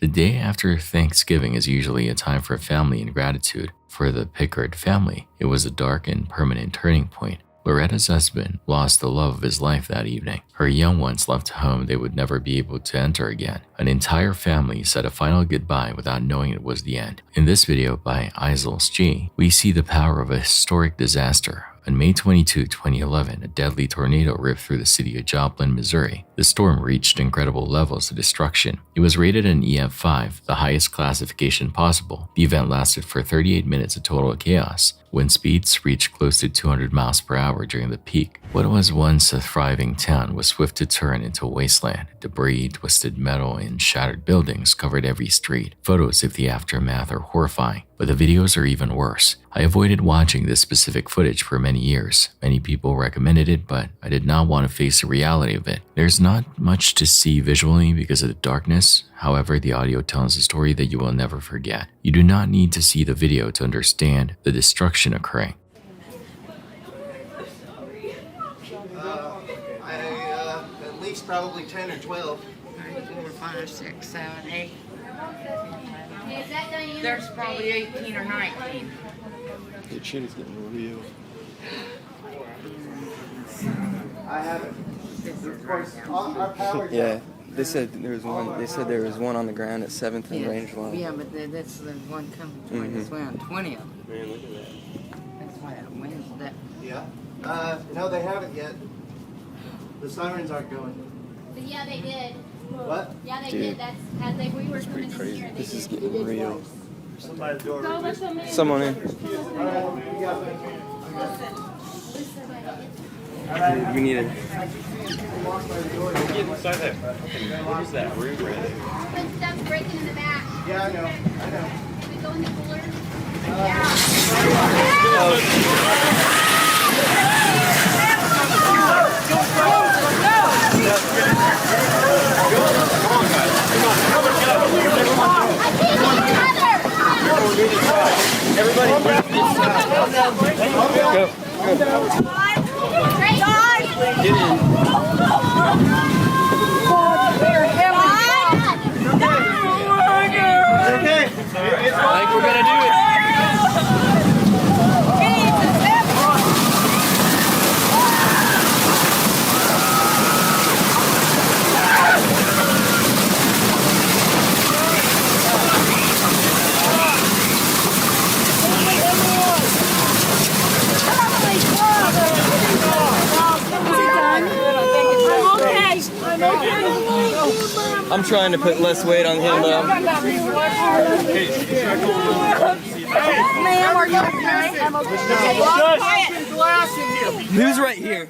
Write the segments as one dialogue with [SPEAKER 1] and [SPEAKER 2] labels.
[SPEAKER 1] The day after Thanksgiving is usually a time for family and gratitude. For the Pickard family, it was a dark and permanent turning point. Loretta's husband lost the love of his life that evening. Her young ones left a home they would never be able to enter again. An entire family said a final goodbye without knowing it was the end. In this video by Isles G, we see the power of a historic disaster. On May 22, 2011, a deadly tornado ripped through the city of Joplin, Missouri. The storm reached incredible levels of destruction. It was rated an EF5, the highest classification possible. The event lasted for 38 minutes of total chaos. Wind speeds reached close to 200 miles per hour during the peak. What was once a thriving town was swift to turn into a wasteland. Debris, twisted metal, and shattered buildings covered every street. Photos of the aftermath are horrifying, but the videos are even worse. I avoided watching this specific footage for many years. Many people recommended it, but I did not want to face the reality of it. There's not much to see visually because of the darkness. However, the audio tells a story that you will never forget. You do not need to see the video to understand the destruction occurring.
[SPEAKER 2] At least probably 10 or 12.
[SPEAKER 3] 4, 5, 6, 7, 8. There's probably 18 or 19.
[SPEAKER 4] The chin is getting real.
[SPEAKER 2] I haven't. Of course, our power's
[SPEAKER 4] Yeah, they said there was one. They said there was one on the ground at 7th and range line.
[SPEAKER 3] Yeah, but that's the one coming toward us around 20 of them.
[SPEAKER 4] Man, look at that.
[SPEAKER 3] That's why that wind's that.
[SPEAKER 2] Yeah. No, they haven't yet. The sirens aren't going.
[SPEAKER 5] But yeah, they did.
[SPEAKER 2] What?
[SPEAKER 5] Yeah, they
[SPEAKER 4] Dude,
[SPEAKER 5] did. That's as they we were coming
[SPEAKER 4] Pretty
[SPEAKER 5] in
[SPEAKER 4] crazy.
[SPEAKER 5] here. They
[SPEAKER 4] This is
[SPEAKER 5] did.
[SPEAKER 4] getting real.
[SPEAKER 2] Somebody's door.
[SPEAKER 5] Go let them in.
[SPEAKER 4] Someone in. We need it.
[SPEAKER 6] Get inside that. What is that room right there?
[SPEAKER 5] But stuff's breaking in the back.
[SPEAKER 2] Yeah, I know. I know.
[SPEAKER 5] Can we go in the cooler?
[SPEAKER 6] Everybody, go.
[SPEAKER 5] Great.
[SPEAKER 6] Get in.
[SPEAKER 2] Okay.
[SPEAKER 6] I think we're gonna do it.
[SPEAKER 4] I'm trying to put less weight on him though.
[SPEAKER 3] Ma'am, are you okay? I'm okay.
[SPEAKER 4] Who's right here?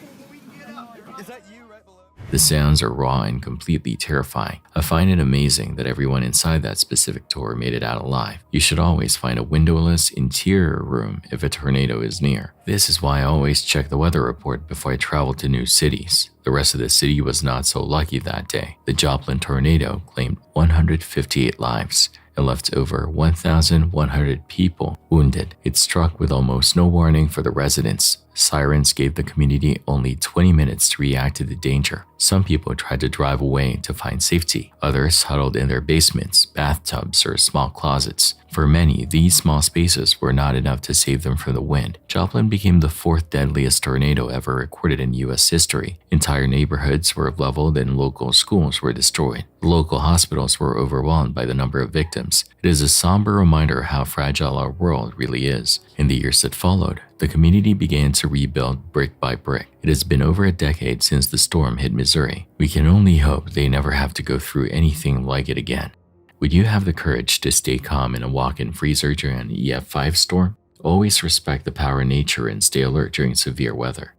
[SPEAKER 4] Is that you right below?
[SPEAKER 1] The sounds are raw and completely terrifying. I find it amazing that everyone inside that specific tour made it out alive. You should always find a windowless interior room if a tornado is near. This is why I always check the weather report before I travel to new cities. The rest of the city was not so lucky that day. The Joplin tornado claimed 158 lives and left over 1,100 people wounded. It struck with almost no warning for the residents. Sirens gave the community only 20 minutes to react to the danger. Some people tried to drive away to find safety. Others huddled in their basements, bathtubs, or small closets. For many, these small spaces were not enough to save them from the wind. Joplin became the 4th deadliest tornado ever recorded in U.S. history. Entire neighborhoods were leveled and local schools were destroyed. Local hospitals were overwhelmed by the number of victims. It is a somber reminder how fragile our world really is. In the years that followed, the community began to rebuild brick by brick. It has been over a decade since the storm hit Missouri. We can only hope they never have to go through anything like it again. Would you have the courage to stay calm in a walk-in freezer during an EF5 storm? Always respect the power of nature and stay alert during severe weather.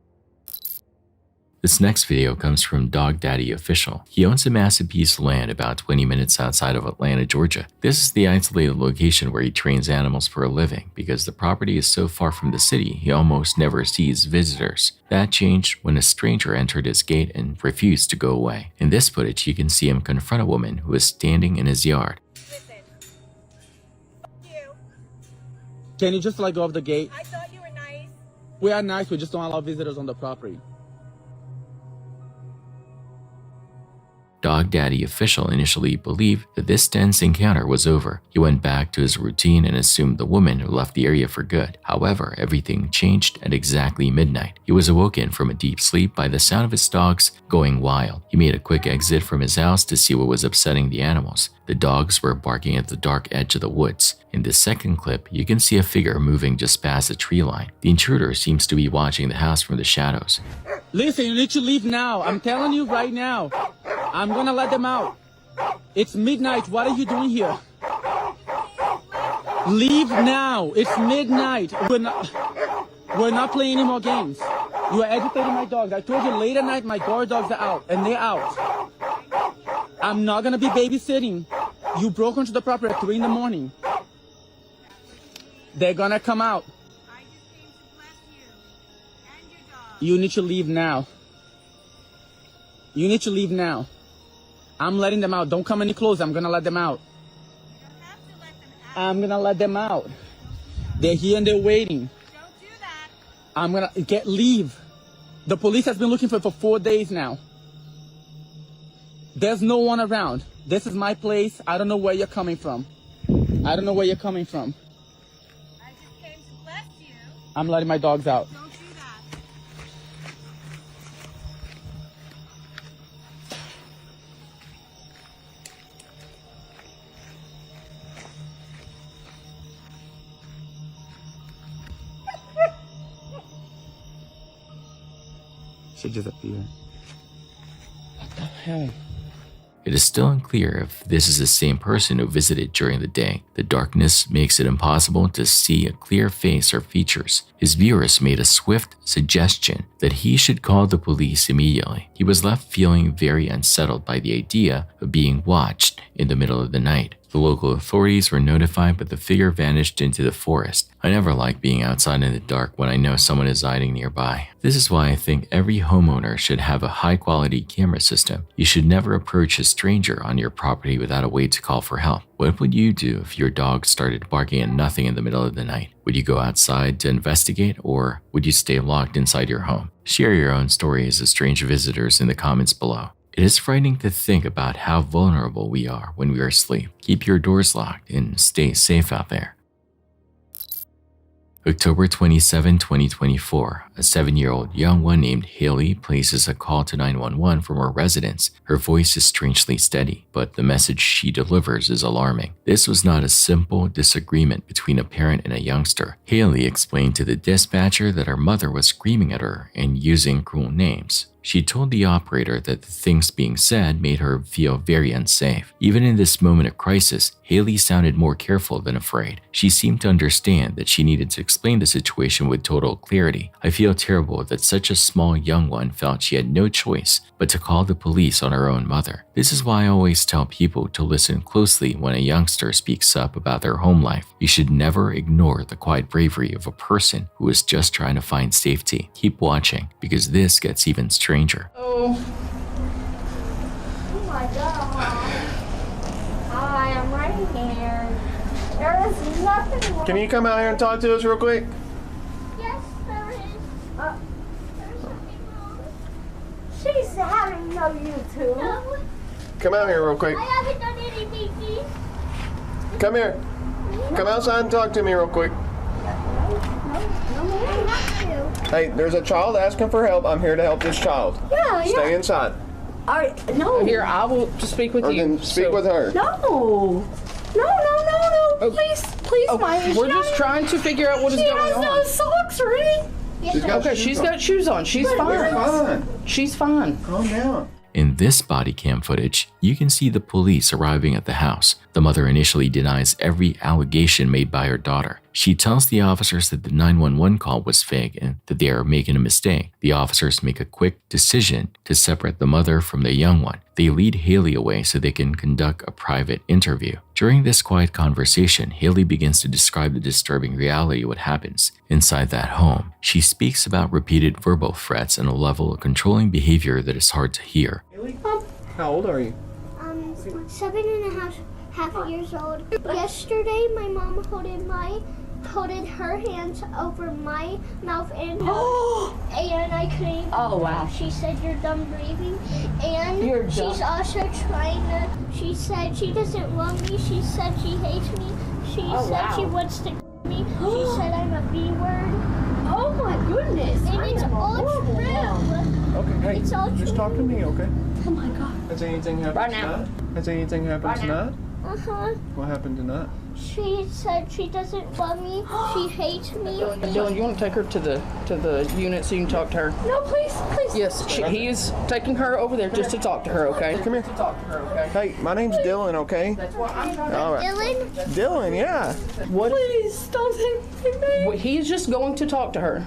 [SPEAKER 1] This next video comes from Dog Daddy Official. He owns a massive piece of land about 20 minutes outside of Atlanta, Georgia. This is the isolated location where he trains animals for a living. Because the property is so far from the city, he almost never sees visitors. That changed when a stranger entered his gate and refused to go away. In this footage, you can see him confront a woman who is standing in his yard.
[SPEAKER 7] Can you just let go of the gate?
[SPEAKER 8] I thought you were nice.
[SPEAKER 7] We are nice, we just don't allow visitors on the property.
[SPEAKER 1] Dog Daddy official initially believed that this tense encounter was over. He went back to his routine and assumed the woman had left the area for good. However, everything changed at exactly midnight. He was awoken from a deep sleep by the sound of his dogs going wild. He made a quick exit from his house to see what was upsetting the animals. The dogs were barking at the dark edge of the woods. In the second clip, you can see a figure moving just past the tree line. The intruder seems to be watching the house from the shadows.
[SPEAKER 7] Listen, you need to leave now. I'm telling you right now. I'm gonna let them out. It's midnight. What are you doing here? Leave now. It's midnight. We're not playing any more games. You are agitating my dogs. I told you late at night my guard dogs are out, and they're out. I'm not gonna be babysitting. You broke into the property at 3 in the morning. They're gonna come out.
[SPEAKER 8] I just came to bless you and your dog.
[SPEAKER 7] You need to leave now. You need to leave now. I'm letting them out. Don't come any closer. I'm gonna let them out.
[SPEAKER 8] You don't have to let them out.
[SPEAKER 7] I'm gonna let them out. They're here and they're waiting.
[SPEAKER 8] Don't do that.
[SPEAKER 7] I'm gonna leave. The police has been looking for 4 days now. There's no one around. This is my place. I don't know where you're coming from. I don't know where you're coming from.
[SPEAKER 8] I just came to bless you.
[SPEAKER 7] I'm letting my dogs out.
[SPEAKER 8] Don't do that.
[SPEAKER 7] She disappeared. What the hell?
[SPEAKER 1] It is still unclear if this is the same person who visited during the day. The darkness makes it impossible to see a clear face or features. His viewers made a swift suggestion that he should call the police immediately. He was left feeling very unsettled by the idea of being watched in the middle of the night. The local authorities were notified, but the figure vanished into the forest. I never like being outside in the dark when I know someone is hiding nearby. This is why I think every homeowner should have a high-quality camera system. You should never approach a stranger on your property without a way to call for help. What would you do if your dog started barking at nothing in the middle of the night? Would you go outside to investigate, or would you stay locked inside your home? Share your own stories of strange visitors in the comments below. It is frightening to think about how vulnerable we are when we are asleep. Keep your doors locked and stay safe out there. October 27, 2024, a 7-year-old young one named Haley places a call to 911 from her residence. Her voice is strangely steady, but the message she delivers is alarming. This was not a simple disagreement between a parent and a youngster. Haley explained to the dispatcher that her mother was screaming at her and using cruel names. She told the operator that the things being said made her feel very unsafe. Even in this moment of crisis, Haley sounded more careful than afraid. She seemed to understand that she needed to explain the situation with total clarity. I feel terrible that such a small young one felt she had no choice but to call the police on her own mother. This is why I always tell people to listen closely when a youngster speaks up about their home life. You should never ignore the quiet bravery of a person who is just trying to find safety. Keep watching, because this gets even stranger.
[SPEAKER 9] Oh my God. Hi, I'm right here. There is nothing wrong.
[SPEAKER 2] Can you come out here and talk to us real quick?
[SPEAKER 5] Yes, there is. There's something wrong.
[SPEAKER 9] She's having no YouTube.
[SPEAKER 5] No,
[SPEAKER 2] Come out here real quick.
[SPEAKER 5] I haven't done any pee-pee.
[SPEAKER 2] Come here. Come outside and talk to me real quick.
[SPEAKER 5] I have to.
[SPEAKER 2] Hey, there's a child asking for help. I'm here to help this child.
[SPEAKER 9] Yeah,
[SPEAKER 2] Stay inside.
[SPEAKER 9] No.
[SPEAKER 10] Here, I will just speak with
[SPEAKER 2] Or
[SPEAKER 10] you.
[SPEAKER 2] then speak with her.
[SPEAKER 9] No. No. Please, my.
[SPEAKER 10] We're just trying to figure out what is
[SPEAKER 9] She
[SPEAKER 10] going
[SPEAKER 9] has
[SPEAKER 10] on.
[SPEAKER 9] no socks or anything.
[SPEAKER 2] She's got
[SPEAKER 10] Okay,
[SPEAKER 2] shoes
[SPEAKER 10] she's
[SPEAKER 2] on.
[SPEAKER 10] got shoes on. She's
[SPEAKER 2] You're
[SPEAKER 10] fine.
[SPEAKER 2] fine.
[SPEAKER 10] She's fine.
[SPEAKER 2] Calm down.
[SPEAKER 1] In this body cam footage, you can see the police arriving at the house. The mother initially denies every allegation made by her daughter. She tells the officers that the 911 call was fake and that they are making a mistake. The officers make a quick decision to separate the mother from the young one. They lead Haley away so they can conduct a private interview. During this quiet conversation, Haley begins to describe the disturbing reality of what happens inside that home. She speaks about repeated verbal threats and a level of controlling behavior that is hard to hear.
[SPEAKER 2] Haley? How old are you?
[SPEAKER 5] 7.5 years old. Yesterday, my mom holded my put her hands over my mouth and I couldn't.
[SPEAKER 10] Oh, wow.
[SPEAKER 5] She said you're done breathing, and
[SPEAKER 10] You're
[SPEAKER 5] she's
[SPEAKER 10] done.
[SPEAKER 5] also trying to. She said she doesn't love me. She said she hates me. She said she wants to kill me. She said I'm a B word.
[SPEAKER 9] Oh my goodness.
[SPEAKER 5] And it's all true.
[SPEAKER 2] Okay, hey,
[SPEAKER 5] It's all
[SPEAKER 2] just
[SPEAKER 5] true.
[SPEAKER 2] talk to me, okay?
[SPEAKER 9] Oh my god.
[SPEAKER 2] Has anything happened
[SPEAKER 10] Right now.
[SPEAKER 2] tonight? Has anything happened
[SPEAKER 10] Right now.
[SPEAKER 2] tonight?
[SPEAKER 5] Uh-huh.
[SPEAKER 2] What happened tonight?
[SPEAKER 5] She said she doesn't love me. She hates me.
[SPEAKER 10] Dylan, you want to take her to the unit so you can talk to her?
[SPEAKER 9] No, please, please.
[SPEAKER 10] Yes, he is taking her over there just to talk to her, okay?
[SPEAKER 2] Come here.
[SPEAKER 10] To talk to her, okay?
[SPEAKER 2] Hey, my name's Dylan, okay?
[SPEAKER 10] That's what I'm talking
[SPEAKER 2] All right.
[SPEAKER 5] Dylan,
[SPEAKER 2] Dylan, yeah.
[SPEAKER 10] What?
[SPEAKER 9] Please, don't take my baby.
[SPEAKER 10] He is just going to talk to her,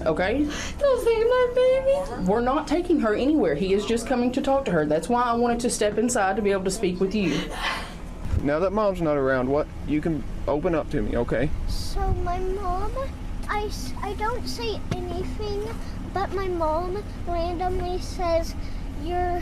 [SPEAKER 10] okay?
[SPEAKER 9] Don't take my baby.
[SPEAKER 10] We're not taking her anywhere. He is just coming to talk to her. That's why I wanted to step inside to be able to speak with you.
[SPEAKER 2] Now that mom's not around, what? You can open up to me, okay?
[SPEAKER 5] so my mom, I don't say anything, but my mom randomly says, you're,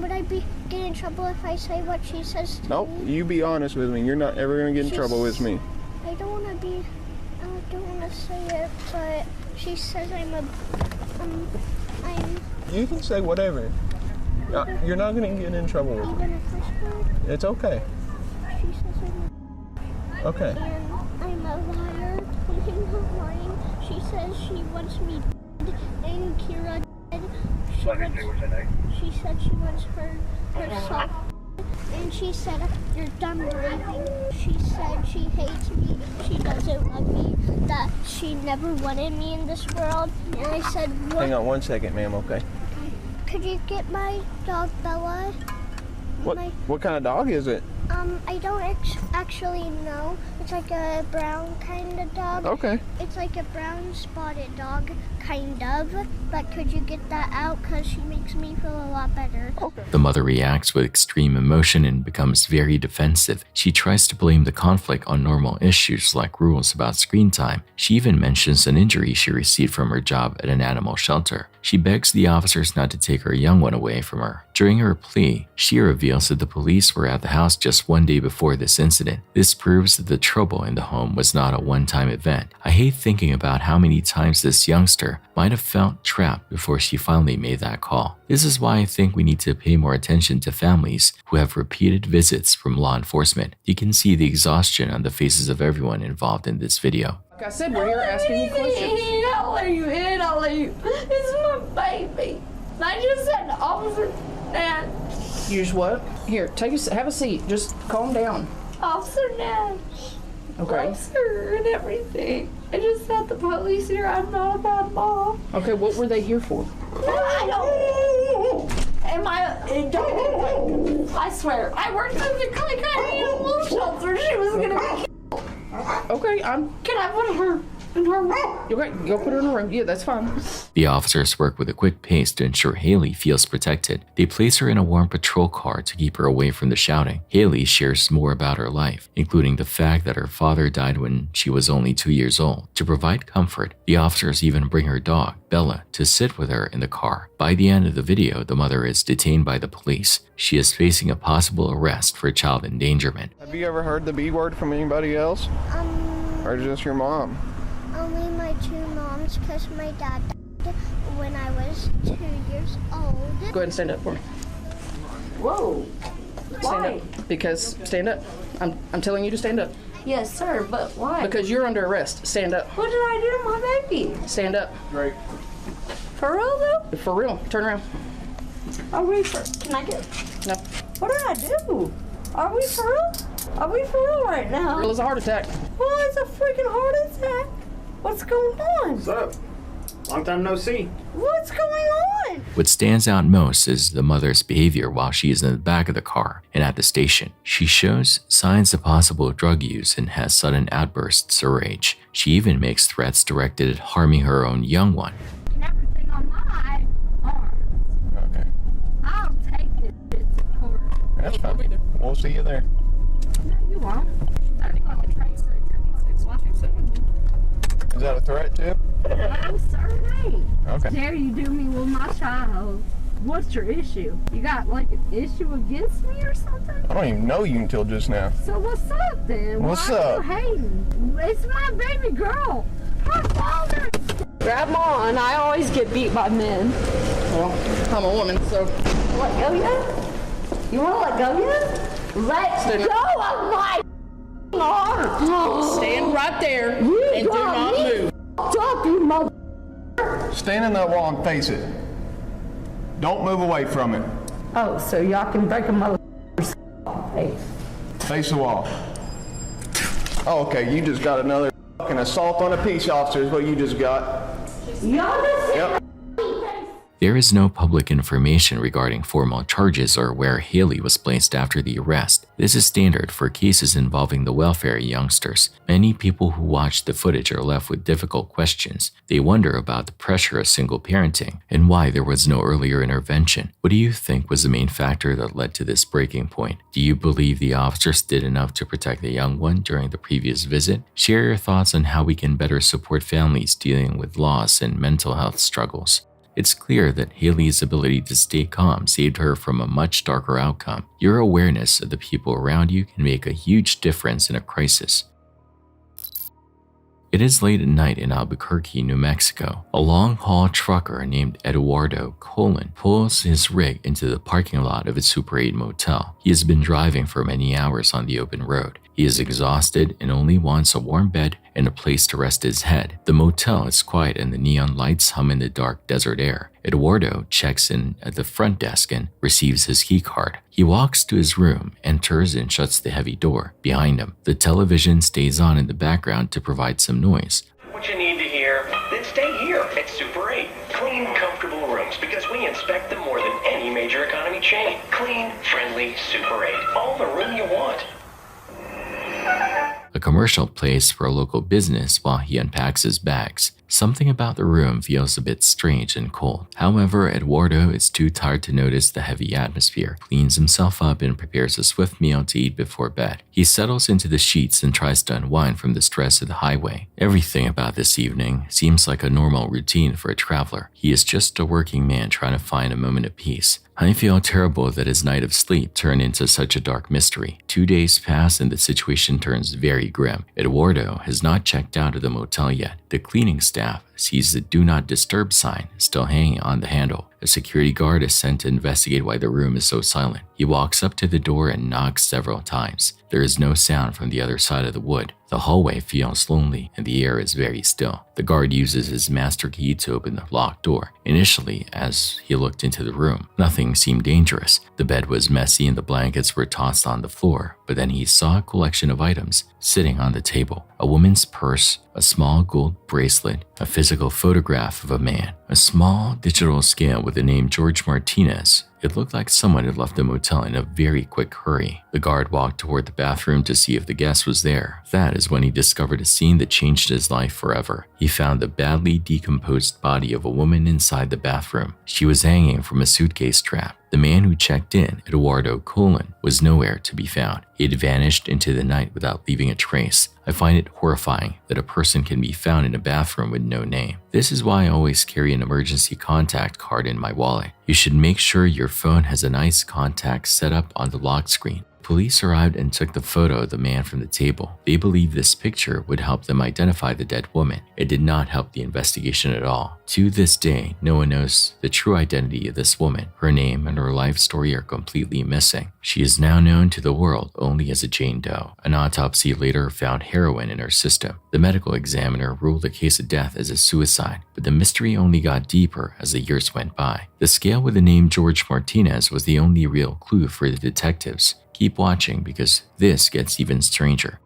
[SPEAKER 5] would I get in trouble if I say what she says to
[SPEAKER 2] Nope,
[SPEAKER 5] me?
[SPEAKER 2] you be honest with me. You're not ever gonna get in trouble with me.
[SPEAKER 5] I don't want to say it, but she says I'm
[SPEAKER 2] You can say whatever. You're not gonna get in trouble with me.
[SPEAKER 5] even a first word.
[SPEAKER 2] It's okay.
[SPEAKER 5] She says
[SPEAKER 2] Okay.
[SPEAKER 5] I'm a liar. I'm not lying. She says she wants me dead and Kira dead. She said she wants herself. And she said, you're done breathing. She said she hates me. She doesn't love me. That she never wanted me in this world. And I said, what?
[SPEAKER 2] Hang on 1 second, ma'am, okay?
[SPEAKER 5] Could you get my dog Bella?
[SPEAKER 2] What kind of dog is it?
[SPEAKER 5] I don't actually know. It's like a brown kind of dog.
[SPEAKER 2] Okay.
[SPEAKER 5] It's like a brown spotted dog, kind of. But could you get that out? Because she makes me feel a lot better.
[SPEAKER 2] Okay.
[SPEAKER 1] The mother reacts with extreme emotion and becomes very defensive. She tries to blame the conflict on normal issues like rules about screen time. She even mentions an injury she received from her job at an animal shelter. She begs the officers not to take her young one away from her. During her plea, she reveals that the police were at the house just one day before this incident. This proves that the trouble in the home was not a one-time event. I hate thinking about how many times this youngster might have felt trapped before she finally made that call. This is why I think we need to pay more attention to families who have repeated visits from law enforcement. You can see the exhaustion on the faces of everyone involved in this video.
[SPEAKER 10] Like I said, we're here asking you questions.
[SPEAKER 9] I'll let you in. I'll let you. It's my baby. I just said to Officer Nash.
[SPEAKER 10] Use what? Here, have a seat. Just calm down.
[SPEAKER 9] Officer Nash.
[SPEAKER 10] Okay.
[SPEAKER 9] Loves her and everything. I just had the police here. I'm not a bad mom.
[SPEAKER 10] Okay, what were they here for?
[SPEAKER 9] I don't. I swear, I worked at the Clay County Animal Shelter. She was gonna be killed.
[SPEAKER 10] Okay,
[SPEAKER 9] Can I put her in her room?
[SPEAKER 10] okay, go put her in a room. Yeah, that's fine.
[SPEAKER 1] The officers work with a quick pace to ensure Haley feels protected. They place her in a warm patrol car to keep her away from the shouting. Haley shares more about her life, including the fact that her father died when she was only 2 years old. To provide comfort, the officers even bring her dog, Bella, to sit with her in the car. By the end of the video, the mother is detained by the police. She is facing a possible arrest for child endangerment.
[SPEAKER 2] Have you ever heard the B word from anybody else? Or just your mom?
[SPEAKER 5] Only my two moms, because my dad died when I was 2 years old.
[SPEAKER 10] Go ahead and stand up for me.
[SPEAKER 9] Whoa.
[SPEAKER 10] Stand
[SPEAKER 9] Why?
[SPEAKER 10] up. Because stand up. I'm telling you to stand up.
[SPEAKER 9] Yes, sir, but why?
[SPEAKER 10] Because you're under arrest. Stand up.
[SPEAKER 9] What did I do to my baby?
[SPEAKER 10] Stand up.
[SPEAKER 2] Great.
[SPEAKER 9] For real though?
[SPEAKER 10] For real. Turn around.
[SPEAKER 9] Are we for? Can I get?
[SPEAKER 10] No.
[SPEAKER 9] What did I do? Are we for real? Are we for real right now?
[SPEAKER 10] Real is a heart attack.
[SPEAKER 9] Well, it's a freaking heart attack. What's going on?
[SPEAKER 6] What's up? Long time no see.
[SPEAKER 9] What's going on?
[SPEAKER 1] What stands out most is the mother's behavior while she is in the back of the car and at the station. She shows signs of possible drug use and has sudden outbursts of rage. She even makes threats directed at harming her own young one.
[SPEAKER 9] And everything on my arm.
[SPEAKER 2] Okay.
[SPEAKER 9] I'll take it to court.
[SPEAKER 2] That's fine. We'll see you there.
[SPEAKER 9] No, you won't. I think I'm gonna try to say
[SPEAKER 2] Is that a threat too?
[SPEAKER 9] I'm sorry.
[SPEAKER 2] Okay.
[SPEAKER 9] Dare you do me with my child? What's your issue? You got like an issue against me or something?
[SPEAKER 11] I don't even know you until just now.
[SPEAKER 9] So what's up then?
[SPEAKER 11] What's
[SPEAKER 9] Why
[SPEAKER 11] up?
[SPEAKER 9] Are you hating? It's my baby girl. Her father. Grandma and I always get beat by men.
[SPEAKER 10] Well, I'm a woman, so.
[SPEAKER 9] Let go yet? You want to let go yet? Let go of my arm.
[SPEAKER 10] Stand right there
[SPEAKER 9] You
[SPEAKER 10] and do
[SPEAKER 9] got
[SPEAKER 10] not
[SPEAKER 9] me
[SPEAKER 10] move.
[SPEAKER 9] up, you mother.
[SPEAKER 11] Stand in that wall and face it. Don't move away from it.
[SPEAKER 9] Oh, so y'all can break a mother's face.
[SPEAKER 11] Face the wall. Oh, okay, you just got another fucking assault on a peace officer is what you just got.
[SPEAKER 9] Y'all just
[SPEAKER 11] Yep.
[SPEAKER 1] There is no public information regarding formal charges or where Haley was placed after the arrest. This is standard for cases involving the welfare youngsters. Many people who watch the footage are left with difficult questions. They wonder about the pressure of single parenting and why there was no earlier intervention. What do you think was the main factor that led to this breaking point? Do you believe the officers did enough to protect the young one during the previous visit? Share your thoughts on how we can better support families dealing with loss and mental health struggles. It's clear that Haley's ability to stay calm saved her from a much darker outcome. Your awareness of the people around you can make a huge difference in a crisis. It is late at night in Albuquerque, New Mexico. A long-haul trucker named Eduardo Colon pulls his rig into the parking lot of a Super 8 motel. He has been driving for many hours on the open road. He is exhausted and only wants a warm bed and a place to rest his head. The motel is quiet and the neon lights hum in the dark desert air. Eduardo checks in at the front desk and receives his key card. He walks to his room, enters, and shuts the heavy door behind him. The television stays on in the background to provide some noise.
[SPEAKER 12] What you need to hear, then stay here at Super 8. Clean, comfortable rooms because we inspect them more than any major economy chain. Clean, friendly Super 8. All the room you want.
[SPEAKER 1] A commercial plays for a local business while he unpacks his bags. Something about the room feels a bit strange and cold. However, Eduardo is too tired to notice the heavy atmosphere, cleans himself up and prepares a swift meal to eat before bed. He settles into the sheets and tries to unwind from the stress of the highway. Everything about this evening seems like a normal routine for a traveler. He is just a working man trying to find a moment of peace. I feel terrible that his night of sleep turned into such a dark mystery. 2 days pass and the situation turns very grim. Eduardo has not checked out of the motel yet. The cleaning staff sees the Do Not Disturb sign still hanging on the handle. A security guard is sent to investigate why the room is so silent. He walks up to the door and knocks several times. There is no sound from the other side of the wood. The hallway feels lonely and the air is very still. The guard uses his master key to open the locked door. Initially, as he looked into the room, nothing seemed dangerous. The bed was messy and the blankets were tossed on the floor, but then he saw a collection of items sitting on the table. A woman's purse, a small gold bracelet, a physical photograph of a man, a small digital scale with the name George Martinez. It looked like someone had left the motel in a very quick hurry. The guard walked toward the bathroom to see if the guest was there. That is when he discovered a scene that changed his life forever. He found the badly decomposed body of a woman inside the bathroom. She was hanging from a suitcase strap. The man who checked in, Eduardo Colon, was nowhere to be found. He had vanished into the night without leaving a trace. I find it horrifying that a person can be found in a bathroom with no name. This is why I always carry an emergency contact card in my wallet. You should make sure your phone has a nice contact set up on the lock screen. Police arrived and took the photo of the man from the table. They believed this picture would help them identify the dead woman. It did not help the investigation at all. To this day, no one knows the true identity of this woman. Her name and her life story are completely missing. She is now known to the world only as a Jane Doe. An autopsy later found heroin in her system. The medical examiner ruled the case of death as a suicide, but the mystery only got deeper as the years went by. The scale with the name George Martinez was the only real clue for the detectives. Keep watching because this gets even stranger.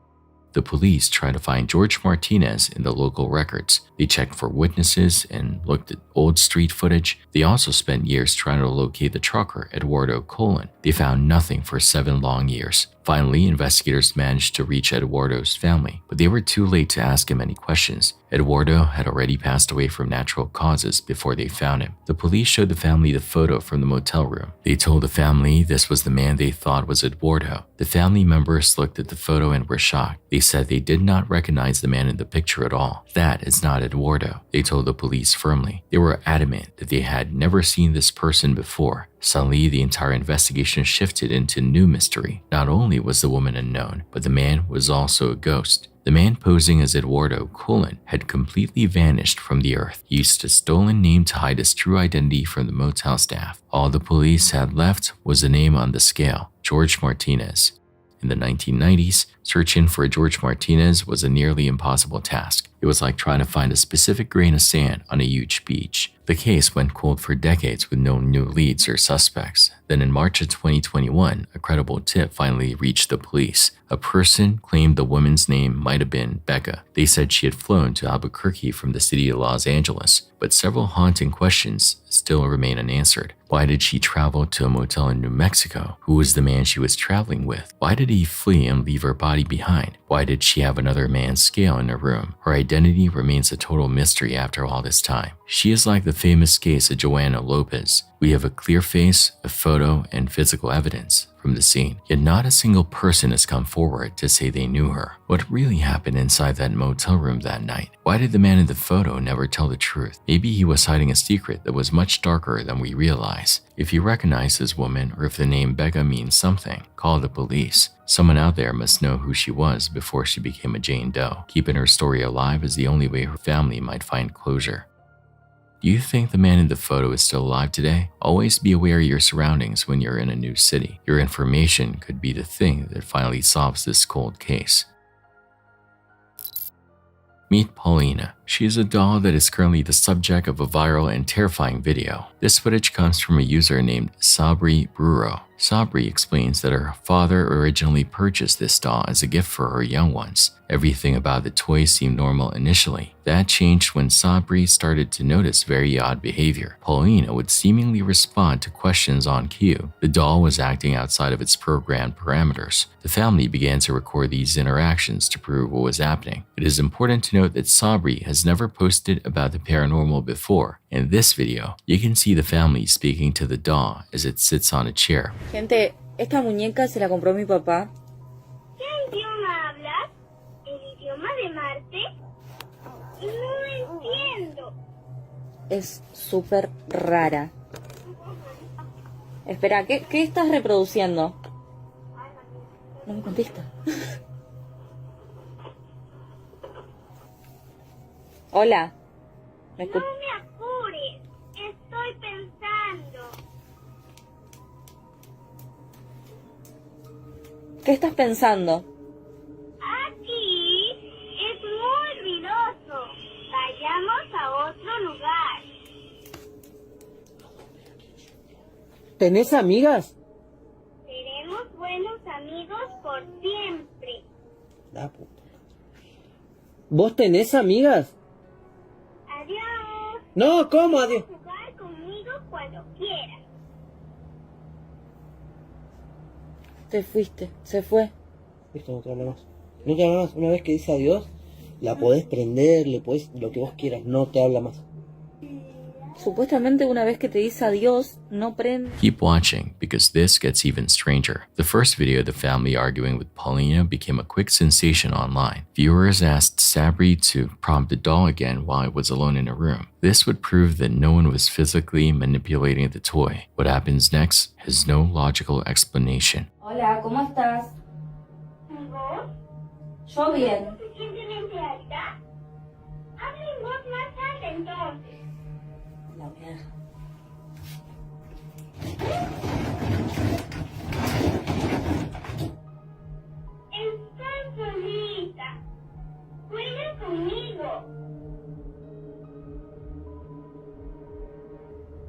[SPEAKER 1] The police tried to find George Martinez in the local records. They checked for witnesses and looked at old street footage. They also spent years trying to locate the trucker, Eduardo Colon. They found nothing for 7 long years. Finally, investigators managed to reach Eduardo's family, but they were too late to ask him any questions. Eduardo had already passed away from natural causes before they found him. The police showed the family the photo from the motel room. They told the family this was the man they thought was Eduardo. The family members looked at the photo and were shocked. They said they did not recognize the man in the picture at all. That is not Eduardo, they told the police firmly. They were adamant that they had never seen this person before. Suddenly, the entire investigation shifted into new mystery. Not only was the woman unknown, but the man was also a ghost. The man posing as Eduardo Cullen had completely vanished from the earth. He used a stolen name to hide his true identity from the motel staff. All the police had left was a name on the scale, George Martinez. In the 1990s, searching for George Martinez was a nearly impossible task. It was like trying to find a specific grain of sand on a huge beach. The case went cold for decades with no new leads or suspects. Then in March of 2021, a credible tip finally reached the police. A person claimed the woman's name might have been Becca. They said she had flown to Albuquerque from the city of Los Angeles, but several haunting questions still remain unanswered. Why did she travel to a motel in New Mexico? Who was the man she was traveling with? Why did he flee and leave her body behind? Why did she have another man's scale in her room? Her identity remains a total mystery after all this time. She is like the famous case of Joanna Lopez. We have a clear face, a photo, and physical evidence from the scene, yet not a single person has come forward to say they knew her. What really happened inside that motel room that night? Why did the man in the photo never tell the truth? Maybe he was hiding a secret that was much darker than we realize. If you recognize this woman, or if the name Becca means something, call the police. Someone out there must know who she was before she became a Jane Doe. Keeping her story alive is the only way her family might find closure. Do you think the man in the photo is still alive today? Always be aware of your surroundings when you're in a new city. Your information could be the thing that finally solves this cold case. Meet Paulina. She is a doll that is currently the subject of a viral and terrifying video. This footage comes from a user named Sabri Bruro. Sabri explains that her father originally purchased this doll as a gift for her young ones. Everything about the toy seemed normal initially. That changed when Sabri started to notice very odd behavior. Paulina would seemingly respond to questions on cue. The doll was acting outside of its programmed parameters. The family began to record these interactions to prove what was happening. It is important to note that Sabri has never posted about the paranormal before. In this video, you can see the family speaking to the doll as it sits on a chair.
[SPEAKER 13] Gente, esta muñeca se la compró mi papá.
[SPEAKER 5] ¿Qué idioma hablas? ¿El idioma de Marte? No entiendo.
[SPEAKER 13] Es súper rara. Espera, ¿qué estás reproduciendo? No me contesta. Hola.
[SPEAKER 5] No me apures. Estoy pensando.
[SPEAKER 13] ¿Qué estás pensando?
[SPEAKER 5] Aquí es muy ruidoso. Vayamos a otro lugar.
[SPEAKER 7] ¿Tenés amigas?
[SPEAKER 5] Seremos buenos amigos por siempre.
[SPEAKER 7] La puta. ¿Vos tenés amigas?
[SPEAKER 5] Adiós.
[SPEAKER 7] No, ¿cómo adiós?
[SPEAKER 5] Puedes jugar conmigo cuando quieras.
[SPEAKER 13] Te fuiste, se fue.
[SPEAKER 7] Esto no te habla más. No te habla más. Una vez que dice adiós, la podés prender, le podés lo que vos quieras, no te habla más.
[SPEAKER 13] Supuestamente una vez que te dice adiós, no prende.
[SPEAKER 1] Keep watching, because this gets even stranger. The first video of the family arguing with Paulina became a quick sensation online. Viewers asked Sabri to prompt the doll again while it was alone in a room. This would prove that no one was physically manipulating the toy. What happens next has no logical explanation.
[SPEAKER 13] Hola, ¿cómo estás?
[SPEAKER 5] ¿Y vos?
[SPEAKER 13] Yo bien.
[SPEAKER 5] ¿No suficientemente alta? Habla en voz más alta entonces.
[SPEAKER 13] La mierda.
[SPEAKER 5] Estoy solita. Juega conmigo.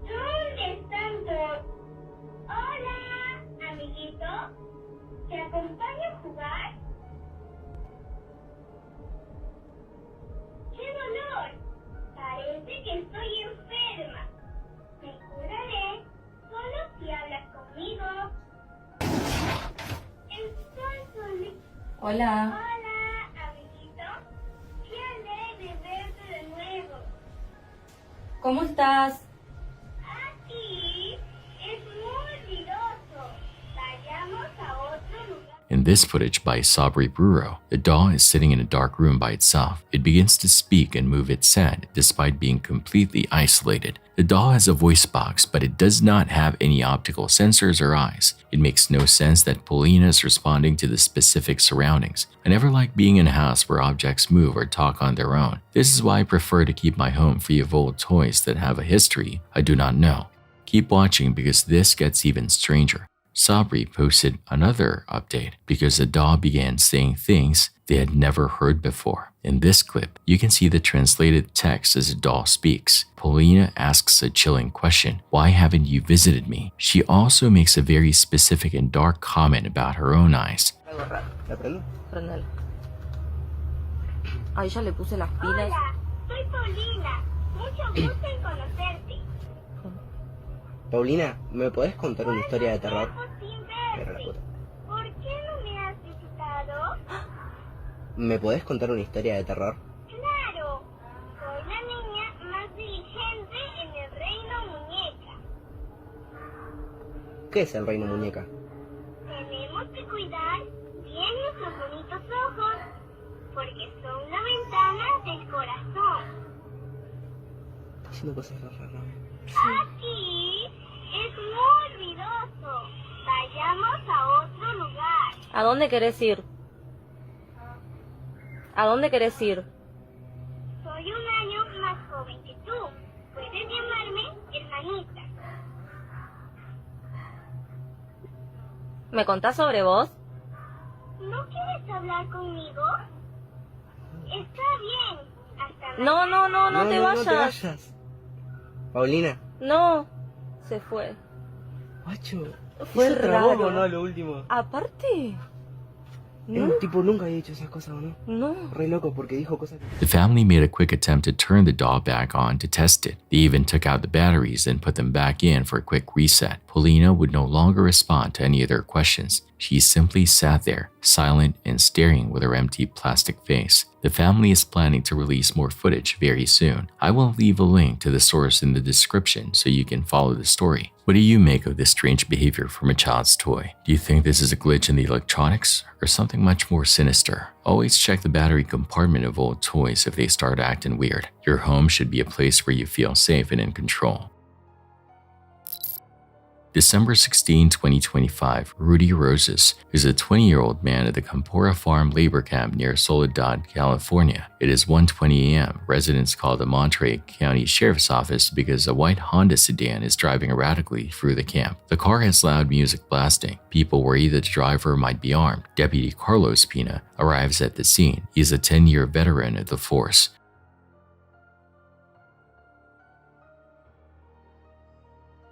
[SPEAKER 5] ¿Dónde están todos? Hola, amiguito. ¿Te acompaño a jugar? ¡Qué dolor! Parece que estoy enferma. Me curaré solo si hablas
[SPEAKER 13] Hola.
[SPEAKER 5] Hola, amiguito. Qué alegre verte de nuevo.
[SPEAKER 13] ¿Cómo estás?
[SPEAKER 5] Aquí es muy ruidoso. Vayamos a otro lugar.
[SPEAKER 1] In this footage by Sabri Bruro, the doll is sitting in a dark room by itself. It begins to speak and move its head despite being completely isolated. The doll has a voice box, but it does not have any optical sensors or eyes. It makes no sense that Paulina is responding to the specific surroundings. I never like being in a house where objects move or talk on their own. This is why I prefer to keep my home free of old toys that have a history I do not know. Keep watching because this gets even stranger. Sabri posted another update because the doll began saying things they had never heard before. In this clip, you can see the translated text as the doll speaks. Paulina asks a chilling question, "Why haven't you visited me?" She also makes a very specific and dark comment about her own eyes.
[SPEAKER 13] Prendelo. Ahí ya le puse las pilas.
[SPEAKER 5] Hola, soy Paulina. Mucho gusto en conocerte.
[SPEAKER 2] Paulina, ¿me podés contar una historia de terror?
[SPEAKER 5] Sin
[SPEAKER 2] Pero la
[SPEAKER 5] verte.
[SPEAKER 2] puta.
[SPEAKER 5] ¿Por qué no me has visitado?
[SPEAKER 2] ¿Me podés contar una historia de terror?
[SPEAKER 5] Claro, soy la niña más diligente en el reino muñeca.
[SPEAKER 2] ¿Qué es el reino muñeca?
[SPEAKER 5] Tenemos que cuidar bien nuestros bonitos ojos, porque son la ventana del corazón.
[SPEAKER 2] Está haciendo cosas raras, ¿no?
[SPEAKER 5] Aquí es muy ruidoso. Vayamos a otro lugar.
[SPEAKER 13] ¿A dónde querés ir? ¿A dónde querés ir?
[SPEAKER 5] Soy un año más joven que tú. Puedes llamarme hermanita.
[SPEAKER 13] ¿Me contás sobre vos?
[SPEAKER 5] ¿No quieres hablar conmigo? Está bien. Hasta
[SPEAKER 13] No, no, no, no te vayas.
[SPEAKER 2] No te vayas. Paulina.
[SPEAKER 13] No, se fue.
[SPEAKER 2] Macho.
[SPEAKER 13] Fue
[SPEAKER 2] ¿Hizo trabajo
[SPEAKER 13] raro.
[SPEAKER 2] o no lo último?
[SPEAKER 13] Aparte,
[SPEAKER 2] El tipo nunca había hecho esas cosas, ¿o no?
[SPEAKER 13] no.
[SPEAKER 2] Re loco porque dijo cosas que...
[SPEAKER 1] The family made a quick attempt to turn the doll back on to test it. They even took out the batteries and put them back in for a quick reset. Paulina would no longer respond to any of their questions. She simply sat there, silent and staring with her empty plastic face. The family is planning to release more footage very soon. I will leave a link to the source in the description so you can follow the story. What do you make of this strange behavior from a child's toy? Do you think this is a glitch in the electronics or something much more sinister? Always check the battery compartment of old toys if they start acting weird. Your home should be a place where you feel safe and in control. December 16, 2025, Rudy Roses is a 20-year-old man at the Campora Farm labor camp near Soledad, California. It is 1:20 a.m. Residents called the Monterey County Sheriff's Office because a white Honda sedan is driving erratically through the camp. The car has loud music blasting. People worry that the driver might be armed. Deputy Carlos Pina arrives at the scene. He is a 10-year veteran of the force.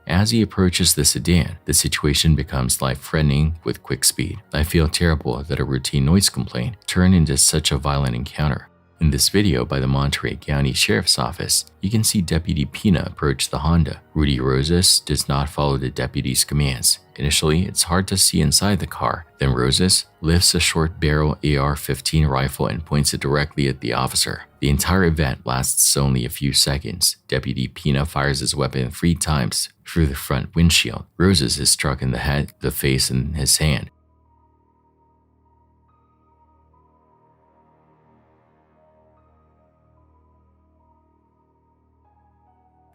[SPEAKER 1] As he approaches the sedan, the situation becomes life-threatening with quick speed. I feel terrible that a routine noise complaint turned into such a violent encounter. In this video by the Monterey County Sheriff's Office, you can see Deputy Pina approach the Honda. Rudy Roses does not follow the deputy's commands. Initially, it's hard to see inside the car. Then Roses lifts a short-barrel AR-15 rifle and points it directly at the officer. The entire event lasts only a few seconds. Deputy Pina fires his weapon 3 times through the front windshield. Roses is struck in the head, the face, and his hand.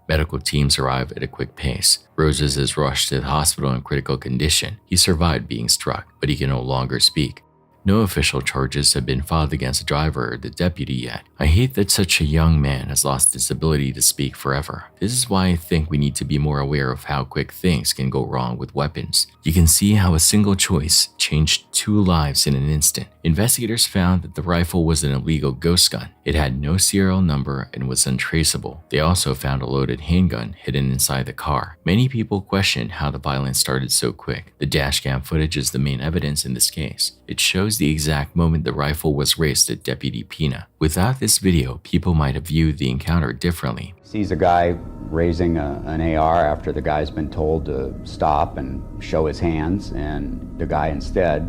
[SPEAKER 1] Medical teams arrive at a quick pace. Roses is rushed to the hospital in critical condition. He survived being struck, but he can no longer speak. No official charges have been filed against the driver or the deputy yet. I hate that such a young man has lost his ability to speak forever. This is why I think we need to be more aware of how quick things can go wrong with weapons. You can see how a single choice changed 2 lives in an instant. Investigators found that the rifle was an illegal ghost gun. It had no serial number and was untraceable. They also found a loaded handgun hidden inside the car. Many people questioned how the violence started so quick. The dashcam footage is the main evidence in this case. It shows the exact moment the rifle was raised at Deputy Pina. Without this video, people might have viewed the encounter differently.
[SPEAKER 14] Sees a guy raising an AR after the guy's been told to stop and show his hands, and the guy instead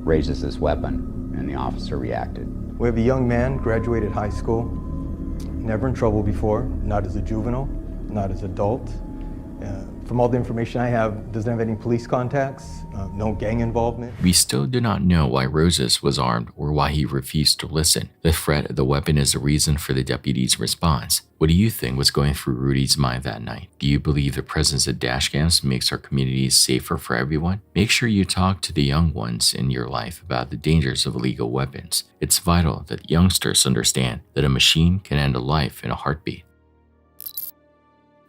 [SPEAKER 14] raises this weapon, and the officer reacted.
[SPEAKER 15] We have a young man, graduated high school, never in trouble before, not as a juvenile, not as an adult. From all the information I have, doesn't have any police contacts, no gang involvement.
[SPEAKER 1] We still do not know why Roses was armed or why he refused to listen. The threat of the weapon is the reason for the deputy's response. What do you think was going through Rudy's mind that night? Do you believe the presence of dash cams makes our communities safer for everyone? Make sure you talk to the young ones in your life about the dangers of illegal weapons. It's vital that youngsters understand that a machine can end a life in a heartbeat.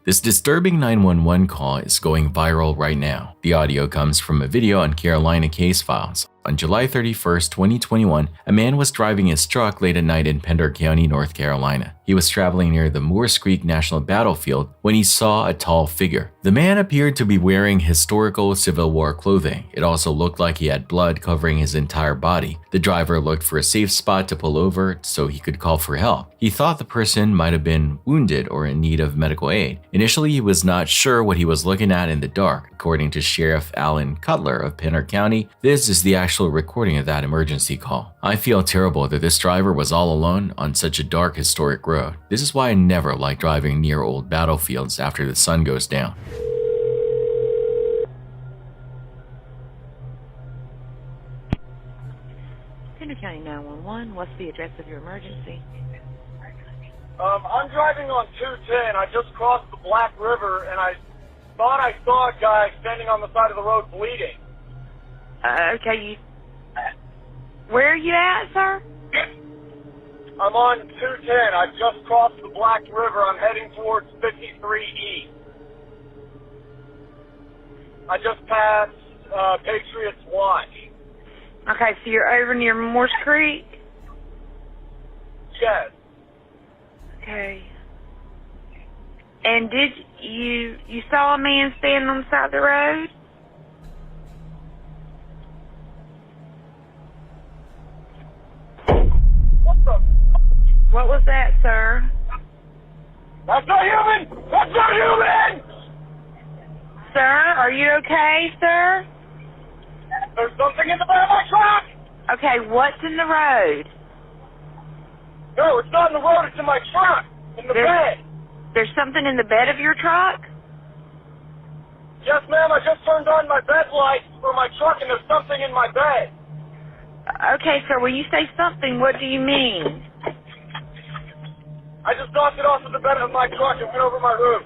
[SPEAKER 1] This disturbing 911 call is going viral right now. The audio comes from a video on Carolina Case Files. On July 31st, 2021, a man was driving his truck late at night in Pender County, North Carolina. He was traveling near the Moores Creek National Battlefield when he saw a tall figure. The man appeared to be wearing historical Civil War clothing. It also looked like he had blood covering his entire body. The driver looked for a safe spot to pull over so he could call for help. He thought the person might have been wounded or in need of medical aid. Initially, he was not sure what he was looking at in the dark. According to Sheriff Alan Cutler of Pender County, this is the actual recording of that emergency call. I feel terrible that this driver was all alone on such a dark historic road. This is why I never like driving near old battlefields after the sun goes down.
[SPEAKER 16] Pender County 911, what's the address of your emergency?
[SPEAKER 17] I'm driving on 210. I just crossed the Black River and I thought I saw a guy standing on the side of the road bleeding.
[SPEAKER 16] Okay, where are you at, sir?
[SPEAKER 17] I'm on 210. I just crossed the Black River. I'm heading towards 53 East. I just passed Patriots Watch.
[SPEAKER 16] Okay, so you're over near Moores Creek?
[SPEAKER 17] Yes.
[SPEAKER 16] Okay. And did you saw a man standing on the side of the road? What was that, sir?
[SPEAKER 17] That's not human! That's not human!
[SPEAKER 16] Sir, are you okay, sir?
[SPEAKER 17] There's something in the bed of my truck!
[SPEAKER 16] Okay, what's in the road?
[SPEAKER 17] No, it's not in the road, it's in my truck. In the bed.
[SPEAKER 16] There's something in the bed of your truck?
[SPEAKER 17] Yes, ma'am, I just turned on my bed lights for my truck and there's something in my bed.
[SPEAKER 16] Okay, sir, when you say something, what do you mean?
[SPEAKER 17] I just knocked it off of the bed of my truck and went over my roof.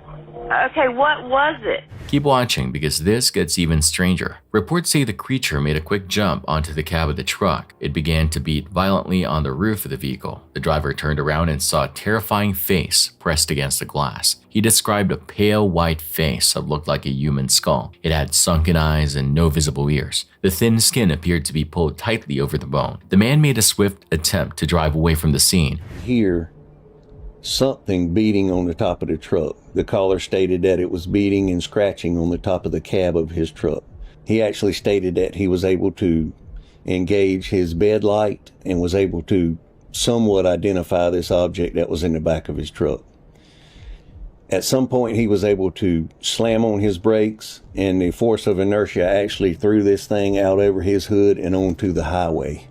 [SPEAKER 16] Okay, what was it?
[SPEAKER 1] Keep watching because this gets even stranger. Reports say the creature made a quick jump onto the cab of the truck. It began to beat violently on the roof of the vehicle. The driver turned around and saw a terrifying face pressed against the glass. He described a pale white face that looked like a human skull. It had sunken eyes and no visible ears. The thin skin appeared to be pulled tightly over the bone. The man made a swift attempt to drive away from the scene.
[SPEAKER 18] Here, something beating on the top of the truck. The caller stated that it was beating and scratching on the top of the cab of his truck. He actually stated that he was able to engage his bed light and was able to somewhat identify this object that was in the back of his truck. At some point, he was able to slam on his brakes, and the force of inertia actually threw this thing out over his hood and onto the highway,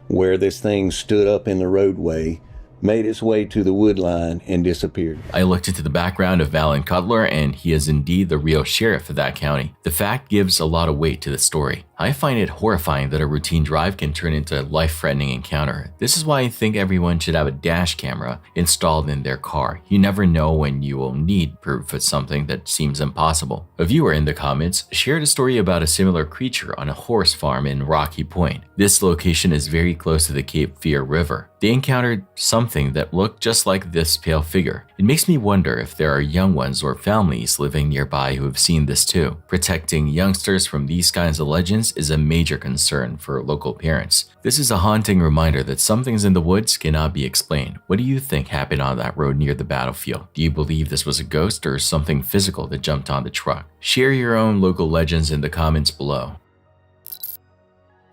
[SPEAKER 18] where this thing stood up in the roadway, made its way to the wood line, and disappeared.
[SPEAKER 1] I looked into the background of Alan Cutler, and he is indeed the real sheriff of that county. The fact gives a lot of weight to the story. I find it horrifying that a routine drive can turn into a life-threatening encounter. This is why I think everyone should have a dash camera installed in their car. You never know when you will need proof of something that seems impossible. A viewer in the comments shared a story about a similar creature on a horse farm in Rocky Point. This location is very close to the Cape Fear River. They encountered something that looked just like this pale figure. It makes me wonder if there are young ones or families living nearby who have seen this too. Protecting youngsters from these kinds of legends is a major concern for local parents. This is a haunting reminder that some things in the woods cannot be explained. What do you think happened on that road near the battlefield? Do you believe this was a ghost or something physical that jumped on the truck? Share your own local legends in the comments below.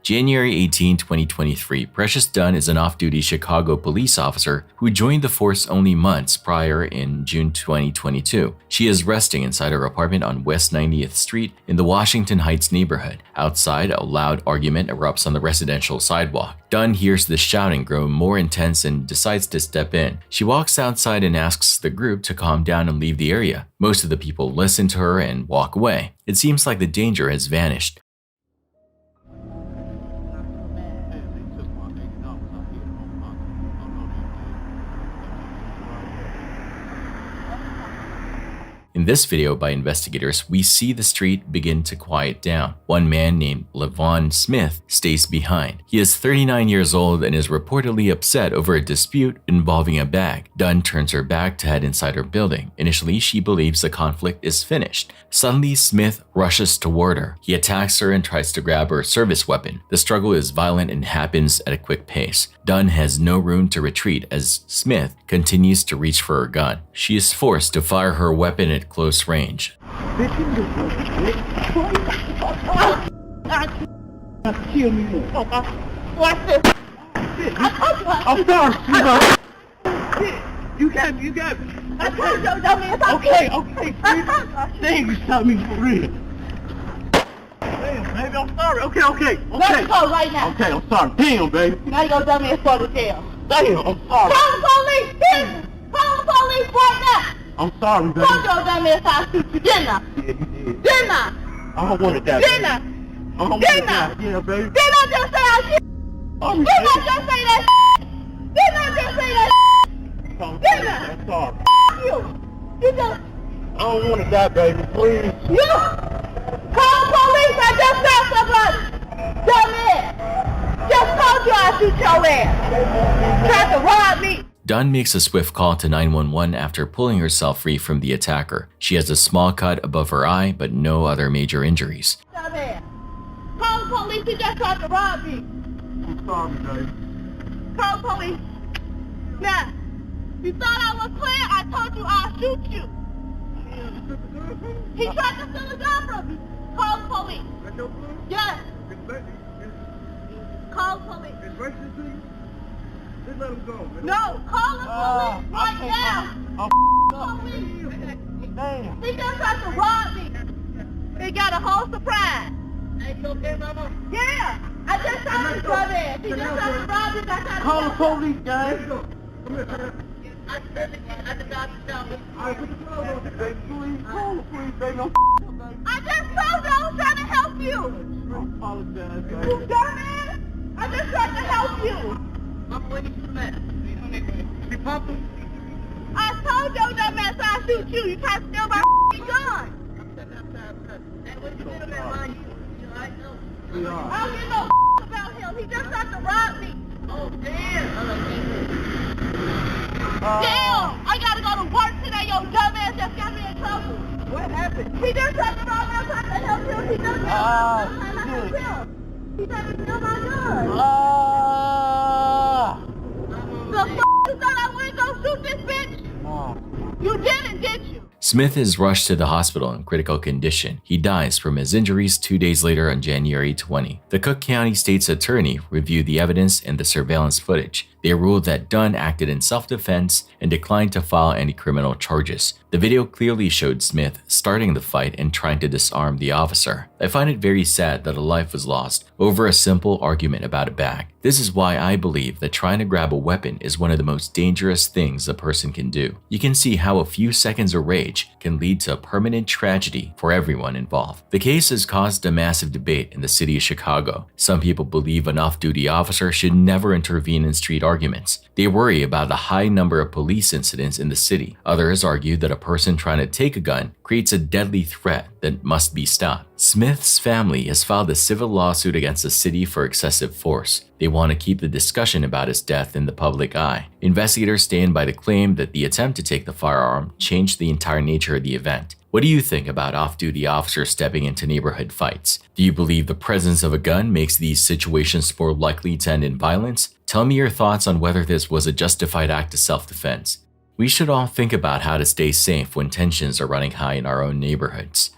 [SPEAKER 1] January 18, 2023, Precious Dunn is an off-duty Chicago police officer who joined the force only months prior in June 2022. She is resting inside her apartment on West 90th Street in the Washington Heights neighborhood. Outside, a loud argument erupts on the residential sidewalk. Dunn hears the shouting grow more intense and decides to step in. She walks outside and asks the group to calm down and leave the area. Most of the people listen to her and walk away. It seems like the danger has vanished. In this video by investigators, we see the street begin to quiet down. One man named Levon Smith stays behind. He is 39 years old and is reportedly upset over a dispute involving a bag. Dunn turns her back to head inside her building. Initially, she believes the conflict is finished. Suddenly, Smith rushes toward her. He attacks her and tries to grab her service weapon. The struggle is violent and happens at a quick pace. Dunn has no room to retreat as Smith continues to reach for her gun. She is forced to fire her weapon at close range.
[SPEAKER 9] Kill me more. Watch this. I'm sorry, sweetheart. You got me. I told you, dummy. Okay, please. Dang, you shot me for real. Damn, baby, I'm sorry. Okay. Let's go right now. Okay, I'm sorry. Damn, baby. Now you go dummy and start to jail. Damn, I'm sorry. Call the police, bitch. Call the police right now. I'm sorry, baby. Told your dummy ass I shoot you, didn't I? Yeah, you did. Didn't I? I don't want to die. Didn't I? I don't want to die. Yeah, baby. Didn't I just say I shoot? Didn't I just say that? Didn't I just say that? Didn't I? I'm sorry. You just... I don't want to die, baby. Please. You? Call the police. I just shot somebody. Dummy. Just told you I shoot your ass. Tried to rob me.
[SPEAKER 1] Dunn makes a swift call to 911 after pulling herself free from the attacker. She has a small cut above her eye, but no other major injuries.
[SPEAKER 9] Call the police, he just tried to rob me. I'm sorry, babe. Call the police. Now, you thought I was playing? I told you I'll shoot you. He tried to steal a gun from me. Call the police. Yes. Call the police. Just let him go, man. No, call the police right now. Police. Damn. He just tried to rob me. He got a whole surprise. Hey, you okay, mama? Yeah. I just saw his brother. He just tried to rob me. Call the police, guys. Come here, I just got to stop it. All right, put the clothes on, baby. Please, call the police, baby. I just told you I was trying to help you. I apologize, baby. You dumbass. I just tried to help you. I told your dumb ass I'll shoot you. You tried to steal my gun. I don't give no about him. He just tried to rob me. Oh, damn. Damn. I gotta go to work today. Your dumb ass just got me in trouble. What happened? He just tried to rob me. I'm trying to help him. He just tried to help him. He tried to steal my gun. The f*** you thought I wouldn't go shoot this bitch? No. You didn't you?
[SPEAKER 1] Smith is rushed to the hospital in critical condition. He dies from his injuries 2 days later on January 20. The Cook County State's attorney reviewed the evidence and the surveillance footage. They ruled that Dunn acted in self-defense and declined to file any criminal charges. The video clearly showed Smith starting the fight and trying to disarm the officer. I find it very sad that a life was lost over a simple argument about a bag. This is why I believe that trying to grab a weapon is one of the most dangerous things a person can do. You can see how a few seconds of rage can lead to a permanent tragedy for everyone involved. The case has caused a massive debate in the city of Chicago. Some people believe an off-duty officer should never intervene in street arguments. They worry about the high number of police incidents in the city. Others argue that a person trying to take a gun creates a deadly threat that must be stopped. Smith's family has filed a civil lawsuit against the city for excessive force. They want to keep the discussion about his death in the public eye. Investigators stand by the claim that the attempt to take the firearm changed the entire nature of the event. What do you think about off-duty officers stepping into neighborhood fights? Do you believe the presence of a gun makes these situations more likely to end in violence? Tell me your thoughts on whether this was a justified act of self-defense. We should all think about how to stay safe when tensions are running high in our own neighborhoods.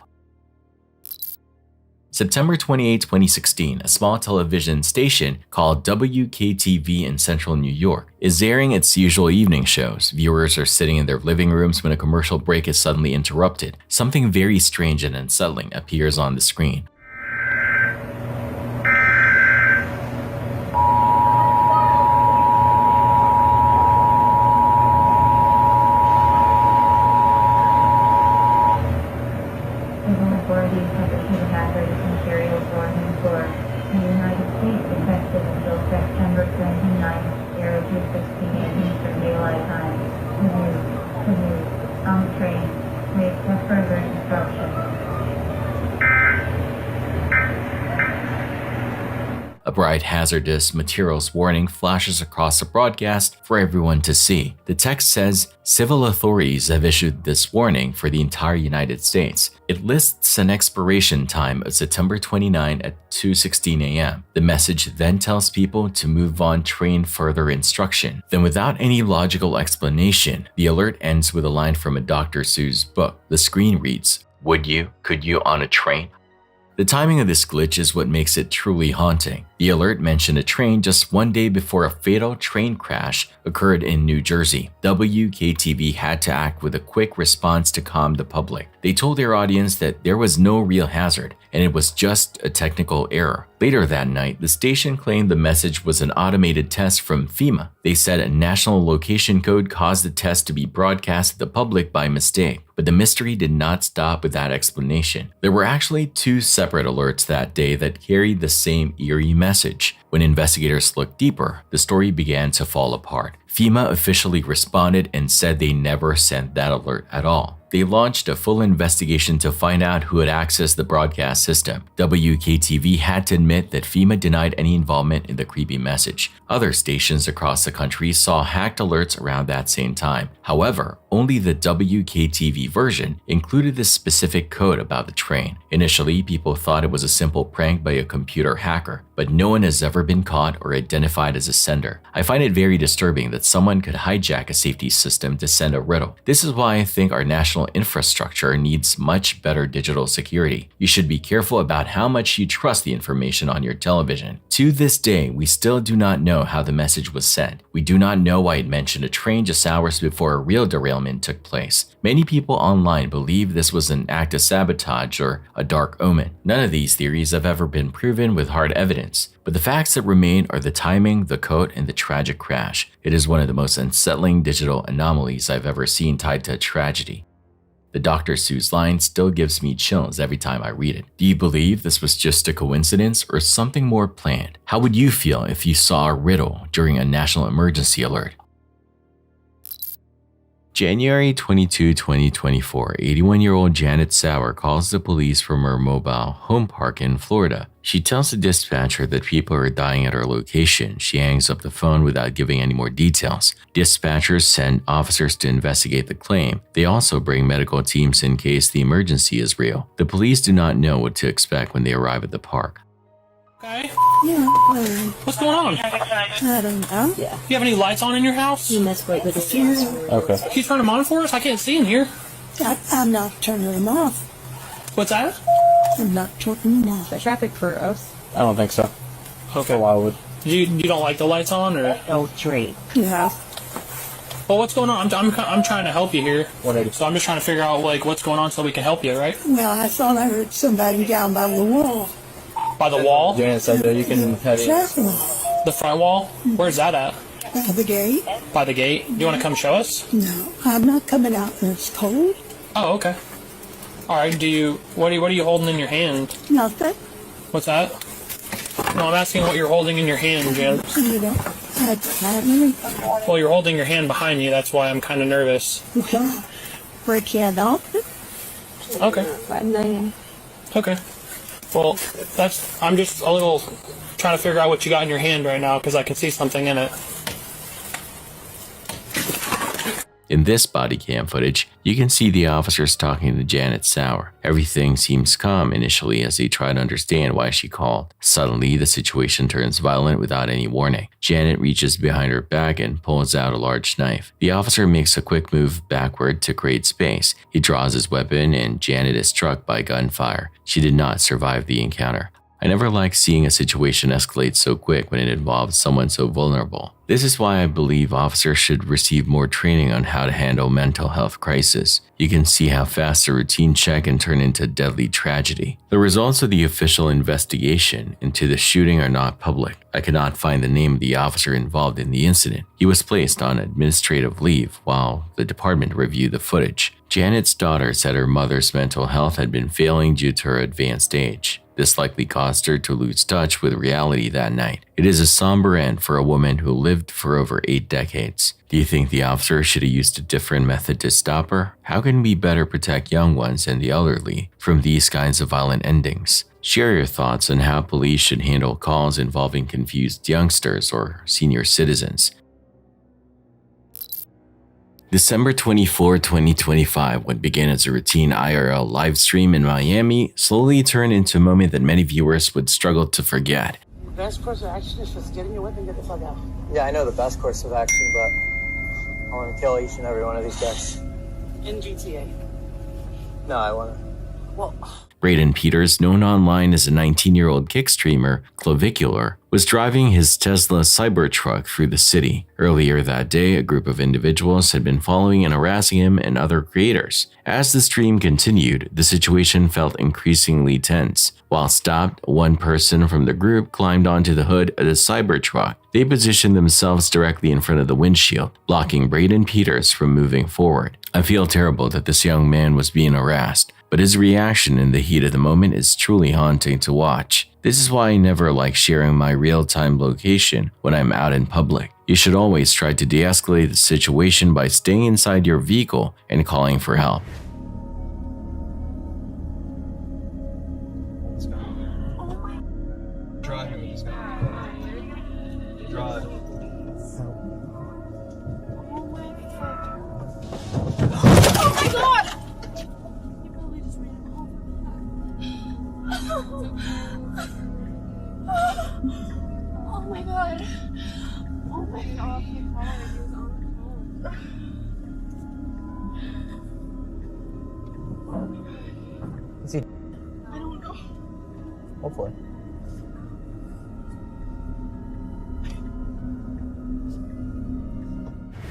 [SPEAKER 1] September 28, 2016, a small television station called WKTV in central New York is airing its usual evening shows. Viewers are sitting in their living rooms when a commercial break is suddenly interrupted. Something very strange and unsettling appears on the screen.
[SPEAKER 19] Authorities have issued hazardous materials warning for the United States effective until September 29th, 02:16 Eastern Daylight Time. Commute on train. Wait for further instructions.
[SPEAKER 1] A bright hazardous materials warning flashes across the broadcast for everyone to see. The text says, civil authorities have issued this warning for the entire United States. It lists an expiration time of September 29 at 2:16 a.m. The message then tells people to move on train further instruction. Then without any logical explanation, the alert ends with a line from a Dr. Seuss book. The screen reads, "Would you? Could you on a train?" The timing of this glitch is what makes it truly haunting. The alert mentioned a train just one day before a fatal train crash occurred in New Jersey. WKTV had to act with a quick response to calm the public. They told their audience that there was no real hazard and it was just a technical error. Later that night, the station claimed the message was an automated test from FEMA. They said a national location code caused the test to be broadcast to the public by mistake. But the mystery did not stop with that explanation. There were actually two separate alerts that day that carried the same eerie message. When investigators looked deeper, the story began to fall apart. FEMA officially responded and said they never sent that alert at all. They launched a full investigation to find out who had accessed the broadcast system. WKTV had to admit that FEMA denied any involvement in the creepy message. Other stations across the country saw hacked alerts around that same time. However, only the WKTV version included this specific code about the train. Initially, people thought it was a simple prank by a computer hacker, but no one has ever been caught or identified as a sender. I find it very disturbing that someone could hijack a safety system to send a riddle. This is why I think our national infrastructure needs much better digital security. You should be careful about how much you trust the information on your television. To this day, we still do not know how the message was sent. We do not know why it mentioned a train just hours before a real derailment took place. Many people online believe this was an act of sabotage or a dark omen. None of these theories have ever been proven with hard evidence. But the facts that remain are the timing, the code, and the tragic crash. It is one of the most unsettling digital anomalies I've ever seen tied to a tragedy. The Dr. Seuss line still gives me chills every time I read it. Do you believe this was just a coincidence or something more planned? How would you feel if you saw a riddle during a national emergency alert? January 22, 2024, 81-year-old Janet Sauer calls the police from her mobile home park in Florida. She tells the dispatcher that people are dying at her location. She hangs up the phone without giving any more details. Dispatchers send officers to investigate the claim. They also bring medical teams in case the emergency is real. The police do not know what to expect when they arrive at the park.
[SPEAKER 7] Okay.
[SPEAKER 20] Yeah.
[SPEAKER 7] What's going on?
[SPEAKER 20] I don't know. Yeah.
[SPEAKER 7] You have any lights on in your house?
[SPEAKER 20] You mess with the fuse.
[SPEAKER 7] Okay. Can you turn them on for us? I can't see in here.
[SPEAKER 20] I'm not turning them off.
[SPEAKER 7] What's that?
[SPEAKER 20] I'm not turning them off.
[SPEAKER 3] The traffic for us.
[SPEAKER 6] I don't think so.
[SPEAKER 7] Okay.
[SPEAKER 6] Why would?
[SPEAKER 7] You don't like the lights on or?
[SPEAKER 3] Oh, tree.
[SPEAKER 20] Yeah.
[SPEAKER 7] Well, what's going on? I'm trying to help you here. So I'm just trying to figure out like what's going on so we can help you, right?
[SPEAKER 20] Well, I thought I heard somebody down by the wall.
[SPEAKER 7] By the wall?
[SPEAKER 6] Janet said that you can have it.
[SPEAKER 7] The front wall? Where's that at?
[SPEAKER 20] By the gate.
[SPEAKER 7] By the gate? Do you want to come show us?
[SPEAKER 20] No, I'm not coming out there. It's cold.
[SPEAKER 7] Oh, okay. All right. What are you holding in your hand?
[SPEAKER 20] Nothing.
[SPEAKER 7] What's that? No, I'm asking what you're holding in your hand, Jan.
[SPEAKER 20] You don't have anything.
[SPEAKER 7] Well, you're holding your hand behind you. That's why I'm kind of nervous.
[SPEAKER 20] Well, break your hand off.
[SPEAKER 7] Okay. Okay. Well, I'm just a little trying to figure out what you got in your hand right now because I can see something in it.
[SPEAKER 1] In this body cam footage, you can see the officers talking to Janet Sauer. Everything seems calm initially as they try to understand why she called. Suddenly, the situation turns violent without any warning. Janet reaches behind her back and pulls out a large knife. The officer makes a quick move backward to create space. He draws his weapon and Janet is struck by gunfire. She did not survive the encounter. I never like seeing a situation escalate so quick when it involves someone so vulnerable. This is why I believe officers should receive more training on how to handle mental health crisis. You can see how fast a routine check can turn into deadly tragedy. The results of the official investigation into the shooting are not public. I cannot find the name of the officer involved in the incident. He was placed on administrative leave while the department reviewed the footage. Janet's daughter said her mother's mental health had been failing due to her advanced age. This likely caused her to lose touch with reality that night. It is a somber end for a woman who lived for over 8 decades. Do you think the officer should have used a different method to stop her? How can we better protect young ones and the elderly from these kinds of violent endings? Share your thoughts on how police should handle calls involving confused youngsters or senior citizens. December 24, 2025, what began as a routine IRL live stream in Miami, slowly turned into a moment that many viewers would struggle to forget.
[SPEAKER 9] The best course of action is just get in your whip and get the fuck out.
[SPEAKER 2] Yeah, I know the best course of action, but I want to kill each and every one of these guys.
[SPEAKER 9] In GTA.
[SPEAKER 2] No, I want to.
[SPEAKER 9] Well,
[SPEAKER 1] Braden Peters, known online as a 19-year-old kick streamer, Clavicular, was driving his Tesla Cybertruck through the city. Earlier that day, a group of individuals had been following and harassing him and other creators. As the stream continued, the situation felt increasingly tense. While stopped, one person from the group climbed onto the hood of the Cybertruck. They positioned themselves directly in front of the windshield, blocking Braden Peters from moving forward. I feel terrible that this young man was being harassed, but his reaction in the heat of the moment is truly haunting to watch. This is why I never like sharing my real-time location when I'm out in public. You should always try to de-escalate the situation by staying inside your vehicle and calling for help.
[SPEAKER 5] Oh my god. Oh my god.
[SPEAKER 2] Is he?
[SPEAKER 5] I don't know.
[SPEAKER 2] Hopefully.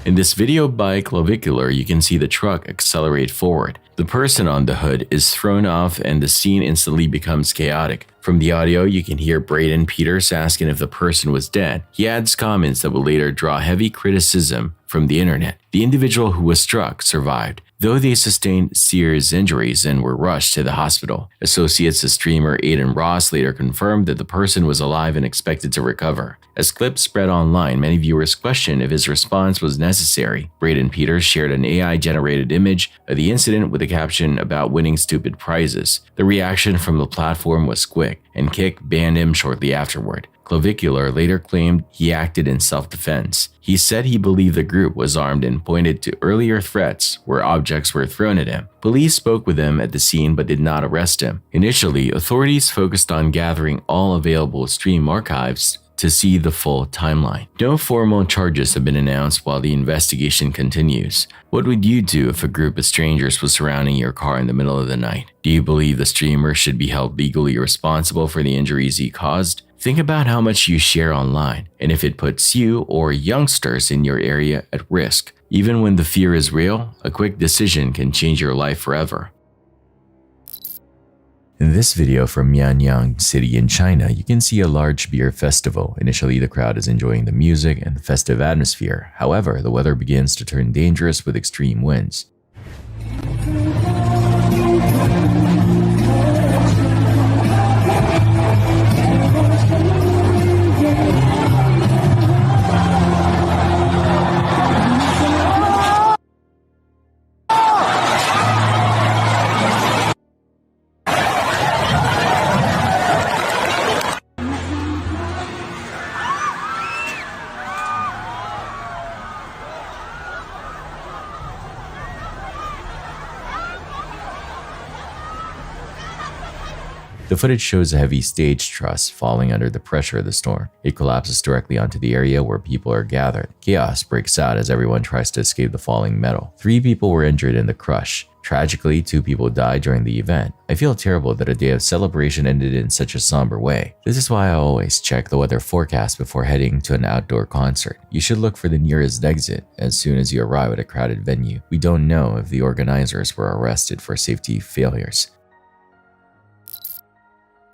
[SPEAKER 1] In this video by Clavicular, you can see the truck accelerate forward. The person on the hood is thrown off and the scene instantly becomes chaotic. From the audio, you can hear Braden Peters asking if the person was dead. He adds comments that will later draw heavy criticism from the internet. The individual who was struck survived, though they sustained serious injuries and were rushed to the hospital. Associates of streamer Aiden Ross later confirmed that the person was alive and expected to recover. As clips spread online, many viewers questioned if his response was necessary. Braden Peters shared an AI-generated image of the incident with a caption about winning stupid prizes. The reaction from the platform was quick, and Kick banned him shortly afterward. Clavicular later claimed he acted in self-defense. He said he believed the group was armed and pointed to earlier threats where objects were thrown at him. Police spoke with him at the scene but did not arrest him. Initially, authorities focused on gathering all available stream archives to see the full timeline. No formal charges have been announced while the investigation continues. What would you do if a group of strangers was surrounding your car in the middle of the night? Do you believe the streamer should be held legally responsible for the injuries he caused? Think about how much you share online and if it puts you or youngsters in your area at risk. Even when the fear is real, a quick decision can change your life forever. In this video from Mianyang City in China, you can see a large beer festival. Initially, the crowd is enjoying the music and the festive atmosphere. However, the weather begins to turn dangerous with extreme winds. The footage shows a heavy stage truss falling under the pressure of the storm. It collapses directly onto the area where people are gathered. Chaos breaks out as everyone tries to escape the falling metal. 3 people were injured in the crush. Tragically, 2 people died during the event. I feel terrible that a day of celebration ended in such a somber way. This is why I always check the weather forecast before heading to an outdoor concert. You should look for the nearest exit as soon as you arrive at a crowded venue. We don't know if the organizers were arrested for safety failures.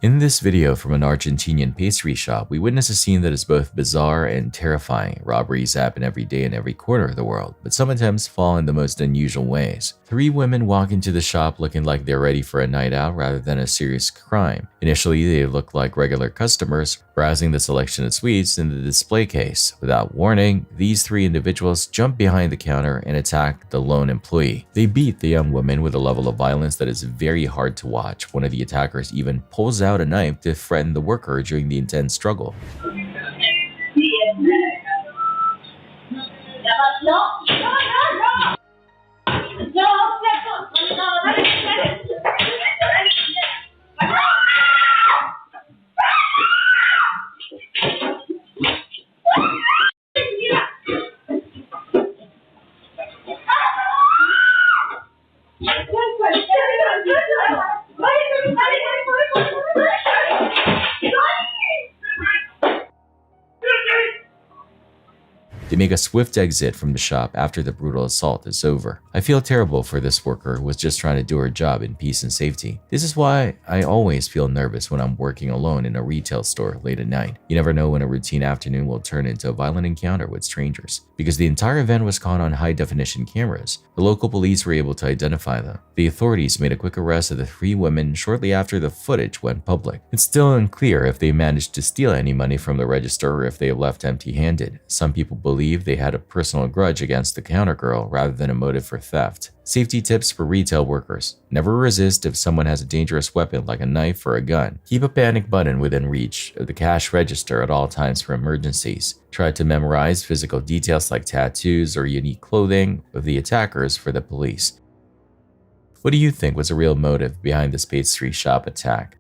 [SPEAKER 1] In this video from an Argentinian pastry shop, we witness a scene that is both bizarre and terrifying. Robberies happen every day in every corner of the world, but some attempts fall in the most unusual ways. 3 women walk into the shop looking like they're ready for a night out rather than a serious crime. Initially, they look like regular customers browsing the selection of sweets in the display case. Without warning, these 3 individuals jump behind the counter and attack the lone employee. They beat the young woman with a level of violence that is very hard to watch. One of the attackers even pulls out a knife to threaten the worker during the intense struggle. They make a swift exit from the shop after the brutal assault is over. I feel terrible for this worker who was just trying to do her job in peace and safety. This is why I always feel nervous when I'm working alone in a retail store late at night. You never know when a routine afternoon will turn into a violent encounter with strangers. Because the entire event was caught on high-definition cameras, the local police were able to identify them. The authorities made a quick arrest of the 3 women shortly after the footage went public. It's still unclear if they managed to steal any money from the register or if they left empty-handed. Some people believe they had a personal grudge against the counter girl rather than a motive for theft. Safety tips for retail workers. Never resist if someone has a dangerous weapon like a knife or a gun. Keep a panic button within reach of the cash register at all times for emergencies. Try to memorize physical details like tattoos or unique clothing of the attackers for the police. What do you think was the real motive behind this pastry shop attack?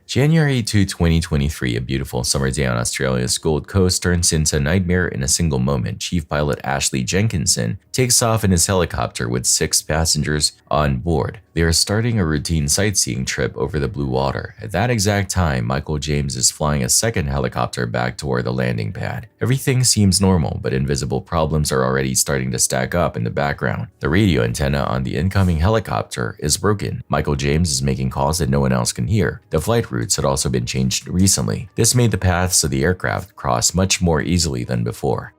[SPEAKER 1] January 2, 2023, a beautiful summer day on Australia's Gold Coast turns into a nightmare in a single moment. Chief pilot Ashley Jenkinson takes off in his helicopter with 6 passengers on board. They are starting a routine sightseeing trip over the blue water. At that exact time, Michael James is flying a second helicopter back toward the landing pad. Everything seems normal, but invisible problems are already starting to stack up in the background. The radio antenna on the incoming helicopter is broken. Michael James is making calls that no one else can hear. The flight routes had also been changed recently. This made the paths of the aircraft cross much more easily than before.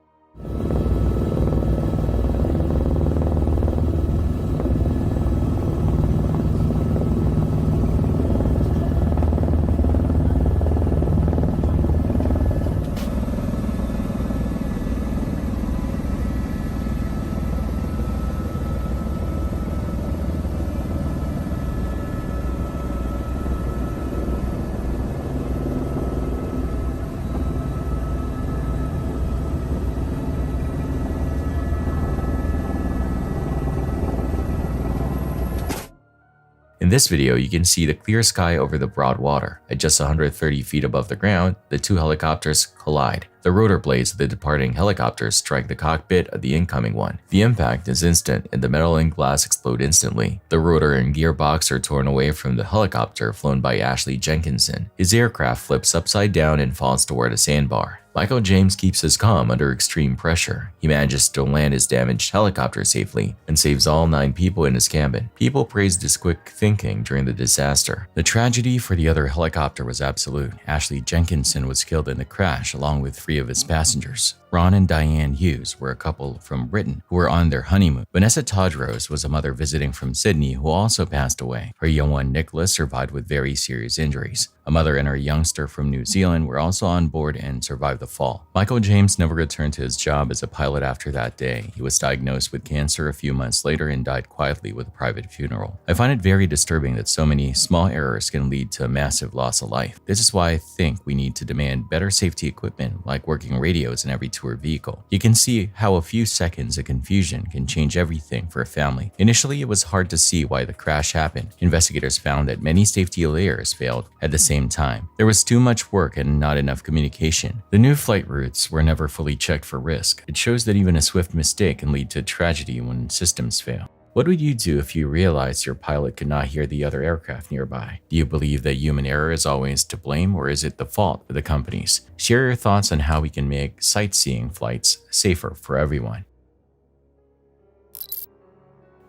[SPEAKER 1] In this video, you can see the clear sky over the broad water. At just 130 feet above the ground, the 2 helicopters collide. The rotor blades of the departing helicopters strike the cockpit of the incoming one. The impact is instant and the metal and glass explode instantly. The rotor and gearbox are torn away from the helicopter flown by Ashley Jenkinson. His aircraft flips upside down and falls toward a sandbar. Michael James keeps his calm under extreme pressure. He manages to land his damaged helicopter safely and saves all 9 people in his cabin. People praised his quick thinking during the disaster. The tragedy for the other helicopter was absolute. Ashley Jenkinson was killed in the crash along with 3 of his passengers. Ron and Diane Hughes were a couple from Britain who were on their honeymoon. Vanessa Todrose was a mother visiting from Sydney who also passed away. Her young one Nicholas survived with very serious injuries. A mother and her youngster from New Zealand were also on board and survived the fall. Michael James never returned to his job as a pilot after that day. He was diagnosed with cancer a few months later and died quietly with a private funeral. I find it very disturbing that so many small errors can lead to a massive loss of life. This is why I think we need to demand better safety equipment like working radios in every to her vehicle. You can see how a few seconds of confusion can change everything for a family. Initially, it was hard to see why the crash happened. Investigators found that many safety layers failed at the same time. There was too much work and not enough communication. The new flight routes were never fully checked for risk. It shows that even a swift mistake can lead to tragedy when systems fail. What would you do if you realized your pilot could not hear the other aircraft nearby? Do you believe that human error is always to blame, or is it the fault of the companies? Share your thoughts on how we can make sightseeing flights safer for everyone.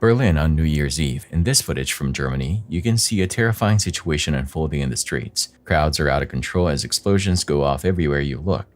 [SPEAKER 1] Berlin on New Year's Eve. In this footage from Germany, you can see a terrifying situation unfolding in the streets. Crowds are out of control as explosions go off everywhere you look.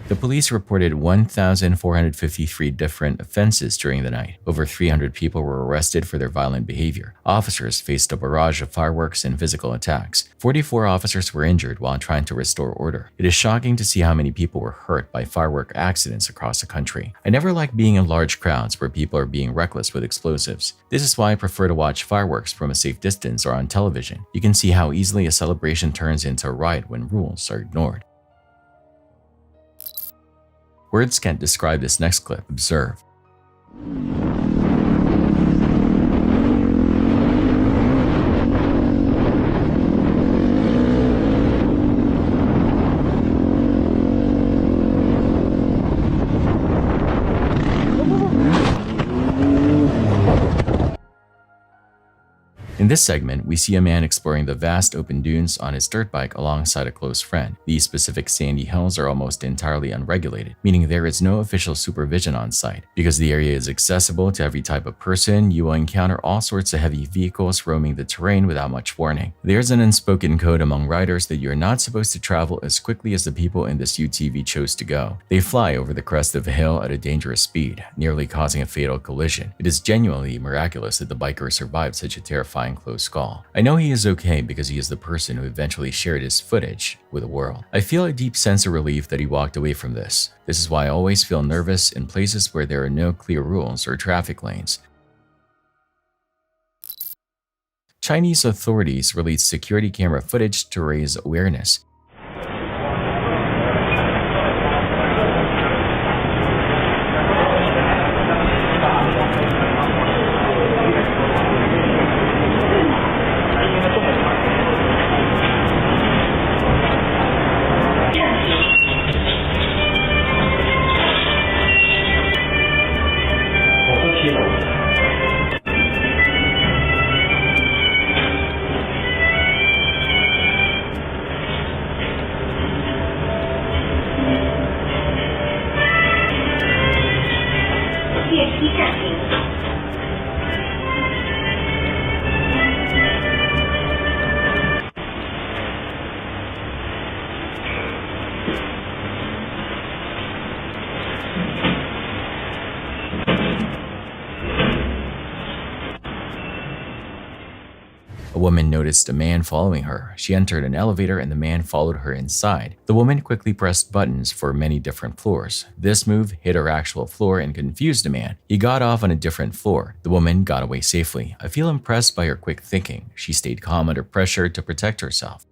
[SPEAKER 1] The police reported 1,453 different offenses during the night. Over 300 people were arrested for their violent behavior. Officers faced a barrage of fireworks and physical attacks. 44 officers were injured while trying to restore order. It is shocking to see how many people were hurt by firework accidents across the country. I never like being in large crowds where people are being reckless with explosives. This is why I prefer to watch fireworks from a safe distance or on television. You can see how easily a celebration turns into a riot when rules are ignored. Words can't describe this next clip. Observe. In this segment, we see a man exploring the vast open dunes on his dirt bike alongside a close friend. These specific sandy hills are almost entirely unregulated, meaning there is no official supervision on site. Because the area is accessible to every type of person, you will encounter all sorts of heavy vehicles roaming the terrain without much warning. There's an unspoken code among riders that you're not supposed to travel as quickly as the people in this UTV chose to go. They fly over the crest of a hill at a dangerous speed, nearly causing a fatal collision. It is genuinely miraculous that the biker survived such a terrifying close call. I know he is okay because he is the person who eventually shared his footage with the world. I feel a deep sense of relief that he walked away from this. This is why I always feel nervous in places where there are no clear rules or traffic lanes. Chinese authorities released security camera footage to raise awareness. A woman noticed a man following her. She entered an elevator and the man followed her inside. The woman quickly pressed buttons for many different floors. This move hit her actual floor and confused the man. He got off on a different floor. The woman got away safely. I feel impressed by her quick thinking. She stayed calm under pressure to protect herself.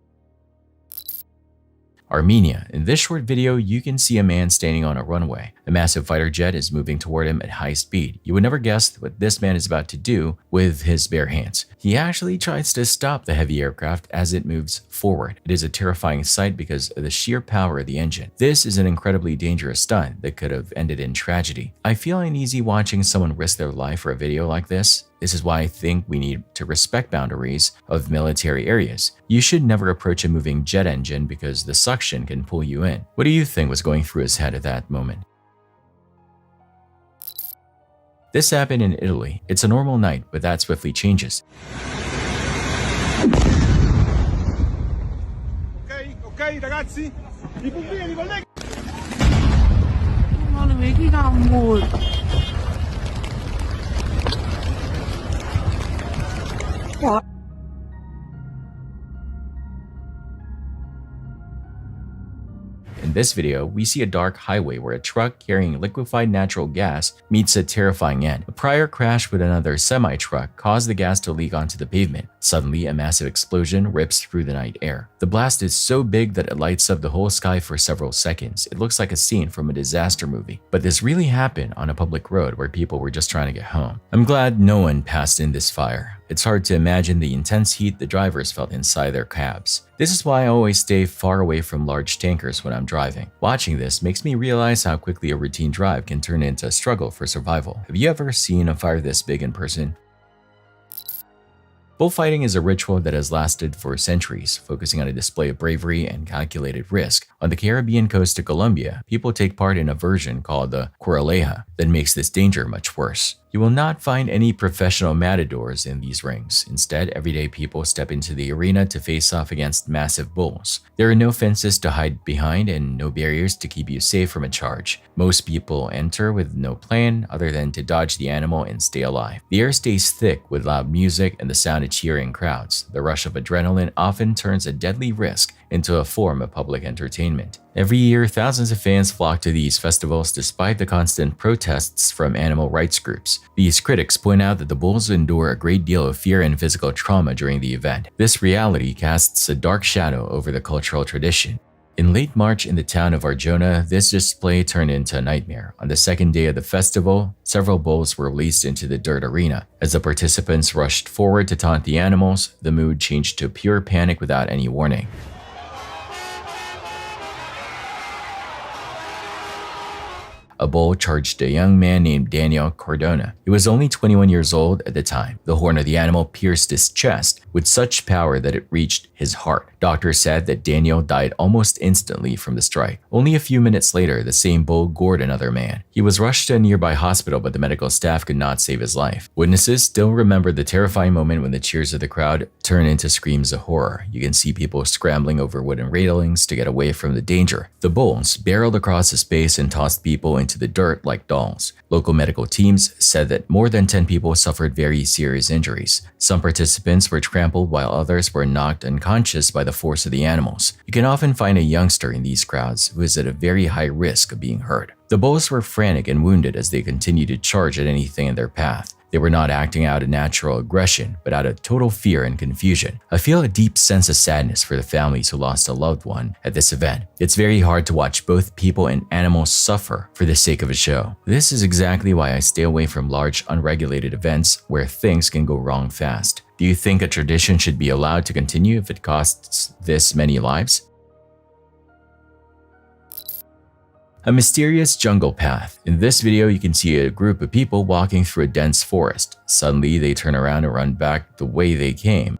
[SPEAKER 1] Armenia. In this short video, you can see a man standing on a runway. A massive fighter jet is moving toward him at high speed. You would never guess what this man is about to do with his bare hands. He actually tries to stop the heavy aircraft as it moves forward. It is a terrifying sight because of the sheer power of the engine. This is an incredibly dangerous stunt that could have ended in tragedy. I feel uneasy watching someone risk their life for a video like this. This is why I think we need to respect boundaries of military areas. You should never approach a moving jet engine because the suction can pull you in. What do you think was going through his head at that moment? This happened in Italy. It's a normal night, but that swiftly changes.
[SPEAKER 17] Ok ragazzi, i puntini colleghi.
[SPEAKER 9] Non vedi da molto.
[SPEAKER 1] In this video, we see a dark highway where a truck carrying liquefied natural gas meets a terrifying end. A prior crash with another semi-truck caused the gas to leak onto the pavement. Suddenly, a massive explosion rips through the night air. The blast is so big that it lights up the whole sky for several seconds. It looks like a scene from a disaster movie. But this really happened on a public road where people were just trying to get home. I'm glad no one passed in this fire. It's hard to imagine the intense heat the drivers felt inside their cabs. This is why I always stay far away from large tankers when I'm driving. Watching this makes me realize how quickly a routine drive can turn into a struggle for survival. Have you ever seen a fire this big in person? Bullfighting is a ritual that has lasted for centuries, focusing on a display of bravery and calculated risk. On the Caribbean coast of Colombia, people take part in a version called the Corraleja that makes this danger much worse. You will not find any professional matadors in these rings. Instead, everyday people step into the arena to face off against massive bulls. There are no fences to hide behind and no barriers to keep you safe from a charge. Most people enter with no plan other than to dodge the animal and stay alive. The air stays thick with loud music and the sound of cheering crowds. The rush of adrenaline often turns a deadly risk into a form of public entertainment. Every year, thousands of fans flock to these festivals despite the constant protests from animal rights groups. These critics point out that the bulls endure a great deal of fear and physical trauma during the event. This reality casts a dark shadow over the cultural tradition. In late March in the town of Arjona, this display turned into a nightmare. On the second day of the festival, several bulls were released into the dirt arena. As the participants rushed forward to taunt the animals, the mood changed to pure panic without any warning. A bull charged a young man named Daniel Cardona. He was only 21 years old at the time. The horn of the animal pierced his chest with such power that it reached his heart. Doctors said that Daniel died almost instantly from the strike. Only a few minutes later, the same bull gored another man. He was rushed to a nearby hospital, but the medical staff could not save his life. Witnesses still remember the terrifying moment when the cheers of the crowd turned into screams of horror. You can see people scrambling over wooden railings to get away from the danger. The bulls barreled across the space and tossed people into the dirt like dolls. Local medical teams said that more than 10 people suffered very serious injuries. Some participants were trampled while others were knocked unconscious by the force of the animals. You can often find a youngster in these crowds who is at a very high risk of being hurt. The bulls were frantic and wounded as they continued to charge at anything in their path. They were not acting out of natural aggression, but out of total fear and confusion. I feel a deep sense of sadness for the families who lost a loved one at this event. It's very hard to watch both people and animals suffer for the sake of a show. This is exactly why I stay away from large, unregulated events where things can go wrong fast. Do you think a tradition should be allowed to continue if it costs this many lives? A mysterious jungle path. In this video, you can see a group of people walking through a dense forest. Suddenly, they turn around and run back the way they came.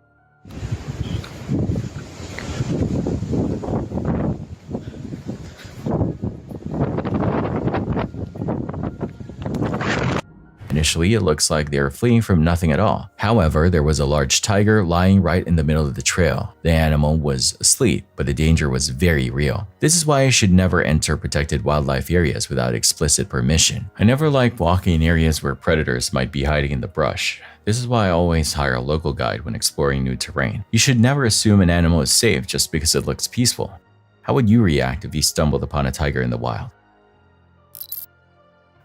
[SPEAKER 1] Initially, it looks like they are fleeing from nothing at all. However, there was a large tiger lying right in the middle of the trail. The animal was asleep, but the danger was very real. This is why I should never enter protected wildlife areas without explicit permission. I never like walking in areas where predators might be hiding in the brush. This is why I always hire a local guide when exploring new terrain. You should never assume an animal is safe just because it looks peaceful. How would you react if you stumbled upon a tiger in the wild?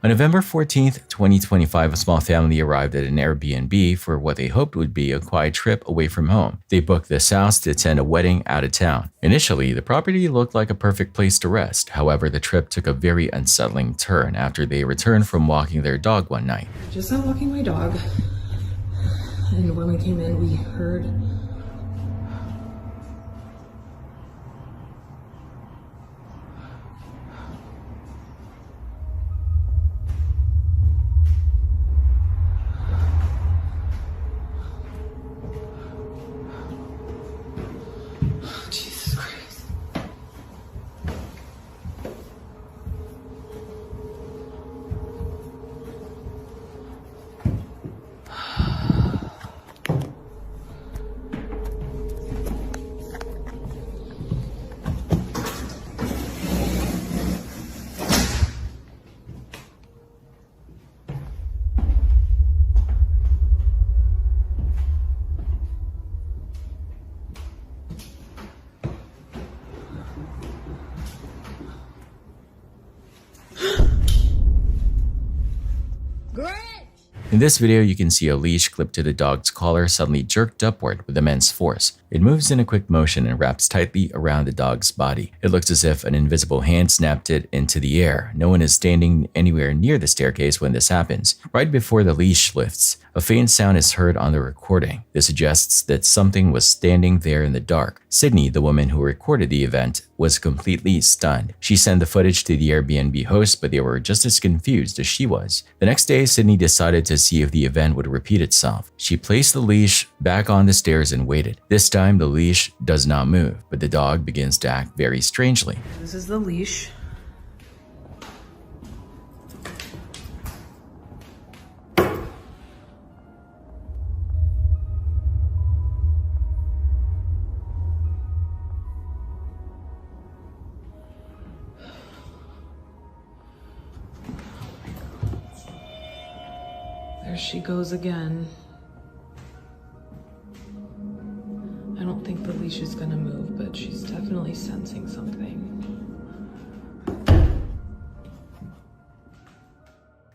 [SPEAKER 1] On November 14th, 2025, a small family arrived at an Airbnb for what they hoped would be a quiet trip away from home. They booked this house to attend a wedding out of town. Initially, the property looked like a perfect place to rest. However, the trip took a very unsettling turn after they returned from walking their dog one night.
[SPEAKER 10] Just out walking my dog, and when we came in, we heard Jesus Christ.
[SPEAKER 1] In this video, you can see a leash clipped to the dog's collar suddenly jerked upward with immense force. It moves in a quick motion and wraps tightly around the dog's body. It looks as if an invisible hand snapped it into the air. No one is standing anywhere near the staircase when this happens. Right before the leash lifts, a faint sound is heard on the recording. This suggests that something was standing there in the dark. Sydney, the woman who recorded the event, was completely stunned. She sent the footage to the Airbnb host, but they were just as confused as she was. The next day, Sydney decided to see if the event would repeat itself. She placed the leash back on the stairs and waited. This time, the leash does not move, but the dog begins to act very strangely.
[SPEAKER 10] This is the leash. There she goes again. I don't think the leash is gonna move, but she's definitely sensing something.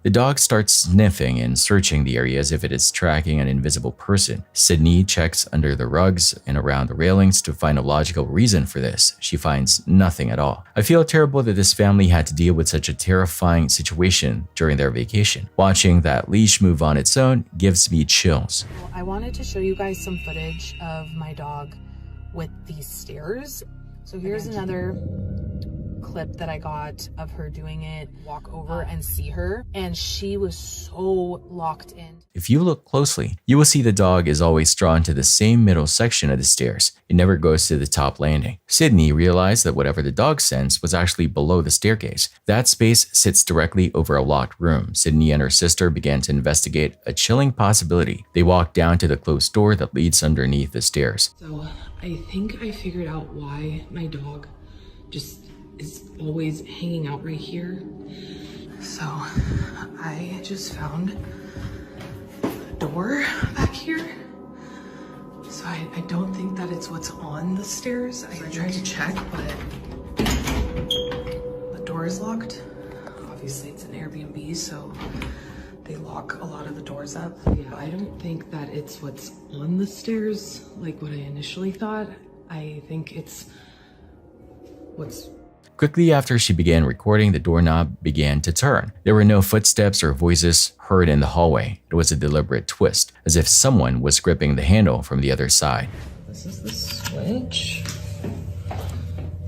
[SPEAKER 1] The dog starts sniffing and searching the area as if it is tracking an invisible person. Sydney checks under the rugs and around the railings to find a logical reason for this. She finds nothing at all. I feel terrible that this family had to deal with such a terrifying situation during their vacation. Watching that leash move on its own gives me chills.
[SPEAKER 10] I wanted to show you guys some footage of my dog with these stairs. So here's another clip that I got of her doing it, walk over and see her, and she was so locked in.
[SPEAKER 1] If you look closely, you will see the dog is always drawn to the same middle section of the stairs. It never goes to the top landing. Sydney realized that whatever the dog sensed was actually below the staircase. That space sits directly over a locked room. Sydney and her sister began to investigate a chilling possibility. They walked down to the closed door that leads underneath the stairs.
[SPEAKER 10] So I think I figured out why my dog just is always hanging out right here. So I just found a door back here. So I don't think that it's what's on the stairs. I tried to check, but the door is locked. Obviously it's an Airbnb, so they lock a lot of the doors up. Yeah, I don't think that it's what's on the stairs like what I initially thought. I think it's what's...
[SPEAKER 1] Quickly after she began recording, the doorknob began to turn. There were no footsteps or voices heard in the hallway. It was a deliberate twist, as if someone was gripping the handle from the other side.
[SPEAKER 10] This is the switch.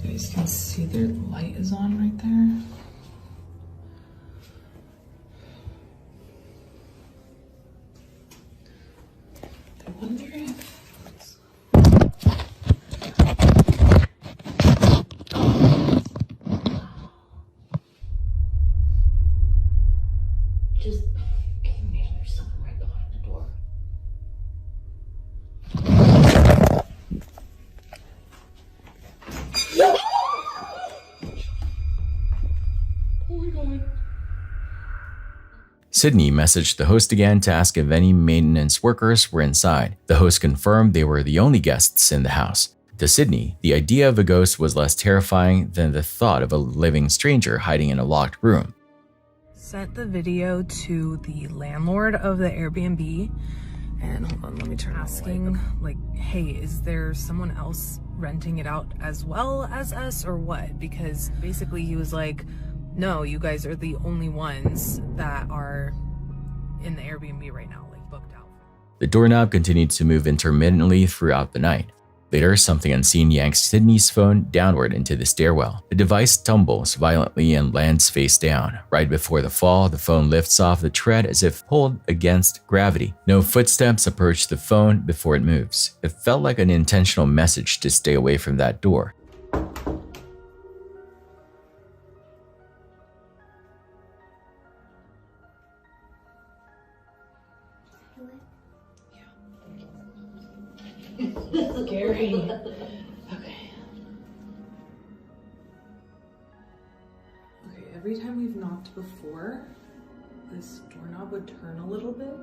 [SPEAKER 10] You guys can see the light is on right there. I wonder if...
[SPEAKER 13] Just, man, there's something right behind the door.
[SPEAKER 10] Oh my God.
[SPEAKER 1] Sydney messaged the host again to ask if any maintenance workers were inside. The host confirmed they were the only guests in the house. To Sydney, the idea of a ghost was less terrifying than the thought of a living stranger hiding in a locked room.
[SPEAKER 10] Sent the video to the landlord of the Airbnb, and hold on, let me turn asking, like, hey, is there someone else renting it out as well as us or what? Because basically he was like, no, you guys are the only ones that are in the Airbnb right now, like booked out.
[SPEAKER 1] The doorknob continued to move intermittently throughout the night. Later, something unseen yanks Sydney's phone downward into the stairwell. The device tumbles violently and lands face down. Right before the fall, the phone lifts off the tread as if pulled against gravity. No footsteps approach the phone before it moves. It felt like an intentional message to stay away from that door.
[SPEAKER 10] Scary. Okay. Okay, every time we've knocked before, this doorknob would turn a little bit.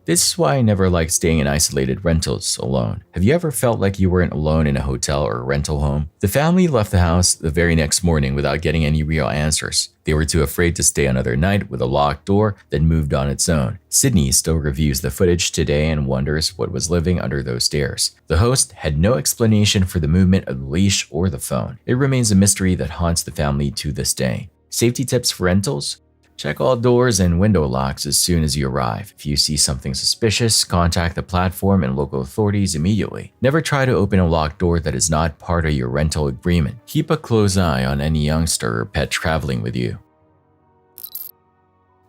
[SPEAKER 1] This is why I never liked staying in isolated rentals alone. Have you ever felt like you weren't alone in a hotel or a rental home? The family left the house the very next morning without getting any real answers. They were too afraid to stay another night with a locked door that moved on its own. Sydney still reviews the footage today and wonders what was living under those stairs. The host had no explanation for the movement of the leash or the phone. It remains a mystery that haunts the family to this day. Safety tips for rentals? Check all doors and window locks as soon as you arrive. If you see something suspicious, contact the platform and local authorities immediately. Never try to open a locked door that is not part of your rental agreement. Keep a close eye on any youngster or pet traveling with you.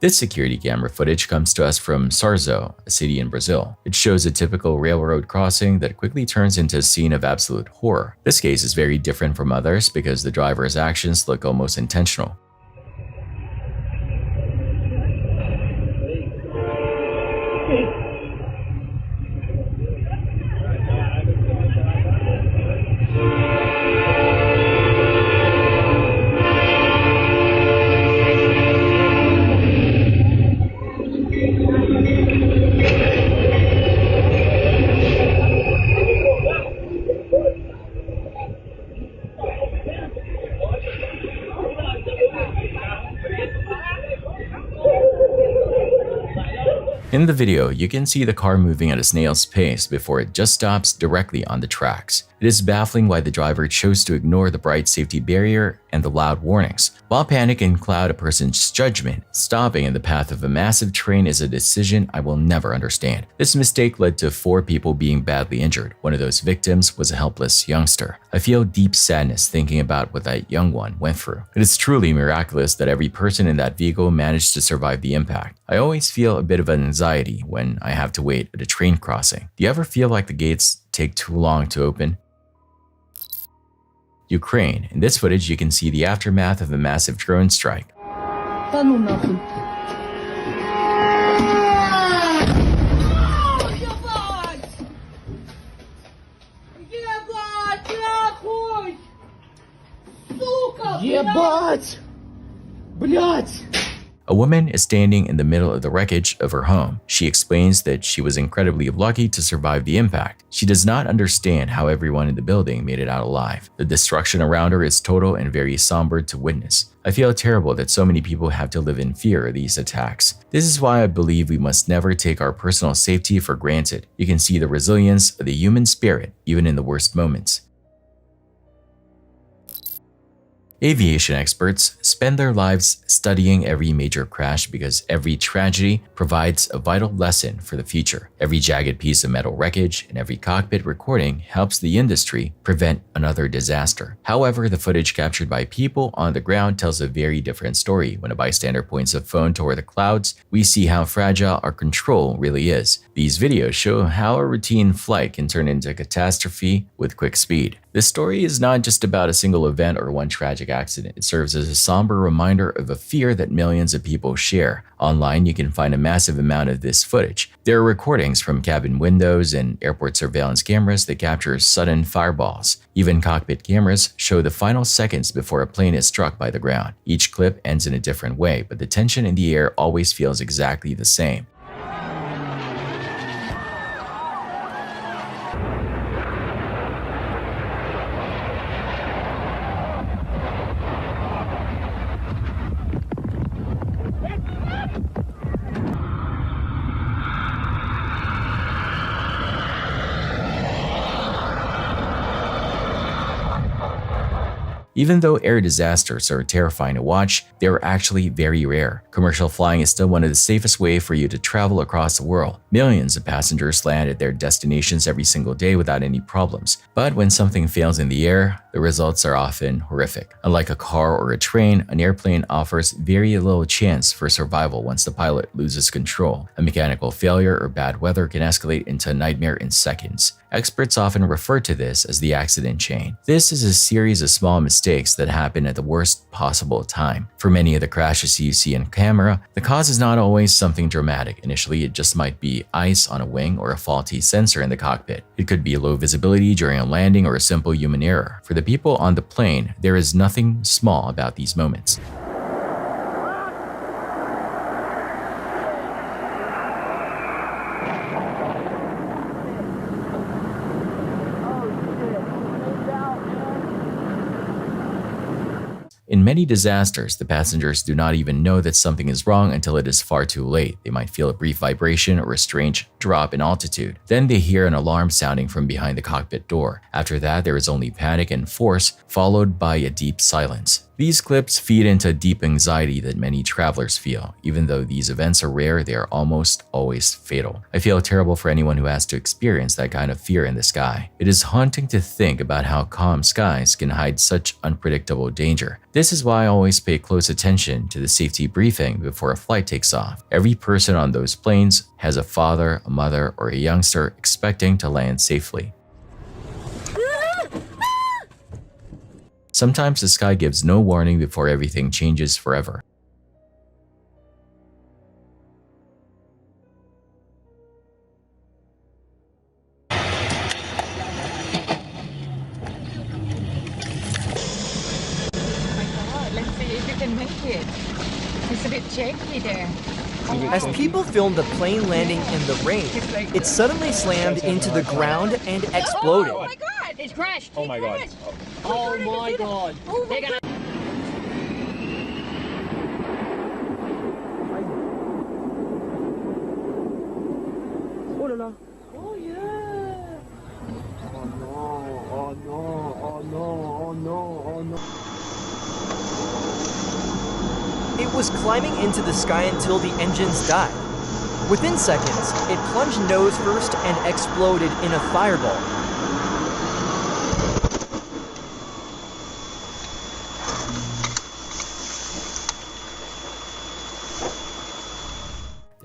[SPEAKER 1] This security camera footage comes to us from Sarzo, a city in Brazil. It shows a typical railroad crossing that quickly turns into a scene of absolute horror. This case is very different from others because the driver's actions look almost intentional. In the video, you can see the car moving at a snail's pace before it just stops directly on the tracks. It is baffling why the driver chose to ignore the bright safety barrier and the loud warnings. While panic can cloud a person's judgment, stopping in the path of a massive train is a decision I will never understand. This mistake led to 4 people being badly injured. One of those victims was a helpless youngster. I feel deep sadness thinking about what that young one went through. It is truly miraculous that every person in that vehicle managed to survive the impact. I always feel a bit of anxiety when I have to wait at a train crossing. Do you ever feel like the gates take too long to open? Ukraine. In this footage, you can see the aftermath of a massive drone strike. A woman is standing in the middle of the wreckage of her home. She explains that she was incredibly lucky to survive the impact. She does not understand how everyone in the building made it out alive. The destruction around her is total and very somber to witness. I feel terrible that so many people have to live in fear of these attacks. This is why I believe we must never take our personal safety for granted. You can see the resilience of the human spirit even in the worst moments. Aviation experts spend their lives studying every major crash because every tragedy provides a vital lesson for the future. Every jagged piece of metal wreckage and every cockpit recording helps the industry prevent another disaster. However, the footage captured by people on the ground tells a very different story. When a bystander points a phone toward the clouds, we see how fragile our control really is. These videos show how a routine flight can turn into a catastrophe with quick speed. This story is not just about a single event or one tragic accident. It serves as a somber reminder of a fear that millions of people share. Online, you can find a massive amount of this footage. There are recordings from cabin windows and airport surveillance cameras that capture sudden fireballs. Even cockpit cameras show the final seconds before a plane is struck by the ground. Each clip ends in a different way, but the tension in the air always feels exactly the same. Even though air disasters are terrifying to watch, they are actually very rare. Commercial flying is still one of the safest ways for you to travel across the world. Millions of passengers land at their destinations every single day without any problems. But when something fails in the air, the results are often horrific. Unlike a car or a train, an airplane offers very little chance for survival once the pilot loses control. A mechanical failure or bad weather can escalate into a nightmare in seconds. Experts often refer to this as the accident chain. This is a series of small mistakes that happen at the worst possible time. For many of the crashes you see on camera, the cause is not always something dramatic. Initially, it just might be ice on a wing or a faulty sensor in the cockpit. It could be low visibility during a landing or a simple human error. For the people on the plane, there is nothing small about these moments. In many disasters, the passengers do not even know that something is wrong until it is far too late. They might feel a brief vibration or a strange drop in altitude. Then they hear an alarm sounding from behind the cockpit door. After that, there is only panic and force, followed by a deep silence. These clips feed into deep anxiety that many travelers feel. Even though these events are rare, they are almost always fatal. I feel terrible for anyone who has to experience that kind of fear in the sky. It is haunting to think about how calm skies can hide such unpredictable danger. This is why I always pay close attention to the safety briefing before a flight takes off. Every person on those planes has a father, a mother, or a youngster expecting to land safely. Sometimes the sky gives no warning before everything changes forever.
[SPEAKER 3] Let's see if you can make it. It's a bit shaky there.
[SPEAKER 21] As people filmed the plane landing in the rain, it suddenly slammed into the ground and exploded.
[SPEAKER 8] Oh my god! It crashed!
[SPEAKER 6] Oh my god.
[SPEAKER 8] Oh my god! They're gonna...
[SPEAKER 9] Oh la la. Oh yeah. Oh no, oh no, oh no, oh no, oh no.
[SPEAKER 21] It was climbing into the sky until the engines died. Within seconds, it plunged nose first and exploded in a fireball.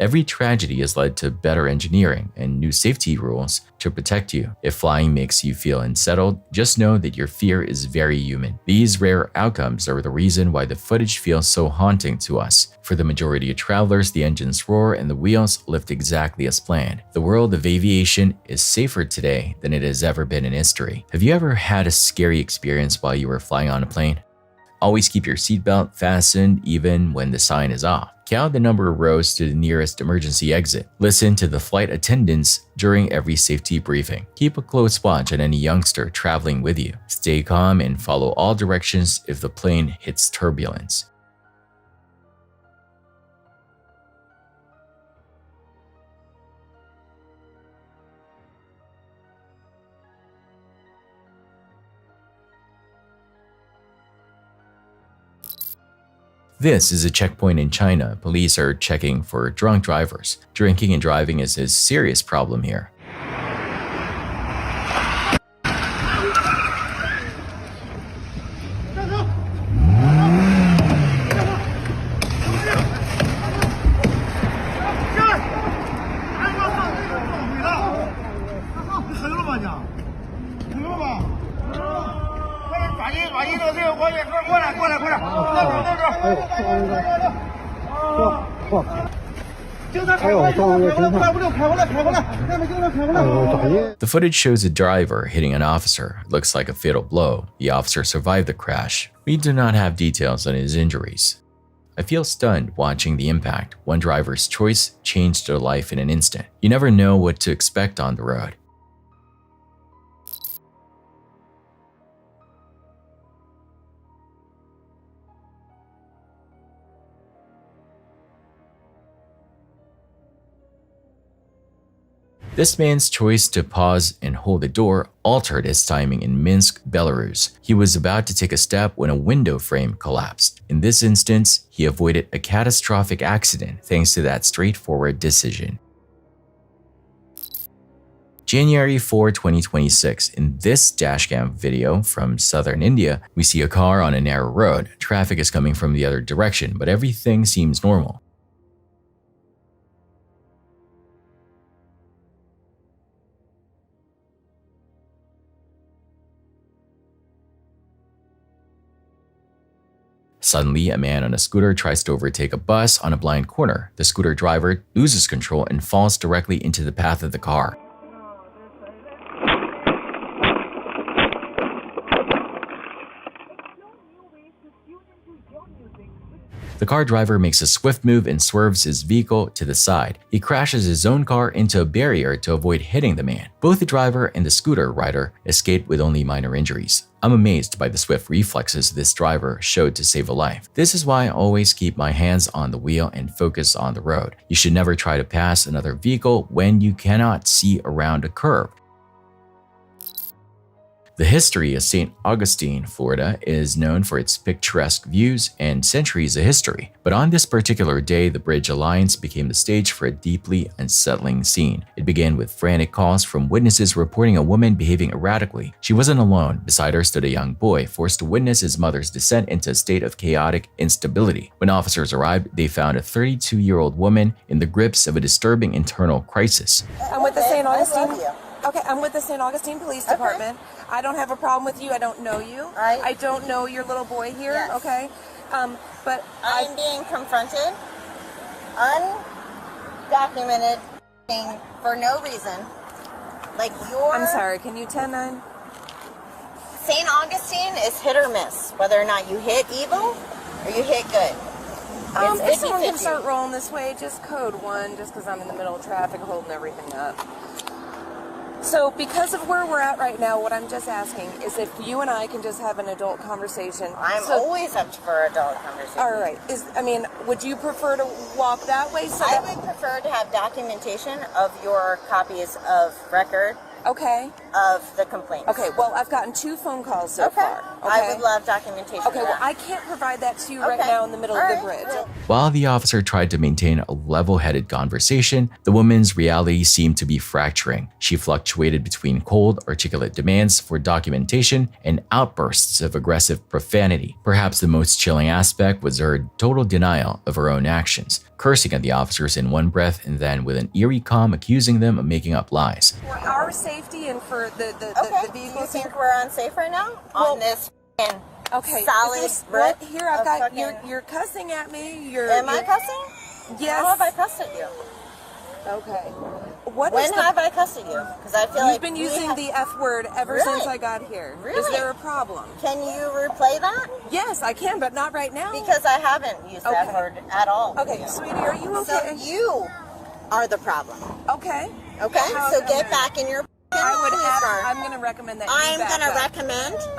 [SPEAKER 1] Every tragedy has led to better engineering and new safety rules to protect you. If flying makes you feel unsettled, just know that your fear is very human. These rare outcomes are the reason why the footage feels so haunting to us. For the majority of travelers, the engines roar and the wheels lift exactly as planned. The world of aviation is safer today than it has ever been in history. Have you ever had a scary experience while you were flying on a plane? Always keep your seatbelt fastened even when the sign is off. Count the number of rows to the nearest emergency exit. Listen to the flight attendants during every safety briefing. Keep a close watch on any youngster traveling with you. Stay calm and follow all directions if the plane hits turbulence. This is a checkpoint in China. Police are checking for drunk drivers. Drinking and driving is a serious problem here. The footage shows a driver hitting an officer. It looks like a fatal blow. The officer survived the crash. We do not have details on his injuries. I feel stunned watching the impact. One driver's choice changed their life in an instant. You never know what to expect on the road. This man's choice to pause and hold the door altered his timing in Minsk, Belarus. He was about to take a step when a window frame collapsed. In this instance, he avoided a catastrophic accident thanks to that straightforward decision. January 4, 2026. In this dashcam video from southern India, we see a car on a narrow road. Traffic is coming from the other direction, but everything seems normal. Suddenly, a man on a scooter tries to overtake a bus on a blind corner. The scooter driver loses control and falls directly into the path of the car. The car driver makes a swift move and swerves his vehicle to the side. He crashes his own car into a barrier to avoid hitting the man. Both the driver and the scooter rider escaped with only minor injuries. I'm amazed by the swift reflexes this driver showed to save a life. This is why I always keep my hands on the wheel and focus on the road. You should never try to pass another vehicle when you cannot see around a curve. The history of St. Augustine, Florida is known for its picturesque views and centuries of history. But on this particular day, the Bridge Alliance became the stage for a deeply unsettling scene. It began with frantic calls from witnesses reporting a woman behaving erratically. She wasn't alone. Beside her stood a young boy, forced to witness his mother's descent into a state of chaotic instability. When officers arrived, they found a 32-year-old woman in the grips of a disturbing internal crisis.
[SPEAKER 4] I'm with the St. Augustine. Okay, I'm with the St. Augustine Police Department. I don't have a problem with you. I don't know you. Right. I don't know your little boy here. Yes. Okay. But
[SPEAKER 22] I'm being confronted, undocumented, for no reason. Like you're.
[SPEAKER 4] I'm sorry. Can you 10-9?
[SPEAKER 22] St. Augustine is hit or miss, whether or not you hit evil or you hit good.
[SPEAKER 4] If someone can start rolling this way, just code 1, just because I'm in the middle of traffic holding everything up. So because of where we're at right now, what I'm just asking is if you and I can just have an adult conversation.
[SPEAKER 22] I'm always up for adult conversation.
[SPEAKER 4] All right. Would you prefer to walk that way?
[SPEAKER 22] I would prefer to have documentation of your copies of record.
[SPEAKER 4] Okay.
[SPEAKER 22] Of the complaint.
[SPEAKER 4] Okay, well, I've gotten 2 phone calls so far. Okay.
[SPEAKER 22] I would love documentation.
[SPEAKER 4] Okay, well, I can't provide that to you right now in the middle of the bridge.
[SPEAKER 1] While the officer tried to maintain a level-headed conversation, the woman's reality seemed to be fracturing. She fluctuated between cold, articulate demands for documentation and outbursts of aggressive profanity. Perhaps the most chilling aspect was her total denial of her own actions, cursing at the officers in one breath and then with an eerie calm accusing them of making up lies.
[SPEAKER 4] For our safety and for the vehicles.
[SPEAKER 22] Do you think we're unsafe right now? On this solid
[SPEAKER 4] brick? Here, I've got, you're cussing at me.
[SPEAKER 22] Am I cussing?
[SPEAKER 4] Yes.
[SPEAKER 22] How have I cussed at you?
[SPEAKER 4] Okay.
[SPEAKER 22] When have I cussed at you? Because I feel
[SPEAKER 4] You've been using the F word ever since I got here.
[SPEAKER 22] Really?
[SPEAKER 4] Is there a problem?
[SPEAKER 22] Can you replay that?
[SPEAKER 4] Yes, I can, but not right now.
[SPEAKER 22] Because I haven't used the F word at all.
[SPEAKER 4] Okay, sweetie, are you okay?
[SPEAKER 22] So you are the problem.
[SPEAKER 4] Okay.
[SPEAKER 22] Okay, so get back in your
[SPEAKER 4] I'm going to recommend that you
[SPEAKER 22] I'm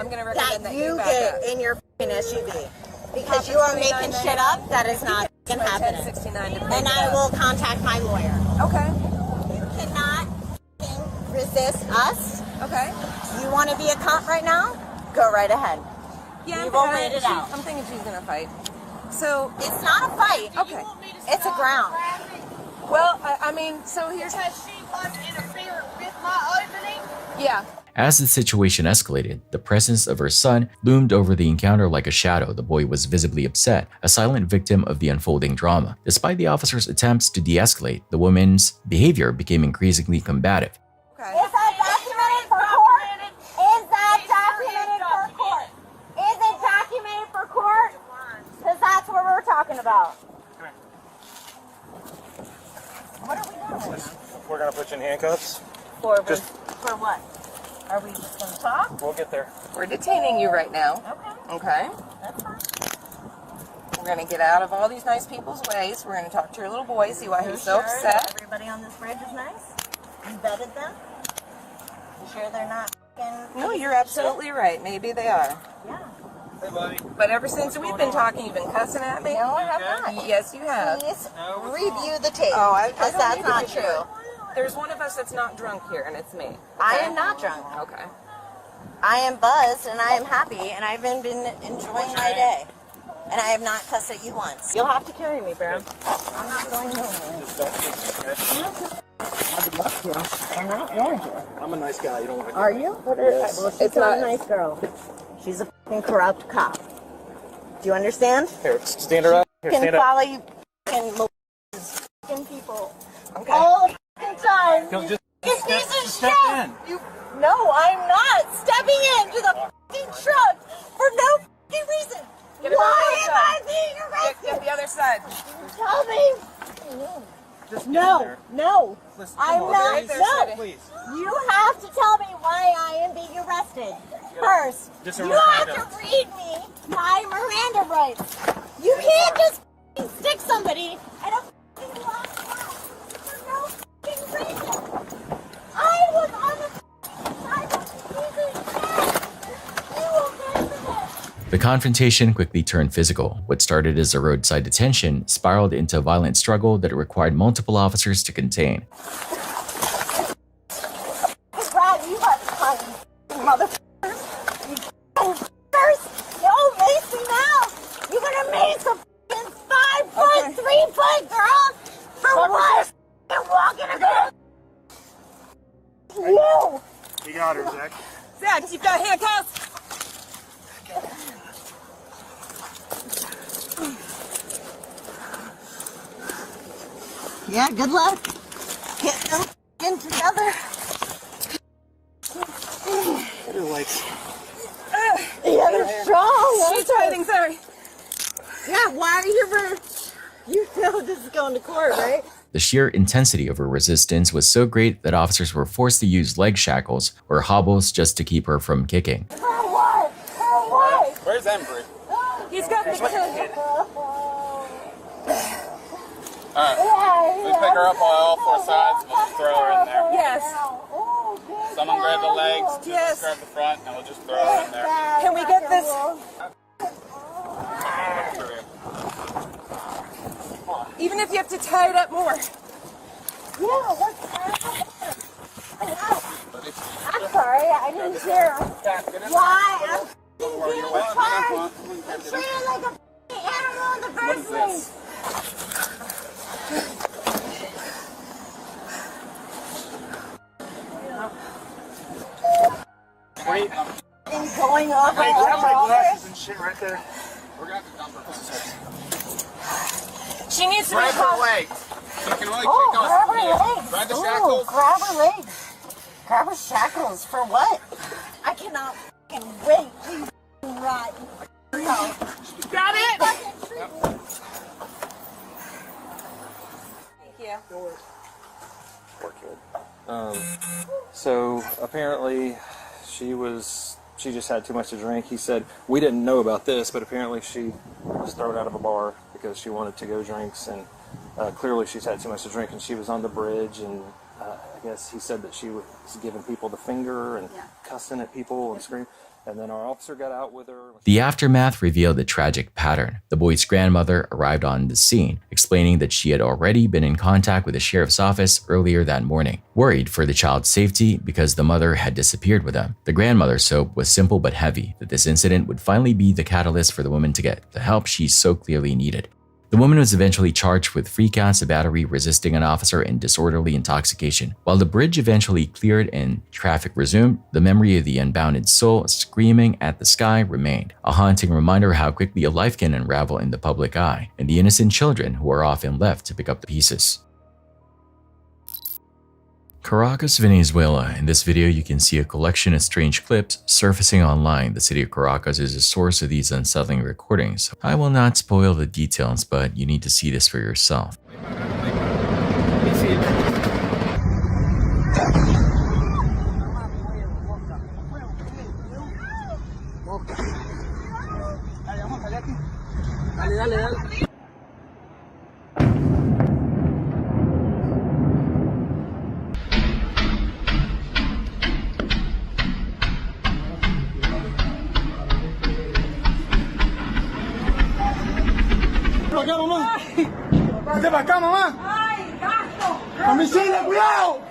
[SPEAKER 22] going to recommend that you get in your SUV. Because you are making shit up that is not happening. And I will contact my lawyer.
[SPEAKER 4] Okay.
[SPEAKER 22] You cannot resist us.
[SPEAKER 4] Okay.
[SPEAKER 22] You want to be a cop right now? Go right ahead.
[SPEAKER 4] Yeah,
[SPEAKER 22] You've all made it out.
[SPEAKER 4] I'm thinking she's going to fight. So
[SPEAKER 22] it's not a fight.
[SPEAKER 4] Okay.
[SPEAKER 22] It's a ground.
[SPEAKER 4] Well, so here's
[SPEAKER 8] because she wants to interfere with my opening.
[SPEAKER 4] Yeah.
[SPEAKER 1] As the situation escalated, the presence of her son loomed over the encounter like a shadow. The boy was visibly upset, a silent victim of the unfolding drama. Despite the officer's attempts to de-escalate, the woman's behavior became increasingly combative.
[SPEAKER 22] Okay. Is that documented for court? Is that documented for court? Is it documented for court? Because that's what we're talking about. What are we doing?
[SPEAKER 6] We're going to put you in handcuffs.
[SPEAKER 22] For what? Are we just going to talk?
[SPEAKER 6] We'll get there.
[SPEAKER 4] We're detaining you right now. Okay.
[SPEAKER 22] That's fine.
[SPEAKER 4] We're going to get out of all these nice people's ways. We're going to talk to your little boy, see why he's so upset.
[SPEAKER 22] Everybody on this bridge is nice? You vetted them? You sure they're not
[SPEAKER 4] No, you're absolutely right. Maybe they are.
[SPEAKER 22] Yeah.
[SPEAKER 6] Hey, buddy.
[SPEAKER 4] But ever since we've been talking, you've been cussing at me?
[SPEAKER 22] No, I have not.
[SPEAKER 4] Yes, you have.
[SPEAKER 22] Please review the tape.
[SPEAKER 4] Oh,
[SPEAKER 22] because that's not true.
[SPEAKER 4] There's one of us that's not drunk here, and it's me. Okay?
[SPEAKER 22] I am not drunk.
[SPEAKER 4] Okay.
[SPEAKER 22] I am buzzed, and I am happy, and I've been enjoying my day. And I have not cussed at you once. You'll have to carry me, bro. I'm not going nowhere. I'm not going to.
[SPEAKER 6] I'm a nice guy. You don't want to.
[SPEAKER 22] Are you?
[SPEAKER 6] Yes.
[SPEAKER 22] Well, she's not a nice girl. She's a fucking corrupt cop. Do you understand?
[SPEAKER 6] Here, stand her up. Here,
[SPEAKER 22] Can
[SPEAKER 6] stand up.
[SPEAKER 22] follow you fucking people all the fucking time.
[SPEAKER 6] Just
[SPEAKER 22] step in. No, I'm not stepping into the fucking truck for no fucking reason. Why am I being arrested?
[SPEAKER 4] Get the other side.
[SPEAKER 22] Tell me. No. I'm not. No.
[SPEAKER 6] Please.
[SPEAKER 22] You have to tell me why I am being arrested. First, you have to read me my Miranda rights. You can't just somebody at a fucking lost house for no fucking reason. I was on the side of the moving. You will pay for this.
[SPEAKER 1] The confrontation quickly turned physical. What started as a roadside detention spiraled into a violent struggle that required multiple officers to contain.
[SPEAKER 22] Brad, you are funny, motherfuckers. You fuckers. You'll mace me now. You're gonna mace a fucking 5 foot, 3 foot girl for what? You're walking across. You.
[SPEAKER 2] You got her, Zach.
[SPEAKER 4] Zach, you've got handcuffs.
[SPEAKER 22] Yeah, good luck. Get them in together.
[SPEAKER 2] What are legs?
[SPEAKER 22] Yeah, they're strong.
[SPEAKER 4] She's fighting, sorry.
[SPEAKER 22] Yeah, why are you know this is going to court, right?
[SPEAKER 1] The sheer intensity of her resistance was so great that officers were forced to use leg shackles or hobbles just to keep her from kicking.
[SPEAKER 22] For what? For what?
[SPEAKER 6] Where's Embry?
[SPEAKER 4] He's got the kid.
[SPEAKER 6] Alright, we pick her up on all 4 sides, we'll just throw her in there.
[SPEAKER 4] Yes.
[SPEAKER 6] Someone grab the legs, just grab the front, and we'll just throw her in there.
[SPEAKER 4] Can we get this? Even if you have to tie it up more.
[SPEAKER 22] Yeah, what's I'm sorry, I didn't hear. Why? I'm treated like a animal in the first place.
[SPEAKER 2] Wait.
[SPEAKER 22] Going off
[SPEAKER 2] Hey, grab my glasses and shit right there.
[SPEAKER 6] We're gonna have to dump her.
[SPEAKER 4] She needs to
[SPEAKER 6] grab
[SPEAKER 4] be
[SPEAKER 6] her
[SPEAKER 4] caught.
[SPEAKER 6] legs. You can only
[SPEAKER 22] Oh,
[SPEAKER 6] kick
[SPEAKER 22] grab
[SPEAKER 6] us.
[SPEAKER 22] her legs.
[SPEAKER 6] Grab the
[SPEAKER 22] Ooh,
[SPEAKER 6] shackles.
[SPEAKER 22] grab her legs. Grab her shackles for what? I cannot fucking wait till you fucking rot. No.
[SPEAKER 4] Got it? Thank you.
[SPEAKER 11] Poor kid. So apparently she just had too much to drink. He said, we didn't know about this, but apparently she was thrown out of a bar because she wanted to-go drinks, and clearly she's had too much to drink, and she was on the bridge, and I guess he said that she was giving people the finger and cussing at people and screaming. And then our officer got out with her.
[SPEAKER 1] The aftermath revealed a tragic pattern. The boy's grandmother arrived on the scene, explaining that she had already been in contact with the sheriff's office earlier that morning, worried for the child's safety because the mother had disappeared with him. The grandmother's hope was simple but heavy, that this incident would finally be the catalyst for the woman to get the help she so clearly needed. The woman was eventually charged with 3 counts of battery, resisting an officer, and disorderly intoxication. While the bridge eventually cleared and traffic resumed, the memory of the unbounded soul screaming at the sky remained, a haunting reminder how quickly a life can unravel in the public eye, and the innocent children who are often left to pick up the pieces. Caracas, Venezuela. In this video, you can see a collection of strange clips surfacing online. The city of Caracas is the source of these unsettling recordings. I will not spoil the details, but you need to see this for yourself.
[SPEAKER 9] acá, mamá. Vete para acá, mamá. ¡Ay, gato! ¡Homicida, cuidado!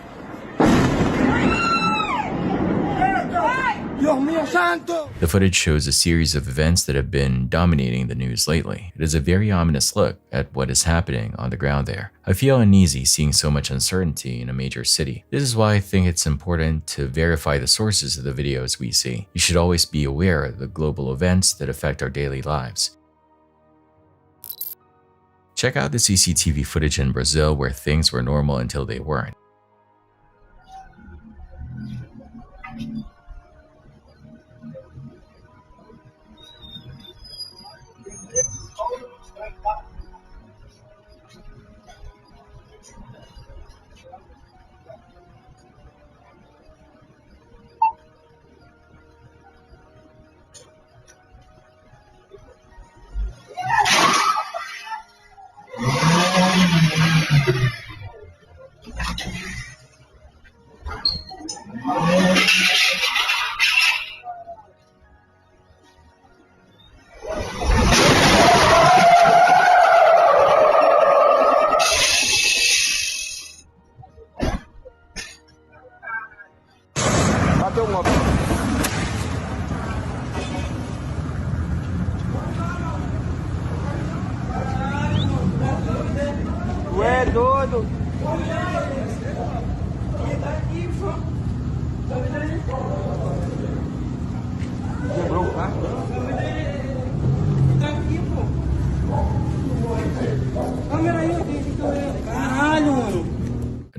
[SPEAKER 9] Dios mío santo!
[SPEAKER 1] The footage shows a series of events that have been dominating the news lately. It is a very ominous look at what is happening on the ground there. I feel uneasy seeing so much uncertainty in a major city. This is why I think it's important to verify the sources of the videos we see. You should always be aware of the global events that affect our daily lives. Check out the CCTV footage in Brazil where things were normal until they weren't. A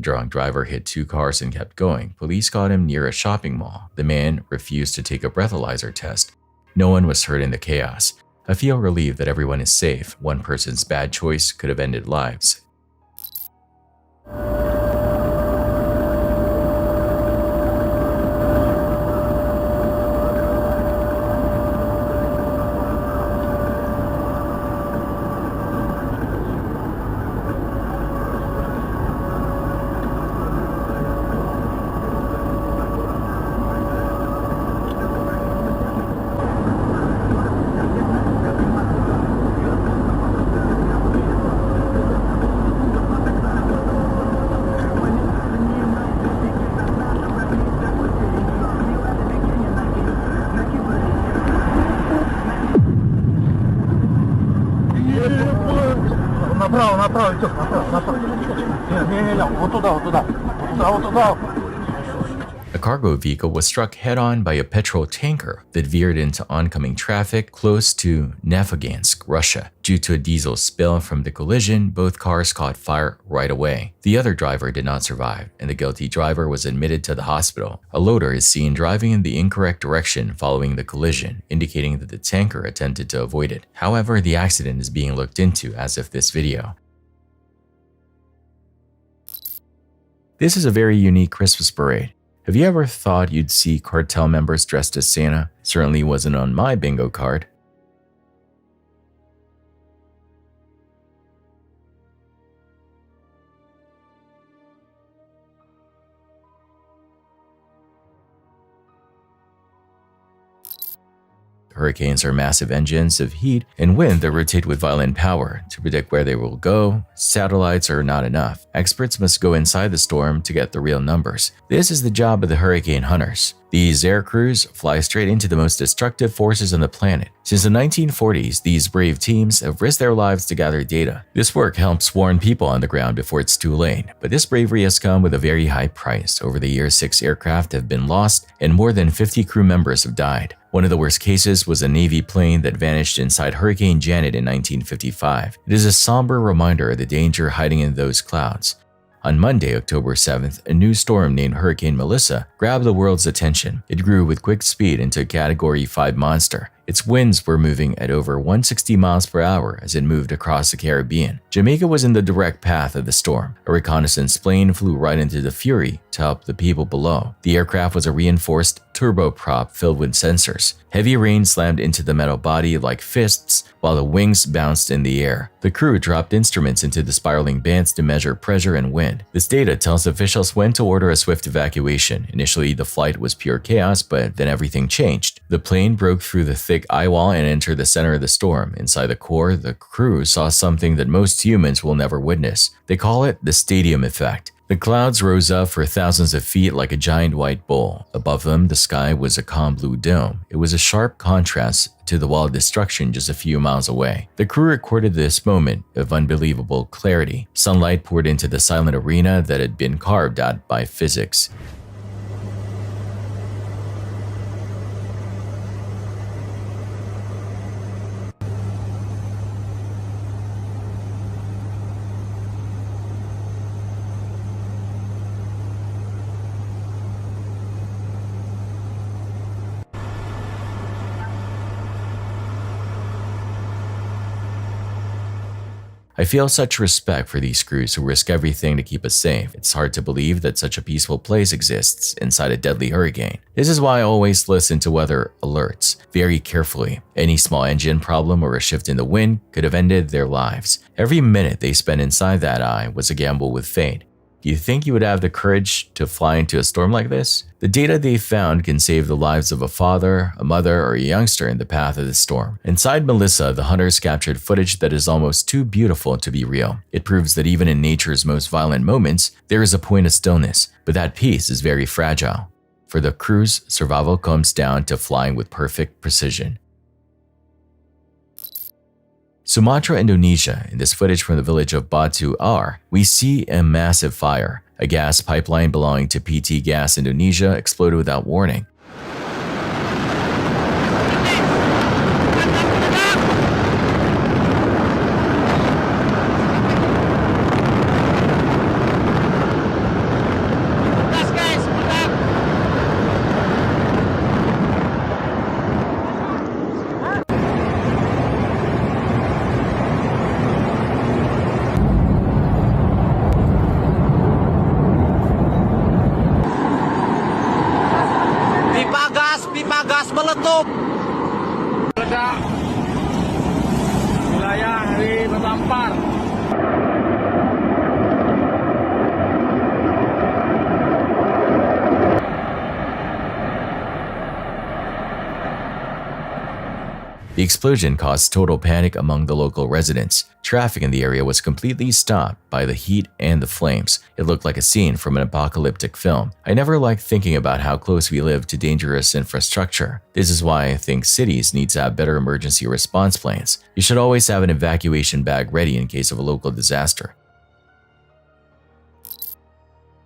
[SPEAKER 1] drunk driver hit 2 cars and kept going. Police caught him near a shopping mall. The man refused to take a breathalyzer test. No one was hurt in the chaos. I feel relieved that everyone is safe. One person's bad choice could have ended lives. A cargo vehicle was struck head-on by a petrol tanker that veered into oncoming traffic close to Nefagansk, Russia. Due to a diesel spill from the collision, both cars caught fire right away. The other driver did not survive, and the guilty driver was admitted to the hospital. A loader is seen driving in the incorrect direction following the collision, indicating that the tanker attempted to avoid it. However, the accident is being looked into as of this video. This is a very unique Christmas parade. Have you ever thought you'd see cartel members dressed as Santa? Certainly wasn't on my bingo card. Hurricanes are massive engines of heat and wind that rotate with violent power. To predict where they will go, satellites are not enough. Experts must go inside the storm to get the real numbers. This is the job of the hurricane hunters. These air crews fly straight into the most destructive forces on the planet. Since the 1940s, these brave teams have risked their lives to gather data. This work helps warn people on the ground before it's too late, but this bravery has come with a very high price. Over the years, 6 aircraft have been lost and more than 50 crew members have died. One of the worst cases was a Navy plane that vanished inside Hurricane Janet in 1955. It is a somber reminder of the danger hiding in those clouds. On Monday, October 7th, a new storm named Hurricane Melissa grabbed the world's attention. It grew with quick speed into a Category 5 monster. Its winds were moving at over 160 miles per hour as it moved across the Caribbean. Jamaica was in the direct path of the storm. A reconnaissance plane flew right into the fury to help the people below. The aircraft was a reinforced turboprop filled with sensors. Heavy rain slammed into the metal body like fists while the wings bounced in the air. The crew dropped instruments into the spiraling bands to measure pressure and wind. This data tells officials when to order a swift evacuation. Initially, the flight was pure chaos, but then everything changed. The plane broke through the thick eye wall and entered the center of the storm. Inside the core, the crew saw something that most humans will never witness. They call it the stadium effect. The clouds rose up for thousands of feet like a giant white bowl. Above them, the sky was a calm blue dome. It was a sharp contrast to the wall of destruction just a few miles away. The crew recorded this moment of unbelievable clarity. Sunlight poured into the silent arena that had been carved out by physics. I feel such respect for these crews who risk everything to keep us safe. It's hard to believe that such a peaceful place exists inside a deadly hurricane. This is why I always listen to weather alerts very carefully. Any small engine problem or a shift in the wind could have ended their lives. Every minute they spent inside that eye was a gamble with fate. Do you think you would have the courage to fly into a storm like this? The data they found can save the lives of a father, a mother, or a youngster in the path of the storm. Inside Melissa, the hunters captured footage that is almost too beautiful to be real. It proves that even in nature's most violent moments, there is a point of stillness, but that peace is very fragile. For the crews, survival comes down to flying with perfect precision. Sumatra, Indonesia. In this footage from the village of Batu Ar, we see a massive fire. A gas pipeline belonging to PT Gas Indonesia exploded without warning.
[SPEAKER 9] Pipa gas meletup. Meledak. Wilayah di Batampar.
[SPEAKER 1] The explosion caused total panic among the local residents. Traffic in the area was completely stopped by the heat and the flames. It looked like a scene from an apocalyptic film. I never liked thinking about how close we live to dangerous infrastructure. This is why I think cities need to have better emergency response plans. You should always have an evacuation bag ready in case of a local disaster.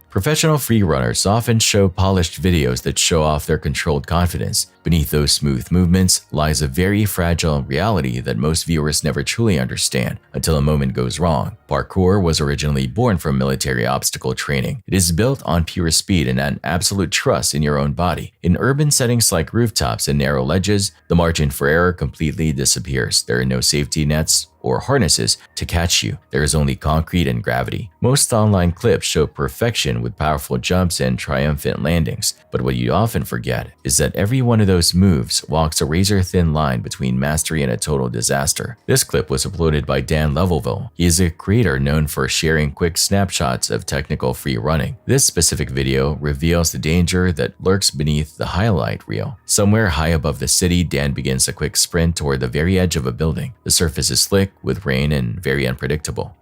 [SPEAKER 1] Professional freerunners often show polished videos that show off their controlled confidence. Beneath those smooth movements lies a very fragile reality that most viewers never truly understand until a moment goes wrong. Parkour was originally born from military obstacle training. It is built on pure speed and an absolute trust in your own body. In urban settings like rooftops and narrow ledges, the margin for error completely disappears. There are no safety nets or harnesses to catch you. There is only concrete and gravity. Most online clips show perfection with powerful jumps and triumphant landings, but what you often forget is that every one of those moves walks a razor-thin line between mastery and a total disaster. This clip was uploaded by Dan Levelville. He is a creator known for sharing quick snapshots of technical free running. This specific video reveals the danger that lurks beneath the highlight reel. Somewhere high above the city, Dan begins a quick sprint toward the very edge of a building. The surface is slick with rain and very unpredictable.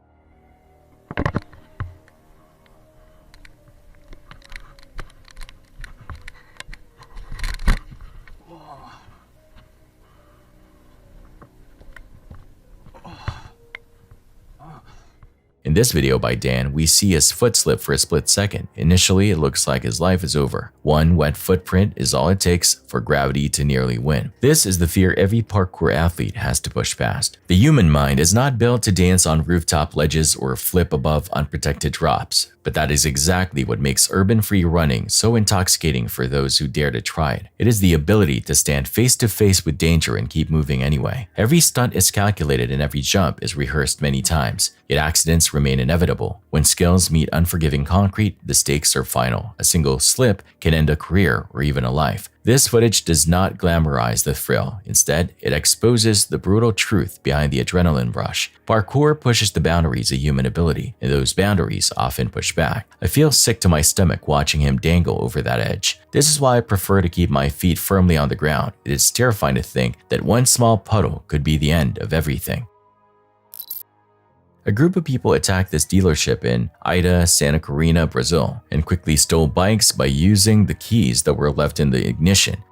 [SPEAKER 1] In this video by Dan, we see his foot slip for a split second. Initially, it looks like his life is over. One wet footprint is all it takes for gravity to nearly win. This is the fear every parkour athlete has to push past. The human mind is not built to dance on rooftop ledges or flip above unprotected drops. But that is exactly what makes urban free running so intoxicating for those who dare to try it. It is the ability to stand face to face with danger and keep moving anyway. Every stunt is calculated and every jump is rehearsed many times, yet accidents remain inevitable. When skills meet unforgiving concrete, the stakes are final. A single slip can end a career or even a life. This footage does not glamorize the thrill. Instead, it exposes the brutal truth behind the adrenaline rush. Parkour pushes the boundaries of human ability, and those boundaries often push back. I feel sick to my stomach watching him dangle over that edge. This is why I prefer to keep my feet firmly on the ground. It is terrifying to think that one small puddle could be the end of everything. A group of people attacked this dealership in Ida, Santa Catarina, Brazil, and quickly stole bikes by using the keys that were left in the ignition.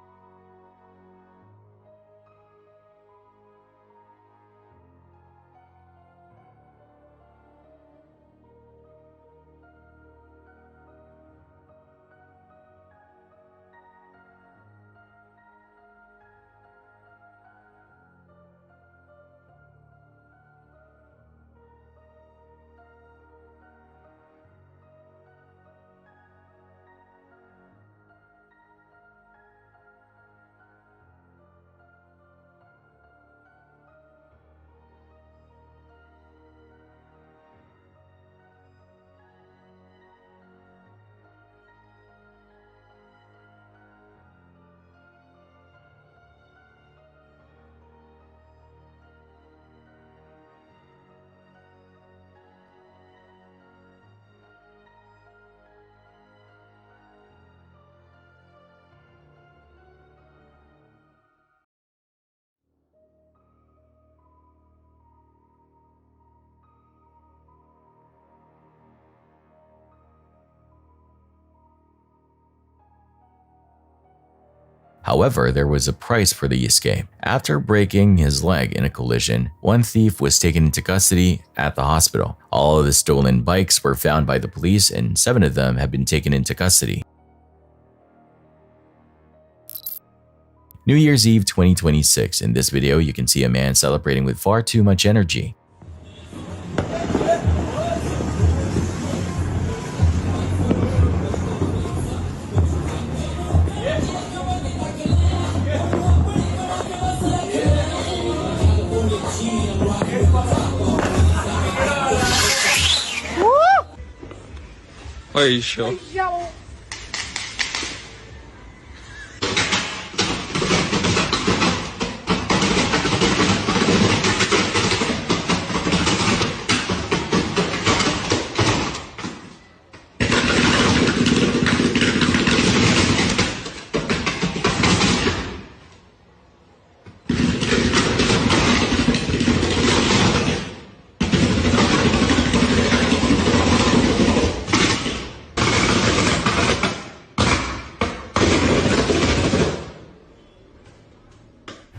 [SPEAKER 1] However, there was a price for the escape. After breaking his leg in a collision, one thief was taken into custody at the hospital. All of the stolen bikes were found by the police and 7 of them have been taken into custody. New Year's Eve 2026. In this video, you can see a man celebrating with far too much energy.
[SPEAKER 6] Are you sure?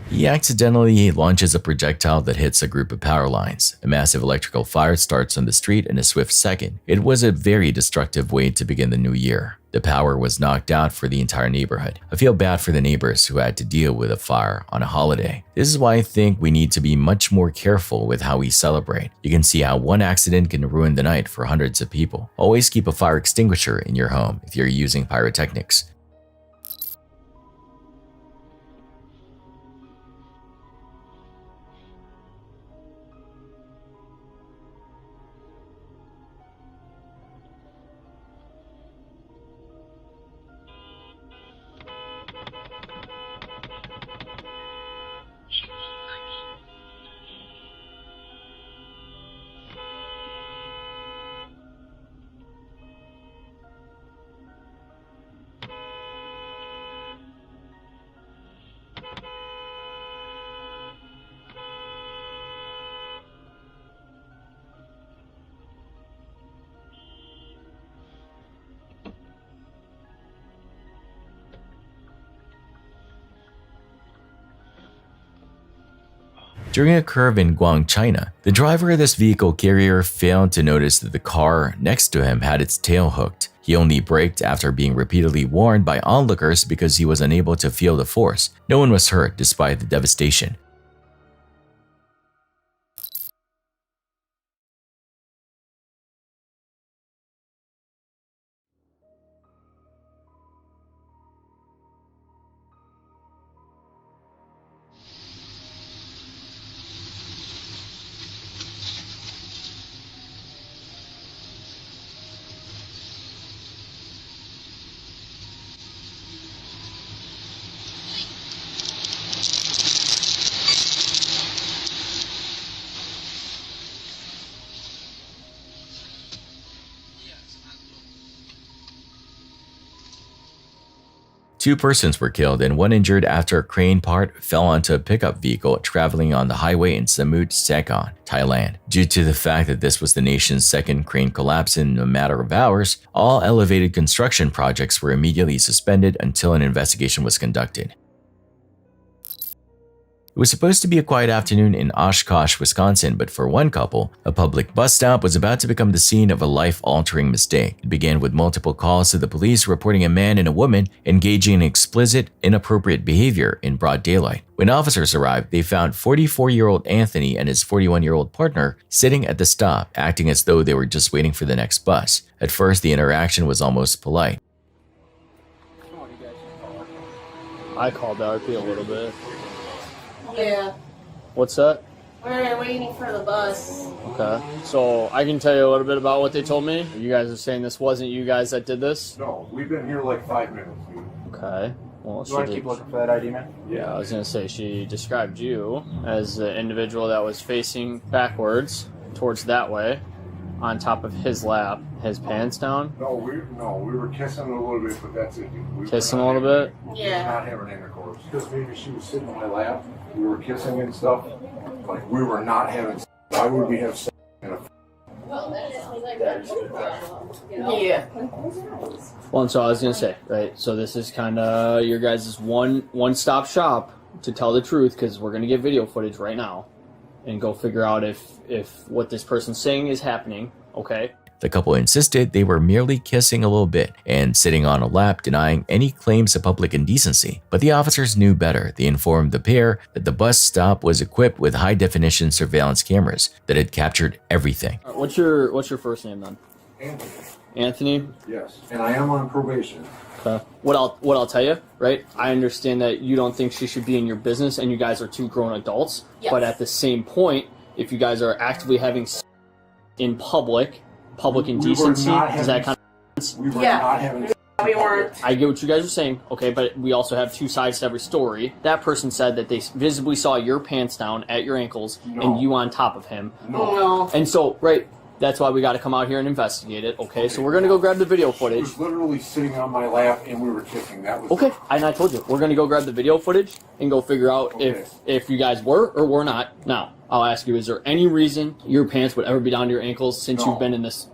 [SPEAKER 1] He accidentally launches a projectile that hits a group of power lines. A massive electrical fire starts on the street in a swift second. It was a very destructive way to begin the new year. The power was knocked out for the entire neighborhood. I feel bad for the neighbors who had to deal with a fire on a holiday. This is why I think we need to be much more careful with how we celebrate. You can see how one accident can ruin the night for hundreds of people. Always keep a fire extinguisher in your home if you're using pyrotechnics. During a curve in Guang, China, the driver of this vehicle carrier failed to notice that the car next to him had its tail hooked. He only braked after being repeatedly warned by onlookers because he was unable to feel the force. No one was hurt despite the devastation. Two persons were killed and one injured after a crane part fell onto a pickup vehicle traveling on the highway in Samut Sakhon, Thailand. Due to the fact that this was the nation's second crane collapse in a matter of hours, all elevated construction projects were immediately suspended until an investigation was conducted. It was supposed to be a quiet afternoon in Oshkosh, Wisconsin, but for one couple, a public bus stop was about to become the scene of a life-altering mistake. It began with multiple calls to the police reporting a man and a woman engaging in explicit, inappropriate behavior in broad daylight. When officers arrived, they found 44-year-old Anthony and his 41-year-old partner sitting at the stop, acting as though they were just waiting for the next bus. At first, the interaction was almost polite.
[SPEAKER 6] I called RP a little bit.
[SPEAKER 12] Yeah,
[SPEAKER 6] What's that?
[SPEAKER 12] we're waiting for the bus.
[SPEAKER 6] Okay. So I can tell you a little bit about what they told me. You guys are saying this wasn't you guys that did this?
[SPEAKER 17] No, we've been here like 5 minutes, dude.
[SPEAKER 6] Okay. Well,
[SPEAKER 17] You want to keep looking for that ID, man?
[SPEAKER 6] Yeah, I was gonna say she described you as the individual that was facing backwards towards that way, on top of his lap, his pants down.
[SPEAKER 17] No, we were kissing a little bit, but that's it, dude. We
[SPEAKER 6] Kissing
[SPEAKER 17] were
[SPEAKER 6] a
[SPEAKER 17] not
[SPEAKER 6] little
[SPEAKER 17] having-
[SPEAKER 6] bit?
[SPEAKER 17] We were not having intercourse. Because maybe she was sitting on my lap, we were kissing and stuff. Like, we were not having sex. Why would we have sex in a
[SPEAKER 12] Yeah.
[SPEAKER 6] Well, and so I was gonna say, right? So this is kind of your guys' one-stop shop to tell the truth, because we're gonna get video footage right now, and go figure out if what this person's saying is happening. Okay.
[SPEAKER 1] The couple insisted they were merely kissing a little bit and sitting on a lap, denying any claims of public indecency. But the officers knew better. They informed the pair that the bus stop was equipped with high-definition surveillance cameras that had captured everything.
[SPEAKER 6] What's your first name then?
[SPEAKER 14] Anthony.
[SPEAKER 6] Anthony?
[SPEAKER 14] Yes, and I am on probation.
[SPEAKER 6] Okay. What I'll tell you, right? I understand that you don't think she should be in your business, and you guys are two grown adults.
[SPEAKER 12] Yes.
[SPEAKER 6] But at the same point, if you guys are actively having sex in public indecency, does that kind of
[SPEAKER 14] We were not having.
[SPEAKER 12] We weren't.
[SPEAKER 6] I get what you guys are saying, okay, but we also have two sides to every story. That person said that they visibly saw your pants down at your ankles and you on top of him.
[SPEAKER 12] No.
[SPEAKER 6] And so, right, that's why we got to come out here and investigate it, okay? So we're going to go grab the video
[SPEAKER 14] She
[SPEAKER 6] footage.
[SPEAKER 14] was literally sitting on my lap and we were kissing. That was
[SPEAKER 6] Okay, and I told you, we're going to go grab the video footage and go figure out if you guys were or were not. Now, I'll ask you, is there any reason your pants would ever be down to your ankles since you've been in this?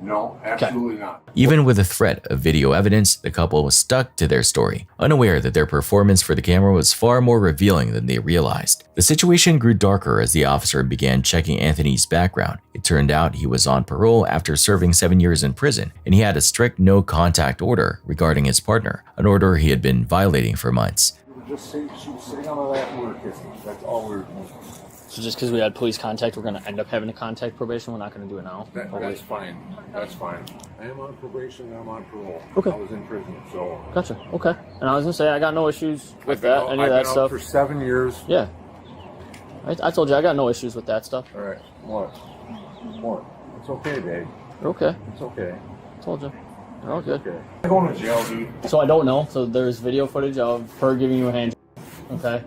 [SPEAKER 14] No, absolutely not.
[SPEAKER 1] Even with the threat of video evidence, the couple was stuck to their story, unaware that their performance for the camera was far more revealing than they realized. The situation grew darker as the officer began checking Anthony's background. It turned out he was on parole after serving 7 years in prison, and he had a strict no-contact order regarding his partner, an order he had been violating for months.
[SPEAKER 14] We were just sitting, she was sitting on my lap and we were kissing. That's all we were doing.
[SPEAKER 6] So just because we had police contact, we're going to end up having to contact probation? We're not going to do it now?
[SPEAKER 14] That's fine. That's fine. I am on probation and I'm on parole.
[SPEAKER 6] Okay.
[SPEAKER 14] I was in prison, so.
[SPEAKER 6] Gotcha. Okay. And I was going to say, I got no issues with that, any of that
[SPEAKER 14] I've been
[SPEAKER 6] stuff.
[SPEAKER 14] out for 7 years.
[SPEAKER 6] Yeah. I told you, I got no issues with that stuff.
[SPEAKER 14] All right. What? It's okay, babe.
[SPEAKER 6] You're okay.
[SPEAKER 14] It's okay.
[SPEAKER 6] I told you. You're all good.
[SPEAKER 14] Okay. I'm going to jail, dude.
[SPEAKER 6] So I don't know. So there's video footage of her giving you a hand. Okay.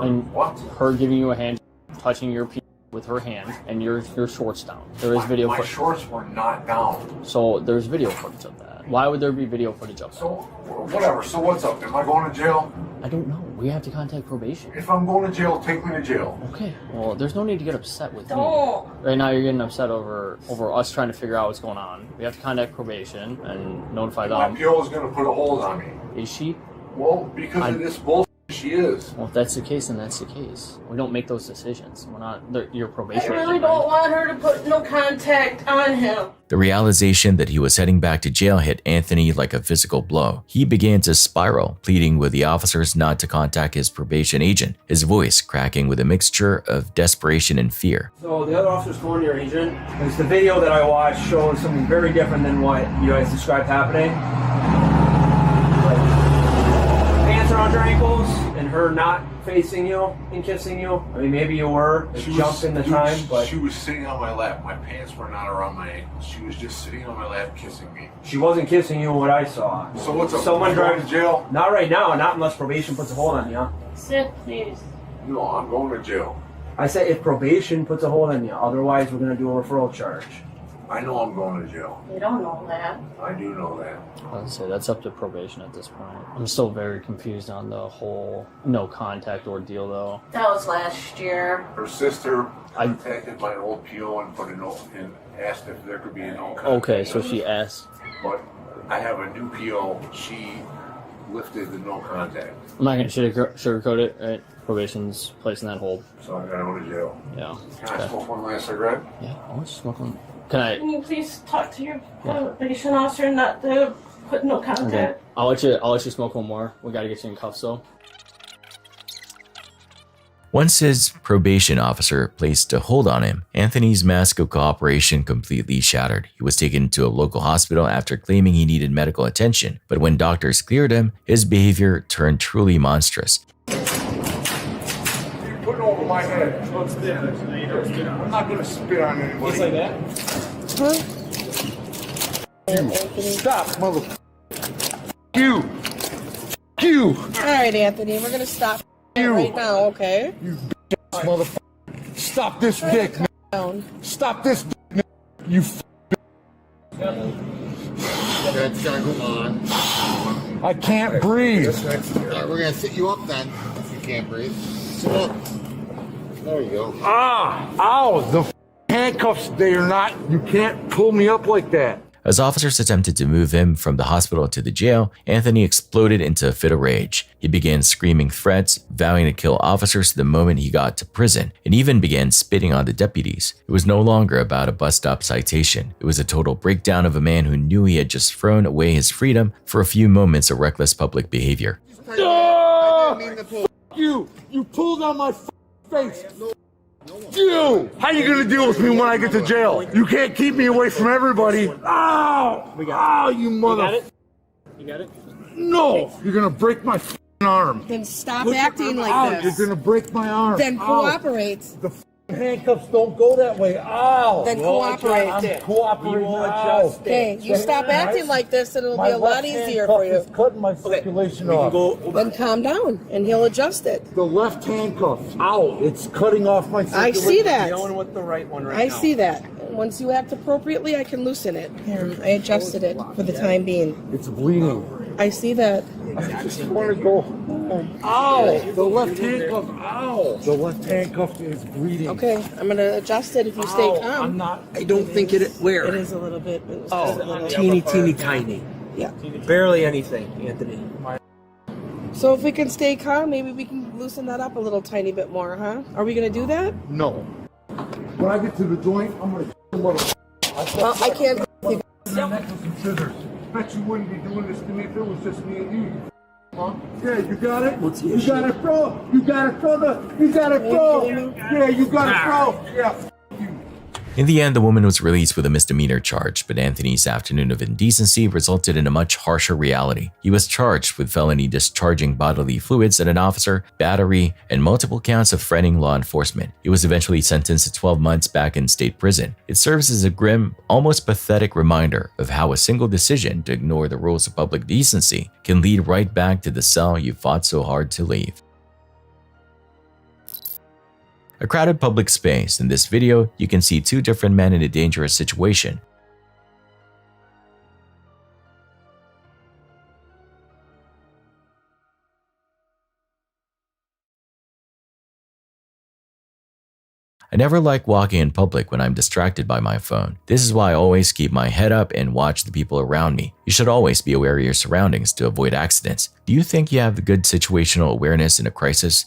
[SPEAKER 6] And
[SPEAKER 14] what?
[SPEAKER 6] Her giving you a hand, touching your pee with her hand, and your shorts down. There is video
[SPEAKER 14] My
[SPEAKER 6] footage.
[SPEAKER 14] shorts were not down.
[SPEAKER 6] So there's video footage of that. Why would there be video footage of that?
[SPEAKER 14] So, whatever. So what's up? Am I going to jail?
[SPEAKER 6] I don't know. We have to contact probation.
[SPEAKER 14] If I'm going to jail, take me to jail.
[SPEAKER 6] Okay. Well, there's no need to get upset with
[SPEAKER 12] Don't.
[SPEAKER 6] me. Right now, you're getting upset over us trying to figure out what's going on. We have to contact probation and notify them.
[SPEAKER 14] My PO is going to put a hold on me.
[SPEAKER 6] Is she?
[SPEAKER 14] Well, because of this bullshit, she is.
[SPEAKER 6] Well, if that's the case, then that's the case. We don't make those decisions. We're not your
[SPEAKER 12] I
[SPEAKER 6] probation.
[SPEAKER 12] really
[SPEAKER 6] agent,
[SPEAKER 12] don't
[SPEAKER 6] right?
[SPEAKER 12] want her to put no contact on him.
[SPEAKER 1] The realization that he was heading back to jail hit Anthony like a physical blow. He began to spiral, pleading with the officers not to contact his probation agent, his voice cracking with a mixture of desperation and fear.
[SPEAKER 7] So the other officer's calling your agent. Because the video that I watched shows something very different than what you guys described happening. Pants around your ankles and her not facing you and kissing you. I mean, maybe you were. It jumped in the time, but
[SPEAKER 14] She was sitting on my lap. My pants were not around my ankles. She was just sitting on my lap kissing me.
[SPEAKER 7] she wasn't kissing you. What I saw.
[SPEAKER 14] So what's up?
[SPEAKER 7] Someone
[SPEAKER 14] Am I going
[SPEAKER 7] driving
[SPEAKER 14] to jail?
[SPEAKER 7] Not right now. Not unless probation puts a hold on you.
[SPEAKER 12] Sit, please.
[SPEAKER 14] No, I'm going to jail.
[SPEAKER 7] I said if probation puts a hold on you. Otherwise, we're gonna do a referral charge.
[SPEAKER 14] I know I'm going to jail.
[SPEAKER 12] You don't know that.
[SPEAKER 14] I do know that.
[SPEAKER 6] I'd say that's up to probation at this point. I'm still very confused on the whole no contact ordeal, though.
[SPEAKER 12] That was last year.
[SPEAKER 14] Her sister contacted my old PO and put a note and asked if there could be a no contact.
[SPEAKER 6] Okay, so she asked.
[SPEAKER 14] But I have a new PO. She lifted the no contact.
[SPEAKER 6] I'm not gonna sugarcoat it, right? Probation's placing that hold.
[SPEAKER 14] So I gotta go to jail.
[SPEAKER 6] Yeah.
[SPEAKER 14] Can I smoke one last cigarette?
[SPEAKER 6] Yeah, I want to smoke one. Can I?
[SPEAKER 12] Can you please talk to your probation officer not to put no contact?
[SPEAKER 6] Okay. I'll let you smoke one more. We gotta get you in cuffs, though.
[SPEAKER 1] Once his probation officer placed a hold on him, Anthony's mask of cooperation completely shattered. He was taken to a local hospital after claiming he needed medical attention, but when doctors cleared him, his behavior turned truly monstrous.
[SPEAKER 14] You're putting over my head. I'm not gonna spit on anybody.
[SPEAKER 7] Just like that?
[SPEAKER 14] Stop, motherfucker. You. You.
[SPEAKER 4] All right, Anthony, we're gonna stop
[SPEAKER 14] You.
[SPEAKER 4] right now, okay?
[SPEAKER 14] You bitch, motherfucker. Stop this dick, man. Stop this dick, man. You
[SPEAKER 15] That's gonna go on.
[SPEAKER 14] I can't breathe.
[SPEAKER 15] Alright, we're gonna sit you up then, if you can't breathe. Sit up. There you go.
[SPEAKER 14] Ah! Ow! The handcuffs. They are not. You can't pull me up like that.
[SPEAKER 1] As officers attempted to move him from the hospital to the jail, Anthony exploded into a fit of rage. He began screaming threats, vowing to kill officers the moment he got to prison, and even began spitting on the deputies. It was no longer about a bus stop citation. It was a total breakdown of a man who knew he had just thrown away his freedom for a few moments of reckless public behavior.
[SPEAKER 14] You pulled on my face. You! How you gonna deal with me when I get to jail? You can't keep me away from everybody. Ow! Ow, you mother...
[SPEAKER 6] You got it?
[SPEAKER 14] No! You're gonna break my arm.
[SPEAKER 4] Then stop acting like
[SPEAKER 14] Ow,
[SPEAKER 4] this.
[SPEAKER 14] you're gonna break my arm.
[SPEAKER 4] Then
[SPEAKER 14] Ow.
[SPEAKER 4] cooperate.
[SPEAKER 14] The handcuffs don't go that way. Ow!
[SPEAKER 4] Then cooperate.
[SPEAKER 14] I'm cooperating. Ow.
[SPEAKER 4] Okay, you stop acting like this and it'll be a lot easier for you.
[SPEAKER 14] Is cutting my circulation off.
[SPEAKER 4] Then calm down and he'll adjust it.
[SPEAKER 14] The left handcuff. Ow! It's cutting off my circulation.
[SPEAKER 4] I see that.
[SPEAKER 6] Dealing with the right one
[SPEAKER 4] I see that. Once you act appropriately, I can loosen it. Here, I adjusted it for the time being.
[SPEAKER 14] It's bleeding.
[SPEAKER 4] I see that.
[SPEAKER 14] I just want to go home. Ow! The left handcuff. Ow! The left handcuff is bleeding.
[SPEAKER 4] Okay, I'm gonna adjust it if you stay calm.
[SPEAKER 14] I'm not.
[SPEAKER 16] I don't think it. Where?
[SPEAKER 4] It is a little bit.
[SPEAKER 16] Teeny, tiny.
[SPEAKER 4] Yeah.
[SPEAKER 16] Barely anything, Anthony.
[SPEAKER 4] So if we can stay calm, maybe we can loosen that up a little tiny bit more, huh? Are we gonna do that?
[SPEAKER 14] No. When I get to the joint, I'm gonna.
[SPEAKER 4] Well, I can't.
[SPEAKER 14] Necklace and scissors. Bet you wouldn't be doing this to me if it was just me and you. Huh? Yeah, you got it?
[SPEAKER 16] What's the
[SPEAKER 14] You
[SPEAKER 16] issue?
[SPEAKER 14] got it, bro. You got it, brother. You got it, bro. Yeah, you got it, bro. Yeah.
[SPEAKER 1] In the end, the woman was released with a misdemeanor charge, but Anthony's afternoon of indecency resulted in a much harsher reality. He was charged with felony discharging bodily fluids at an officer, battery, and multiple counts of threatening law enforcement. He was eventually sentenced to 12 months back in state prison. It serves as a grim, almost pathetic reminder of how a single decision to ignore the rules of public decency can lead right back to the cell you fought so hard to leave. A crowded public space. In this video, you can see two different men in a dangerous situation. I never like walking in public when I'm distracted by my phone. This is why I always keep my head up and watch the people around me. You should always be aware of your surroundings to avoid accidents. Do you think you have the good situational awareness in a crisis?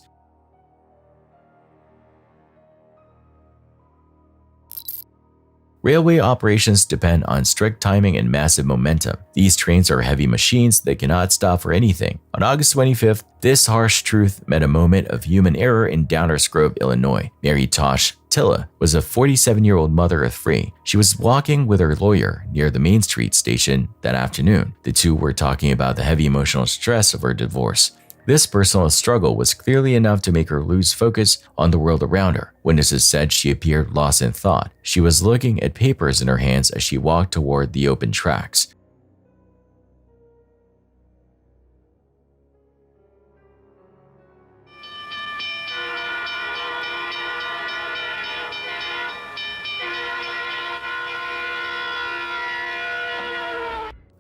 [SPEAKER 1] Railway operations depend on strict timing and massive momentum. These trains are heavy machines that cannot stop for anything. On August 25th, this harsh truth met a moment of human error in Downers Grove, Illinois. Mary Tosh Tilla was a 47-year-old mother of three. She was walking with her lawyer near the Main Street station that afternoon. The two were talking about the heavy emotional stress of her divorce. This personal struggle was clearly enough to make her lose focus on the world around her. Witnesses said she appeared lost in thought. She was looking at papers in her hands as she walked toward the open tracks.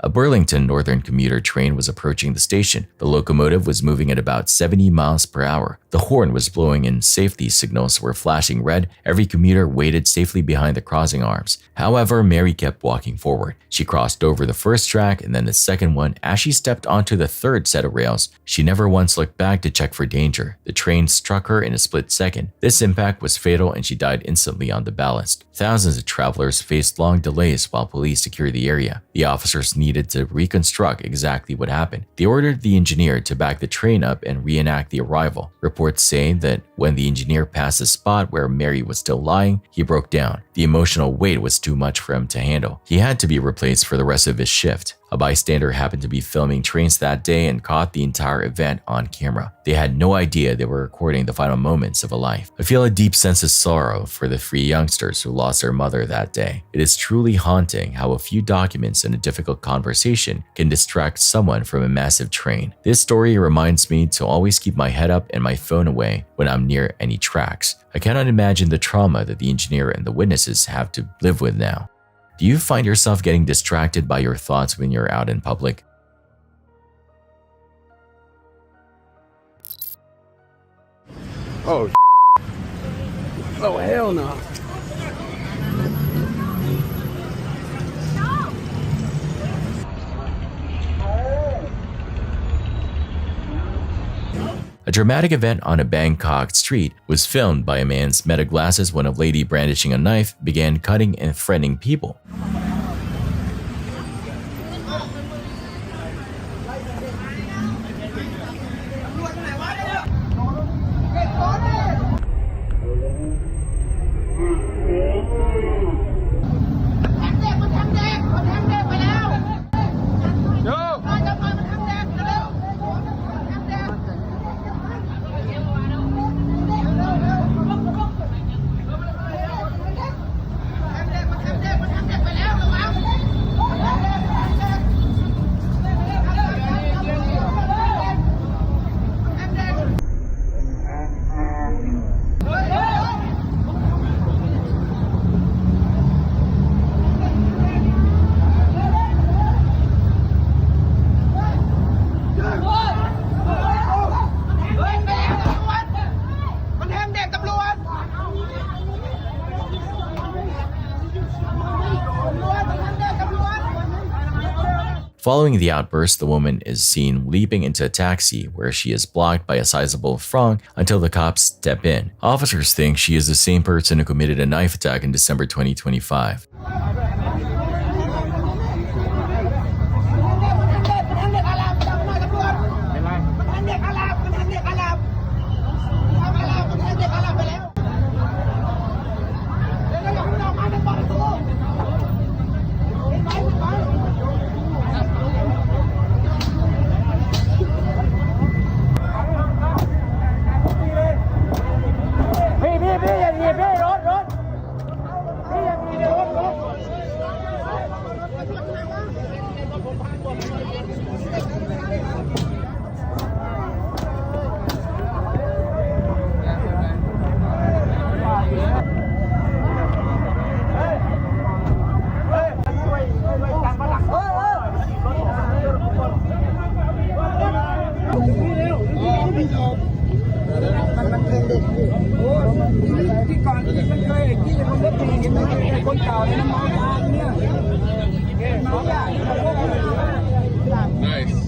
[SPEAKER 1] A Burlington Northern commuter train was approaching the station. The locomotive was moving at about 70 miles per hour. The horn was blowing and safety signals were flashing red. Every commuter waited safely behind the crossing arms. However, Mary kept walking forward. She crossed over the first track and then the second one. As she stepped onto the third set of rails, she never once looked back to check for danger. The train struck her in a split second. This impact was fatal and she died instantly on the ballast. Thousands of travelers faced long delays while police secured the area. The officers needed to reconstruct exactly what happened. They ordered the engineer to back the train up and reenact the arrival. Reports say that when the engineer passed the spot where Mary was still lying, he broke down. The emotional weight was too much for him to handle. He had to be replaced for the rest of his shift. A bystander happened to be filming trains that day and caught the entire event on camera. They had no idea they were recording the final moments of a life. I feel a deep sense of sorrow for the three youngsters who lost their mother that day. It is truly haunting how a few documents and a difficult conversation can distract someone from a massive train. This story reminds me to always keep my head up and my phone away when I'm near any tracks. I cannot imagine the trauma that the engineer and the witnesses have to live with now. Do you find yourself getting distracted by your thoughts when you're out in public?
[SPEAKER 16] Oh, hell no.
[SPEAKER 1] dramatic event on a Bangkok street was filmed by a man's meta glasses when a lady brandishing a knife began cutting and threatening people. Following the outburst, the woman is seen leaping into a taxi where she is blocked by a sizable throng until the cops step in. Officers think she is the same person who committed a knife attack in December 2025.
[SPEAKER 18] Nice.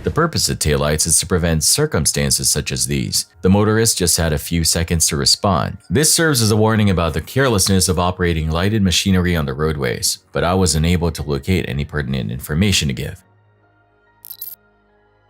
[SPEAKER 1] The purpose of taillights is to prevent circumstances such as these. The motorist just had a few seconds to respond. This serves as a warning about the carelessness of operating lighted machinery on the roadways, but I was unable to locate any pertinent information to give.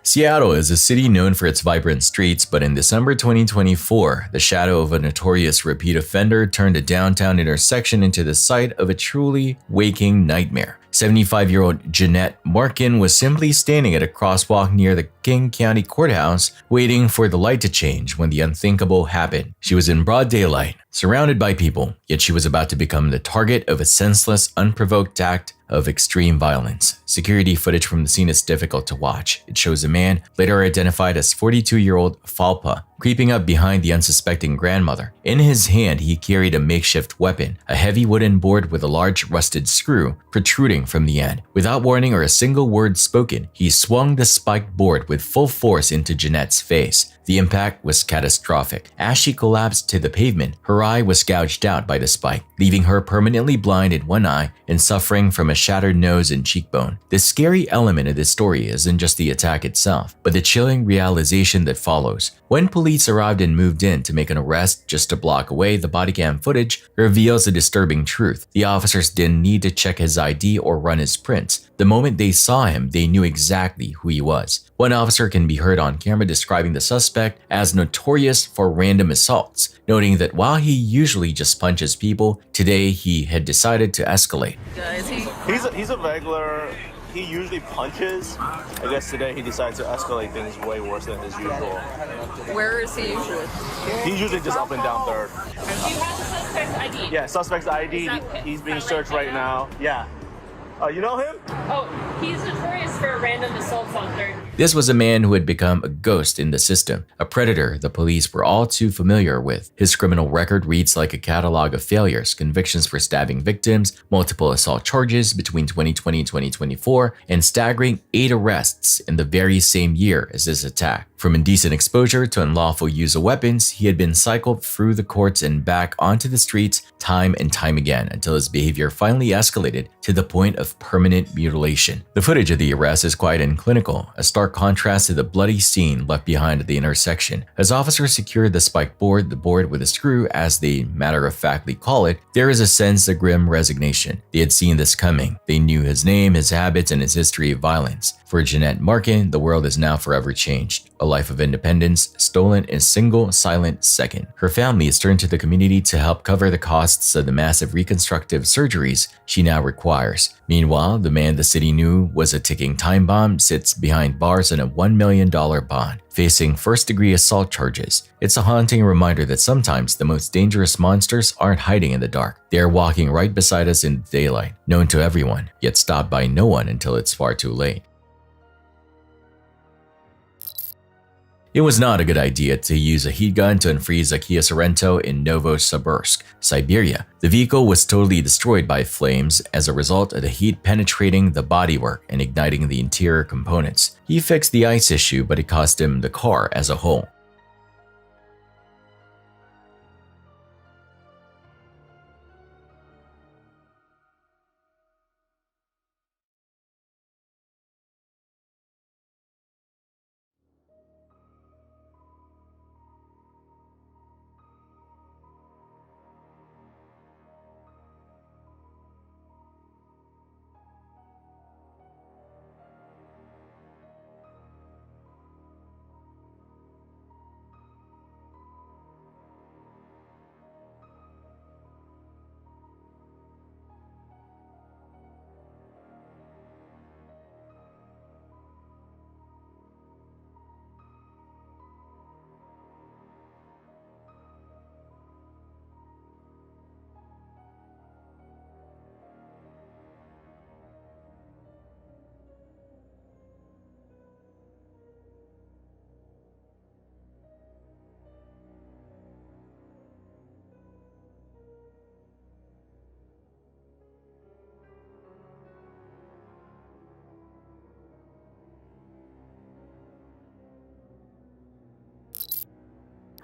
[SPEAKER 1] Seattle is a city known for its vibrant streets, but in December 2024, the shadow of a notorious repeat offender turned a downtown intersection into the site of a truly waking nightmare. 75-year-old Jeanette Markin was simply standing at a crosswalk near the King County Courthouse, waiting for the light to change when the unthinkable happened. She was in broad daylight, surrounded by people, yet she was about to become the target of a senseless, unprovoked act of extreme violence. Security footage from the scene is difficult to watch. It shows a man, later identified as 42-year-old Falpa, creeping up behind the unsuspecting grandmother. In his hand, he carried a makeshift weapon, a heavy wooden board with a large rusted screw protruding from the end. Without warning or a single word spoken, he swung the spiked board with full force into Jeanette's face. The impact was catastrophic. As she collapsed to the pavement, her eye was gouged out by the spike, leaving her permanently blind in one eye and suffering from a shattered nose and cheekbone. The scary element of this story isn't just the attack itself, but the chilling realization that follows. When police arrived and moved in to make an arrest just a block away, the body cam footage reveals a disturbing truth. The officers didn't need to check his ID or run his prints. The moment they saw him, they knew exactly who he was. One officer can be heard on camera describing the suspect as notorious for random assaults, noting that while he usually just punches people, today he had decided to escalate.
[SPEAKER 19] He's a regular. He usually punches. I guess today he decided to escalate things way worse than his usual.
[SPEAKER 4] Where is he usually?
[SPEAKER 19] He's usually just up and down third.
[SPEAKER 12] Do you have the suspect's ID?
[SPEAKER 19] Yeah, suspect's ID. He's being searched right now. Yeah. You know him?
[SPEAKER 12] Oh, he's notorious for random assaults on third.
[SPEAKER 1] This was a man who had become a ghost in the system, a predator the police were all too familiar with. His criminal record reads like a catalog of failures, convictions for stabbing victims, multiple assault charges between 2020 and 2024, and staggering 8 arrests in the very same year as this attack. From indecent exposure to unlawful use of weapons, he had been cycled through the courts and back onto the streets time and time again until his behavior finally escalated to the point of permanent mutilation. The footage of the arrest is quite unclinical, a stark contrast to the bloody scene left behind at the intersection. As officers secured the spike board, the board with a screw as they matter-of-factly call it, there is a sense of grim resignation. They had seen this coming. They knew his name, his habits, and his history of violence. For Jeanette Markin, the world is now forever changed. A life of independence stolen in a single silent second. Her family has turned to the community to help cover the costs of the massive reconstructive surgeries she now requires. Meanwhile, the man the city knew was a ticking time bomb sits behind bars on a $1 million bond, facing first-degree assault charges. It's a haunting reminder that sometimes the most dangerous monsters aren't hiding in the dark. They are walking right beside us in the daylight, known to everyone, yet stopped by no one until it's far too late. It was not a good idea to use a heat gun to unfreeze a Kia Sorento in Novosibirsk, Siberia. The vehicle was totally destroyed by flames as a result of the heat penetrating the bodywork and igniting the interior components. He fixed the ice issue, but it cost him the car as a whole.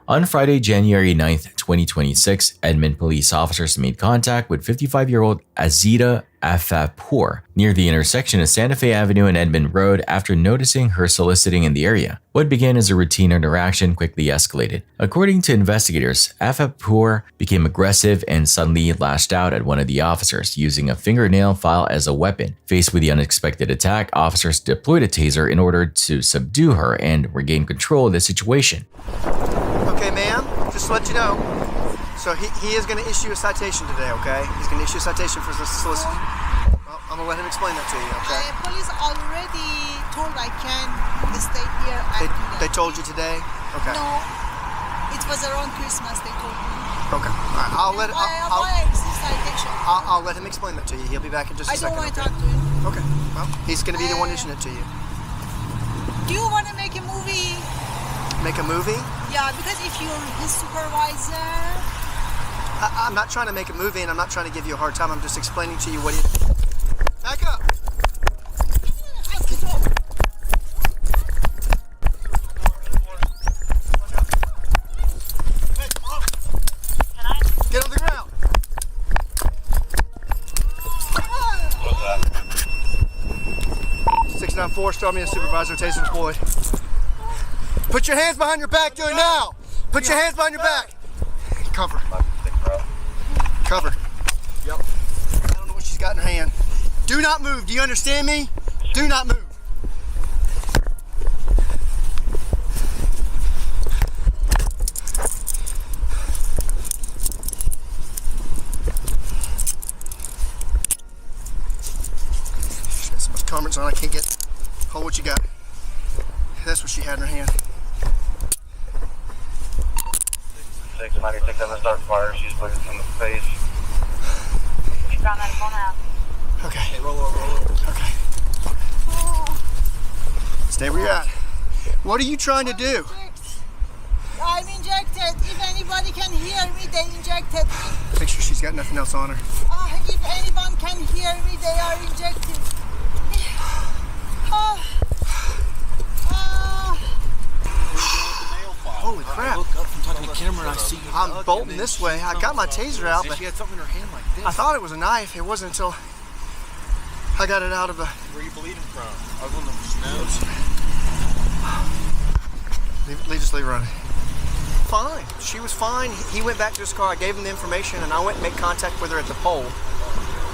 [SPEAKER 1] On Friday, January 9th, 2026, Edmond police officers made contact with 55-year-old Azita Afapour near the intersection of Santa Fe Avenue and Edmond Road after noticing her soliciting in the area. What began as a routine interaction quickly escalated. According to investigators, Afapour became aggressive and suddenly lashed out at one of the officers, using a fingernail file as a weapon. Faced with the unexpected attack, officers deployed a taser in order to subdue her and regain control of the situation.
[SPEAKER 2] Okay, ma'am, just to let you know. So he is going to issue a citation today, okay? He's going to issue a citation for solicitation. Well, I'm going to let him explain that to you, okay?
[SPEAKER 8] Police already told I can stay here.
[SPEAKER 2] They told you today? Okay.
[SPEAKER 8] No, it was around Christmas they told me.
[SPEAKER 2] Okay, all right. I'll let him explain that to you. He'll be back in just a second.
[SPEAKER 8] I don't want to talk to him.
[SPEAKER 2] Okay, well, he's going to be the one issuing it to you.
[SPEAKER 8] Do you want to make a movie?
[SPEAKER 2] Make a movie?
[SPEAKER 8] Yeah, because if you're his supervisor...
[SPEAKER 2] I'm not trying to make a movie and I'm not trying to give you a hard time. I'm just explaining to you what he... Back up! Get on the ground!
[SPEAKER 19] What's that?
[SPEAKER 2] 694, start me a supervisor, taser deployed. Put your hands behind your back, do it now! Put your hands behind your back! Cover. Cover. Yep. I don't know what she's got in her hand. Do not move, do you understand me? Do not move. There's so much comments on, I can't get. Hold what you got. That's what she had in her hand.
[SPEAKER 19] 696 on the start fire. She's bleeding from the face.
[SPEAKER 8] She's on that phone now.
[SPEAKER 2] Okay. Hey, roll over. Okay. Stay where you're at. What are you trying to do?
[SPEAKER 22] I'm injected. If anybody can hear me, they injected me.
[SPEAKER 2] Make sure she's got nothing else on her.
[SPEAKER 22] If anyone can hear me, they are injected.
[SPEAKER 2] Holy crap.
[SPEAKER 16] I look up from talking to the camera and I see you.
[SPEAKER 2] I'm bolting this way. I got my taser out, but
[SPEAKER 16] she had something in her hand like this.
[SPEAKER 2] I thought it was a knife. It wasn't until I got it out of the...
[SPEAKER 19] Where are you bleeding from? Other than the nose?
[SPEAKER 2] Just leave her running. Fine. She was fine. He went back to his car. I gave him the information, and I went and made contact with her at the pole.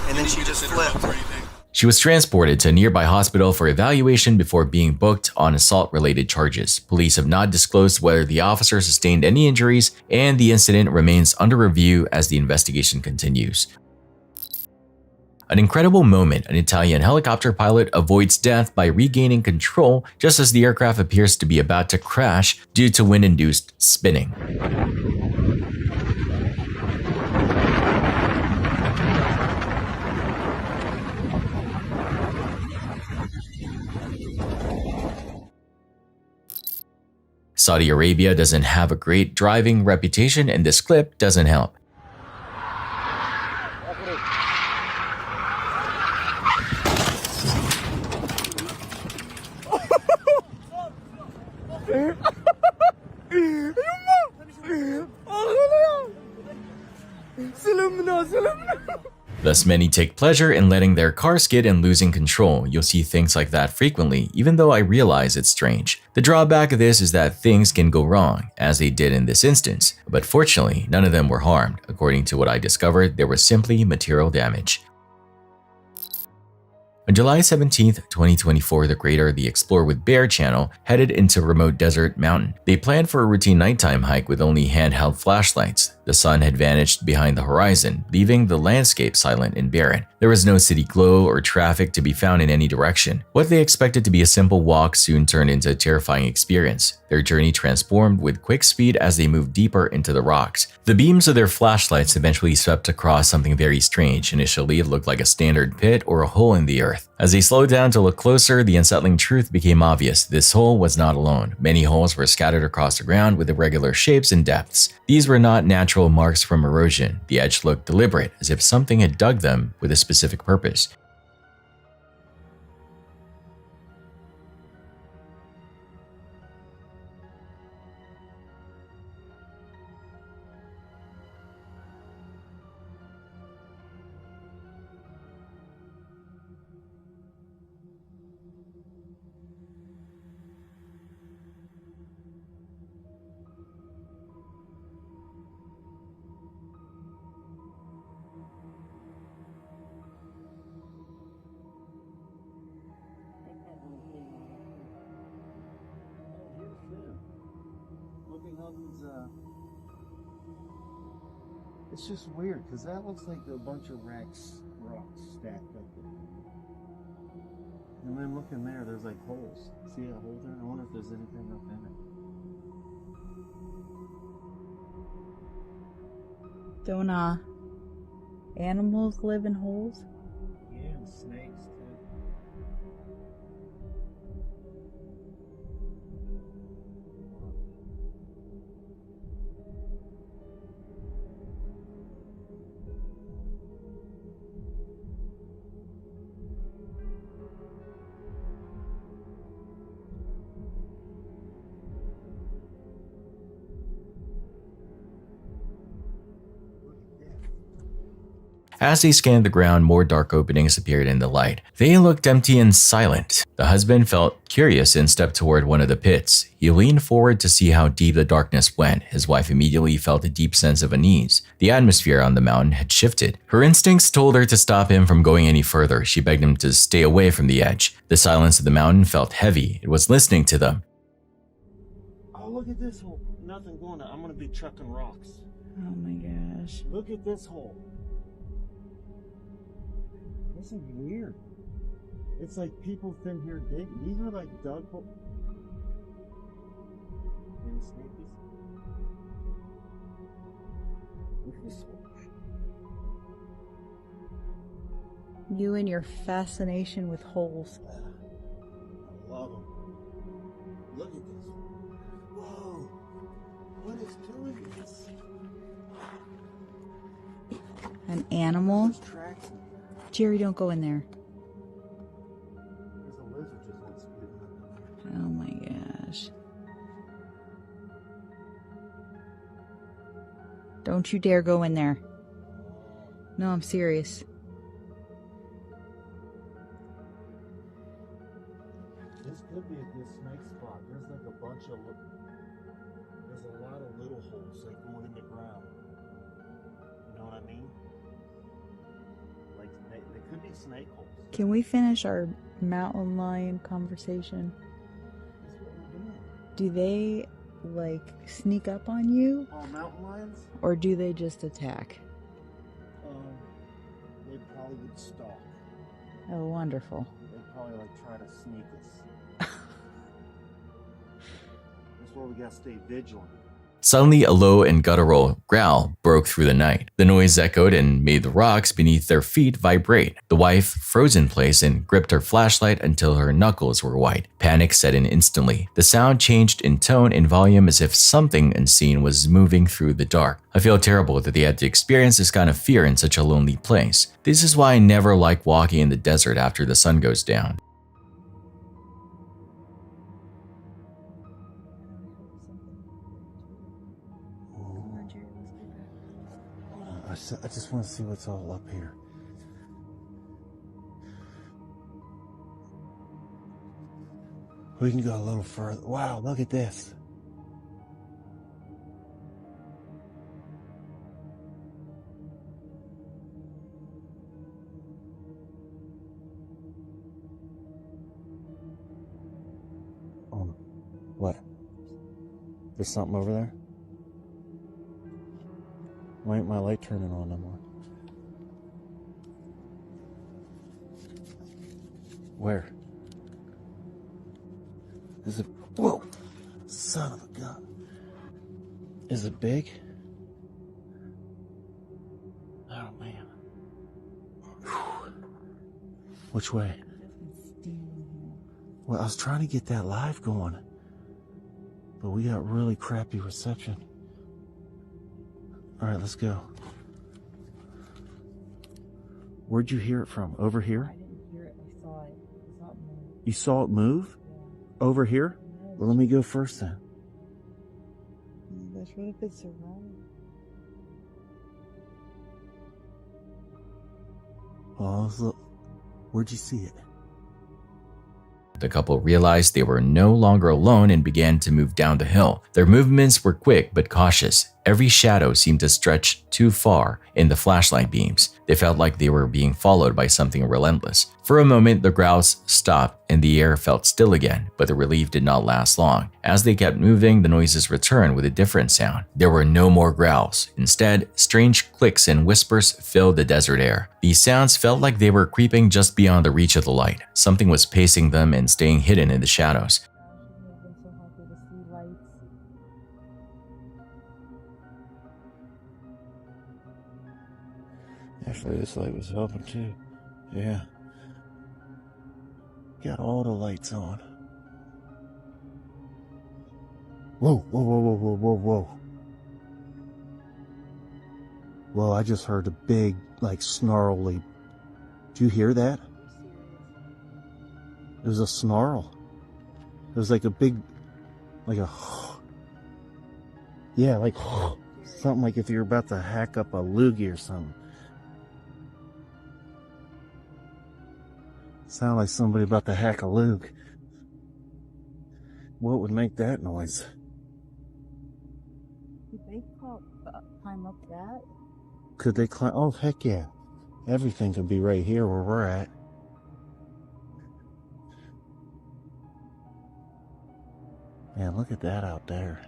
[SPEAKER 2] And then she just flipped.
[SPEAKER 1] She was transported to a nearby hospital for evaluation before being booked on assault-related charges. Police have not disclosed whether the officer sustained any injuries, and the incident remains under review as the investigation continues. An incredible moment, an Italian helicopter pilot avoids death by regaining control just as the aircraft appears to be about to crash due to wind-induced spinning. Saudi Arabia doesn't have a great driving reputation, and this clip doesn't help. Thus, many take pleasure in letting their car skid and losing control. You'll see things like that frequently, even though I realize it's strange. The drawback of this is that things can go wrong, as they did in this instance. But fortunately, none of them were harmed. According to what I discovered, there was simply material damage. On July 17, 2024, the creator of the Explore with Bear channel headed into remote desert mountain. They planned for a routine nighttime hike with only handheld flashlights. The sun had vanished behind the horizon, leaving the landscape silent and barren. There was no city glow or traffic to be found in any direction. What they expected to be a simple walk soon turned into a terrifying experience. Their journey transformed with quick speed as they moved deeper into the rocks. The beams of their flashlights eventually swept across something very strange. Initially, it looked like a standard pit or a hole in the earth. As they slowed down to look closer, the unsettling truth became obvious. This hole was not alone. Many holes were scattered across the ground with irregular shapes and depths. These were not natural marks from erosion. The edge looked deliberate, as if something had dug them with a specific purpose.
[SPEAKER 18] It's just weird because that looks like a bunch of rocks stacked up there. And then looking there, there's like holes. See a hole there? I wonder if there's anything up in it.
[SPEAKER 3] Don't animals live in holes?
[SPEAKER 18] Yeah, and snakes too.
[SPEAKER 1] As they scanned the ground, more dark openings appeared in the light. They looked empty and silent. The husband felt curious and stepped toward one of the pits. He leaned forward to see how deep the darkness went. His wife immediately felt a deep sense of unease. The atmosphere on the mountain had shifted. Her instincts told her to stop him from going any further. She begged him to stay away from the edge. The silence of the mountain felt heavy. It was listening to them.
[SPEAKER 18] Oh, look at this hole. Nothing going on. I'm going to be chucking rocks.
[SPEAKER 3] Oh my gosh.
[SPEAKER 18] Look at this hole. This is weird. It's like people's been here digging. These are like dug holes. Any snakies? Look at this hole.
[SPEAKER 5] You and your fascination with holes.
[SPEAKER 18] I love them. Look at this. Whoa. What is doing this?
[SPEAKER 5] An animal? Jerry, don't go in there.
[SPEAKER 18] There's a lizard just like spitting up in there.
[SPEAKER 5] Oh my gosh. Don't you dare go in there. No, I'm serious.
[SPEAKER 18] This could be a good snake spot. There's like a bunch of, there's a lot of little holes like going in the ground. You know what I mean? Like they could be snake holes.
[SPEAKER 5] Can we finish our mountain lion conversation?
[SPEAKER 18] That's what we're doing.
[SPEAKER 5] Do they like sneak up on you?
[SPEAKER 18] Oh, mountain lions?
[SPEAKER 5] Or do they just attack?
[SPEAKER 18] They probably would stalk.
[SPEAKER 5] Oh, wonderful.
[SPEAKER 18] They'd probably like try to sneak us. That's why we gotta stay vigilant.
[SPEAKER 1] Suddenly, a low and guttural growl broke through the night. The noise echoed and made the rocks beneath their feet vibrate. The wife froze in place and gripped her flashlight until her knuckles were white. Panic set in instantly. The sound changed in tone and volume as if something unseen was moving through the dark. I feel terrible that they had to experience this kind of fear in such a lonely place. This is why I never like walking in the desert after the sun goes down.
[SPEAKER 18] I just want to see what's all up here. We can go a little further. Wow, look at this. Oh, what? There's something over there? Why ain't my light turning on no more? Where? Is it? Whoa! Son of a gun. Is it big? Oh man. Which way? Well, I was trying to get that live going, but we got really crappy reception. All right, let's go. Where'd you hear it from? Over here?
[SPEAKER 5] I didn't hear it. I saw it. I saw it move.
[SPEAKER 18] You saw it move? Yeah. Over here? Yeah. Well, let me go first then.
[SPEAKER 5] Gosh, what if it's around?
[SPEAKER 18] Oh, look. Where'd you see it?
[SPEAKER 1] The couple realized they were no longer alone and began to move down the hill. Their movements were quick but cautious. Every shadow seemed to stretch too far in the flashlight beams. They felt like they were being followed by something relentless. For a moment, the growls stopped and the air felt still again, but the relief did not last long. As they kept moving, the noises returned with a different sound. There were no more growls. Instead, strange clicks and whispers filled the desert air. These sounds felt like they were creeping just beyond the reach of the light. Something was pacing them and staying hidden in the shadows.
[SPEAKER 18] Actually, this light was helping too. Yeah. Got all the lights on. Whoa, whoa, whoa, whoa, whoa, whoa, whoa. Whoa, I just heard a big, like, snarly. Did you hear that? It was a snarl. It was like a big, like a, yeah, like, something like if you're about to hack up a loogie or something. Sound like somebody about to hack a lug. What would make that noise?
[SPEAKER 5] Did they climb up that?
[SPEAKER 18] Could they climb? Oh, heck yeah. Everything could be right here where we're at. Man, look at that out there.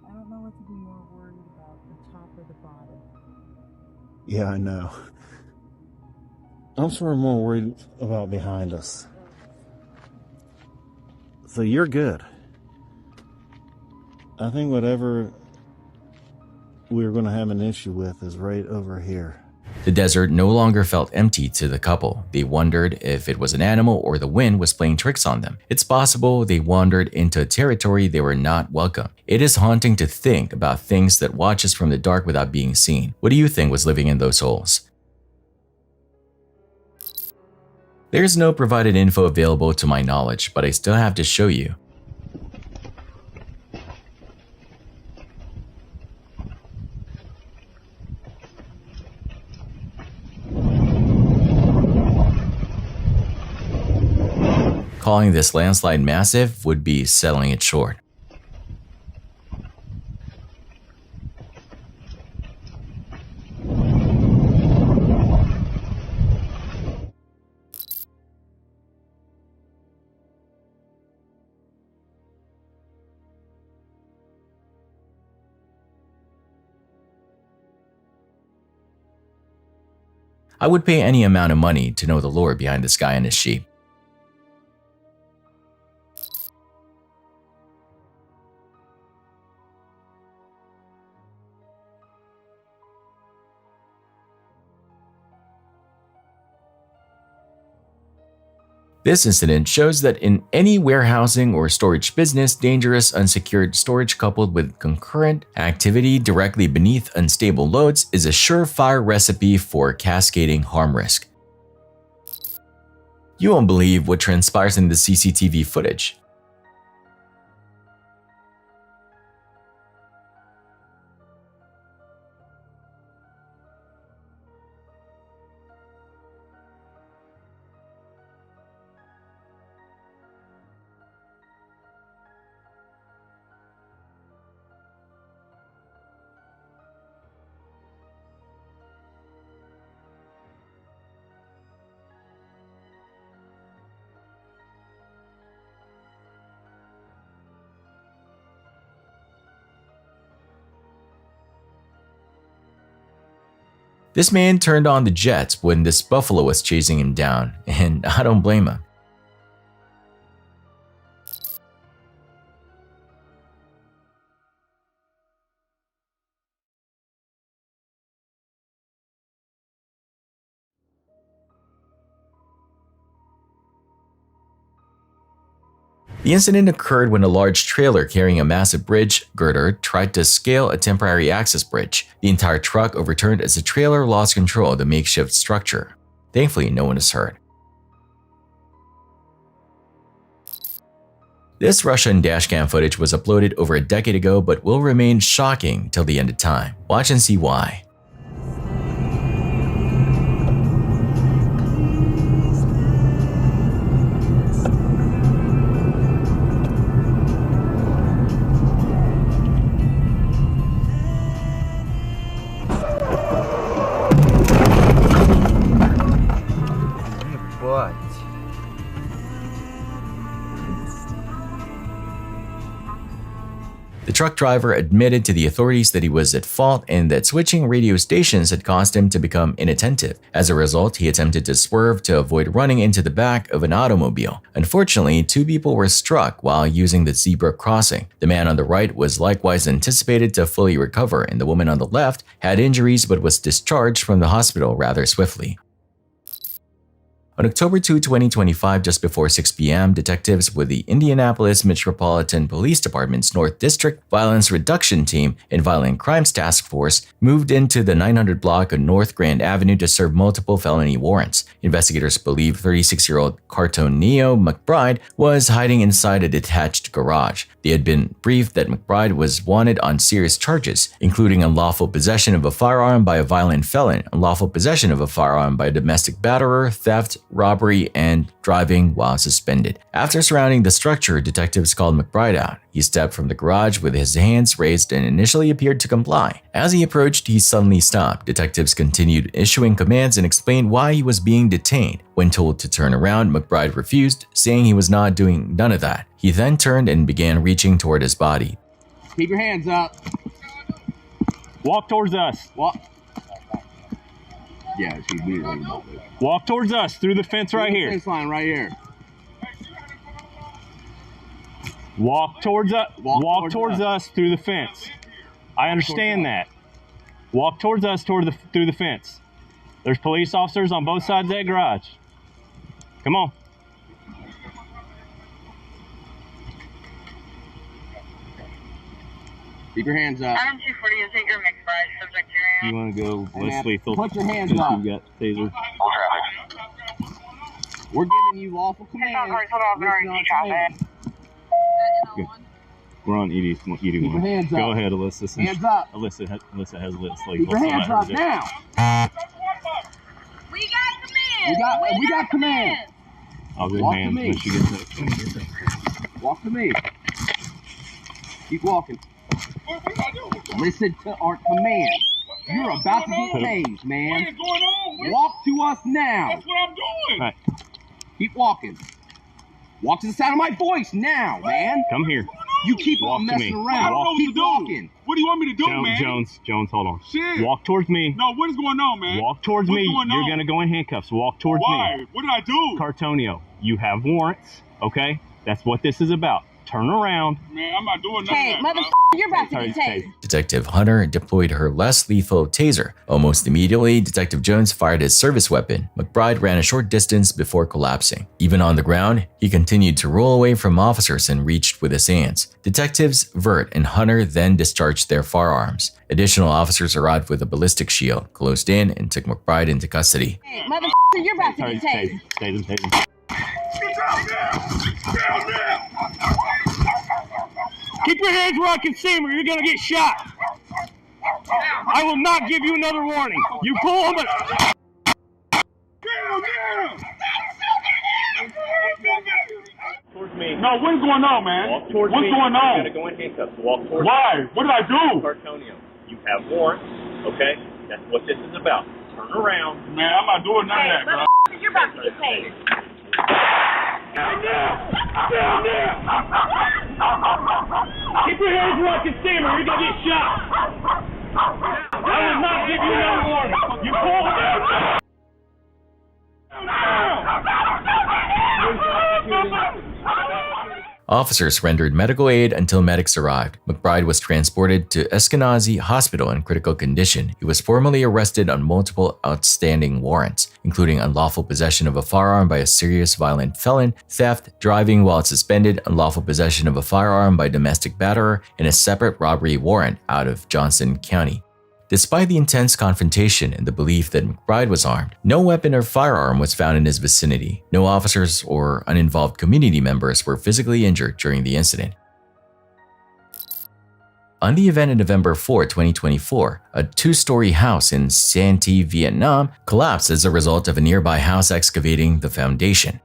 [SPEAKER 5] I don't know what to be more worried about, the top or the bottom.
[SPEAKER 18] Yeah, I know. I'm sort of more worried about behind us. So you're good. I think whatever we're going to have an issue with is right over here.
[SPEAKER 1] The desert no longer felt empty to the couple. They wondered if it was an animal or the wind was playing tricks on them. It's possible they wandered into a territory they were not welcome. It is haunting to think about things that watch us from the dark without being seen. What do you think was living in those holes? There's no provided info available to my knowledge, but I still have to show you. Calling this landslide massive would be selling it short. I would pay any amount of money to know the lore behind this guy and his sheep. This incident shows that in any warehousing or storage business, dangerous unsecured storage coupled with concurrent activity directly beneath unstable loads is a surefire recipe for cascading harm risk. You won't believe what transpires in the CCTV footage. This man turned on the jets when this buffalo was chasing him down, and I don't blame him. The incident occurred when a large trailer carrying a massive bridge girder tried to scale a temporary access bridge. The entire truck overturned as the trailer lost control of the makeshift structure. Thankfully, no one is hurt. This Russian dashcam footage was uploaded over a decade ago but will remain shocking till the end of time. Watch and see why. The truck driver admitted to the authorities that he was at fault and that switching radio stations had caused him to become inattentive. As a result, he attempted to swerve to avoid running into the back of an automobile. Unfortunately, 2 people were struck while using the zebra crossing. The man on the right was likewise anticipated to fully recover, and the woman on the left had injuries but was discharged from the hospital rather swiftly. On October 2, 2025, just before 6 p.m., detectives with the Indianapolis Metropolitan Police Department's North District Violence Reduction Team and Violent Crimes Task Force moved into the 900 block of North Grand Avenue to serve multiple felony warrants. Investigators believe 36-year-old Cartonio McBride was hiding inside a detached garage. They had been briefed that McBride was wanted on serious charges, including unlawful possession of a firearm by a violent felon, unlawful possession of a firearm by a domestic batterer, theft, robbery, and driving while suspended. After surrounding the structure, detectives called McBride out. He stepped from the garage with his hands raised and initially appeared to comply. As he approached, he suddenly stopped. Detectives continued issuing commands and explained why he was being detained. When told to turn around, McBride refused, saying he was not doing none of that. He then turned and began reaching toward his body.
[SPEAKER 13] Keep your hands up. Walk towards us. Walk. Yeah, she's weird. Walk towards us through the fence right here. Fence line right here. Walk towards us. Walk towards us through the fence. I understand that. Walk towards us through the fence. There's police officers on both sides of that garage. Come on.
[SPEAKER 10] Keep your hands up.
[SPEAKER 20] Adam 240 is at your mixed fries, subject to
[SPEAKER 13] You want to go less lethal?
[SPEAKER 10] Put your hands
[SPEAKER 13] since
[SPEAKER 10] up.
[SPEAKER 13] You got taser.
[SPEAKER 10] We're giving you lawful command.
[SPEAKER 13] Good. We're on ED1.
[SPEAKER 10] Keep your hands
[SPEAKER 13] Go
[SPEAKER 10] up.
[SPEAKER 13] ahead, Alyssa.
[SPEAKER 10] Hands up.
[SPEAKER 13] Alyssa has less lethal.
[SPEAKER 10] Keep your hands up now.
[SPEAKER 20] We got command.
[SPEAKER 10] We got command.
[SPEAKER 13] I'll go
[SPEAKER 10] Walk
[SPEAKER 13] hands
[SPEAKER 10] to me.
[SPEAKER 13] when she gets it.
[SPEAKER 10] Walk to me. Keep walking. Listen to our command. You're about to get tased, man.
[SPEAKER 14] What is going on?
[SPEAKER 10] Walk to us now.
[SPEAKER 14] That's what I'm doing.
[SPEAKER 13] Right.
[SPEAKER 10] Keep walking. Walk to the sound of my voice now, man.
[SPEAKER 13] Come here.
[SPEAKER 10] You keep
[SPEAKER 13] Walk
[SPEAKER 10] on
[SPEAKER 13] to
[SPEAKER 10] messing
[SPEAKER 13] me.
[SPEAKER 10] around.
[SPEAKER 14] I don't know what
[SPEAKER 10] Keep
[SPEAKER 14] to do.
[SPEAKER 10] walking.
[SPEAKER 14] What do you want me to do, man?
[SPEAKER 13] Jones, hold on.
[SPEAKER 14] Shit.
[SPEAKER 13] Walk towards me.
[SPEAKER 14] No, what is going on, man?
[SPEAKER 13] Walk towards
[SPEAKER 14] What's
[SPEAKER 13] me.
[SPEAKER 14] going
[SPEAKER 13] You're
[SPEAKER 14] on?
[SPEAKER 13] going to go in handcuffs. Walk towards
[SPEAKER 14] Why?
[SPEAKER 13] me.
[SPEAKER 14] What did I do?
[SPEAKER 13] Cartonio, you have warrants, okay? That's what this is about. Turn around.
[SPEAKER 14] Man, I'm not doing nothing.
[SPEAKER 22] Hey, mother, you're about to get tased.
[SPEAKER 1] Detective Hunter deployed her less lethal taser. Almost immediately, Detective Jones fired his service weapon. McBride ran a short distance before collapsing. Even on the ground, he continued to roll away from officers and reached with his hands. Detectives Vert and Hunter then discharged their firearms. Additional officers arrived with a ballistic shield, closed in, and took McBride into custody.
[SPEAKER 22] Hey, mother, you're about to get tased.
[SPEAKER 13] Tase him.
[SPEAKER 14] Get down there! Down there!
[SPEAKER 13] Keep your hands where I can see them or you're going to get shot. I will not give you another warning. You pull them. Towards me.
[SPEAKER 14] No, what's going on, man?
[SPEAKER 13] Walk towards
[SPEAKER 14] what's
[SPEAKER 13] me.
[SPEAKER 14] going on?
[SPEAKER 13] You're going to go in handcuffs. Walk towards
[SPEAKER 14] Why?
[SPEAKER 13] me.
[SPEAKER 14] What did I do?
[SPEAKER 13] Cartonio, you have warrants, okay? That's what this is about. Turn around.
[SPEAKER 14] Man, I'm not doing none
[SPEAKER 20] Hey,
[SPEAKER 14] of that, bro.
[SPEAKER 20] mother, you're about to get tased.
[SPEAKER 14] Down there! Down there!
[SPEAKER 13] Keep your hands where I can see them or you're going to get shot. I will not give you another warning. You pull them down.
[SPEAKER 1] Officers rendered medical aid until medics arrived. McBride was transported to Eskenazi Hospital in critical condition. He was formally arrested on multiple outstanding warrants, including unlawful possession of a firearm by a serious violent felon, theft, driving while suspended, unlawful possession of a firearm by domestic batterer, and a separate robbery warrant out of Johnson County. Despite the intense confrontation and the belief that McBride was armed, no weapon or firearm was found in his vicinity. No officers or uninvolved community members were physically injured during the incident. On the event of November 4, 2024, a two-story house in Santee, Vietnam collapsed as a result of a nearby house excavating the foundation.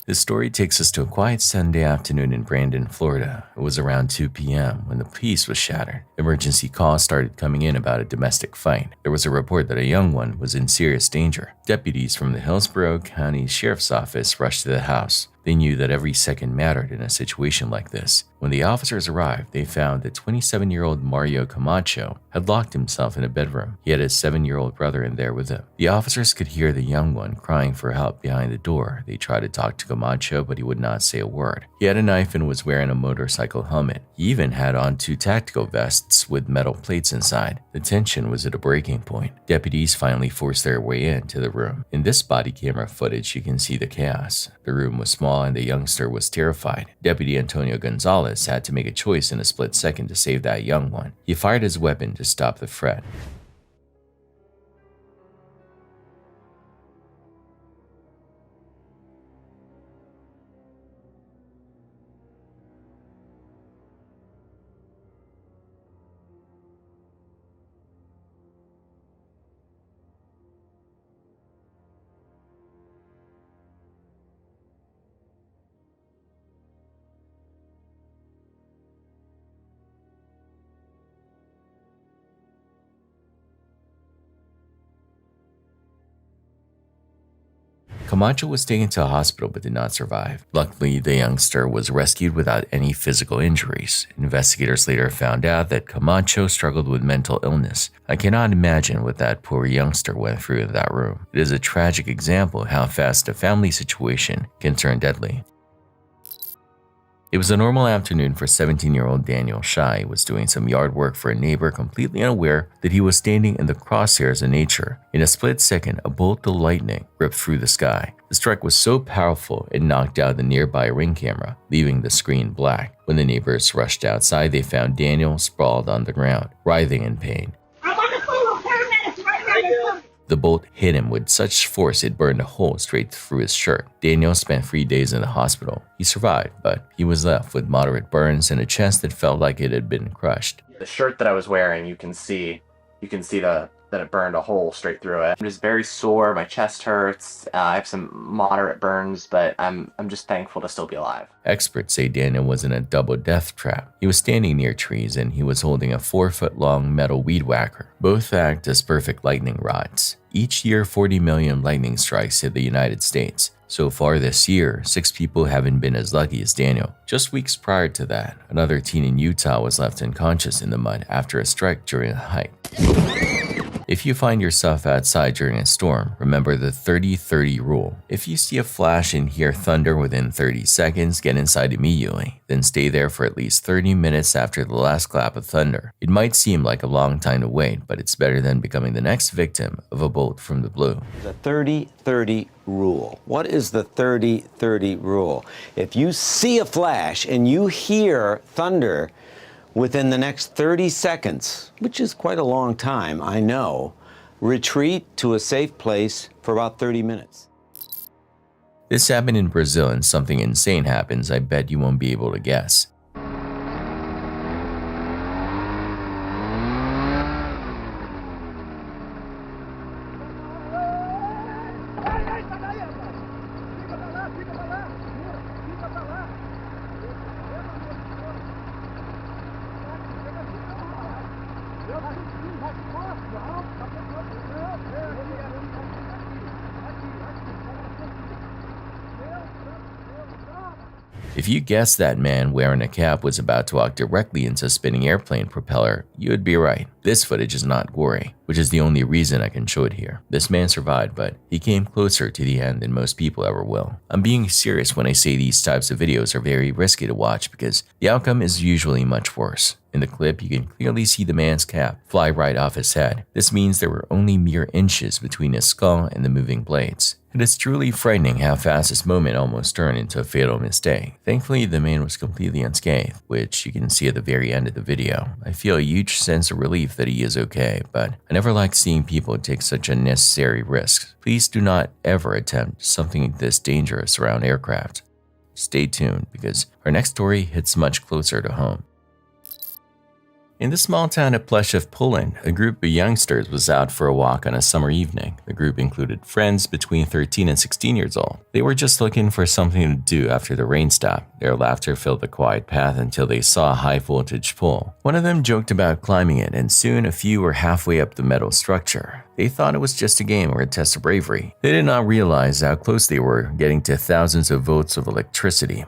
[SPEAKER 1] This story takes us to a quiet Sunday afternoon in Brandon, Florida. It was around 2 p.m. when the peace was shattered. Emergency calls started coming in about a domestic fight. There was a report that a young one was in serious danger. Deputies from the Hillsborough County Sheriff's Office rushed to the house. They knew that every second mattered in a situation like this. When the officers arrived, they found that 27-year-old Mario Camacho had locked himself in a bedroom. He had his 7-year-old brother in there with him. The officers could hear the young one crying for help behind the door. They tried to talk to Camacho, but he would not say a word. He had a knife and was wearing a motorcycle helmet. He even had on 2 tactical vests with metal plates inside. The tension was at a breaking point. Deputies finally forced their way into the room. In this body camera footage, you can see the chaos. The room was small and the youngster was terrified. Deputy Antonio Gonzalez had to make a choice in a split second to save that young one. He fired his weapon to stop the threat. Camacho was taken to a hospital but did not survive. Luckily, the youngster was rescued without any physical injuries. Investigators later found out that Camacho struggled with mental illness. I cannot imagine what that poor youngster went through in that room. It is a tragic example of how fast a family situation can turn deadly. It was a normal afternoon for 17-year-old Daniel Shai. He was doing some yard work for a neighbor, completely unaware that he was standing in the crosshairs of nature. In a split second, a bolt of lightning ripped through the sky. The strike was so powerful, it knocked out the nearby ring camera, leaving the screen black. When the neighbors rushed outside, they found Daniel sprawled on the ground, writhing in pain. The bolt hit him with such force it burned a hole straight through his shirt. Daniel spent 3 days in the hospital. He survived, but he was left with moderate burns and a chest that felt like it had been crushed.
[SPEAKER 11] The shirt that I was wearing, you can see that it burned a hole straight through it. I'm just very sore, my chest hurts, I have some moderate burns, but I'm just thankful to still be alive.
[SPEAKER 1] Experts say Daniel was in a double death trap. He was standing near trees and he was holding a 4-foot-long metal weed whacker. Both act as perfect lightning rods. Each year, 40 million lightning strikes hit the United States. So far this year, 6 people haven't been as lucky as Daniel. Just weeks prior to that, another teen in Utah was left unconscious in the mud after a strike during a hike. If you find yourself outside during a storm, remember the 30-30 rule. If you see a flash and hear thunder within 30 seconds, get inside immediately. Then stay there for at least 30 minutes after the last clap of thunder. It might seem like a long time to wait, but it's better than becoming the next victim of a bolt from the blue.
[SPEAKER 21] The 30-30 rule. What is the 30-30 rule? If you see a flash and you hear thunder within the next 30 seconds, which is quite a long time, I know, retreat to a safe place for about 30 minutes.
[SPEAKER 1] This happened in Brazil, and something insane happens I bet you won't be able to guess. If you guessed that man wearing a cap was about to walk directly into a spinning airplane propeller, you would be right. This footage is not gory, which is the only reason I can show it here. This man survived, but he came closer to the end than most people ever will. I'm being serious when I say these types of videos are very risky to watch because the outcome is usually much worse. In the clip, you can clearly see the man's cap fly right off his head. This means there were only mere inches between his skull and the moving blades. It is truly frightening how fast this moment almost turned into a fatal mistake. Thankfully, the man was completely unscathed, which you can see at the very end of the video. I feel a huge sense of relief that he is okay, but I never like seeing people take such unnecessary risks. Please do not ever attempt something this dangerous around aircraft. Stay tuned because our next story hits much closer to home. In the small town of Pleszew, Poland, a group of youngsters was out for a walk on a summer evening. The group included friends between 13 and 16 years old. They were just looking for something to do after the rain stopped. Their laughter filled the quiet path until they saw a high-voltage pole. One of them joked about climbing it, and soon a few were halfway up the metal structure. They thought it was just a game or a test of bravery. They did not realize how close they were getting to thousands of volts of electricity.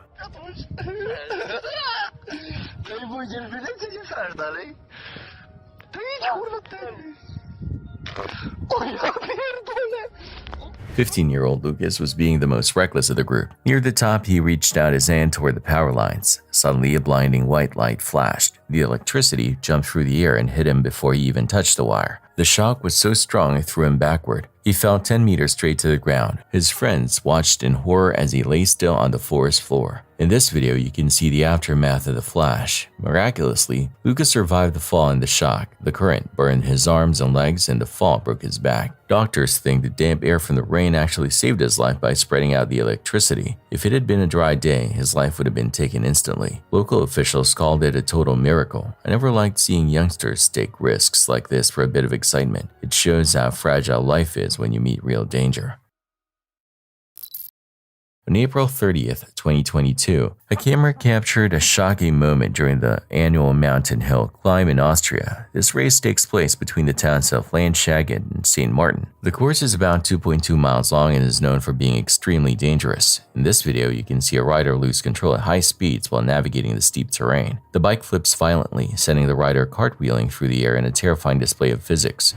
[SPEAKER 13] dalej. To idź, kurwa, ty.
[SPEAKER 1] 15-year-old Lucas was being the most reckless of the group. Near the top, he reached out his hand toward the power lines. Suddenly, a blinding white light flashed. The electricity jumped through the air and hit him before he even touched the wire. The shock was so strong it threw him backward. He fell 10 meters straight to the ground. His friends watched in horror as he lay still on the forest floor. In this video, you can see the aftermath of the flash. Miraculously, Lucas survived the fall and the shock. The current burned his arms and legs, and the fall broke his back. Doctors think the damp air from the rain actually saved his life by spreading out the electricity. If it had been a dry day, his life would have been taken instantly. Local officials called it a total miracle. I never liked seeing youngsters take risks like this for a bit of excitement. It shows how fragile life is when you meet real danger. On April 30th, 2022, a camera captured a shocking moment during the annual mountain hill climb in Austria. This race takes place between the towns of Landshaggen and St. Martin. The course is about 2.2 miles long and is known for being extremely dangerous. In this video, you can see a rider lose control at high speeds while navigating the steep terrain. The bike flips violently, sending the rider cartwheeling through the air in a terrifying display of physics.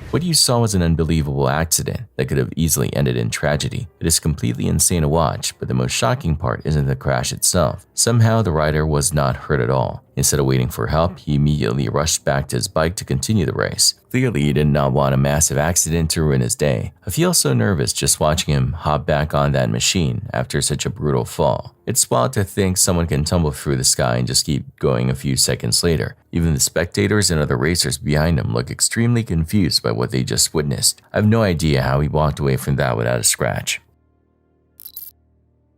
[SPEAKER 1] What you saw was an unbelievable accident that could have easily ended in tragedy. It is completely insane to watch, but the most shocking part isn't the crash itself. Somehow the rider was not hurt at all. Instead of waiting for help, he immediately rushed back to his bike to continue the race. Clearly, he did not want a massive accident to ruin his day. I feel so nervous just watching him hop back on that machine after such a brutal fall. It's wild to think someone can tumble through the sky and just keep going a few seconds later. Even the spectators and other racers behind him look extremely confused by what they just witnessed. I have no idea how he walked away from that without a scratch.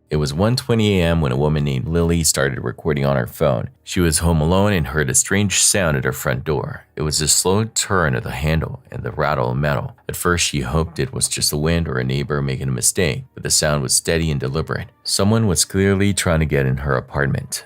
[SPEAKER 1] It was 1:20 a.m. when a woman named Lily started recording on her phone. She was home alone and heard a strange sound at her front door. It was a slow turn of the handle and the rattle of metal. At first, she hoped it was just the wind or a neighbor making a mistake, but the sound was steady and deliberate. Someone was clearly trying to get in her apartment.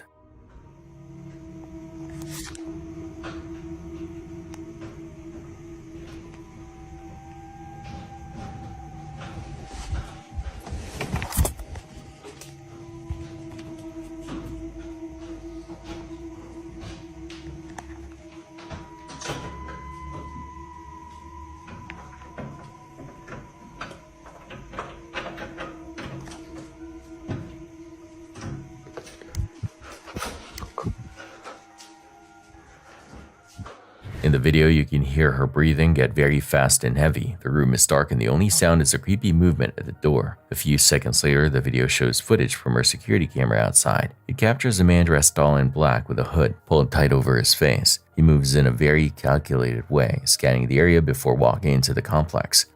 [SPEAKER 1] In the video, you can hear her breathing get very fast and heavy. The room is dark and the only sound is a creepy movement at the door. A few seconds later, the video shows footage from her security camera outside. It captures a man dressed all in black with a hood pulled tight over his face. He moves in a very calculated way, scanning the area before walking into the complex.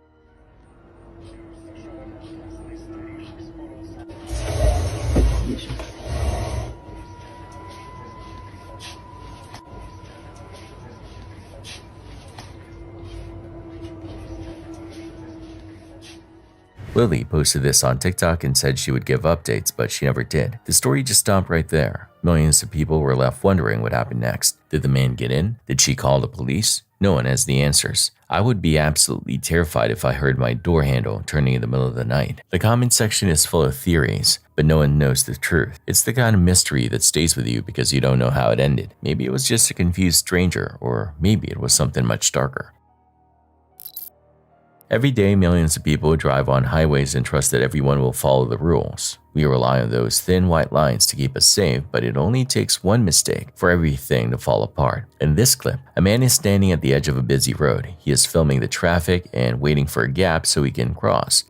[SPEAKER 1] Lily posted this on TikTok and said she would give updates, but she never did. The story just stopped right there. Millions of people were left wondering what happened next. Did the man get in? Did she call the police? No one has the answers. I would be absolutely terrified if I heard my door handle turning in the middle of the night. The comment section is full of theories, but no one knows the truth. It's the kind of mystery that stays with you because you don't know how it ended. Maybe it was just a confused stranger, or maybe it was something much darker. Every day, millions of people drive on highways and trust that everyone will follow the rules. We rely on those thin white lines to keep us safe, but it only takes one mistake for everything to fall apart. In this clip, a man is standing at the edge of a busy road. He is filming the traffic and waiting for a gap so he can cross.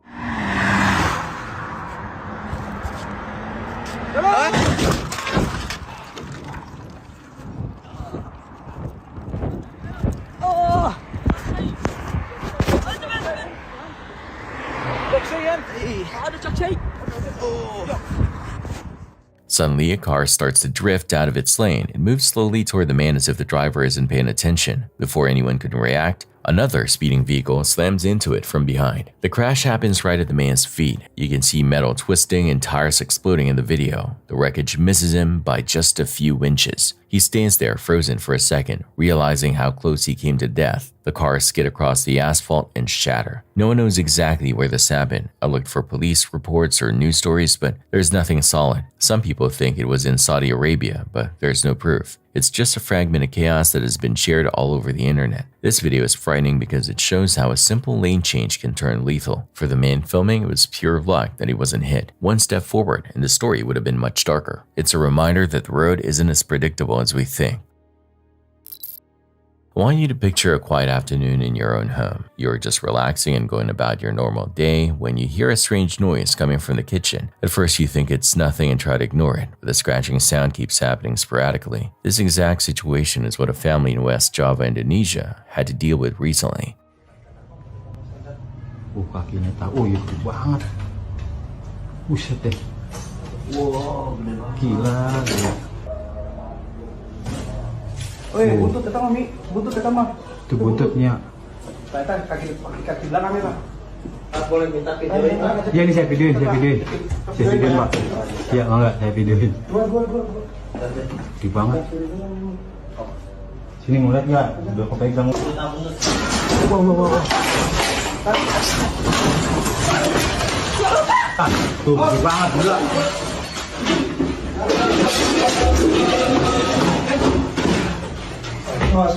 [SPEAKER 1] Suddenly, a car starts to drift out of its lane and moves slowly toward the man as if the driver isn't paying attention. Before anyone can react, another speeding vehicle slams into it from behind. The crash happens right at the man's feet. You can see metal twisting and tires exploding in the video. The wreckage misses him by just a few inches. He stands there frozen for a second, realizing how close he came to death. The car skid across the asphalt and shatter. No one knows exactly where this happened. I looked for police reports or news stories, but there's nothing solid. Some people think it was in Saudi Arabia, but there's no proof. It's just a fragment of chaos that has been shared all over the internet. This video is frightening because it shows how a simple lane change can turn lethal. For the man filming, it was pure luck that he wasn't hit. One step forward and the story would have been much darker. It's a reminder that the road isn't as predictable as we think. I want you to picture a quiet afternoon in your own home. You're just relaxing and going about your normal day when you hear a strange noise coming from the kitchen. At first you think it's nothing and try to ignore it, but the scratching sound keeps happening sporadically. This exact situation is what a family in West Java, Indonesia had to deal with recently.
[SPEAKER 9] Kakinya tahu, ya gede banget. Buset deh. Wow, gila. Buntut kita mah, Mi. Buntut kita mah. Itu buntutnya. Kaki belakangnya, Pak. Boleh minta videoin, Pak? Iya, ini saya videoin. Saya videoin, Pak. Iya, enggak, saya videoin. Gede banget. Sini mau lihat nggak? Udah kepegang. Wow. Tuh, gede banget gila. Mas,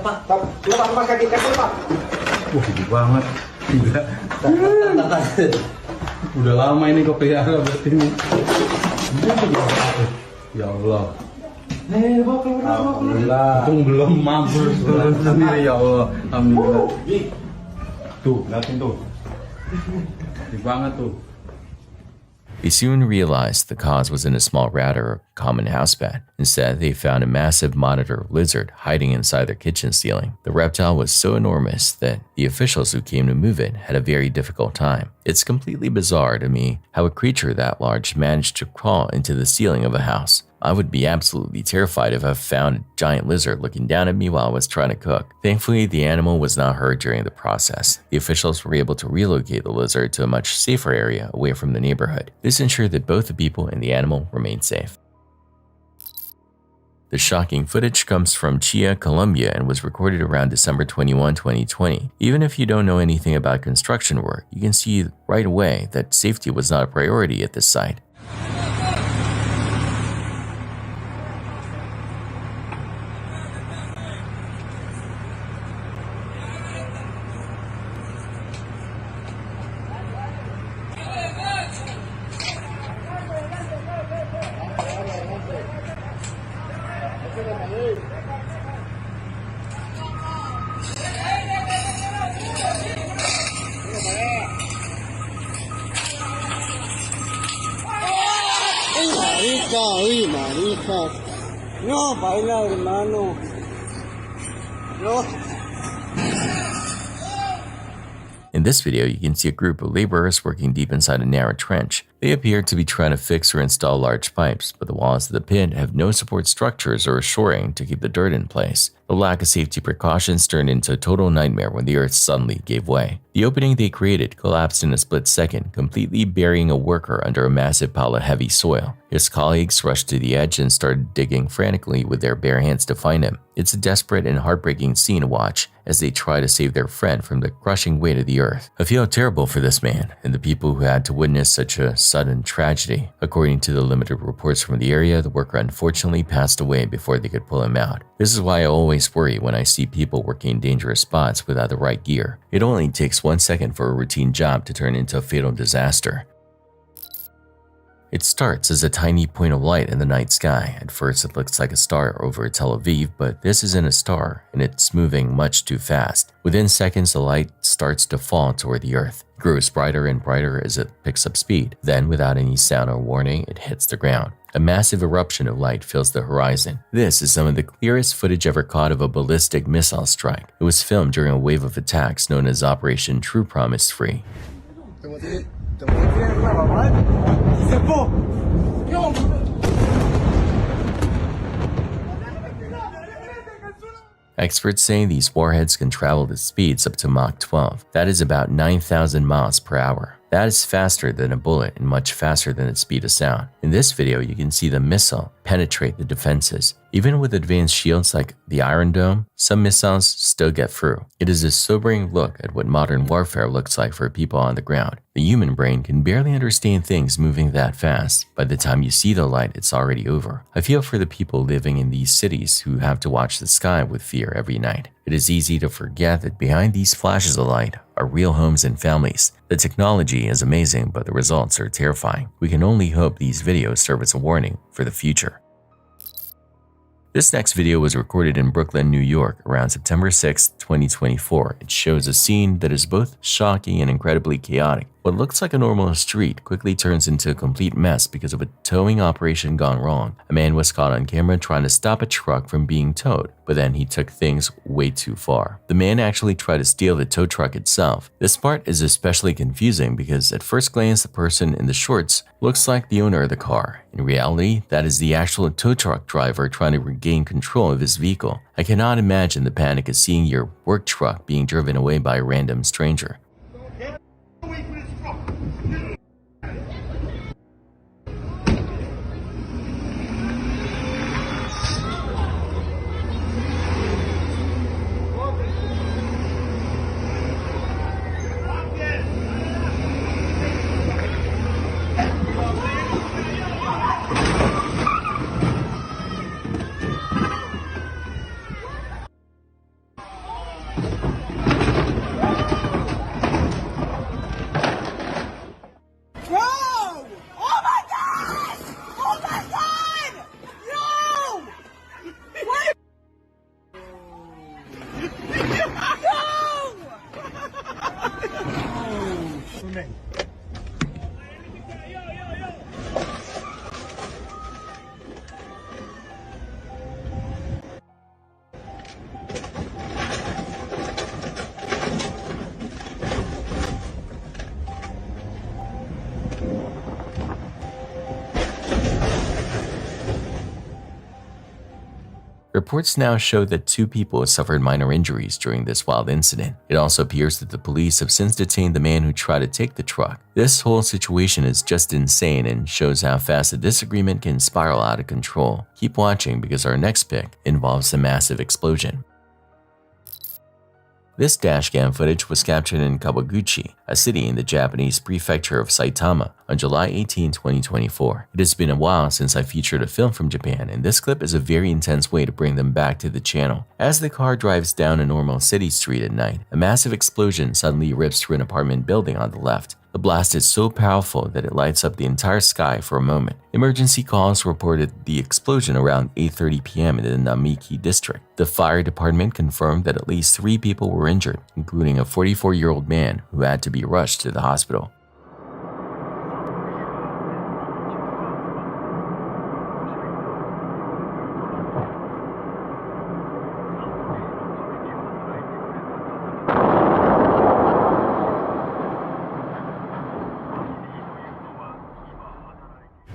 [SPEAKER 9] Pak, kaki Pak. Wah, gede banget. Gila. Udah lama ini kok pelihara berarti ini. Ya Allah. Alhamdulillah. Untung belum mampus sendiri ya Allah. Alhamdulillah. Tuh, liatin tuh. Gede banget tuh.
[SPEAKER 1] They soon realized the cause wasn't a small rat or a common house bat. Instead, they found a massive monitor lizard hiding inside their kitchen ceiling. The reptile was so enormous that the officials who came to move it had a very difficult time. It's completely bizarre to me how a creature that large managed to crawl into the ceiling of a house. I would be absolutely terrified if I found a giant lizard looking down at me while I was trying to cook. Thankfully, the animal was not hurt during the process. The officials were able to relocate the lizard to a much safer area away from the neighborhood. This ensured that both the people and the animal remained safe. The shocking footage comes from Chia, Colombia, and was recorded around December 21, 2020. Even if you don't know anything about construction work, you can see right away that safety was not a priority at this site.
[SPEAKER 9] Marica. No, baila, hermano. No.
[SPEAKER 1] In this video, you can see a group of laborers working deep inside a narrow trench. They appear to be trying to fix or install large pipes, but the walls of the pit have no support structures or shoring to keep the dirt in place. The lack of safety precautions turned into a total nightmare when the earth suddenly gave way. The opening they created collapsed in a split second, completely burying a worker under a massive pile of heavy soil. His colleagues rushed to the edge and started digging frantically with their bare hands to find him. It's a desperate and heartbreaking scene to watch as they try to save their friend from the crushing weight of the earth. I feel terrible for this man and the people who had to witness such a sudden tragedy. According to the limited reports from the area, the worker unfortunately passed away before they could pull him out. This is why I always worry when I see people working in dangerous spots without the right gear. It only takes 1 second for a routine job to turn into a fatal disaster. It starts as a tiny point of light in the night sky. At first it looks like a star over Tel Aviv, but this isn't a star and it's moving much too fast. Within seconds, the light starts to fall toward the earth. It grows brighter and brighter as it picks up speed. Then, without any sound or warning, it hits the ground. A massive eruption of light fills the horizon. This is some of the clearest footage ever caught of a ballistic missile strike. It was filmed during a wave of attacks known as Operation True Promise Free. Experts say these warheads can travel at speeds up to Mach 12. That is about 9,000 miles per hour. That is faster than a bullet and much faster than the speed of sound. In this video, you can see the missile penetrate the defenses. Even with advanced shields like the Iron Dome, some missiles still get through. It is a sobering look at what modern warfare looks like for people on the ground. The human brain can barely understand things moving that fast. By the time you see the light, it's already over. I feel for the people living in these cities who have to watch the sky with fear every night. It is easy to forget that behind these flashes of light are real homes and families. The technology is amazing, but the results are terrifying. We can only hope these videos serve as a warning for the future. This next video was recorded in Brooklyn, New York around September 6, 2024. It shows a scene that is both shocking and incredibly chaotic. What looks like a normal street quickly turns into a complete mess because of a towing operation gone wrong. A man was caught on camera trying to stop a truck from being towed, but then he took things way too far. The man actually tried to steal the tow truck itself. This part is especially confusing because at first glance the person in the shorts looks like the owner of the car. In reality, that is the actual tow truck driver trying to regain control of his vehicle. I cannot imagine the panic of seeing your work truck being driven away by a random stranger.
[SPEAKER 22] No! Oh my God! Oh my God! No! What? No!
[SPEAKER 1] Reports now show that 2 people suffered minor injuries during this wild incident. It also appears that the police have since detained the man who tried to take the truck. This whole situation is just insane and shows how fast a disagreement can spiral out of control. Keep watching because our next pick involves a massive explosion. This dashcam footage was captured in Kawaguchi, a city in the Japanese prefecture of Saitama, on July 18, 2024. It has been a while since I featured a film from Japan, and this clip is a very intense way to bring them back to the channel. As the car drives down a normal city street at night, a massive explosion suddenly rips through an apartment building on the left. The blast is so powerful that it lights up the entire sky for a moment. Emergency calls reported the explosion around 8:30 p.m. in the Namiki district. The fire department confirmed that at least 3 people were injured, including a 44-year-old man who had to be rushed to the hospital.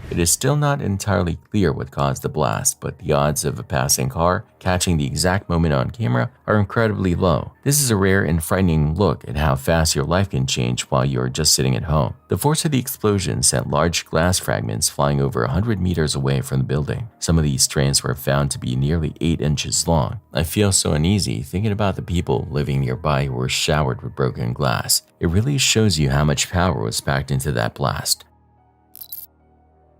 [SPEAKER 1] It is still not entirely clear what caused the blast, but the odds of a passing car catching the exact moment on camera are incredibly low. This is a rare and frightening look at how fast your life can change while you are just sitting at home. The force of the explosion sent large glass fragments flying over 100 meters away from the building. Some of these strands were found to be nearly 8 inches long. I feel so uneasy thinking about the people living nearby who were showered with broken glass. It really shows you how much power was packed into that blast.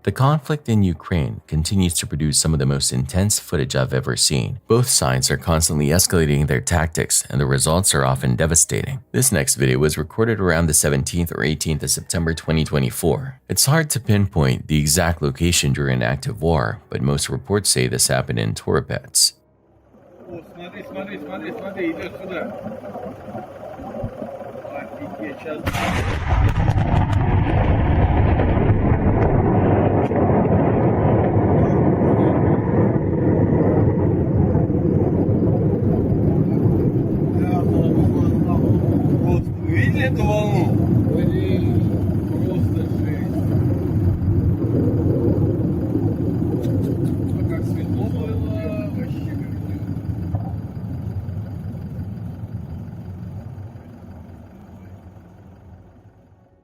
[SPEAKER 1] The conflict in Ukraine continues to produce some of the most intense footage I've ever seen. Both sides are constantly escalating their tactics, and the results are often devastating. This next video was recorded around the 17th or 18th of September 2024. It's hard to pinpoint the exact location during an active war, but most reports say this happened in Toropets.
[SPEAKER 14] Эту волну. Просто жесть. А как светло было, вообще капец.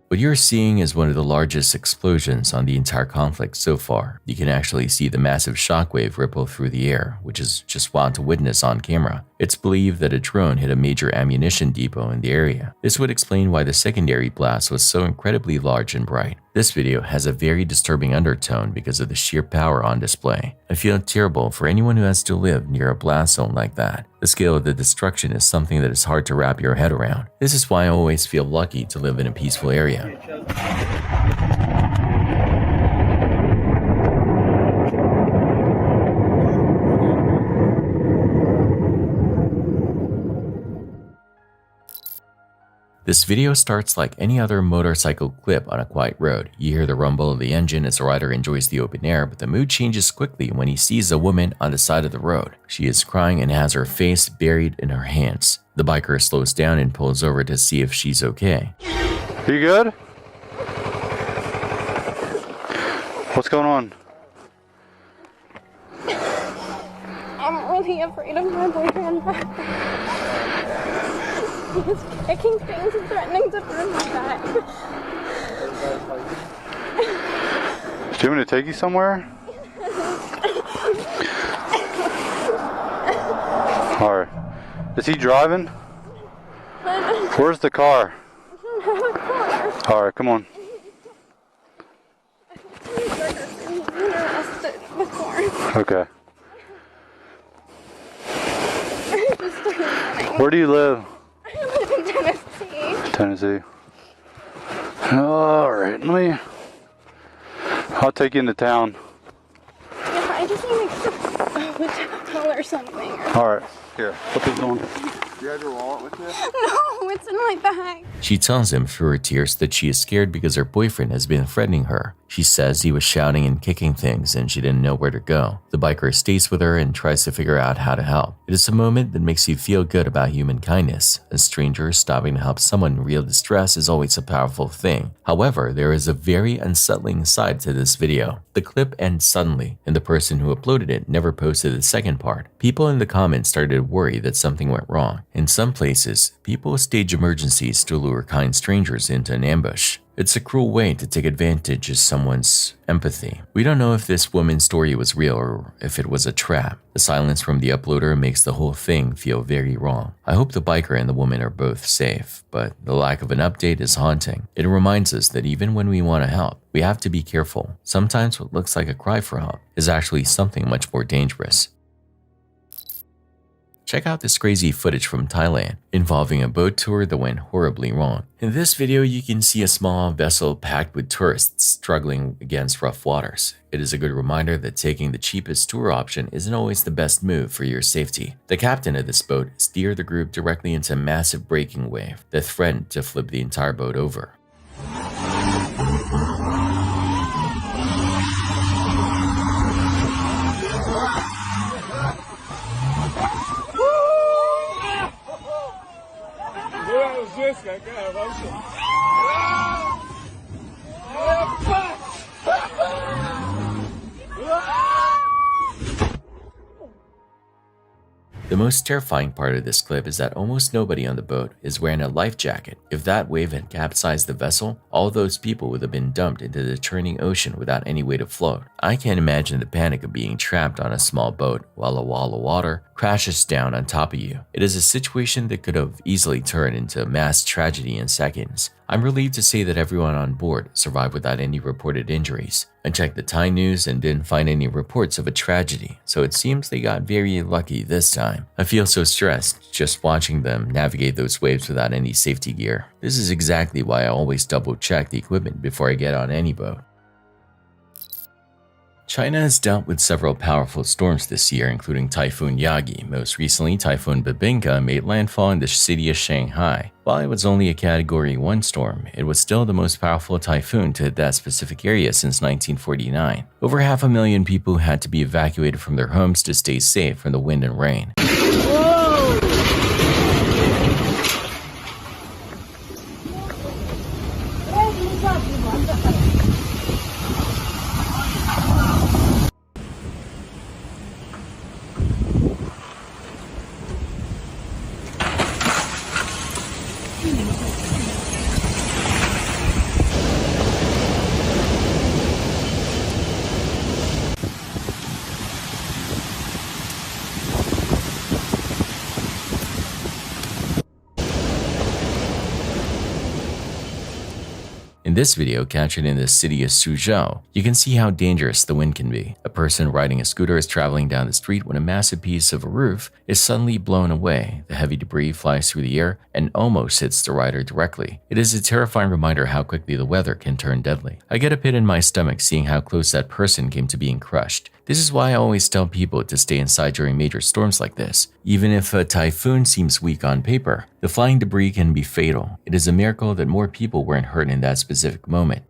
[SPEAKER 1] What you're seeing is one of the largest explosions on the entire conflict so far. You can actually see the massive shockwave ripple through the air, which is just wild to witness on camera. It's believed that a drone hit a major ammunition depot in the area. This would explain why the secondary blast was so incredibly large and bright. This video has a very disturbing undertone because of the sheer power on display. I feel terrible for anyone who has to live near a blast zone like that. The scale of the destruction is something that is hard to wrap your head around. This is why I always feel lucky to live in a peaceful area. This video starts like any other motorcycle clip on a quiet road. You hear the rumble of the engine as the rider enjoys the open air, but the mood changes quickly when he sees a woman on the side of the road. She is crying and has her face buried in her hands. The biker slows down and pulls over to see if she's okay.
[SPEAKER 7] You good? What's going on?
[SPEAKER 22] I'm really afraid of my boyfriend. He's kicking things and threatening to burn my back.
[SPEAKER 7] Do you want me to take you somewhere? Alright. Is he driving? Where's the car? Alright, come on. Okay.
[SPEAKER 22] just listening.
[SPEAKER 7] Where do you live?
[SPEAKER 22] I live in Tennessee.
[SPEAKER 7] Tennessee. Alright, I'll take you into town.
[SPEAKER 22] Yeah, I just need a hotel or something.
[SPEAKER 7] Alright, here, put this on.
[SPEAKER 19] You have your wallet with you?
[SPEAKER 22] No, it's in my bag.
[SPEAKER 1] She tells him through her tears that she is scared because her boyfriend has been threatening her. She says he was shouting and kicking things and she didn't know where to go. The biker stays with her and tries to figure out how to help. It is a moment that makes you feel good about human kindness. A stranger stopping to help someone in real distress is always a powerful thing. However, there is a very unsettling side to this video. The clip ends suddenly, and the person who uploaded it never posted the second part. People in the comments started to worry that something went wrong. In some places, people stage emergencies to lure kind strangers into an ambush. It's a cruel way to take advantage of someone's empathy. We don't know if this woman's story was real or if it was a trap. The silence from the uploader makes the whole thing feel very wrong. I hope the biker and the woman are both safe, but the lack of an update is haunting. It reminds us that even when we want to help, we have to be careful. Sometimes what looks like a cry for help is actually something much more dangerous. Check out this crazy footage from Thailand involving a boat tour that went horribly wrong. In this video, you can see a small vessel packed with tourists struggling against rough waters. It is a good reminder that taking the cheapest tour option isn't always the best move for your safety. The captain of this boat steered the group directly into a massive breaking wave that threatened to flip the entire boat over. The most terrifying part of this clip is that almost nobody on the boat is wearing a life jacket. If that wave had capsized the vessel, all those people would have been dumped into the churning ocean without any way to float. I can't imagine the panic of being trapped on a small boat while a wall of water crashes down on top of you. It is a situation that could have easily turned into a mass tragedy in seconds. I'm relieved to say that everyone on board survived without any reported injuries. I checked the Thai news and didn't find any reports of a tragedy, so it seems they got very lucky this time. I feel so stressed just watching them navigate those waves without any safety gear. This is exactly why I always double check the equipment before I get on any boat. China has dealt with several powerful storms this year, including Typhoon Yagi. Most recently, Typhoon Babinka made landfall in the city of Shanghai. While it was only a Category 1 storm, it was still the most powerful typhoon to hit that specific area since 1949. Over 500,000 people had to be evacuated from their homes to stay safe from the wind and rain. In this video, captured in the city of Suzhou, you can see how dangerous the wind can be. A person riding a scooter is traveling down the street when a massive piece of a roof is suddenly blown away. The heavy debris flies through the air and almost hits the rider directly. It is a terrifying reminder how quickly the weather can turn deadly. I get a pit in my stomach seeing how close that person came to being crushed. This is why I always tell people to stay inside during major storms like this. Even if a typhoon seems weak on paper, the flying debris can be fatal. It is a miracle that more people weren't hurt in that specific moment.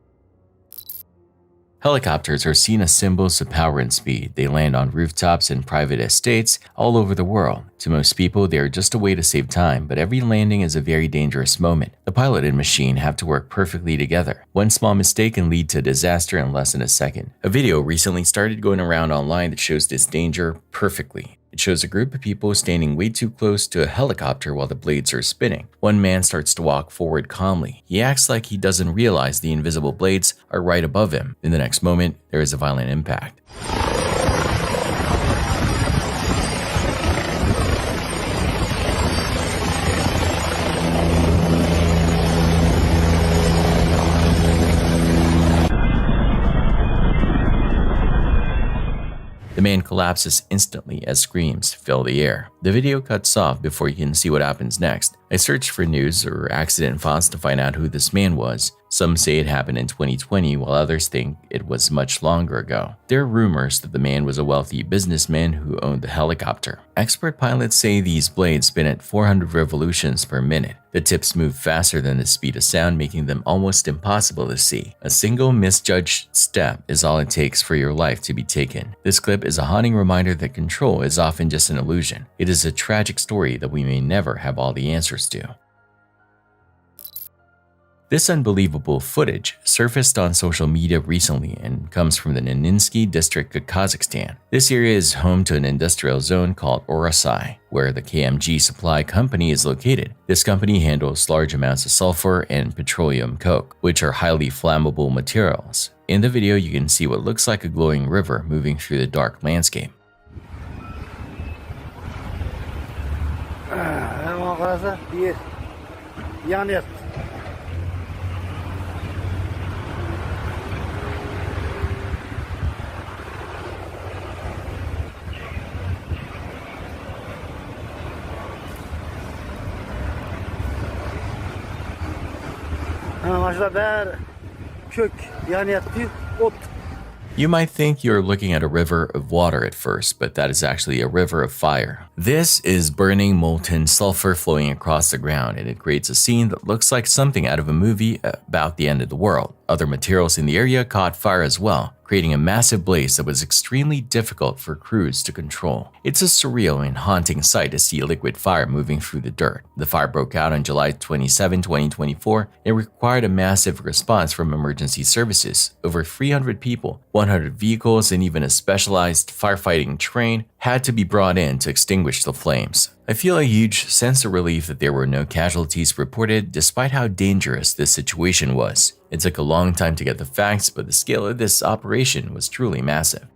[SPEAKER 1] Helicopters are seen as symbols of power and speed. They land on rooftops and private estates all over the world. To most people, they are just a way to save time, but every landing is a very dangerous moment. The pilot and machine have to work perfectly together. One small mistake can lead to disaster in less than a second. A video recently started going around online that shows this danger perfectly. It shows a group of people standing way too close to a helicopter while the blades are spinning. One man starts to walk forward calmly. He acts like he doesn't realize the invisible blades are right above him. In the next moment, there is a violent impact. The man collapses instantly as screams fill the air. The video cuts off before you can see what happens next. I searched for news or accident files to find out who this man was. Some say it happened in 2020, while others think it was much longer ago. There are rumors that the man was a wealthy businessman who owned the helicopter. Expert pilots say these blades spin at 400 revolutions per minute. The tips move faster than the speed of sound, making them almost impossible to see. A single misjudged step is all it takes for your life to be taken. This clip is a haunting reminder that control is often just an illusion. It is a tragic story that we may never have all the answers to. This unbelievable footage surfaced on social media recently and comes from the Naninsky district of Kazakhstan. This area is home to an industrial zone called Orasai, where the KMG Supply Company is located. This company handles large amounts of sulfur and petroleum coke, which are highly flammable materials. In the video, you can see what looks like a glowing river moving through the dark landscape. You might think you're looking at a river of water at first, but that is actually a river of fire. This is burning molten sulfur flowing across the ground, and it creates a scene that looks like something out of a movie about the end of the world. Other materials in the area caught fire as well, creating a massive blaze that was extremely difficult for crews to control. It's a surreal and haunting sight to see liquid fire moving through the dirt. The fire broke out on July 27, 2024, and required a massive response from emergency services. Over 300 people, 100 vehicles, and even a specialized firefighting train had to be brought in to extinguish the flames. I feel a huge sense of relief that there were no casualties reported despite how dangerous this situation was. It took a long time to get the facts, but the scale of this operation was truly massive.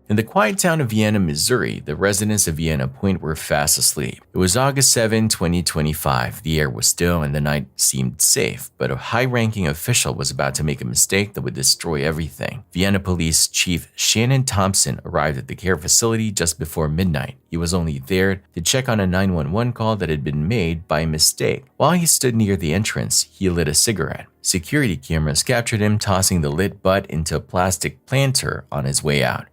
[SPEAKER 1] In the quiet town of Vienna, Missouri, the residents of Vienna Point were fast asleep. It was August 7, 2025. The air was still and the night seemed safe, but a high-ranking official was about to make a mistake that would destroy everything. Vienna Police Chief Shannon Thompson arrived at the care facility just before midnight. He was only there to check on a 911 call that had been made by mistake. While he stood near the entrance, he lit a cigarette. Security cameras captured him tossing the lit butt into a plastic planter on his way out.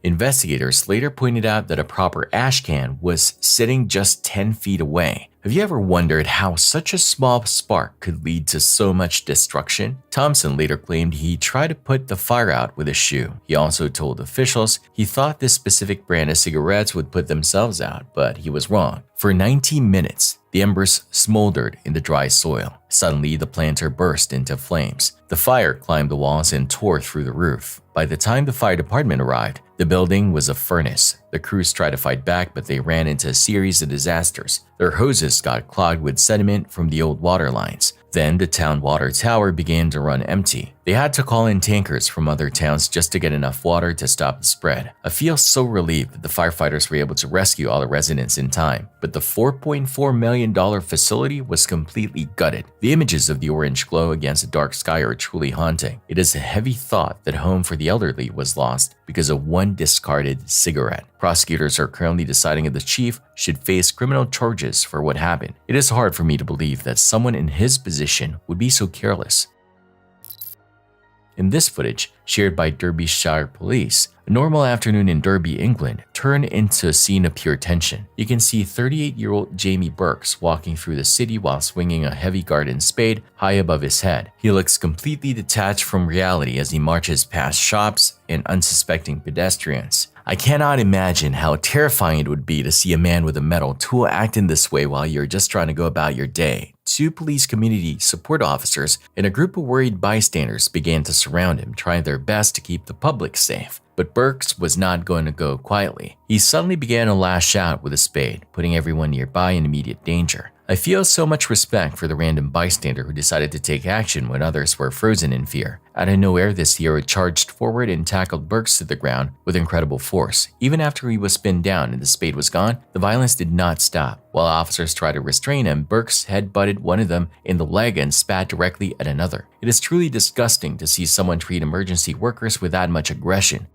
[SPEAKER 1] Investigators later pointed out that a proper ash can was sitting just 10 feet away. Have you ever wondered how such a small spark could lead to so much destruction? Thompson later claimed he tried to put the fire out with a shoe. He also told officials he thought this specific brand of cigarettes would put themselves out, but he was wrong. For 19 minutes, the embers smoldered in the dry soil. Suddenly, the planter burst into flames. The fire climbed the walls and tore through the roof. By the time the fire department arrived, the building was a furnace. The crews tried to fight back, but they ran into a series of disasters. Their hoses got clogged with sediment from the old water lines. Then the town water tower began to run empty. They had to call in tankers from other towns just to get enough water to stop the spread. I feel so relieved that the firefighters were able to rescue all the residents in time, but the $4.4 million facility was completely gutted. The images of the orange glow against the dark sky are truly haunting. It is a heavy thought that home for the elderly was lost because of one discarded cigarette. Prosecutors are currently deciding if the chief should face criminal charges for what happened. It is hard for me to believe that someone in his position would be so careless. In this footage, shared by Derbyshire Police, a normal afternoon in Derby, England, turned into a scene of pure tension. You can see 38-year-old Jamie Burks walking through the city while swinging a heavy garden spade high above his head. He looks completely detached from reality as he marches past shops and unsuspecting pedestrians. I cannot imagine how terrifying it would be to see a man with a metal tool act in this way while you're just trying to go about your day. Two police community support officers and a group of worried bystanders began to surround him, trying their best to keep the public safe. But Burks was not going to go quietly. He suddenly began to lash out with a spade, putting everyone nearby in immediate danger. I feel so much respect for the random bystander who decided to take action when others were frozen in fear. Out of nowhere, this hero charged forward and tackled Burks to the ground with incredible force. Even after he was spinned down and the spade was gone, the violence did not stop. While officers tried to restrain him, Burks headbutted one of them in the leg and spat directly at another. It is truly disgusting to see someone treat emergency workers with that much aggression.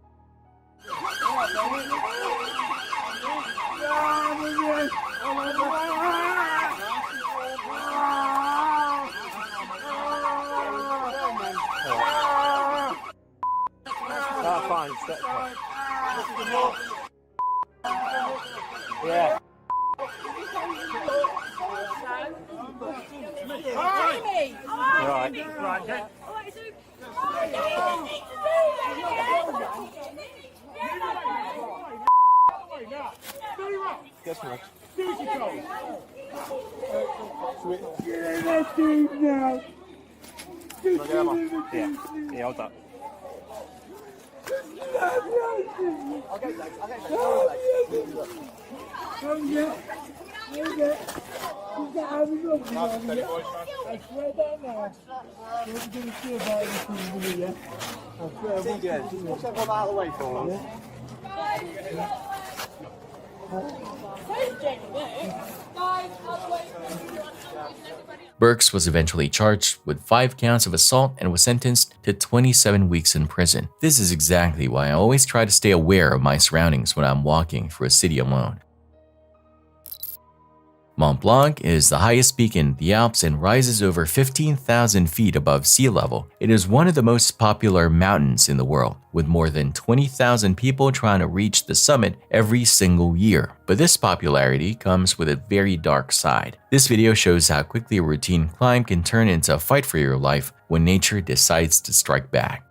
[SPEAKER 10] Yeah. Right. Guess what?
[SPEAKER 9] Get that dude now.
[SPEAKER 10] Yeah, hold up.
[SPEAKER 1] Burks was eventually charged with 5 counts of assault and was sentenced to 27 weeks in prison. This is exactly why I always try to stay aware of my surroundings when I'm walking through a city alone. Mont Blanc is the highest peak in the Alps and rises over 15,000 feet above sea level. It is one of the most popular mountains in the world, with more than 20,000 people trying to reach the summit every single year. But this popularity comes with a very dark side. This video shows how quickly a routine climb can turn into a fight for your life when nature decides to strike back.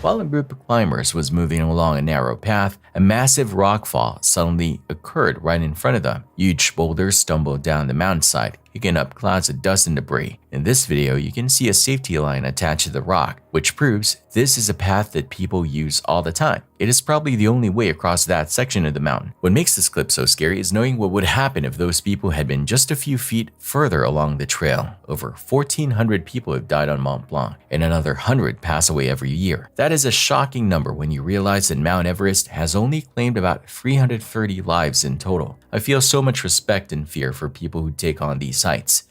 [SPEAKER 1] While a group of climbers was moving along a narrow path, a massive rockfall suddenly occurred right in front of them. Huge boulders stumbled down the mountainside, kicking up clouds of dust and debris. In this video, you can see a safety line attached to the rock, which proves this is a path that people use all the time. It is probably the only way across that section of the mountain. What makes this clip so scary is knowing what would happen if those people had been just a few feet further along the trail. Over 1,400 people have died on Mont Blanc, and another 100 pass away every year. That is a shocking number when you realize that Mount Everest has only claimed about 330 lives in total. I feel so much respect and fear for people who take on these heights.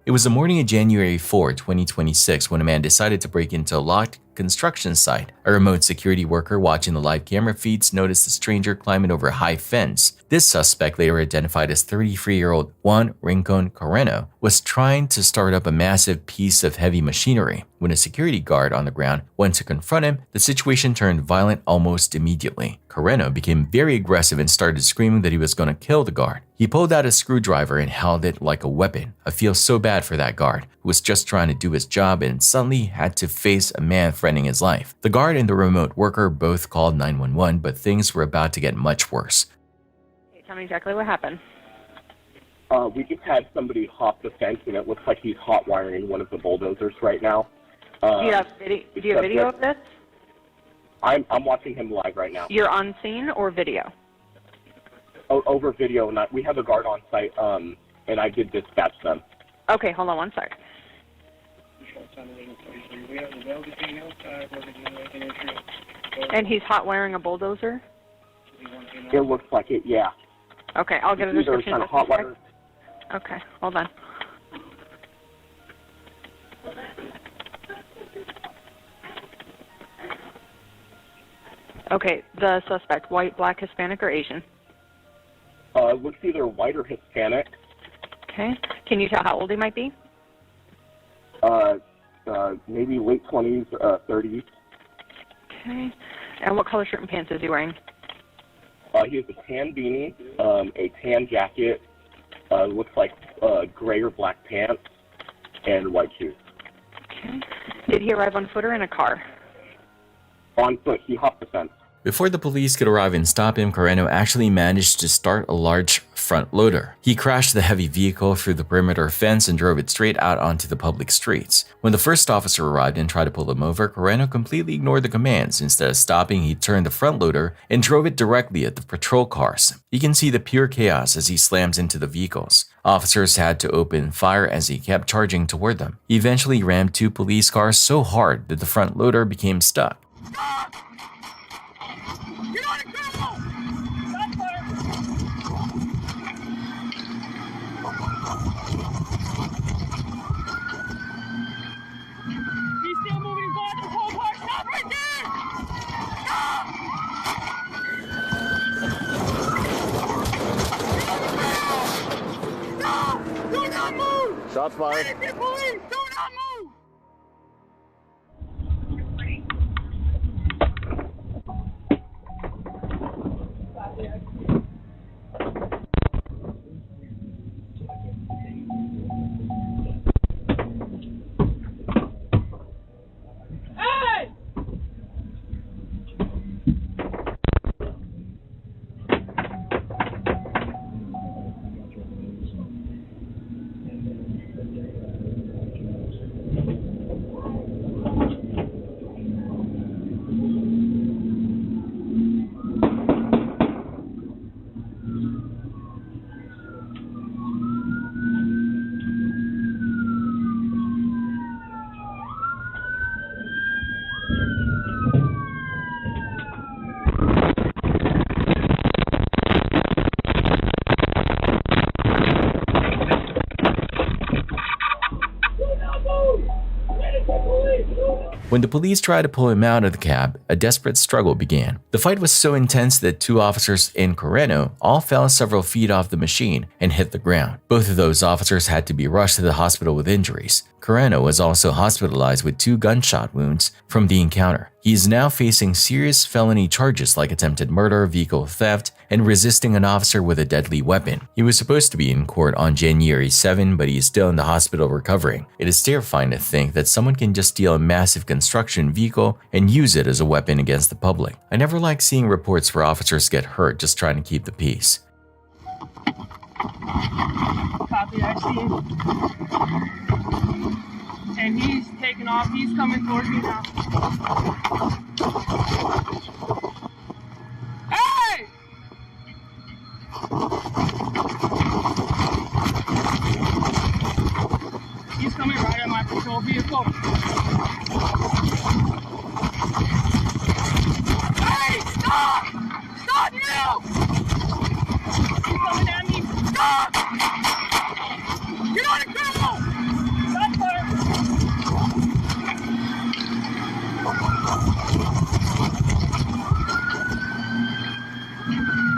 [SPEAKER 1] It was the morning of January 4, 2026 when a man decided to break into a locked construction site. A remote security worker watching the live camera feeds noticed a stranger climbing over a high fence. This suspect, later identified as 33-year-old Juan Rincon Carreno, was trying to start up a massive piece of heavy machinery. When a security guard on the ground went to confront him, the situation turned violent almost immediately. Carreno became very aggressive and started screaming that he was going to kill the guard. He pulled out a screwdriver and held it like a weapon. I feel so bad for that guard, who was just trying to do his job and suddenly had to face a man threatening his life. The guard and the remote worker both called 911, but things were about to get much worse.
[SPEAKER 3] Tell me exactly what happened.
[SPEAKER 15] We just had somebody hop the fence, and it looks like he's hot wiring one of the bulldozers right now.
[SPEAKER 3] Do you have video of this?
[SPEAKER 15] I'm watching him live right now.
[SPEAKER 3] You're on scene or video?
[SPEAKER 15] Over video, and we have a guard on site, and I did dispatch them.
[SPEAKER 3] Okay, hold on one sec. And he's hot wiring a bulldozer?
[SPEAKER 15] It looks like it, yeah.
[SPEAKER 3] Okay, I'll get a description. Okay, hold on. Okay, the suspect, white, black, Hispanic, or Asian?
[SPEAKER 15] Looks either white or Hispanic.
[SPEAKER 3] Okay. Can you tell how old he might be?
[SPEAKER 15] Maybe late 20s, 30s.
[SPEAKER 3] Okay. And what color shirt and pants is he wearing?
[SPEAKER 15] He has a tan beanie, a tan jacket, looks like gray or black pants, and white shoes.
[SPEAKER 3] Okay. Did he arrive on foot or in a car?
[SPEAKER 15] On foot. He hopped the fence.
[SPEAKER 1] Before the police could arrive and stop him, Carreno actually managed to start a large front loader. He crashed the heavy vehicle through the perimeter fence and drove it straight out onto the public streets. When the first officer arrived and tried to pull him over, Carreno completely ignored the commands. Instead of stopping, he turned the front loader and drove it directly at the patrol cars. You can see the pure chaos as he slams into the vehicles. Officers had to open fire as he kept charging toward them. He eventually rammed 2 police cars so hard that the front loader became stuck.
[SPEAKER 19] Shots fired.
[SPEAKER 1] When the police tried to pull him out of the cab, a desperate struggle began. The fight was so intense that 2 officers and Carreno all fell several feet off the machine and hit the ground. Both of those officers had to be rushed to the hospital with injuries. Carreno was also hospitalized with 2 gunshot wounds from the encounter. He is now facing serious felony charges like attempted murder, vehicle theft, and resisting an officer with a deadly weapon. He was supposed to be in court on January 7, but he is still in the hospital recovering. It is terrifying to think that someone can just steal a massive construction vehicle and use it as a weapon against the public. I never like seeing reports where officers get hurt just trying to keep the peace.
[SPEAKER 6] Copy, I see him. And he's taking off. He's coming towards me now. Hey! He's coming right at my patrol vehicle. Hey! Stop! Stop now! He's coming at me. Stop! Get on the ground! Stop fire!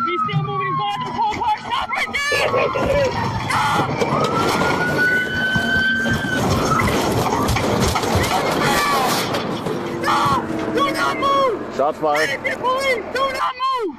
[SPEAKER 6] He's still moving. He's going to the whole car. Stop right there! Stop! Stop! Do not move!
[SPEAKER 19] Shots fired.
[SPEAKER 6] Police! Do not move!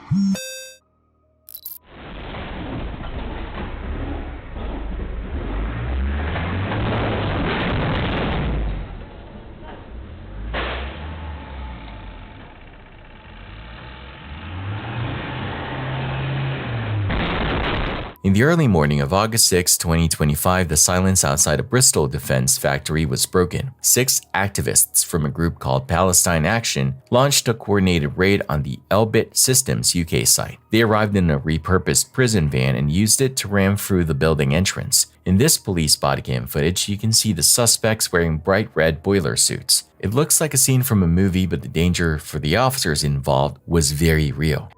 [SPEAKER 1] In the early morning of August 6, 2025, the silence outside a Bristol defense factory was broken. 6 activists from a group called Palestine Action launched a coordinated raid on the Elbit Systems UK site. They arrived in a repurposed prison van and used it to ram through the building entrance. In this police bodycam footage, you can see the suspects wearing bright red boiler suits. It looks like a scene from a movie, but the danger for the officers involved was very real.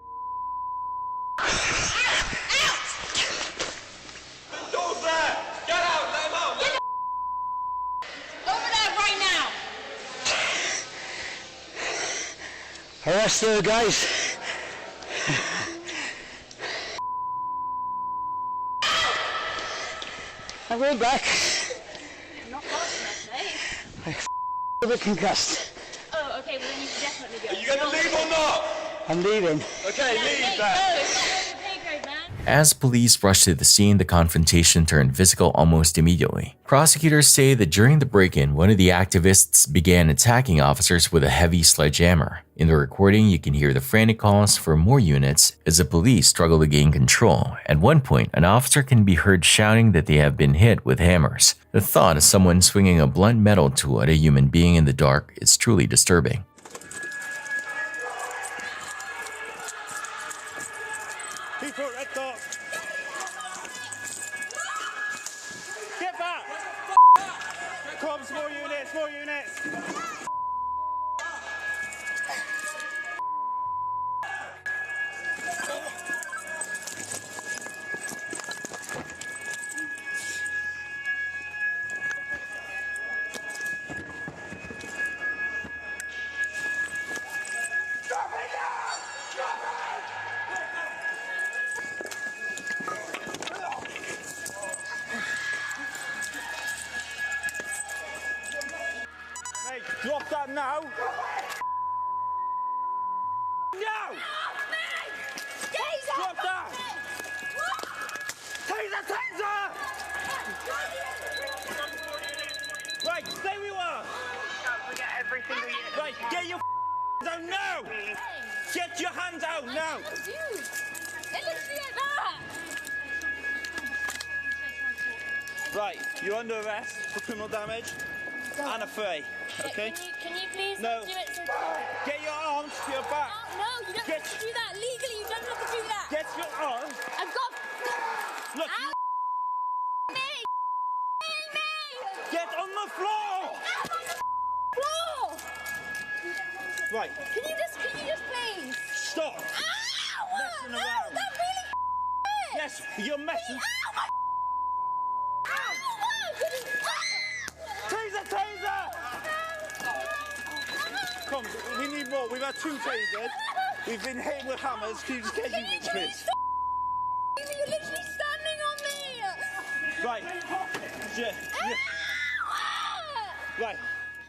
[SPEAKER 9] Arrest the guys. I'm going back.
[SPEAKER 8] I'm not fast enough, mate.
[SPEAKER 9] I'm a bit concussed.
[SPEAKER 8] Oh, okay, well then you can definitely go.
[SPEAKER 13] Are you going to leave or not?
[SPEAKER 9] I'm leaving.
[SPEAKER 13] Okay, leave
[SPEAKER 8] Mate,
[SPEAKER 13] that.
[SPEAKER 8] go. It's not on your pay grade, man.
[SPEAKER 1] As police rushed to the scene, the confrontation turned physical almost immediately. Prosecutors say that during the break-in, one of the activists began attacking officers with a heavy sledgehammer. In the recording, you can hear the frantic calls for more units as the police struggle to gain control. At one point, an officer can be heard shouting that they have been hit with hammers. The thought of someone swinging a blunt metal tool at a human being in the dark is truly disturbing.
[SPEAKER 13] People, red dot. Get back! Come, small units, small units. Mate, drop that now. No! Drop that! Taser, taser! Right, stay where you are.
[SPEAKER 20] We got every single unit.
[SPEAKER 13] Right, get your down now! Get your hands out now! Right, you're under arrest for criminal damage and a fray, okay?
[SPEAKER 12] Can you please
[SPEAKER 13] No.
[SPEAKER 12] do it so
[SPEAKER 13] Get your arms to your back.
[SPEAKER 12] No, you don't have to do that. Legally, you don't have to do that.
[SPEAKER 13] Get your arms.
[SPEAKER 12] I've got...
[SPEAKER 13] Look.
[SPEAKER 12] Me!
[SPEAKER 13] Get on the floor!
[SPEAKER 12] Floor!
[SPEAKER 13] Right.
[SPEAKER 12] Can you just please?
[SPEAKER 13] Stop.
[SPEAKER 12] Ow!
[SPEAKER 13] Messing around.
[SPEAKER 12] That really hurt!
[SPEAKER 13] Yes, you're messing. Taser, taser! Come, we need more. We've had 2 tasers. We've been hit with hammers. Can you just get units, please?
[SPEAKER 12] You're literally standing on me!
[SPEAKER 13] Right. Yeah. Right.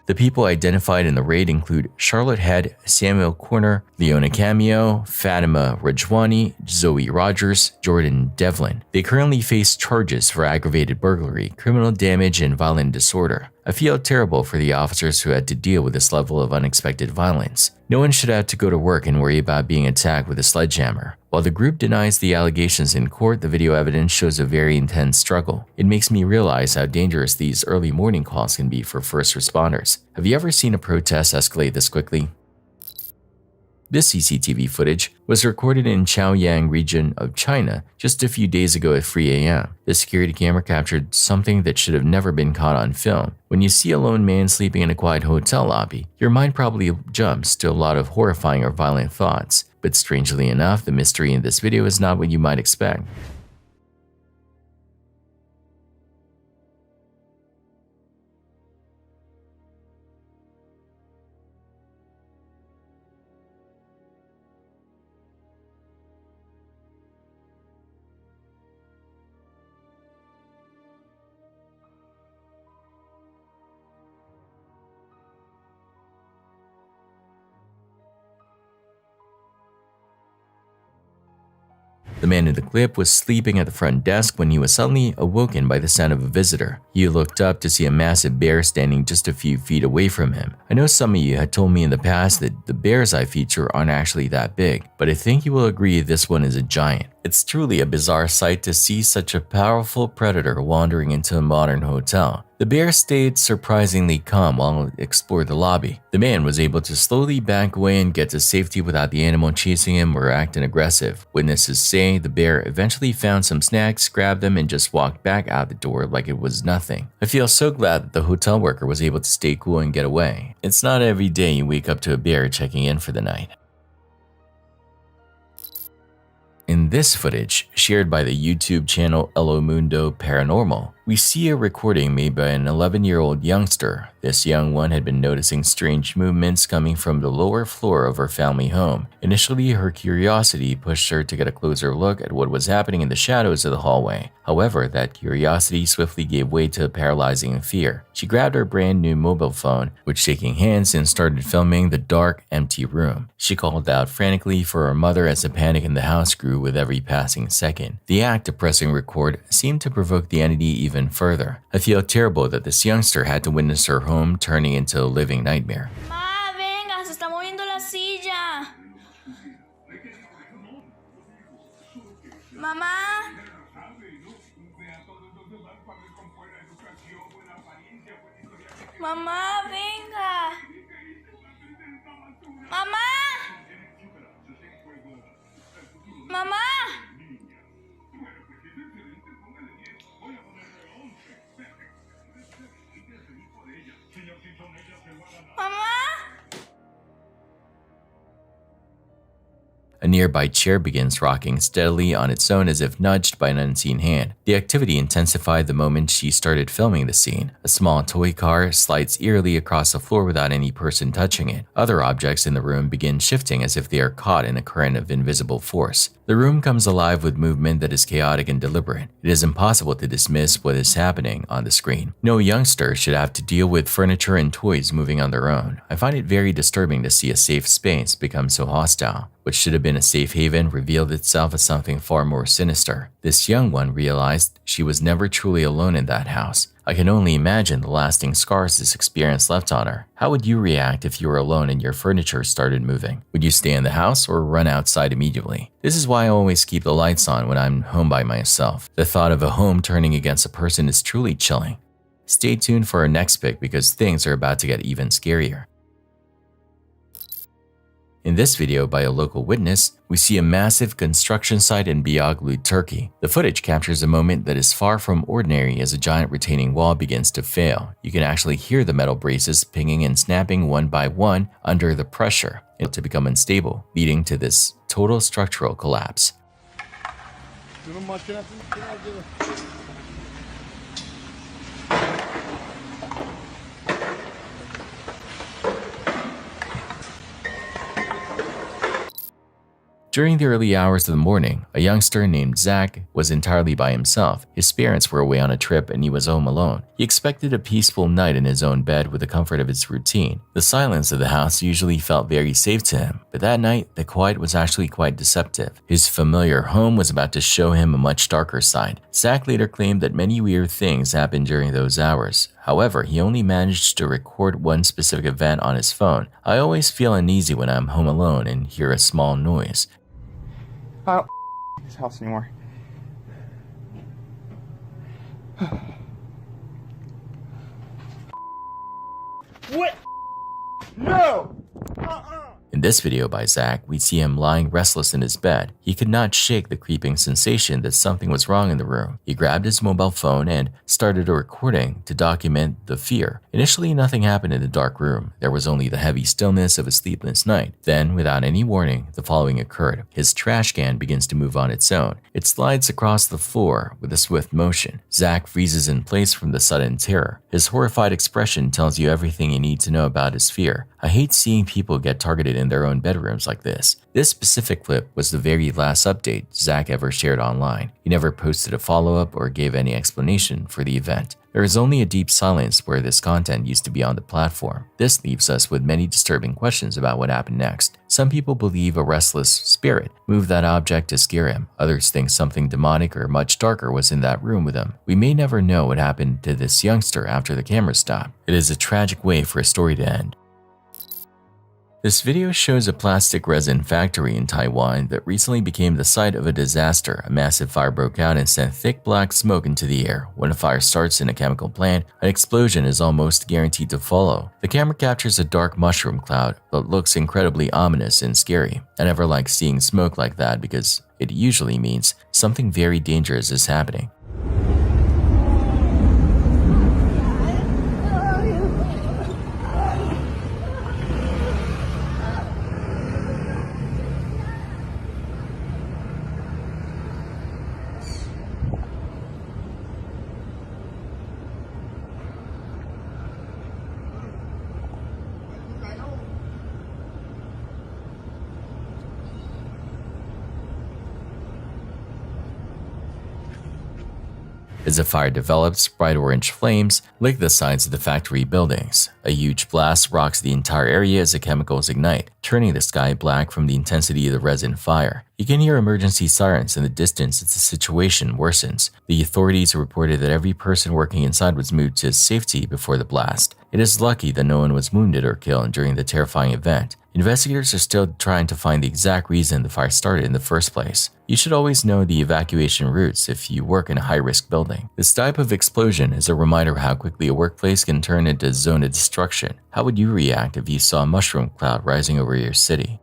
[SPEAKER 1] The people identified in the raid include Charlotte Head, Samuel Corner, Leona Cameo, Fatima Rajwani, Zoe Rogers, Jordan Devlin. They currently face charges for aggravated burglary, criminal damage, and violent disorder. I feel terrible for the officers who had to deal with this level of unexpected violence. No one should have to go to work and worry about being attacked with a sledgehammer. While the group denies the allegations in court, the video evidence shows a very intense struggle. It makes me realize how dangerous these early morning calls can be for first responders. Have you ever seen a protest escalate this quickly? This CCTV footage was recorded in Chaoyang region of China just a few days ago at 3 a.m. The security camera captured something that should have never been caught on film. When you see a lone man sleeping in a quiet hotel lobby, your mind probably jumps to a lot of horrifying or violent thoughts. But strangely enough, the mystery in this video is not what you might expect. The man in the clip was sleeping at the front desk when he was suddenly awoken by the sound of a visitor. He looked up to see a massive bear standing just a few feet away from him. I know some of you had told me in the past that the bears I feature aren't actually that big, but I think you will agree this one is a giant. It's truly a bizarre sight to see such a powerful predator wandering into a modern hotel. The bear stayed surprisingly calm while it explored the lobby. The man was able to slowly back away and get to safety without the animal chasing him or acting aggressive. Witnesses say the bear eventually found some snacks, grabbed them, and just walked back out the door like it was nothing. I feel so glad that the hotel worker was able to stay cool and get away. It's not every day you wake up to a bear checking in for the night. In this footage, shared by the YouTube channel El Mundo Paranormal, We see a recording made by an 11-year-old youngster. This young one had been noticing strange movements coming from the lower floor of her family home. Initially, her curiosity pushed her to get a closer look at what was happening in the shadows of the hallway. However, that curiosity swiftly gave way to a paralyzing fear. She grabbed her brand new mobile phone with shaking hands and started filming the dark, empty room. She called out frantically for her mother as the panic in the house grew with every passing second. The act of pressing record seemed to provoke the entity even further. I feel terrible that this youngster had to witness her home turning into a living nightmare.
[SPEAKER 6] Ma, venga, se está moviendo la silla. Mamá. Mamá, venga. Mamá. Mamá. Mamá.
[SPEAKER 1] A nearby chair begins rocking steadily on its own as if nudged by an unseen hand. The activity intensified the moment she started filming the scene. A small toy car slides eerily across the floor without any person touching it. Other objects in the room begin shifting as if they are caught in a current of invisible force. The room comes alive with movement that is chaotic and deliberate. It is impossible to dismiss what is happening on the screen. No youngster should have to deal with furniture and toys moving on their own. I find it very disturbing to see a safe space become so hostile. What should have been a safe haven revealed itself as something far more sinister. This young one realized she was never truly alone in that house. I can only imagine the lasting scars this experience left on her. How would you react if you were alone and your furniture started moving? Would you stay in the house or run outside immediately? This is why I always keep the lights on when I'm home by myself. The thought of a home turning against a person is truly chilling. Stay tuned for our next pick because things are about to get even scarier. In this video by a local witness, we see a massive construction site in Beyaglu, Turkey. The footage captures a moment that is far from ordinary as a giant retaining wall begins to fail. You can actually hear the metal braces pinging and snapping one by one under the pressure to become unstable, leading to this total structural collapse. During the early hours of the morning, a youngster named Zach was entirely by himself. His parents were away on a trip and he was home alone. He expected a peaceful night in his own bed with the comfort of his routine. The silence of the house usually felt very safe to him, but that night, the quiet was actually quite deceptive. His familiar home was about to show him a much darker side. Zach later claimed that many weird things happened during those hours. However, he only managed to record one specific event on his phone. I always feel uneasy when I'm home alone and hear a small noise.
[SPEAKER 4] I don't this house anymore.
[SPEAKER 13] What? No!
[SPEAKER 1] In this video by Zach, we see him lying restless in his bed. He could not shake the creeping sensation that something was wrong in the room. He grabbed his mobile phone and started a recording to document the fear. Initially, nothing happened in the dark room. There was only the heavy stillness of a sleepless night. Then, without any warning, the following occurred. His trash can begins to move on its own. It slides across the floor with a swift motion. Zach freezes in place from the sudden terror. His horrified expression tells you everything you need to know about his fear. I hate seeing people get targeted in their own bedrooms like this. This specific clip was the very last update Zach ever shared online. He never posted a follow-up or gave any explanation for the event. There is only a deep silence where this content used to be on the platform. This leaves us with many disturbing questions about what happened next. Some people believe a restless spirit moved that object to scare him. Others think something demonic or much darker was in that room with him. We may never know what happened to this youngster after the camera stopped. It is a tragic way for a story to end. This video shows a plastic resin factory in Taiwan that recently became the site of a disaster. A massive fire broke out and sent thick black smoke into the air. When a fire starts in a chemical plant, an explosion is almost guaranteed to follow. The camera captures a dark mushroom cloud that looks incredibly ominous and scary. I never like seeing smoke like that because it usually means something very dangerous is happening. As the fire develops, bright orange flames lick the sides of the factory buildings. A huge blast rocks the entire area as the chemicals ignite, turning the sky black from the intensity of the resin fire. You can hear emergency sirens in the distance as the situation worsens. The authorities reported that every person working inside was moved to safety before the blast. It is lucky that no one was wounded or killed during the terrifying event. Investigators are still trying to find the exact reason the fire started in the first place. You should always know the evacuation routes if you work in a high-risk building. This type of explosion is a reminder of how quickly a workplace can turn into a zone of destruction. How would you react if you saw a mushroom cloud rising over your city?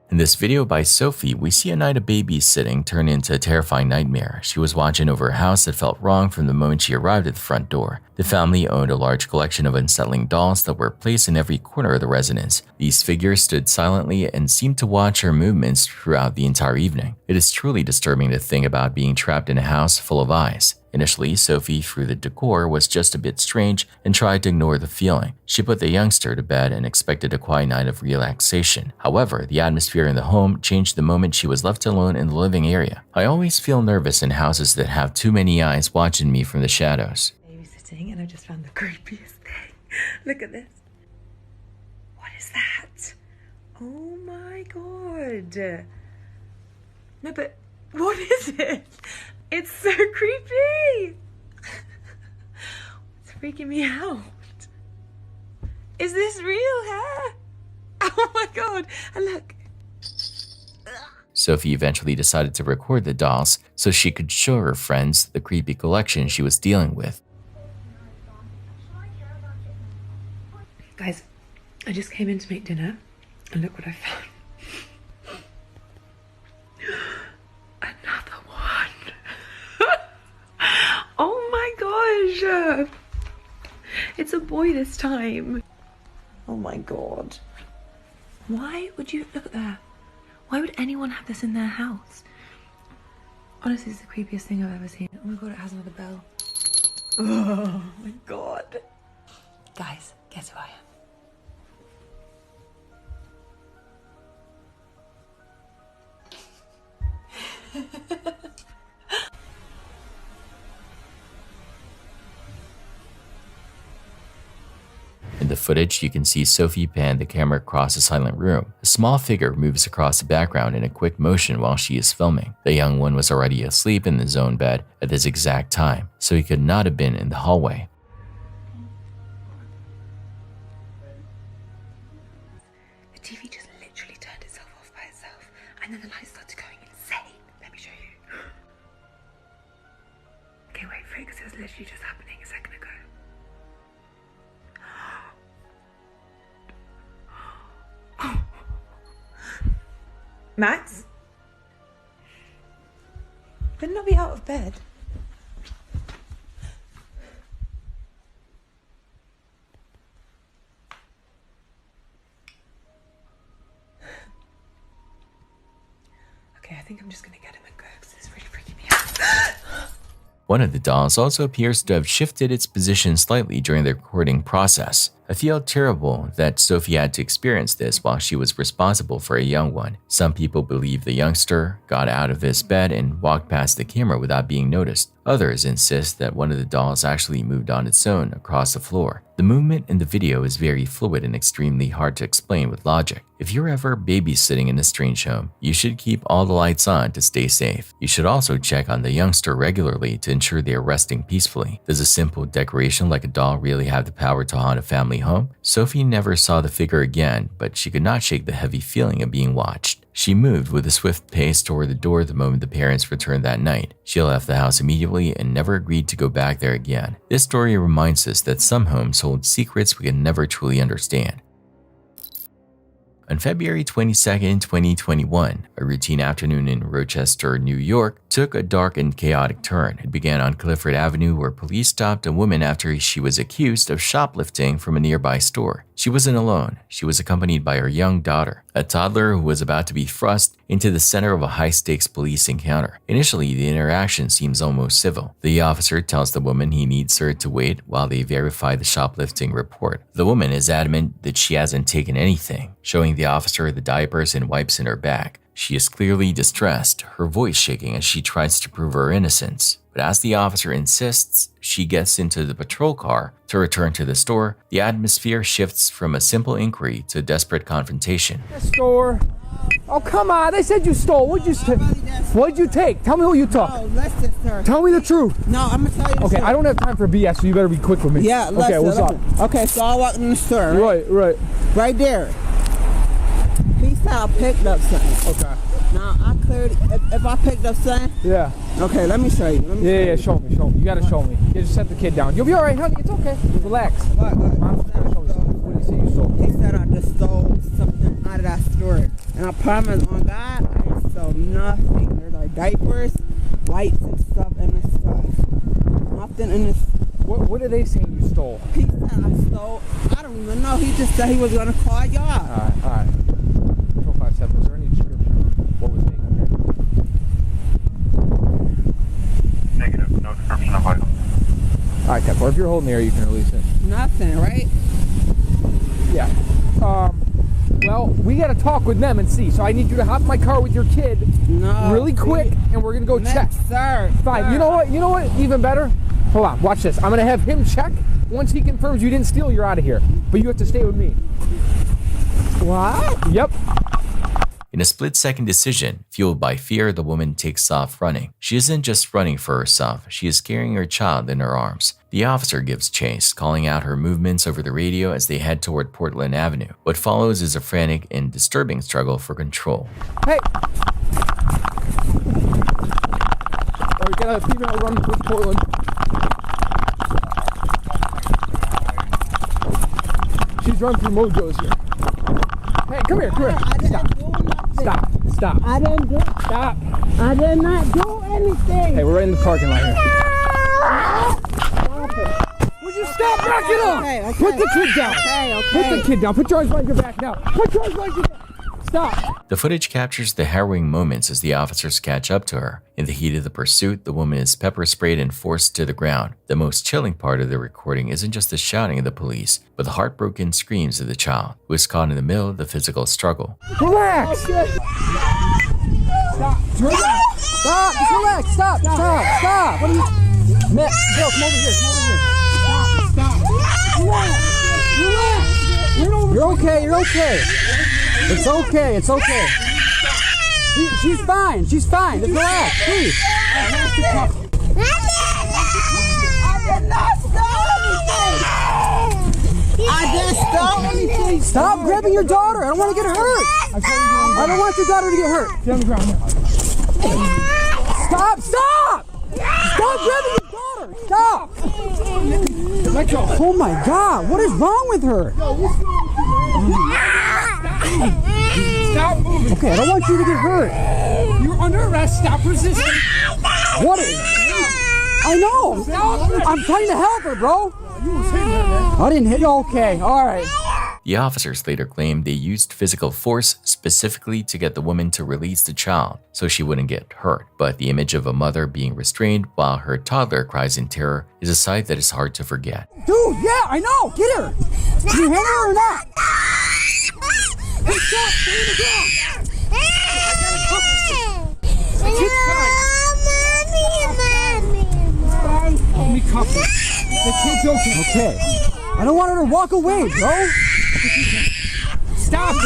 [SPEAKER 1] In this video by Sophie, we see a night of babysitting turn into a terrifying nightmare. She was watching over a house that felt wrong from the moment she arrived at the front door. The family owned a large collection of unsettling dolls that were placed in every corner of the residence. These figures stood silently and seemed to watch her movements throughout the entire evening. It is truly disturbing to think about being trapped in a house full of eyes. Initially, Sophie, through the decor, was just a bit strange and tried to ignore the feeling. She put the youngster to bed and expected a quiet night of relaxation. However, the atmosphere in the home changed the moment she was left alone in the living area. I always feel nervous in houses that have too many eyes watching me from the shadows.
[SPEAKER 3] Babysitting, and I just found the creepiest thing. Look at this. What is that? Oh my god. No, but what is it? It's so creepy. It's freaking me out. Is this real hair? Oh my god. And look.
[SPEAKER 1] Sophie eventually decided to record the dolls so she could show her friends the creepy collection she was dealing with.
[SPEAKER 3] Guys, I just came in to make dinner and look what I found. Another one. Oh my gosh. It's a boy this time. Oh my god. Why would you look at that? Why would anyone have this in their house? Honestly, it's the creepiest thing I've ever seen. Oh my god, it has another bell. Oh my god. Guys, guess who I am?
[SPEAKER 1] In the footage, you can see Sophie pan the camera across a silent room. A small figure moves across the background in a quick motion while she is filming. The young one was already asleep in his own bed at this exact time, so he could not have been in the hallway.
[SPEAKER 3] The TV just literally turned itself off by itself, and then the lights started going insane. Let me show you. Okay, wait for it, because it was literally just happening a second ago. Max? Better not be out of bed. Okay, I think I'm just gonna get him and go because it's really freaking me out.
[SPEAKER 1] One of the dolls also appears to have shifted its position slightly during the recording process. I feel terrible that Sophie had to experience this while she was responsible for a young one. Some people believe the youngster got out of his bed and walked past the camera without being noticed. Others insist that one of the dolls actually moved on its own across the floor. The movement in the video is very fluid and extremely hard to explain with logic. If you're ever babysitting in a strange home, you should keep all the lights on to stay safe. You should also check on the youngster regularly to ensure they are resting peacefully. Does a simple decoration like a doll really have the power to haunt a family home? Sophie never saw the figure again, but she could not shake the heavy feeling of being watched. She moved with a swift pace toward the door the moment the parents returned that night. She left the house immediately and never agreed to go back there again. This story reminds us that some homes hold secrets we can never truly understand. On February 22, 2021, a routine afternoon in Rochester, New York, took a dark and chaotic turn. It began on Clifford Avenue, where police stopped a woman after she was accused of shoplifting from a nearby store. She wasn't alone. She was accompanied by her young daughter, a toddler who was about to be thrust into the center of a high-stakes police encounter. Initially, the interaction seems almost civil. The officer tells the woman he needs her to wait while they verify the shoplifting report. The woman is adamant that she hasn't taken anything, showing the officer the diapers and wipes in her bag. She is clearly distressed, her voice shaking as she tries to prove her innocence. But as the officer insists she gets into the patrol car to return to the store, the atmosphere shifts from a simple inquiry to desperate confrontation.
[SPEAKER 9] Store. Oh, come on. They said you stole. What'd you take? Tell me what you took.
[SPEAKER 16] No, listen, sir.
[SPEAKER 9] Tell me the truth.
[SPEAKER 16] No, I'm going to tell you the truth.
[SPEAKER 9] Okay, I don't have time for BS, so you better be quick with me.
[SPEAKER 16] Yeah, listen.
[SPEAKER 9] Okay, what's up?
[SPEAKER 16] Okay, so I walked in the store.
[SPEAKER 9] Right.
[SPEAKER 16] Right there. He said I picked up something.
[SPEAKER 9] Okay.
[SPEAKER 16] Now, I clearly, if I picked up something.
[SPEAKER 9] Yeah.
[SPEAKER 16] Okay, let me show you.
[SPEAKER 9] Yeah, show me. You gotta show me. Yeah, just set the kid down. You'll be all right, honey. It's okay. Relax. What? Mom's gonna show me something. What did he say you stole?
[SPEAKER 16] He said I just stole something out of that store. And I promise on God, I didn't steal nothing. There's like diapers, lights and stuff in this stuff. Nothing in this.
[SPEAKER 9] What are they saying you stole?
[SPEAKER 16] He said I stole. I don't even know. He just said he was gonna call y'all.
[SPEAKER 9] All right. 457. Was there any description? What was taken?
[SPEAKER 17] Negative. No description of item.
[SPEAKER 9] All right, Tep. Or if you're holding the air, you can release it.
[SPEAKER 16] Nothing, right?
[SPEAKER 9] Yeah. Well, we gotta talk with them and see. So I need you to hop in my car with your kid really quick, and we're gonna go check.
[SPEAKER 16] Sir.
[SPEAKER 9] Fine.
[SPEAKER 16] Sir.
[SPEAKER 9] You know what? Even better. Hold on. Watch this. I'm gonna have him check. Once he confirms you didn't steal, you're out of here. But you have to stay with me.
[SPEAKER 16] What?
[SPEAKER 9] Yep.
[SPEAKER 1] In a split-second decision, fueled by fear, the woman takes off running. She isn't just running for herself, she is carrying her child in her arms. The officer gives chase, calling out her movements over the radio as they head toward Portland Avenue. What follows is a frantic and disturbing struggle for control.
[SPEAKER 9] Hey! We got a female running towards Portland. She's running through Mojo's here. Hey, come here. Stop.
[SPEAKER 16] I didn't do.
[SPEAKER 9] Stop.
[SPEAKER 16] I did not do anything.
[SPEAKER 9] Hey, we're right in the parking lot here.
[SPEAKER 16] Stop it.
[SPEAKER 9] Would you stop backing up?
[SPEAKER 16] Okay.
[SPEAKER 9] Put the kid down.
[SPEAKER 16] Okay.
[SPEAKER 9] Put the kid down. Put your arms behind your back now. Put your arms behind your back. Stop.
[SPEAKER 1] The footage captures the harrowing moments as the officers catch up to her. In the heat of the pursuit, the woman is pepper sprayed and forced to the ground. The most chilling part of the recording isn't just the shouting of the police, but the heartbroken screams of the child, who is caught in the middle of the physical struggle.
[SPEAKER 9] Relax. Stop. Just relax. Stop. What are you? Bill, come over here. Stop. Relax. You're okay. It's okay. She's fine. Just relax, please.
[SPEAKER 16] I did not steal anything.
[SPEAKER 9] Stop grabbing your daughter. I don't want to get hurt. I don't want your daughter to get hurt. Get on the ground now. Stop. Stop grabbing your daughter. Stop. Let go. Oh my God. What is wrong with her? Stop moving. Okay, I don't want you to get hurt. You're under arrest. Stop resisting. What is? I know. I'm trying to help her, bro. You was hitting her, man. I didn't hit you. Okay, all right.
[SPEAKER 1] The officers later claimed they used physical force specifically to get the woman to release the child so she wouldn't get hurt. But the image of a mother being restrained while her toddler cries in terror is a sight that is hard to forget.
[SPEAKER 9] Dude, yeah, I know. Get her. Can you handle her or not? Hey, stop. Stay in the ground. Let me cuff her. The kid's okay. Okay. I don't want her to walk away, bro. Stop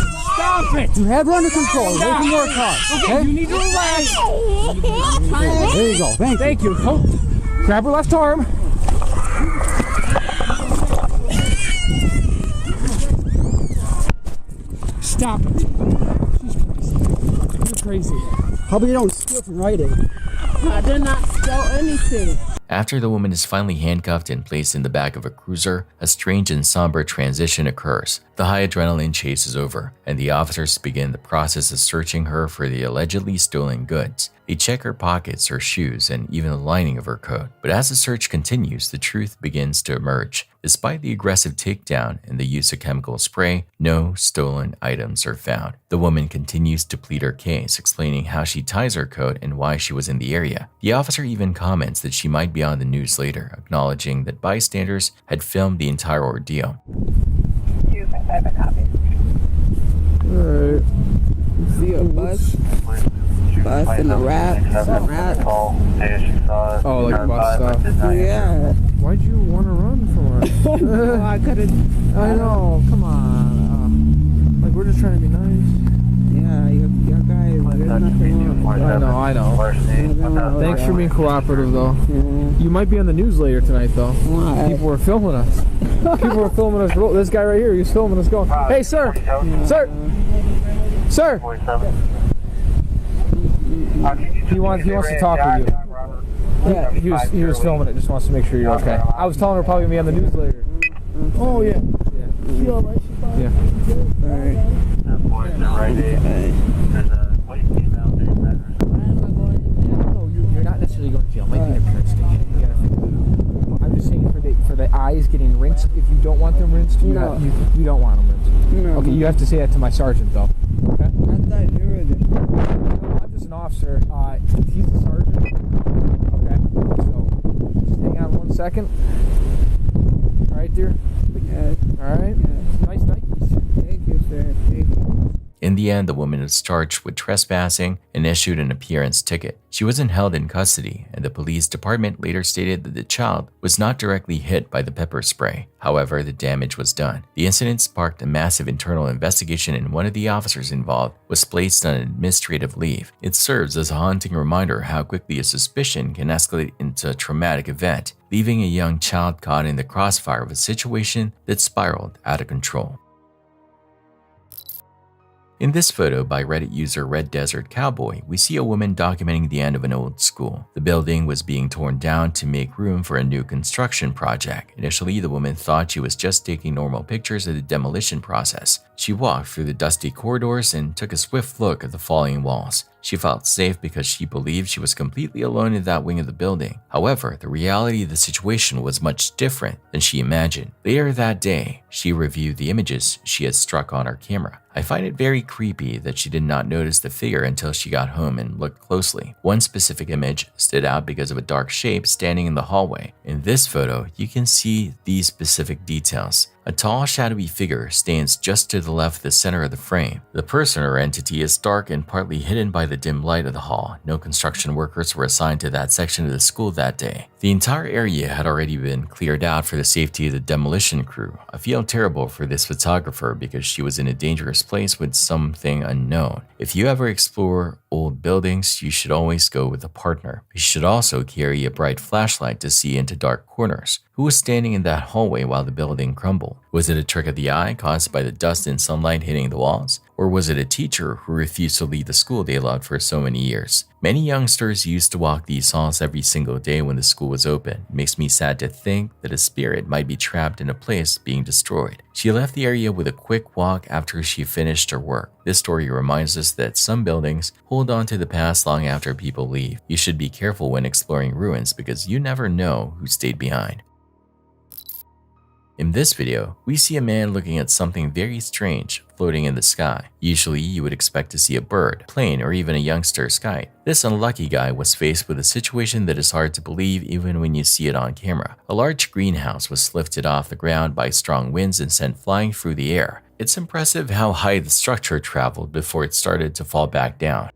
[SPEAKER 9] it. You have her under control. Away from your car. Okay? You need to relax. There you go. Thank you. Oh, grab her left arm. Stop it. You're crazy. How about you don't steal from writing?
[SPEAKER 16] I did not steal anything.
[SPEAKER 1] After the woman is finally handcuffed and placed in the back of a cruiser, a strange and somber transition occurs. The high adrenaline chase is over, and the officers begin the process of searching her for the allegedly stolen goods. They check her pockets, her shoes, and even the lining of her coat. But as the search continues, the truth begins to emerge. Despite the aggressive takedown and the use of chemical spray, no stolen items are found. The woman continues to plead her case, explaining how she ties her coat and why she was in the area. The officer even comments that she might be on the news later, acknowledging that bystanders had filmed the entire ordeal.
[SPEAKER 16] Alright. see a bus and a rat.
[SPEAKER 9] Oh, like bus stuff.
[SPEAKER 16] Yeah.
[SPEAKER 9] Why'd you want to run from us?
[SPEAKER 16] Well, I could've.
[SPEAKER 9] I know. Come on. Like we're just trying to be nice.
[SPEAKER 16] Yeah, your guys. There's nothing wrong.
[SPEAKER 9] I know. Thanks for being cooperative, though. You might be on the news later tonight, though.
[SPEAKER 16] Why?
[SPEAKER 9] People were filming us. People were filming us. This guy right here, he's filming us going, "Hey, sir, sir." He wants to talk with you. Yeah, he was filming it. Just wants to make sure you're okay. I was telling her probably gonna be on the news later. Oh yeah. She all right? She's fine. Yeah.
[SPEAKER 16] All right.
[SPEAKER 9] No, you're not necessarily going to jail. Might be an appearance station. You gotta figure that out. I'm just saying for the eyes getting rinsed. If you don't want them rinsed, you don't want them rinsed.
[SPEAKER 16] No.
[SPEAKER 9] Okay, you have to say that to my sergeant though. Okay.
[SPEAKER 16] I thought you were the.
[SPEAKER 9] I'm just an officer. He's the sergeant. Okay. So just hang on 1 second. All right, dear.
[SPEAKER 16] Yes.
[SPEAKER 9] All right.
[SPEAKER 16] Yes.
[SPEAKER 9] Nice Nikes.
[SPEAKER 16] Thank you, sir. Thank you.
[SPEAKER 1] In the end, the woman was charged with trespassing and issued an appearance ticket. She wasn't held in custody, and the police department later stated that the child was not directly hit by the pepper spray. However, the damage was done. The incident sparked a massive internal investigation, and one of the officers involved was placed on administrative leave. It serves as a haunting reminder how quickly a suspicion can escalate into a traumatic event, leaving a young child caught in the crossfire of a situation that spiraled out of control. In this photo by Reddit user Red Desert Cowboy, we see a woman documenting the end of an old school. The building was being torn down to make room for a new construction project. Initially, the woman thought she was just taking normal pictures of the demolition process. She walked through the dusty corridors and took a swift look at the falling walls. She felt safe because she believed she was completely alone in that wing of the building. However, the reality of the situation was much different than she imagined. Later that day, she reviewed the images she had struck on her camera. I find it very creepy that she did not notice the figure until she got home and looked closely. One specific image stood out because of a dark shape standing in the hallway. In this photo, you can see these specific details. A tall, shadowy figure stands just to the left of the center of the frame. The person or entity is dark and partly hidden by the dim light of the hall. No construction workers were assigned to that section of the school that day. The entire area had already been cleared out for the safety of the demolition crew. I feel terrible for this photographer because she was in a dangerous place with something unknown. If you ever explore old buildings, you should always go with a partner. You should also carry a bright flashlight to see into dark corners. Who was standing in that hallway while the building crumbled? Was it a trick of the eye caused by the dust and sunlight hitting the walls? Or was it a teacher who refused to leave the school they loved for so many years? Many youngsters used to walk these halls every single day when the school was open. It makes me sad to think that a spirit might be trapped in a place being destroyed. She left the area with a quick walk after she finished her work. This story reminds us that some buildings hold on to the past long after people leave. You should be careful when exploring ruins because you never know who stayed behind. In this video, we see a man looking at something very strange floating in the sky. Usually, you would expect to see a bird, plane, or even a youngster's kite. This unlucky guy was faced with a situation that is hard to believe even when you see it on camera. A large greenhouse was lifted off the ground by strong winds and sent flying through the air. It's impressive how high the structure traveled before it started to fall back down.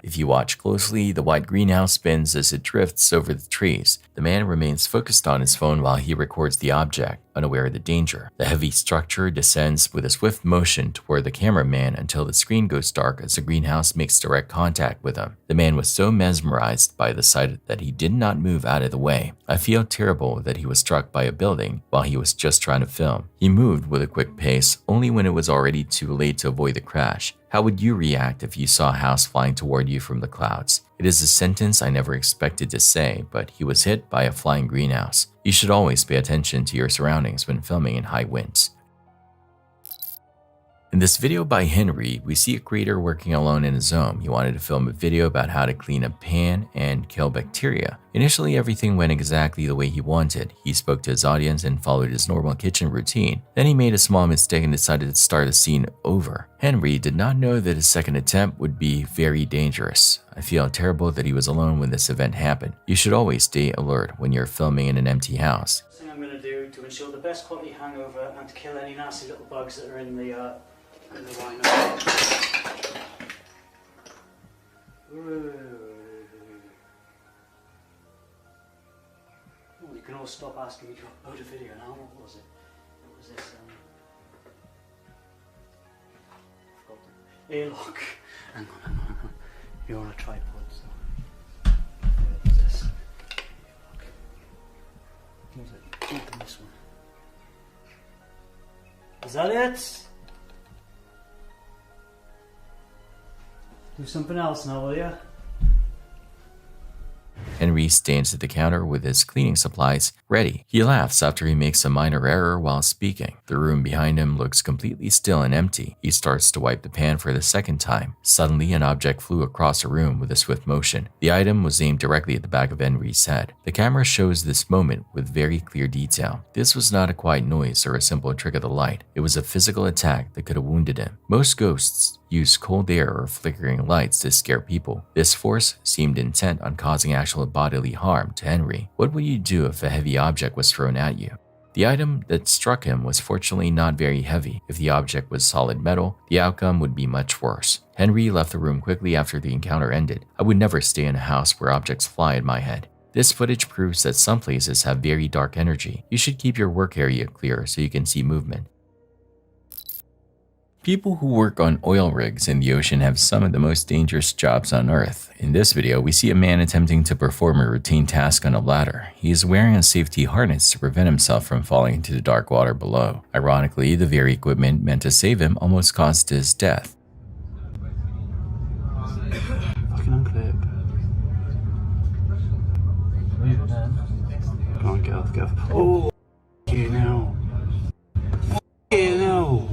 [SPEAKER 1] If you watch closely, the white greenhouse spins as it drifts over the trees. The man remains focused on his phone while he records the object, unaware of the danger. The heavy structure descends with a swift motion toward the cameraman until the screen goes dark as the greenhouse makes direct contact with him. The man was so mesmerized by the sight that he did not move out of the way. I feel terrible that he was struck by a building while he was just trying to film. He moved with a quick pace, only when it was already too late to avoid the crash. How would you react if you saw a house flying toward you from the clouds? It is a sentence I never expected to say, but he was hit by a flying greenhouse. You should always pay attention to your surroundings when filming in high winds. In this video by Henry, we see a creator working alone in his home. He wanted to film a video about how to clean a pan and kill bacteria. Initially, everything went exactly the way he wanted. He spoke to his audience and followed his normal kitchen routine. Then he made a small mistake and decided to start the scene over. Henry did not know that his second attempt would be very dangerous. I feel terrible that he was alone when this event happened. You should always stay alert when you're filming in an empty house.
[SPEAKER 2] The thing I'm going to do to ensure the best quality hangover and to kill any nasty little bugs that are in the wine. Oh, you can all stop asking me to upload a video now. What was it? What was this? Airlock. Hang on. You're on a tripod, so. What's this? What was it? Open this one. Is that it? Do something else now, will ya?
[SPEAKER 1] Henry stands at the counter with his cleaning supplies ready. He laughs after he makes a minor error while speaking. The room behind him looks completely still and empty. He starts to wipe the pan for the second time. Suddenly, an object flew across the room with a swift motion. The item was aimed directly at the back of Henry's head. The camera shows this moment with very clear detail. This was not a quiet noise or a simple trick of the light. It was a physical attack that could have wounded him. Most ghosts use cold air or flickering lights to scare people. This force seemed intent on causing actual bodily harm to Henry. What would you do if a heavy object was thrown at you? The item that struck him was fortunately not very heavy. If the object was solid metal, the outcome would be much worse. Henry left the room quickly after the encounter ended. I would never stay in a house where objects fly at my head. This footage proves that some places have very dark energy. You should keep your work area clear so you can see movement. People who work on oil rigs in the ocean have some of the most dangerous jobs on Earth. In this video, we see a man attempting to perform a routine task on a ladder. He is wearing a safety harness to prevent himself from falling into the dark water below. Ironically, the very equipment meant to save him almost caused his death.
[SPEAKER 2] Fucking unclip. Come on, get off. Oh, you know. You know.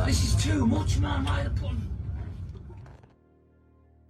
[SPEAKER 2] This is too much, man.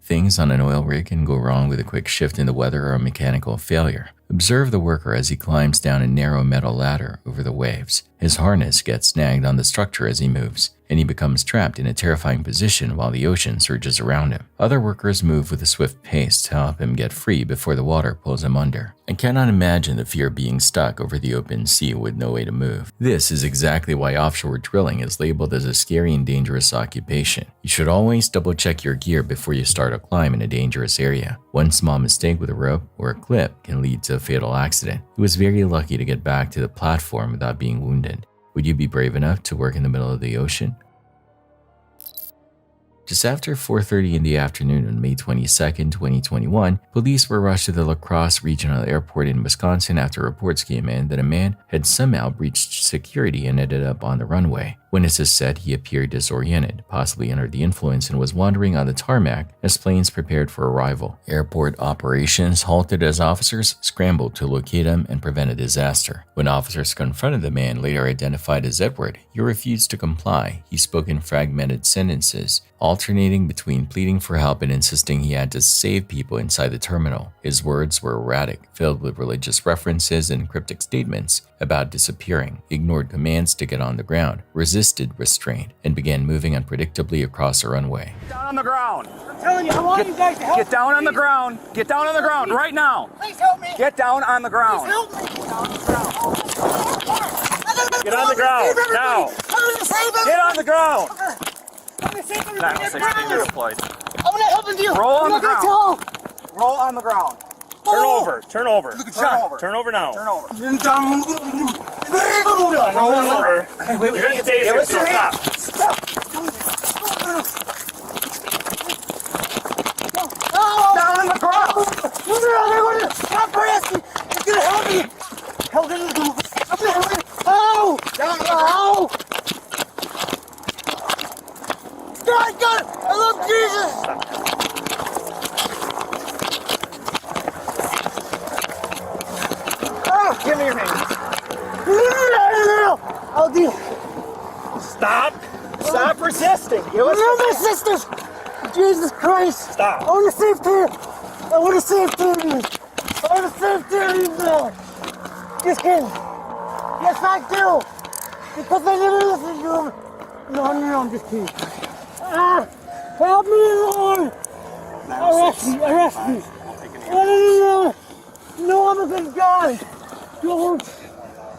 [SPEAKER 1] Things on an oil rig can go wrong with a quick shift in the weather or a mechanical failure. Observe the worker as he climbs down a narrow metal ladder over the waves. His harness gets snagged on the structure as he moves, and he becomes trapped in a terrifying position while the ocean surges around him. Other workers move with a swift pace to help him get free before the water pulls him under. I cannot imagine the fear of being stuck over the open sea with no way to move. This is exactly why offshore drilling is labeled as a scary and dangerous occupation. You should always double check your gear before you start a climb in a dangerous area. One small mistake with a rope or a clip can lead to a fatal accident. He was very lucky to get back to the platform without being wounded. Would you be brave enough to work in the middle of the ocean? Just after 4:30 in the afternoon on May 22, 2021, police were rushed to the La Crosse Regional Airport in Wisconsin after reports came in that a man had somehow breached security and ended up on the runway. Witnesses said he appeared disoriented, possibly under the influence, and was wandering on the tarmac as planes prepared for arrival. Airport operations halted as officers scrambled to locate him and prevent a disaster. When officers confronted the man, later identified as Edward, he refused to comply. He spoke in fragmented sentences, alternating between pleading for help and insisting he had to save people inside the terminal. His words were erratic, filled with religious references and cryptic statements about disappearing, ignored commands to get on the ground, resisted restraint, and began moving unpredictably across the runway.
[SPEAKER 6] Down on the ground.
[SPEAKER 2] I'm telling you, I want you guys to help
[SPEAKER 6] Get down on the ground. Get down on the ground right now.
[SPEAKER 2] Please help me.
[SPEAKER 6] Get down on the ground.
[SPEAKER 2] Please help me.
[SPEAKER 6] Get on the ground now. Get on the ground.
[SPEAKER 2] I'm gonna save everybody.
[SPEAKER 6] Not 16 years deployed.
[SPEAKER 2] I'm gonna help him.
[SPEAKER 6] Roll on the ground. Roll on the ground. Turn over. Turn over.
[SPEAKER 2] Turn
[SPEAKER 6] over. Turn over now.
[SPEAKER 2] Turn over.
[SPEAKER 6] Roll over.
[SPEAKER 2] Hey, wait.
[SPEAKER 6] You're gonna get tasered, so stop.
[SPEAKER 2] Down on the ground. Stop pressing. It's gonna help me. Help him. I'm gonna help him. Oh! Down on the ground. God, I love Jesus. Give me your hands. No. I'll do it.
[SPEAKER 6] Stop. Stop resisting. Give us
[SPEAKER 2] No, my sisters. Jesus Christ.
[SPEAKER 6] Stop.
[SPEAKER 2] I want to save Terry. I want to save Terry. I want to save Terry now. Just kidding. Yes, I do. Because I never listened to him. No, I'm just kidding. Help me, Lord. Arrest me. No, I'm a good guy. Don't.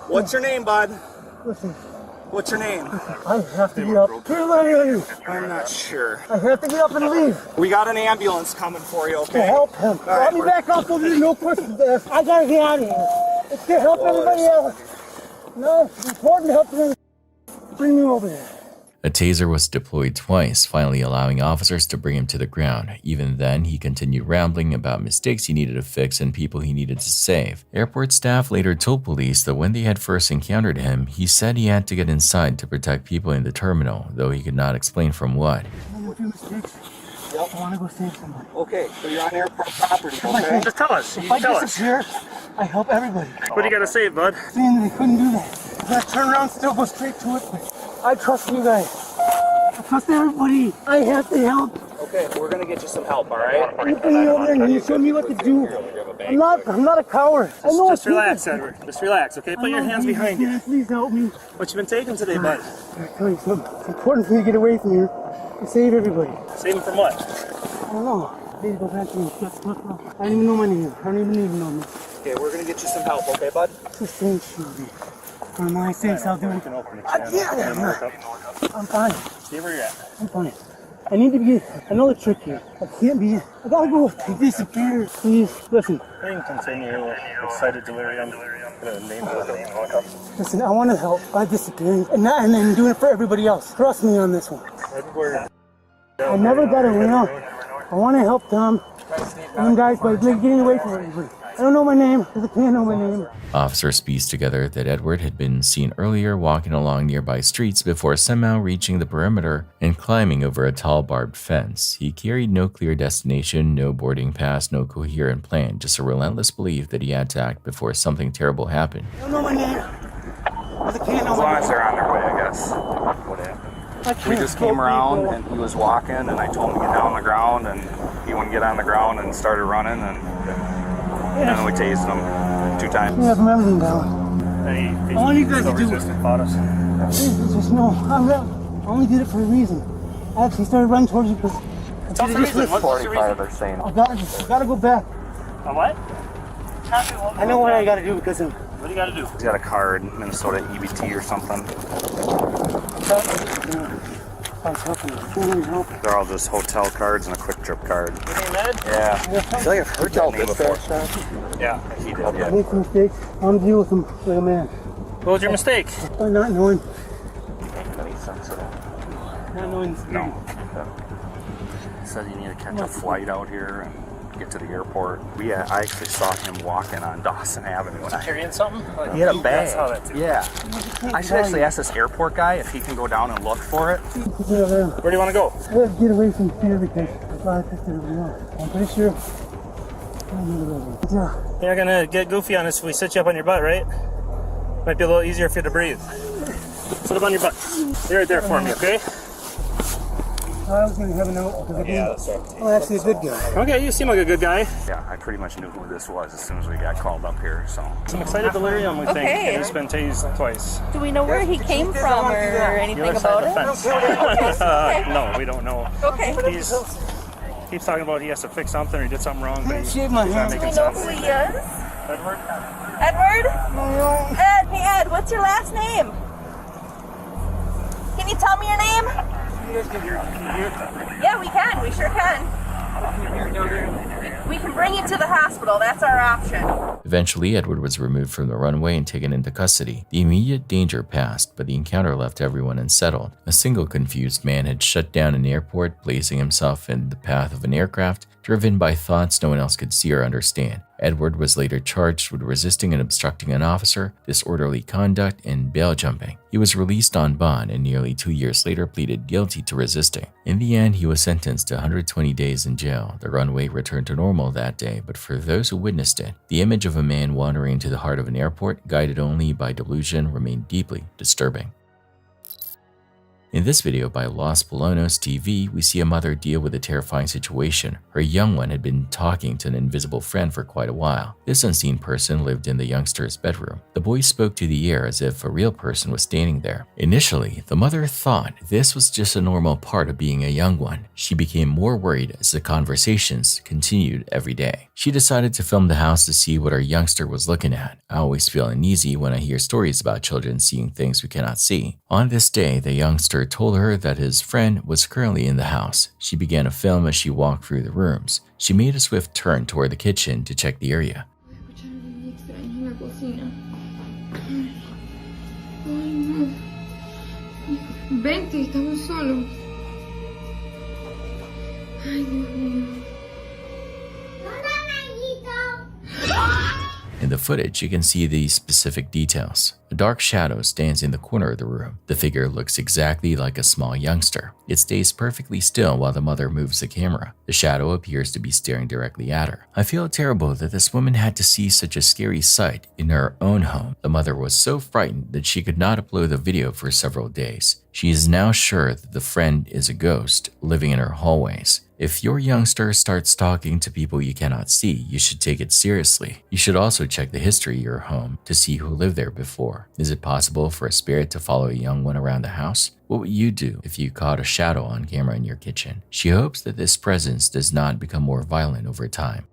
[SPEAKER 6] What's your name, bud?
[SPEAKER 2] Listen.
[SPEAKER 6] What's your name?
[SPEAKER 2] I have to get up.
[SPEAKER 6] I'm not sure.
[SPEAKER 2] I have to get up and leave.
[SPEAKER 6] We got an ambulance coming for you,
[SPEAKER 2] To
[SPEAKER 6] okay?
[SPEAKER 2] help him. Let me back up over there. No questions asked. I gotta get out of here. It's to help everybody else. No, it's important to help them. Bring me over there.
[SPEAKER 1] A taser was deployed twice, finally allowing officers to bring him to the ground. Even then, he continued rambling about mistakes he needed to fix and people he needed to save. Airport staff later told police that when they had first encountered him, he said he had to get inside to protect people in the terminal, though he could not explain from what.
[SPEAKER 2] I made a few mistakes. Yep. I want to go save somebody.
[SPEAKER 6] Okay, so you're on airport property, okay?
[SPEAKER 2] Just tell us. If I disappear, I help everybody.
[SPEAKER 6] What do you got to say, bud?
[SPEAKER 2] Saying they couldn't do that. If I turn around, still go straight to it. I trust you guys. I trust everybody. I have to help.
[SPEAKER 6] Okay, we're gonna get you some help, all right?
[SPEAKER 2] You bring me over there and you show me what to do. I'm not a coward. I know
[SPEAKER 6] Just relax, Edward. Just relax, okay? Put your hands behind you.
[SPEAKER 2] Please help me.
[SPEAKER 6] What you been taking today, bud?
[SPEAKER 2] I tell you something. It's important for me to get away from here and save everybody.
[SPEAKER 6] Save him from what?
[SPEAKER 2] I don't know. Please go back to me. I don't even know my name. I don't even need to know me.
[SPEAKER 6] Okay, we're gonna get you some help, okay, bud?
[SPEAKER 2] Just thank you. For my sakes, I'll do it. I'm fine.
[SPEAKER 6] Stay where you're at.
[SPEAKER 2] I'm fine. I need to be another trick here. I can't be. I gotta go. Disappear. Please, listen.
[SPEAKER 6] I can continue with excited delirium.
[SPEAKER 2] Listen, I want to help by disappearing and then doing it for everybody else. Trust me on this one. I never got around. I want to help Tom and them guys by getting away from everybody. I don't know my name because I can't know my name.
[SPEAKER 1] Officers pieced together that Edward had been seen earlier walking along nearby streets before somehow reaching the perimeter and climbing over a tall barbed fence. He carried no clear destination, no boarding pass, no coherent plan, just a relentless belief that he had to act before something terrible happened.
[SPEAKER 2] I don't know my name.
[SPEAKER 17] As long as they're on their way, I guess. What happened? We just came around and he was walking and I told him to get down on the ground and he wouldn't get on the ground and started running and then we tased him 2 times.
[SPEAKER 2] We have everything down. All you guys do is just know. I only did it for a reason. I actually started running towards you because
[SPEAKER 6] What's the reason? What's the reason?
[SPEAKER 17] Are saying.
[SPEAKER 2] I gotta go back.
[SPEAKER 6] A what?
[SPEAKER 2] I know what I gotta do because of.
[SPEAKER 6] What do you gotta do?
[SPEAKER 17] He's got a card, Minnesota EBT or something. They're all just hotel cards and a quick trip card.
[SPEAKER 6] Your name Ed?
[SPEAKER 17] Yeah. I feel like I've heard that name before.
[SPEAKER 6] Yeah, he did.
[SPEAKER 2] I made some mistakes. I want to deal with them like a man.
[SPEAKER 6] What was your mistake?
[SPEAKER 2] By not knowing.
[SPEAKER 17] Any sense of that?
[SPEAKER 2] Not knowing the
[SPEAKER 17] No. Said you need to catch a flight out here and get to the airport. I actually saw him walking on Dawson Avenue.
[SPEAKER 6] Was he carrying something?
[SPEAKER 17] He had a bag.
[SPEAKER 6] I saw that too.
[SPEAKER 17] Yeah. I should actually ask this airport guy if he can go down and look for it.
[SPEAKER 6] Where do you want to go?
[SPEAKER 2] I have to get away from fear because I thought I pissed everybody off. I'm pretty sure.
[SPEAKER 6] You're not gonna get goofy on us if we sit you up on your butt, right? Might be a little easier for you to breathe. Sit up on your butt. You're right there for me, okay?
[SPEAKER 2] I was going to have a note because I'm actually a good guy.
[SPEAKER 6] Okay, you seem like a good guy.
[SPEAKER 17] Yeah, I pretty much knew who this was as soon as we got called up here, so.
[SPEAKER 6] Some excited delirium, we think.
[SPEAKER 5] Okay.
[SPEAKER 6] And he's been tased twice.
[SPEAKER 5] Do we know where he came from or anything
[SPEAKER 6] The other side
[SPEAKER 5] about
[SPEAKER 6] of the
[SPEAKER 5] it?
[SPEAKER 6] fence. No, we don't know.
[SPEAKER 5] Okay.
[SPEAKER 6] He's keeps talking about he has to fix something or he did something wrong, but he's
[SPEAKER 2] Shave my
[SPEAKER 6] not
[SPEAKER 2] hand.
[SPEAKER 5] Do
[SPEAKER 6] making
[SPEAKER 5] we know
[SPEAKER 6] sense.
[SPEAKER 5] who he is?
[SPEAKER 6] Edward?
[SPEAKER 5] Edward? Ed, hey Ed, what's your last name? Can you tell me your name? Yeah, we can. We sure can. We can bring you to the hospital. That's our option.
[SPEAKER 1] Eventually, Edward was removed from the runway and taken into custody. The immediate danger passed, but the encounter left everyone unsettled. A single confused man had shut down an airport, placing himself in the path of an aircraft, driven by thoughts no one else could see or understand. Edward was later charged with resisting and obstructing an officer, disorderly conduct, and bail jumping. He was released on bond and nearly 2 years later pleaded guilty to resisting. In the end, he was sentenced to 120 days in jail. The runway returned to normal that day, but for those who witnessed it, the image of a man wandering into the heart of an airport, guided only by delusion, remained deeply disturbing. In this video by Los Polonos TV, we see a mother deal with a terrifying situation. Her young one had been talking to an invisible friend for quite a while. This unseen person lived in the youngster's bedroom. The boy spoke to the air as if a real person was standing there. Initially, the mother thought this was just a normal part of being a young one. She became more worried as the conversations continued every day. She decided to film the house to see what her youngster was looking at. I always feel uneasy when I hear stories about children seeing things we cannot see. On this day, the youngster told her that his friend was currently in the house. She began to film as she walked through the rooms. She made a swift turn toward the kitchen to check the area.
[SPEAKER 11] Vente, estamos solos. Ay, Dios mío.
[SPEAKER 1] In the footage, you can see these specific details. A dark shadow stands in the corner of the room. The figure looks exactly like a small youngster. It stays perfectly still while the mother moves the camera. The shadow appears to be staring directly at her. I feel terrible that this woman had to see such a scary sight in her own home. The mother was so frightened that she could not upload the video for several days. She is now sure that the friend is a ghost living in her hallways. If your youngster starts talking to people you cannot see, you should take it seriously. You should also check the history of your home to see who lived there before. Is it possible for a spirit to follow a young one around the house? What would you do if you caught a shadow on camera in your kitchen? She hopes that this presence does not become more violent over time.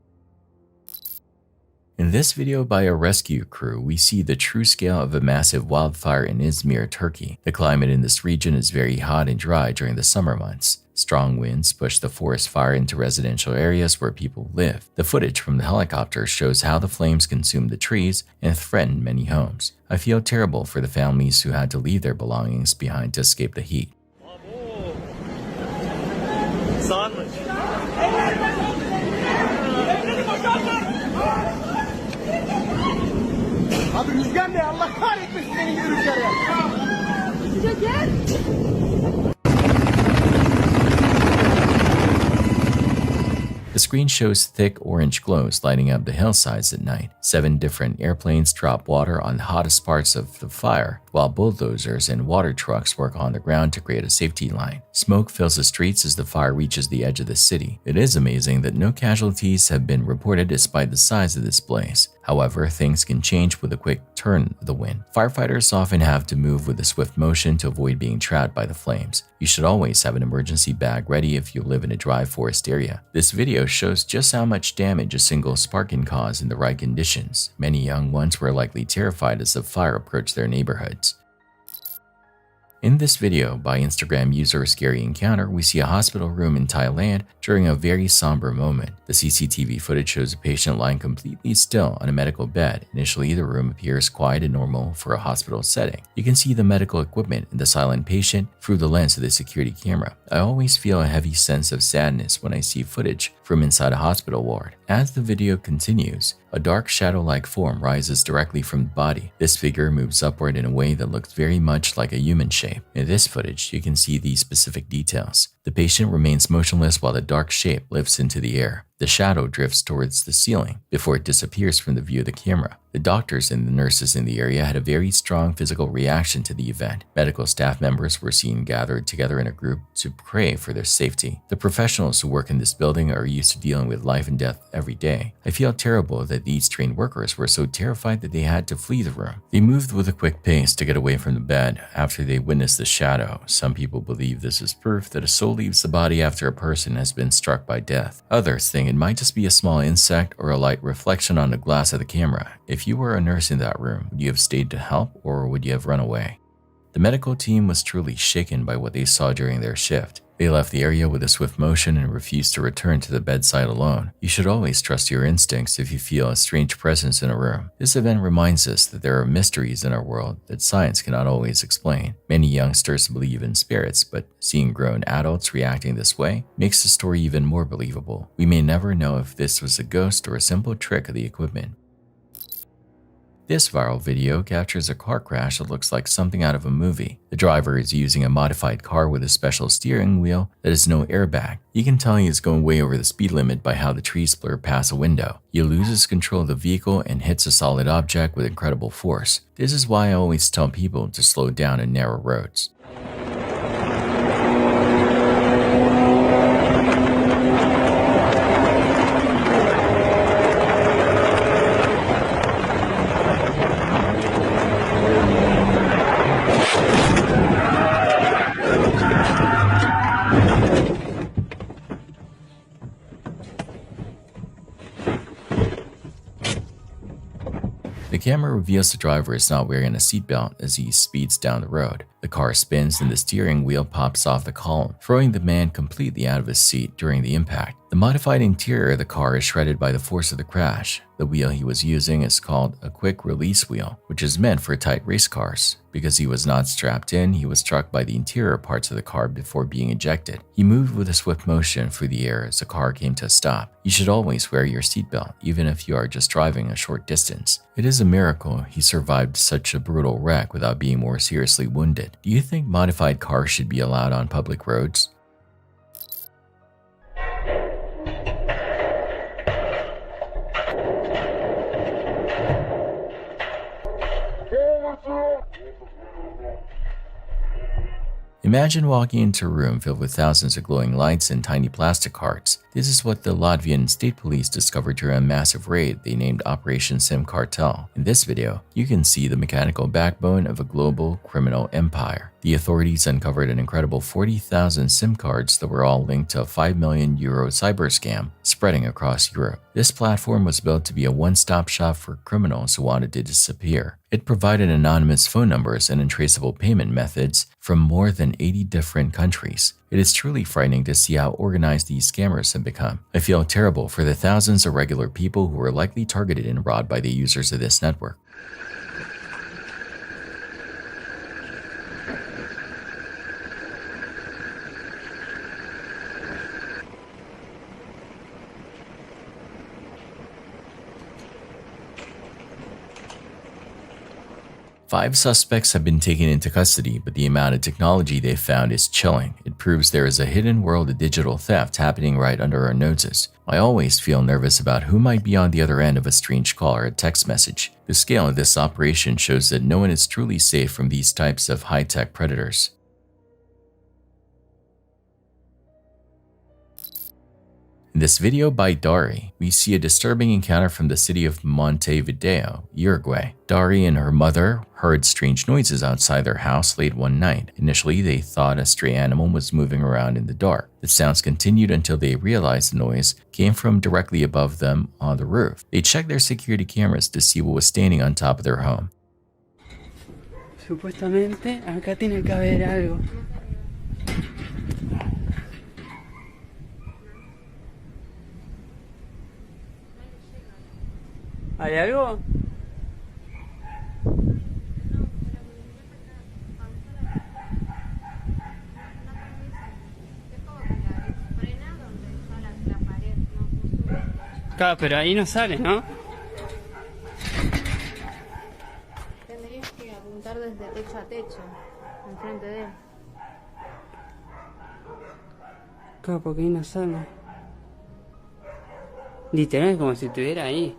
[SPEAKER 1] In this video by a rescue crew, we see the true scale of a massive wildfire in Izmir, Turkey. The climate in this region is very hot and dry during the summer months. Strong winds push the forest fire into residential areas where people live. The footage from the helicopter shows how the flames consumed the trees and threatened many homes. I feel terrible for the families who had to leave their belongings behind to escape the heat.
[SPEAKER 2] Abi rüzgar ne? Allah kahretmesin senin gibi rüzgar ya.
[SPEAKER 1] The screen shows thick orange glows lighting up the hillsides at night. 7 different airplanes drop water on the hottest parts of the fire, while bulldozers and water trucks work on the ground to create a safety line. Smoke fills the streets as the fire reaches the edge of the city. It is amazing that no casualties have been reported despite the size of this blaze. However, things can change with a quick turn of the wind. Firefighters often have to move with a swift motion to avoid being trapped by the flames. You should always have an emergency bag ready if you live in a dry forest area. This video shows just how much damage a single spark can cause in the right conditions. Many young ones were likely terrified as the fire approached their neighborhoods. In this video by Instagram user Scary Encounter, we see a hospital room in Thailand during a very somber moment. The CCTV footage shows a patient lying completely still on a medical bed. Initially, the room appears quiet and normal for a hospital setting. You can see the medical equipment and the silent patient through the lens of the security camera. I always feel a heavy sense of sadness when I see footage from inside a hospital ward. As the video continues, a dark shadow-like form rises directly from the body. This figure moves upward in a way that looks very much like a human shape. In this footage, you can see these specific details. The patient remains motionless while the dark shape lifts into the air. The shadow drifts towards the ceiling before it disappears from the view of the camera. The doctors and the nurses in the area had a very strong physical reaction to the event. Medical staff members were seen gathered together in a group to pray for their safety. The professionals who work in this building are used to dealing with life and death every day. I feel terrible that these trained workers were so terrified that they had to flee the room. They moved with a quick pace to get away from the bed after they witnessed the shadow. Some people believe this is proof that a soul leaves the body after a person has been struck by death. Others think it might just be a small insect or a light reflection on the glass of the camera. If you were a nurse in that room, would you have stayed to help or would you have run away? The medical team was truly shaken by what they saw during their shift. They left the area with a swift motion and refused to return to the bedside alone. You should always trust your instincts if you feel a strange presence in a room. This event reminds us that there are mysteries in our world that science cannot always explain. Many youngsters believe in spirits, but seeing grown adults reacting this way makes the story even more believable. We may never know if this was a ghost or a simple trick of the equipment. This viral video captures a car crash that looks like something out of a movie. The driver is using a modified car with a special steering wheel that has no airbag. You can tell he is going way over the speed limit by how the trees blur past a window. He loses control of the vehicle and hits a solid object with incredible force. This is why I always tell people to slow down in narrow roads. The camera reveals the driver is not wearing a seatbelt as he speeds down the road. The car spins and the steering wheel pops off the column, throwing the man completely out of his seat during the impact. The modified interior of the car is shredded by the force of the crash. The wheel he was using is called a quick release wheel, which is meant for tight race cars. Because he was not strapped in, he was struck by the interior parts of the car before being ejected. He moved with a swift motion through the air as the car came to a stop. You should always wear your seatbelt, even if you are just driving a short distance. It is a miracle he survived such a brutal wreck without being more seriously wounded. Do you think modified cars should be allowed on public roads? Imagine walking into a room filled with thousands of glowing lights and tiny plastic hearts. This is what the Latvian state police discovered during a massive raid they named Operation SIM Cartel. In this video, you can see the mechanical backbone of a global criminal empire. The authorities uncovered an incredible 40,000 SIM cards that were all linked to a €5 million cyber scam spreading across Europe. This platform was built to be a one-stop shop for criminals who wanted to disappear. It provided anonymous phone numbers and untraceable payment methods from more than 80 different countries. It is truly frightening to see how organized these scammers have become. I feel terrible for the thousands of regular people who were likely targeted and robbed by the users of this network. Five suspects have been taken into custody, but the amount of technology they found is chilling. It proves there is a hidden world of digital theft happening right under our noses. I always feel nervous about who might be on the other end of a strange call or a text message. The scale of this operation shows that no one is truly safe from these types of high-tech predators. In this video by Dari, we see a disturbing encounter from the city of Montevideo, Uruguay. Dari and her mother heard strange noises outside their house late one night. Initially, they thought a stray animal was moving around in the dark. The sounds continued until they realized the noise came from directly above them on the roof. They checked their security cameras to see what was standing on top of their home.
[SPEAKER 16] Supuestamente, acá tiene que haber algo. ¿Hay algo? Claro, pero ahí no sale, ¿no?
[SPEAKER 11] Tendrías que apuntar desde techo a techo, enfrente de él.
[SPEAKER 16] Claro, porque ahí no sale. Literal es como si estuviera ahí.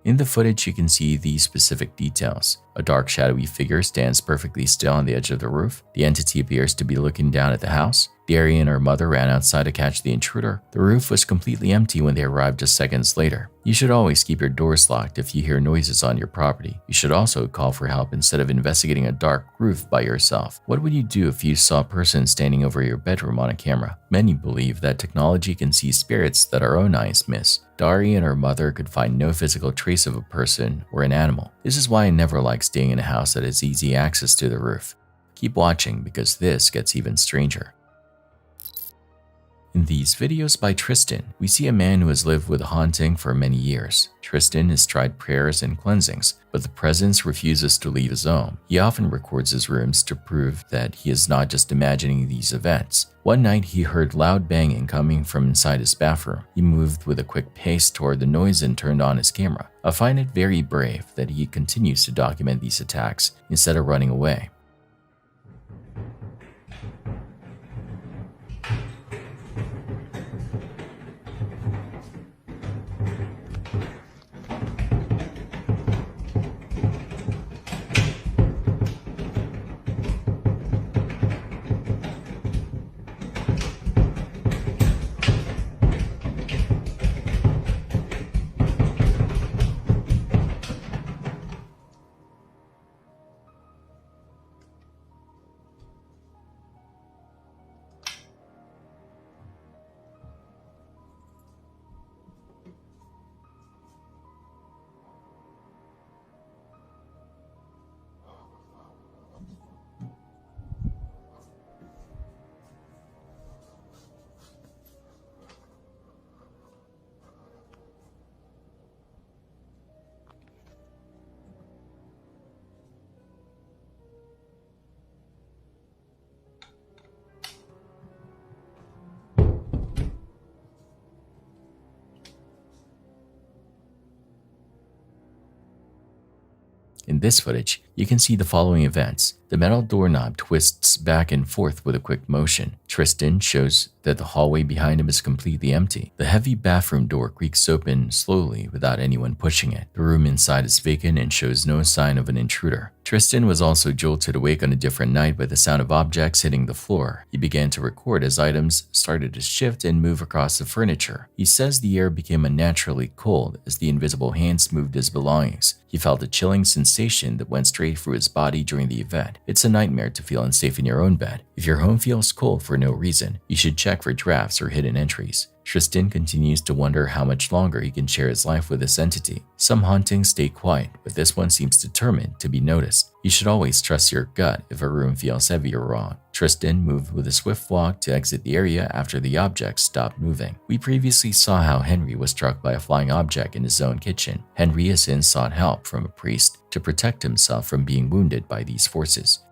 [SPEAKER 1] In the footage, you can see these specific details. A dark, shadowy figure stands perfectly still on the edge of the roof. The entity appears to be looking down at the house. Dari and her mother ran outside to catch the intruder. The roof was completely empty when they arrived just seconds later. You should always keep your doors locked if you hear noises on your property. You should also call for help instead of investigating a dark roof by yourself. What would you do if you saw a person standing over your bedroom on a camera? Many believe that technology can see spirits that our own eyes miss. Dari and her mother could find no physical trace of a person or an animal. This is why I never like staying in a house that has easy access to the roof. Keep watching because this gets even stranger. In these videos by Tristan, we see a man who has lived with a haunting for many years. Tristan has tried prayers and cleansings, but the presence refuses to leave his home. He often records his rooms to prove that he is not just imagining these events. One night, he heard loud banging coming from inside his bathroom. He moved with a quick pace toward the noise and turned on his camera. I find it very brave that he continues to document these attacks instead of running away. In this footage, you can see the following events. The metal doorknob twists back and forth with a quick motion. Tristan shows that the hallway behind him is completely empty. The heavy bathroom door creaks open slowly without anyone pushing it. The room inside is vacant and shows no sign of an intruder. Tristan was also jolted awake on a different night by the sound of objects hitting the floor. He began to record as items started to shift and move across the furniture. He says the air became unnaturally cold as the invisible hands moved his belongings. He felt a chilling sensation that went straight through his body during the event. It's a nightmare to feel unsafe in your own bed. If your home feels cold for no reason, you should check for drafts or hidden entries. Tristan continues to wonder how much longer he can share his life with this entity. Some hauntings stay quiet, but this one seems determined to be noticed. You should always trust your gut if a room feels heavy or wrong. Tristan moved with a swift walk to exit the area after the object stopped moving. We previously saw how Henry was struck by a flying object in his own kitchen. Henry has since sought help from a priest to protect himself from being wounded by these forces.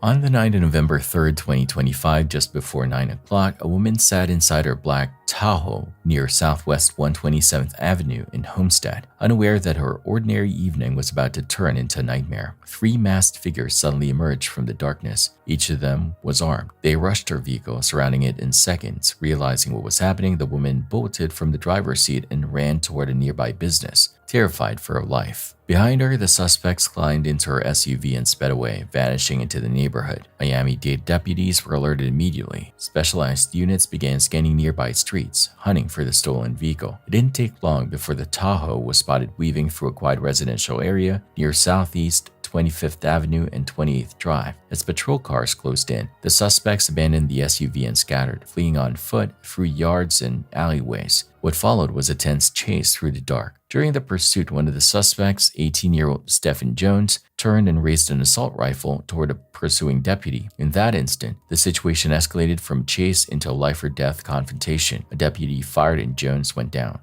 [SPEAKER 1] On the night of November 3rd, 2025, just before 9 o'clock, a woman sat inside her black Tahoe near Southwest 127th Avenue in Homestead, unaware that her ordinary evening was about to turn into a nightmare. 3 masked figures suddenly emerged from the darkness. Each of them was armed. They rushed her vehicle, surrounding it in seconds. Realizing what was happening, the woman bolted from the driver's seat and ran toward a nearby business, terrified for her life. Behind her, the suspects climbed into her SUV and sped away, vanishing into the neighborhood. Miami-Dade deputies were alerted immediately. Specialized units began scanning nearby streets, hunting for the stolen vehicle. It didn't take long before the Tahoe was spotted weaving through a quiet residential area near Southeast 25th Avenue and 28th Drive. As patrol cars closed in, the suspects abandoned the SUV and scattered, fleeing on foot through yards and alleyways. What followed was a tense chase through the dark. During the pursuit, one of the suspects, 18-year-old Stephen Jones, turned and raised an assault rifle toward a pursuing deputy. In that instant, the situation escalated from chase into a life-or-death confrontation. A deputy fired and Jones went down.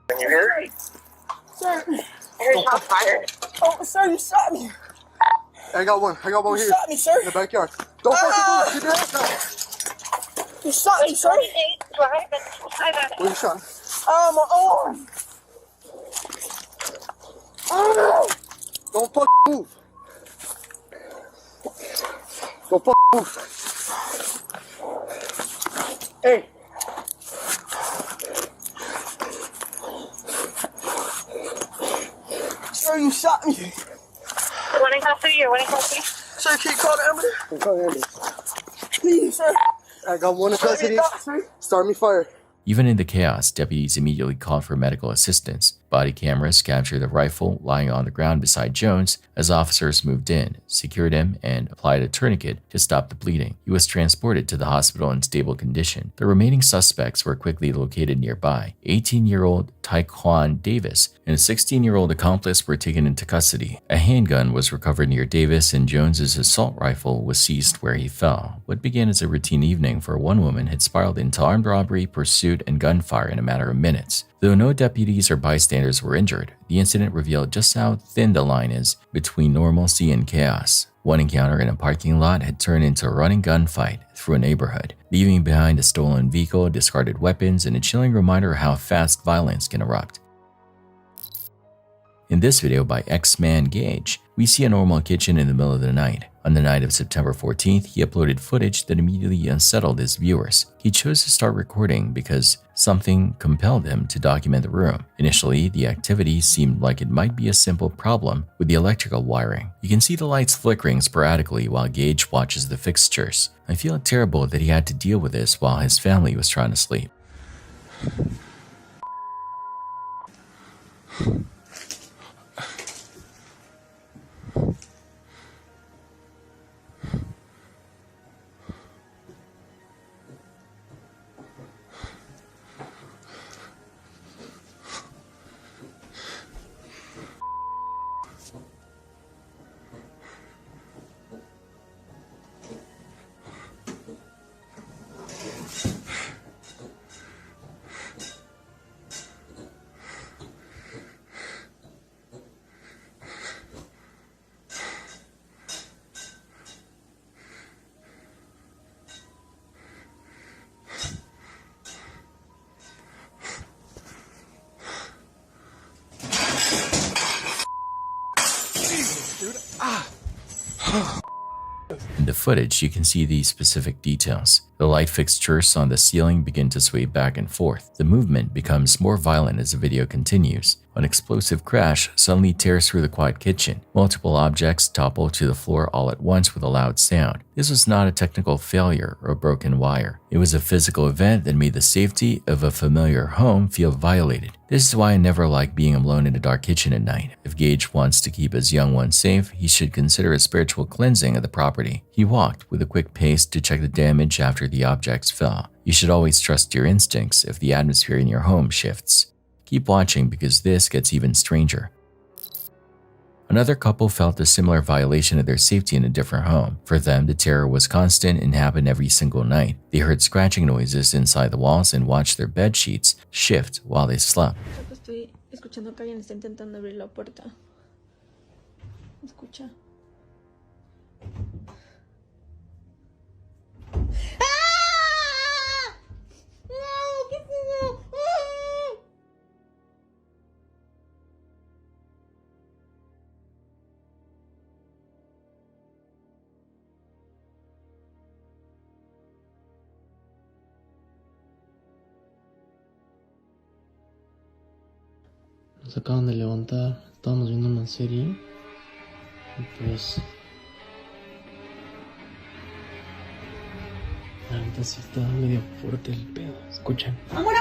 [SPEAKER 2] Can you hear it? Sir, you're not fired. Oh, sir, you shot me.
[SPEAKER 14] I got one here.
[SPEAKER 2] You shot me, sir.
[SPEAKER 14] In the backyard. Don't fucking move. Keep your hands down.
[SPEAKER 2] You shot me, sir.
[SPEAKER 14] Where you shot?
[SPEAKER 2] My arm. Oh.
[SPEAKER 14] Don't fucking move. Don't fucking move. Hey.
[SPEAKER 2] Sir, you shot me.
[SPEAKER 5] What in custody or what in custody?
[SPEAKER 2] Sir, can you call the ambulance?
[SPEAKER 14] Call the ambulance.
[SPEAKER 2] Please, sir.
[SPEAKER 14] I got one in custody. Start me fire.
[SPEAKER 1] Even in the chaos, deputies immediately called for medical assistance. Body cameras captured the rifle lying on the ground beside Jones as officers moved in, secured him, and applied a tourniquet to stop the bleeding. He was transported to the hospital in stable condition. The remaining suspects were quickly located nearby. 18-year-old Taekwon Davis and a 16-year-old accomplice were taken into custody. A handgun was recovered near Davis, and Jones's assault rifle was seized where he fell. What began as a routine evening for one woman had spiraled into armed robbery, pursuit, and gunfire in a matter of minutes. Though no deputies or bystanders were injured, the incident revealed just how thin the line is between normalcy and chaos. One encounter in a parking lot had turned into a running gunfight through a neighborhood, leaving behind a stolen vehicle, discarded weapons, and a chilling reminder of how fast violence can erupt. In this video by X-Man Gage, we see a normal kitchen in the middle of the night. On the night of September 14th, he uploaded footage that immediately unsettled his viewers. He chose to start recording because something compelled him to document the room. Initially, the activity seemed like it might be a simple problem with the electrical wiring. You can see the lights flickering sporadically while Gage watches the fixtures. I feel terrible that he had to deal with this while his family was trying to sleep. In the footage, you can see these specific details. The light fixtures on the ceiling begin to sway back and forth. The movement becomes more violent as the video continues. An explosive crash suddenly tears through the quiet kitchen. Multiple objects topple to the floor all at once with a loud sound. This was not a technical failure or a broken wire. It was a physical event that made the safety of a familiar home feel violated. This is why I never like being alone in a dark kitchen at night. If Gage wants to keep his young ones safe, he should consider a spiritual cleansing of the property. He walked with a quick pace to check the damage after the objects fell. You should always trust your instincts if the atmosphere in your home shifts. Keep watching because this gets even stranger. Another couple felt a similar violation of their safety in a different home. For them, the terror was constant and happened every single night. They heard scratching noises inside the walls and watched their bed sheets shift while they slept.
[SPEAKER 3] Estoy escuchando que alguien está intentando abrir la puerta. Escucha.
[SPEAKER 18] Nos acaban de levantar, estábamos viendo una serie y pues la neta sí está medio fuerte el pedo, escuchen.
[SPEAKER 12] Amor.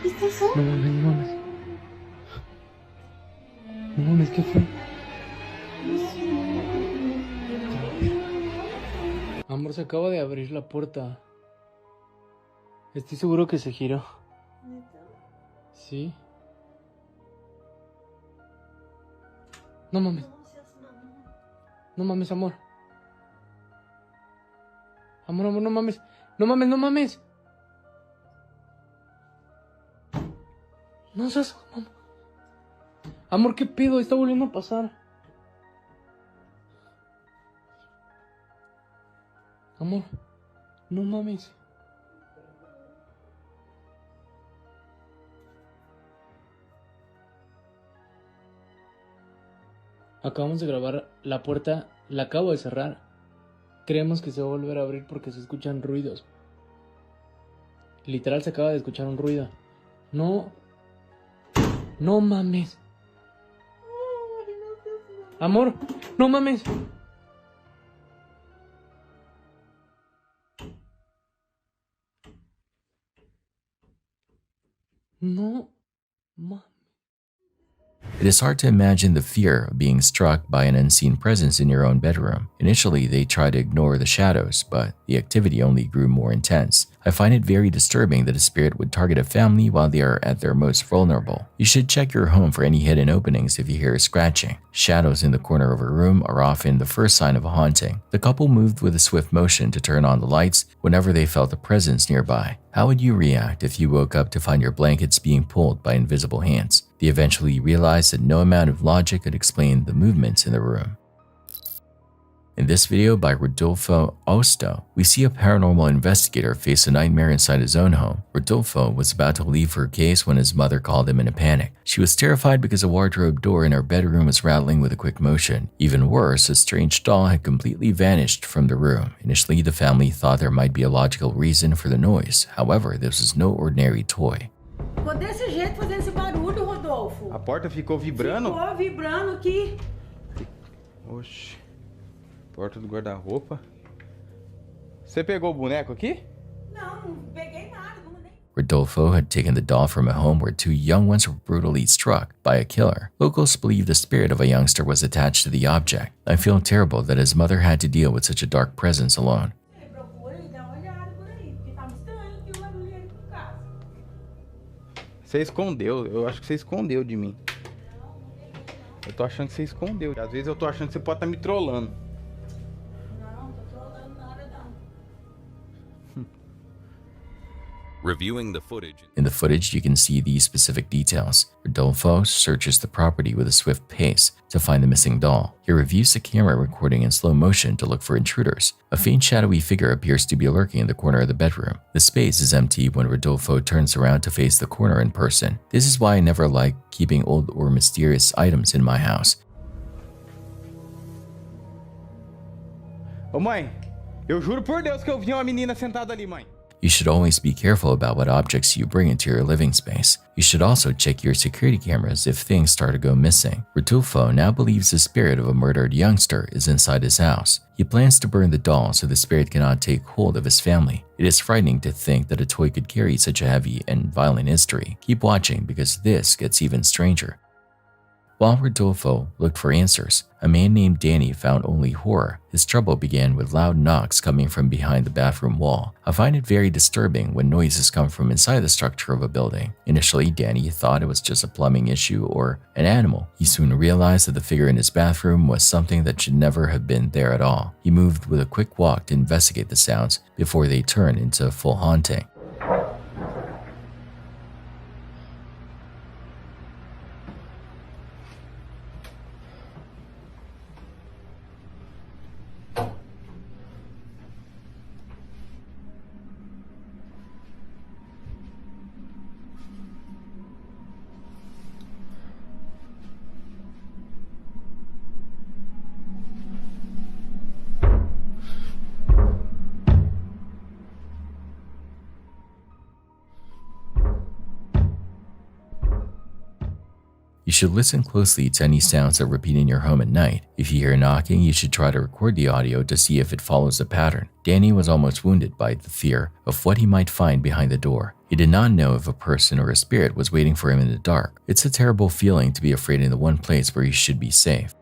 [SPEAKER 12] ¿Viste eso?
[SPEAKER 18] No mames. No mames, ¿qué fue? Amor, se acaba de abrir la puerta. Estoy seguro que se giró. ¿Sí? No mames. No mames, amor. Amor, no mames. No mames. No seas... Amor, ¿qué pedo? Está volviendo a pasar. Amor, no mames. Acabamos de grabar la puerta, la acabo de cerrar. Creemos que se va a volver a abrir porque se escuchan ruidos. Literal se acaba de escuchar un ruido. No mames. Amor, no mames. No. Ma.
[SPEAKER 1] It is hard to imagine the fear of being struck by an unseen presence in your own bedroom. Initially, they try to ignore the shadows, but the activity only grew more intense. I find it very disturbing that a spirit would target a family while they are at their most vulnerable. You should check your home for any hidden openings if you hear scratching. Shadows in the corner of a room are often the first sign of a haunting. The couple moved with a swift motion to turn on the lights whenever they felt a presence nearby. How would you react if you woke up to find your blankets being pulled by invisible hands? They eventually realized that no amount of logic could explain the movements in the room. In this video by Rodolfo Osto, we see a paranormal investigator face a nightmare inside his own home. Rodolfo was about to leave for a case when his mother called him in a panic. She was terrified because a wardrobe door in her bedroom was rattling with a quick motion. Even worse, a strange doll had completely vanished from the room. Initially, the family thought there might be a logical reason for the noise. However, this was no ordinary toy.
[SPEAKER 2] Ficou desse jeito fazendo esse barulho, Rodolfo.
[SPEAKER 17] A porta ficou vibrando?
[SPEAKER 2] Ficou vibrando aqui.
[SPEAKER 17] Oxi. Porta do guarda-roupa. Você pegou o boneco aqui?
[SPEAKER 2] Não peguei nada.
[SPEAKER 1] Rodolfo had taken the doll from a home where two young ones were brutally struck by a killer. Locals believe the spirit of a youngster was attached to the object. I feel terrible that his mother had to deal with such a dark presence alone.
[SPEAKER 17] Você escondeu, eu acho que você escondeu de mim. Eu tô achando que você escondeu. Às vezes eu tô achando que você pode estar me trollando.
[SPEAKER 1] Reviewing the footage. In the footage, you can see these specific details. Rodolfo searches the property with a swift pace to find the missing doll. He reviews the camera recording in slow motion to look for intruders. A faint shadowy figure appears to be lurking in the corner of the bedroom. The space is empty when Rodolfo turns around to face the corner in person. This is why I never like keeping old or mysterious items in my house.
[SPEAKER 17] Ô mãe, eu juro por Deus que eu vi uma menina sentada ali, mãe.
[SPEAKER 1] You should always be careful about what objects you bring into your living space. You should also check your security cameras if things start to go missing. Rodolfo now believes the spirit of a murdered youngster is inside his house. He plans to burn the doll so the spirit cannot take hold of his family. It is frightening to think that a toy could carry such a heavy and violent history. Keep watching because this gets even stranger. While Rodolfo looked for answers, a man named Danny found only horror. His trouble began with loud knocks coming from behind the bathroom wall. I find it very disturbing when noises come from inside the structure of a building. Initially, Danny thought it was just a plumbing issue or an animal. He soon realized that the figure in his bathroom was something that should never have been there at all. He moved with a quick walk to investigate the sounds before they turned into a full haunting. You should listen closely to any sounds that repeat in your home at night. If you hear knocking, you should try to record the audio to see if it follows a pattern. Danny was almost wounded by the fear of what he might find behind the door. He did not know if a person or a spirit was waiting for him in the dark. It's a terrible feeling to be afraid in the one place where you should be safe.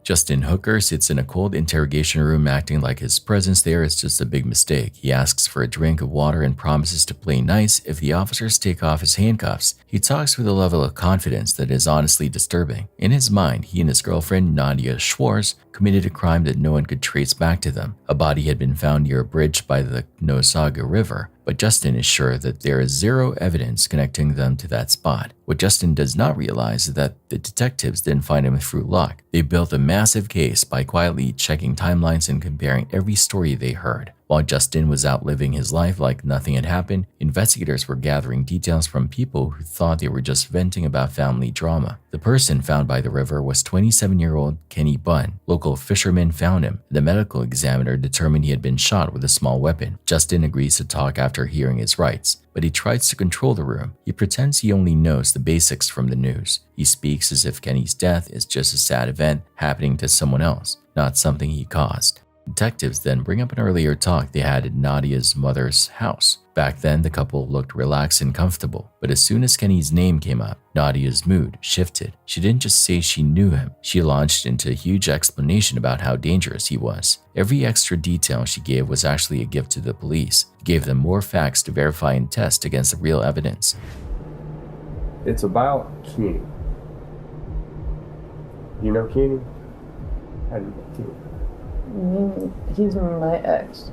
[SPEAKER 1] Justin Hooker sits in a cold interrogation room acting like his presence there is just a big mistake. He asks for a drink of water and promises to play nice if the officers take off his handcuffs. He talks with a level of confidence that is honestly disturbing. In his mind, he and his girlfriend, Nadia Schwartz, committed a crime that no one could trace back to them. A body had been found near a bridge by the Nosaga River, but Justin is sure that there is zero evidence connecting them to that spot. What Justin does not realize is that the detectives didn't find him through luck. They built a massive case by quietly checking timelines and comparing every story they heard. While Justin was out living his life like nothing had happened, investigators were gathering details from people who thought they were just venting about family drama. The person found by the river was 27-year-old Kenny Bunn. Local fishermen found him. The medical examiner determined he had been shot with a small weapon. Justin agrees to talk after hearing his rights, but he tries to control the room. He pretends he only knows the basics from the news. He speaks as if Kenny's death is just a sad event happening to someone else, not something he caused. Detectives then bring up an earlier talk they had at Nadia's mother's house. Back then, the couple looked relaxed and comfortable, but as soon as Kenny's name came up, Nadia's mood shifted. She didn't just say she knew him, she launched into a huge explanation about how dangerous he was. Every extra detail she gave was actually a gift to the police. It gave them more facts to verify and test against the real evidence.
[SPEAKER 7] It's about Kenny. You know Kenny? How do you know Kenny?
[SPEAKER 21] He's my ex,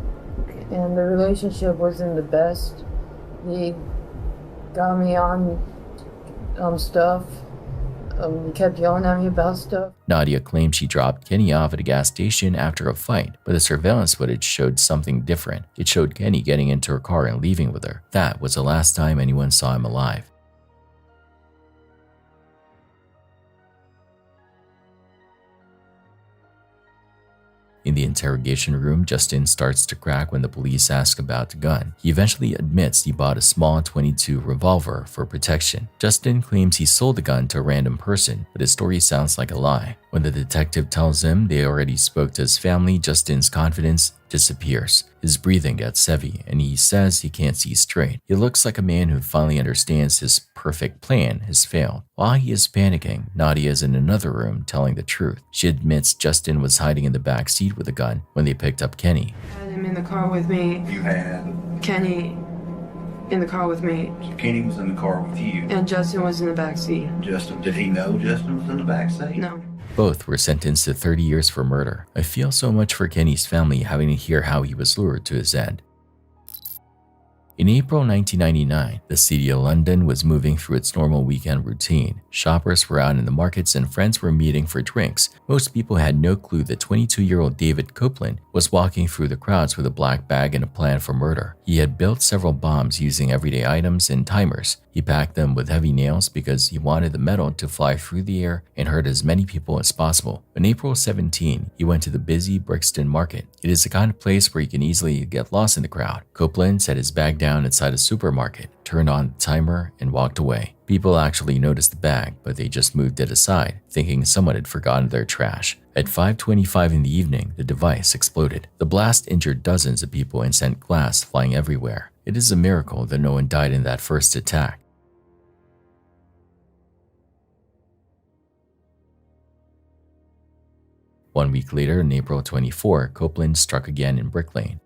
[SPEAKER 21] and the relationship wasn't the best. He got me on stuff. He kept yelling at me about stuff.
[SPEAKER 1] Nadia claimed she dropped Kenny off at a gas station after a fight, but the surveillance footage showed something different. It showed Kenny getting into her car and leaving with her. That was the last time anyone saw him alive. In the interrogation room, Justin starts to crack when the police ask about the gun. He eventually admits he bought a small .22 revolver for protection. Justin claims he sold the gun to a random person, but his story sounds like a lie. When the detective tells him they already spoke to his family, Justin's confidence disappears. His breathing gets heavy, and he says he can't see straight. He looks like a man who finally understands his perfect plan has failed. While he is panicking, Nadia is in another room telling the truth. She admits Justin was hiding in the back seat with a gun when they picked up Kenny.
[SPEAKER 21] I had him in the car with me.
[SPEAKER 23] You had?
[SPEAKER 21] Kenny in the car with me.
[SPEAKER 23] So Kenny was in the car with you?
[SPEAKER 21] And Justin was in the back seat.
[SPEAKER 23] Justin, did he know Justin was in the back seat?
[SPEAKER 21] No.
[SPEAKER 1] Both were sentenced to 30 years for murder. I feel so much for Kenny's family having to hear how he was lured to his end. In April 1999, the city of London was moving through its normal weekend routine. Shoppers were out in the markets and friends were meeting for drinks. Most people had no clue that 22-year-old David Copeland was walking through the crowds with a black bag and a plan for murder. He had built several bombs using everyday items and timers. He packed them with heavy nails because he wanted the metal to fly through the air and hurt as many people as possible. On April 17, he went to the busy Brixton Market. It is the kind of place where you can easily get lost in the crowd. Copeland set his bag down inside a supermarket, turned on the timer, and walked away. People actually noticed the bag, but they just moved it aside, thinking someone had forgotten their trash. At 5:25 in the evening, the device exploded. The blast injured dozens of people and sent glass flying everywhere. It is a miracle that no one died in that first attack. One week later, on April 24, Copeland struck again in Brick Lane.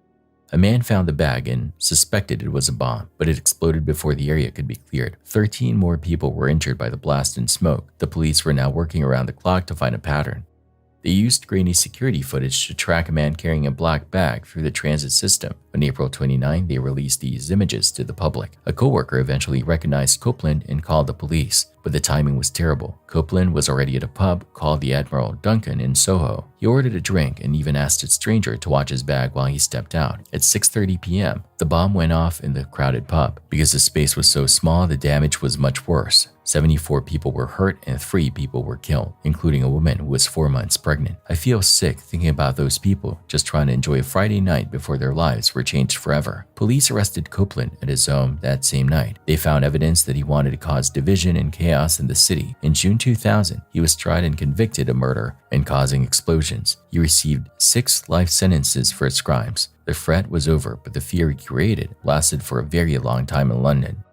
[SPEAKER 1] A man found the bag and suspected it was a bomb, but it exploded before the area could be cleared. 13 more people were injured by the blast and smoke. The police were now working around the clock to find a pattern. They used grainy security footage to track a man carrying a black bag through the transit system. On April 29, they released these images to the public. A coworker eventually recognized Copeland and called the police, but the timing was terrible. Copeland was already at a pub called the Admiral Duncan in Soho. He ordered a drink and even asked a stranger to watch his bag while he stepped out. At 6:30 p.m., the bomb went off in the crowded pub. Because the space was so small, the damage was much worse. 74 people were hurt and 3 people were killed, including a woman who was 4 months pregnant. I feel sick thinking about those people just trying to enjoy a Friday night before their lives were changed forever. Police arrested Copeland at his home that same night. They found evidence that he wanted to cause division and chaos in the city. In June 2000, he was tried and convicted of murder and causing explosions. He received 6 life sentences for his crimes. The threat was over, but the fear he created lasted for a very long time in London.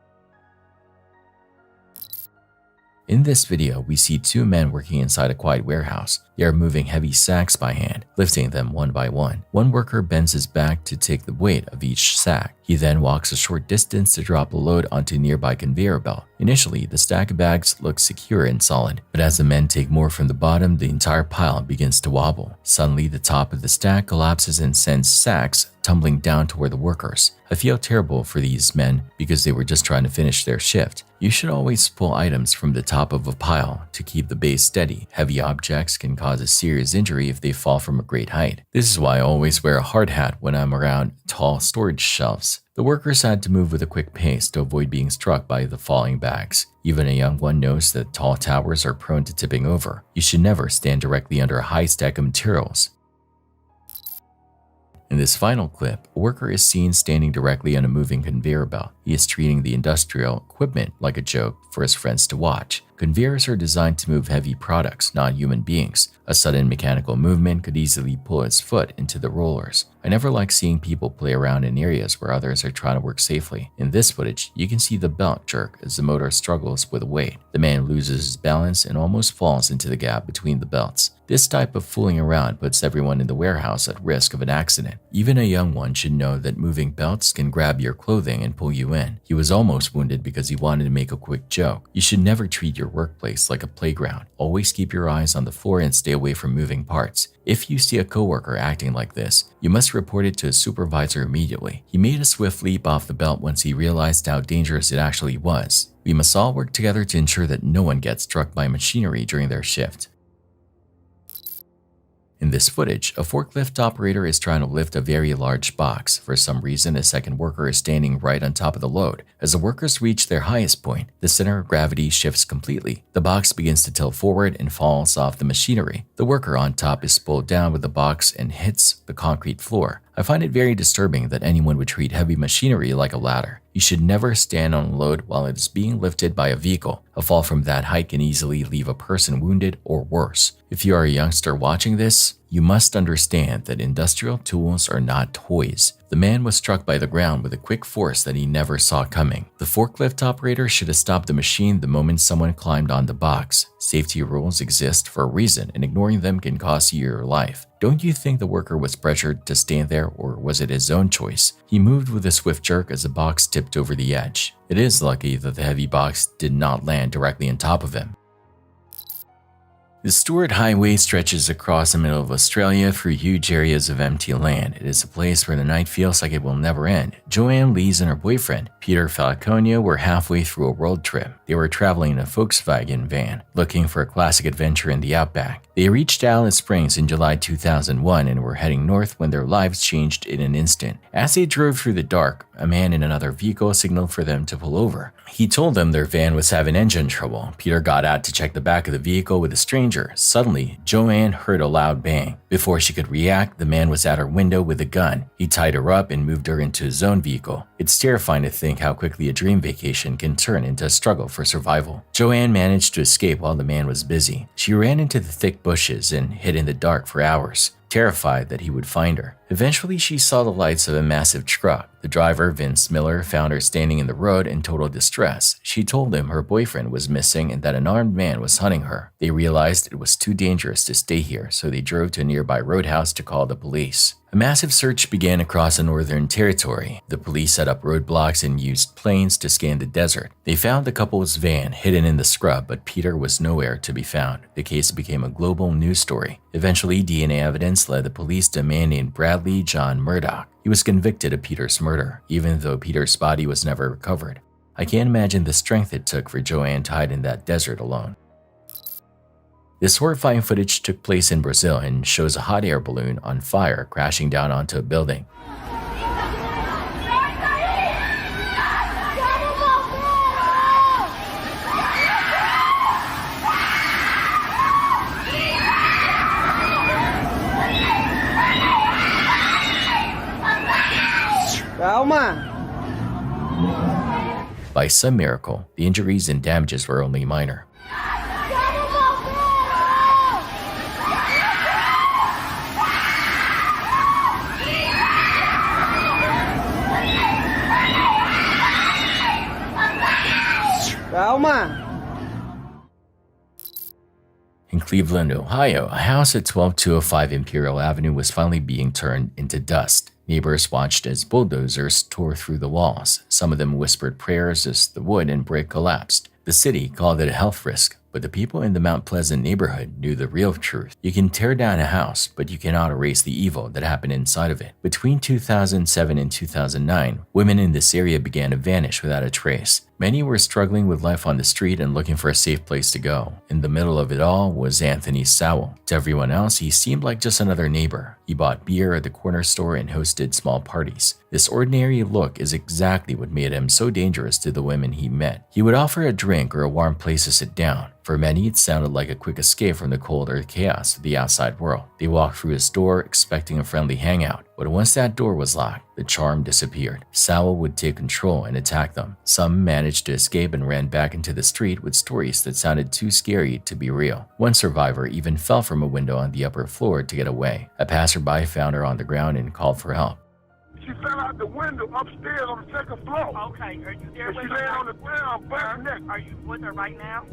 [SPEAKER 1] In this video, we see 2 men working inside a quiet warehouse. They are moving heavy sacks by hand, lifting them one by one. One worker bends his back to take the weight of each sack. He then walks a short distance to drop the load onto a nearby conveyor belt. Initially, the stack of bags looks secure and solid, but as the men take more from the bottom, the entire pile begins to wobble. Suddenly, the top of the stack collapses and sends sacks tumbling down toward the workers. I feel terrible for these men because they were just trying to finish their shift. You should always pull items from the top of a pile to keep the base steady. Heavy objects can cause a serious injury if they fall from a great height. This is why I always wear a hard hat when I'm around tall storage shelves. The workers had to move with a quick pace to avoid being struck by the falling bags. Even a young one knows that tall towers are prone to tipping over. You should never stand directly under a high stack of materials. In this final clip, a worker is seen standing directly on a moving conveyor belt. He is treating the industrial equipment like a joke for his friends to watch. Conveyors are designed to move heavy products, not human beings. A sudden mechanical movement could easily pull his foot into the rollers. I never like seeing people play around in areas where others are trying to work safely. In this footage, you can see the belt jerk as the motor struggles with weight. The man loses his balance and almost falls into the gap between the belts. This type of fooling around puts everyone in the warehouse at risk of an accident. Even a young one should know that moving belts can grab your clothing and pull you in. He was almost wounded because he wanted to make a quick joke. You should never treat your workplace like a playground. Always keep your eyes on the floor and stay away from moving parts. If you see a coworker acting like this, you must report it to a supervisor immediately. He made a swift leap off the belt once he realized how dangerous it actually was. We must all work together to ensure that no one gets struck by machinery during their shift. In this footage, a forklift operator is trying to lift a very large box. For some reason, a second worker is standing right on top of the load. As the workers reach their highest point, the center of gravity shifts completely. The box begins to tilt forward and falls off the machinery. The worker on top is pulled down with the box and hits the concrete floor. I find it very disturbing that anyone would treat heavy machinery like a ladder. You should never stand on a load while it is being lifted by a vehicle. A fall from that height can easily leave a person wounded or worse. If you are a youngster watching this, you must understand that industrial tools are not toys. The man was struck by the ground with a quick force that he never saw coming. The forklift operator should have stopped the machine the moment someone climbed on the box. Safety rules exist for a reason, and ignoring them can cost you your life. Don't you think the worker was pressured to stand there, or was it his own choice? He moved with a swift jerk as the box tipped over the edge. It is lucky that the heavy box did not land directly on top of him. The Stewart Highway stretches across the middle of Australia through huge areas of empty land. It is a place where the night feels like it will never end. Joanne Lees and her boyfriend, Peter Falconio, were halfway through a road trip. They were traveling in a Volkswagen van, looking for a classic adventure in the outback. They reached Alice Springs in July 2001 and were heading north when their lives changed in an instant. As they drove through the dark, a man in another vehicle signaled for them to pull over. He told them their van was having engine trouble. Peter got out to check the back of the vehicle with a stranger. Suddenly, Joanne heard a loud bang. Before she could react, the man was at her window with a gun. He tied her up and moved her into his own vehicle. It's terrifying to think how quickly a dream vacation can turn into a struggle for survival. Joanne managed to escape while the man was busy. She ran into the thick bushes and hid in the dark for hours, terrified that he would find her. Eventually, she saw the lights of a massive truck. The driver, Vince Miller, found her standing in the road in total distress. She told him her boyfriend was missing and that an armed man was hunting her. They realized it was too dangerous to stay here, so they drove to a nearby roadhouse to call the police. A massive search began across the Northern Territory. The police set up roadblocks and used planes to scan the desert. They found the couple's van hidden in the scrub, but Peter was nowhere to be found. The case became a global news story. Eventually, DNA evidence led the police to a man named Bradley John Murdoch. He was convicted of Peter's murder, even though Peter's body was never recovered. I can't imagine the strength it took for Joanne to hide in that desert alone. This horrifying footage took place in Brazil and shows a hot air balloon on fire crashing down onto a building. By some miracle, the injuries and damages were only minor. In Cleveland, Ohio, a house at 12205 Imperial Avenue was finally being turned into dust. Neighbors watched as bulldozers tore through the walls. Some of them whispered prayers as the wood and brick collapsed. The city called it a health risk, but the people in the Mount Pleasant neighborhood knew the real truth. You can tear down a house, but you cannot erase the evil that happened inside of it. Between 2007 and 2009, women in this area began to vanish without a trace. Many were struggling with life on the street and looking for a safe place to go. In the middle of it all was Anthony Sowell. To everyone else, he seemed like just another neighbor. He bought beer at the corner store and hosted small parties. This ordinary look is exactly what made him so dangerous to the women he met. He would offer a drink or a warm place to sit down. For many, it sounded like a quick escape from the cold or chaos of the outside world. They walked through his door expecting a friendly hangout, but once that door was locked, the charm disappeared. Sowell would take control and attack them. Some managed to escape and ran back into the street with stories that sounded too scary to be real. One survivor even fell from a window on the upper floor to get away. A passerby found her on the ground and called for help.
[SPEAKER 14] She fell out the window upstairs on the second floor.
[SPEAKER 6] Okay, are you there
[SPEAKER 14] And
[SPEAKER 6] with
[SPEAKER 14] she
[SPEAKER 6] her?
[SPEAKER 14] laying on the ground, back neck.
[SPEAKER 6] Are you with her right now?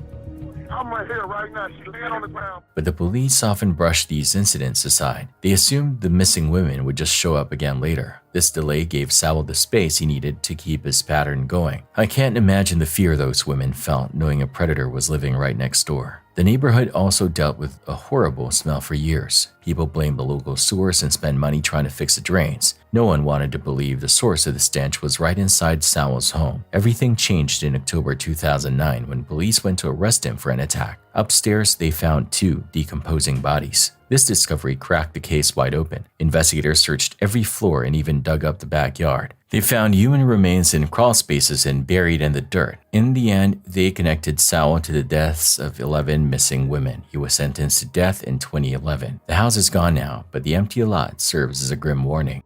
[SPEAKER 14] I'm right here right now. She's laying on the ground.
[SPEAKER 1] But the police often brushed these incidents aside. They assumed the missing women would just show up again later. This delay gave Sowell the space he needed to keep his pattern going. I can't imagine the fear those women felt knowing a predator was living right next door. The neighborhood also dealt with a horrible smell for years. People blamed the local sewers and spent money trying to fix the drains. No one wanted to believe the source of the stench was right inside Sowell's home. Everything changed in October 2009 when police went to arrest him for an attack. Upstairs, they found 2 decomposing bodies. This discovery cracked the case wide open. Investigators searched every floor and even dug up the backyard. They found human remains in crawl spaces and buried in the dirt. In the end, they connected Sowell to the deaths of 11 missing women. He was sentenced to death in 2011. The house is gone now, but the empty lot serves as a grim warning.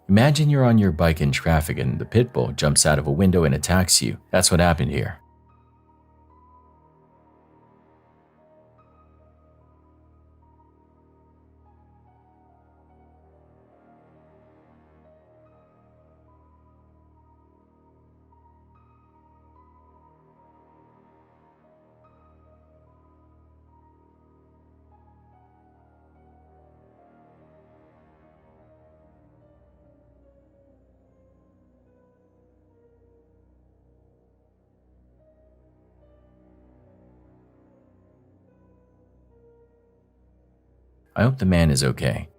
[SPEAKER 1] Imagine you're on your bike in traffic and the pit bull jumps out of a window and attacks you. That's what happened here. I hope the man is okay.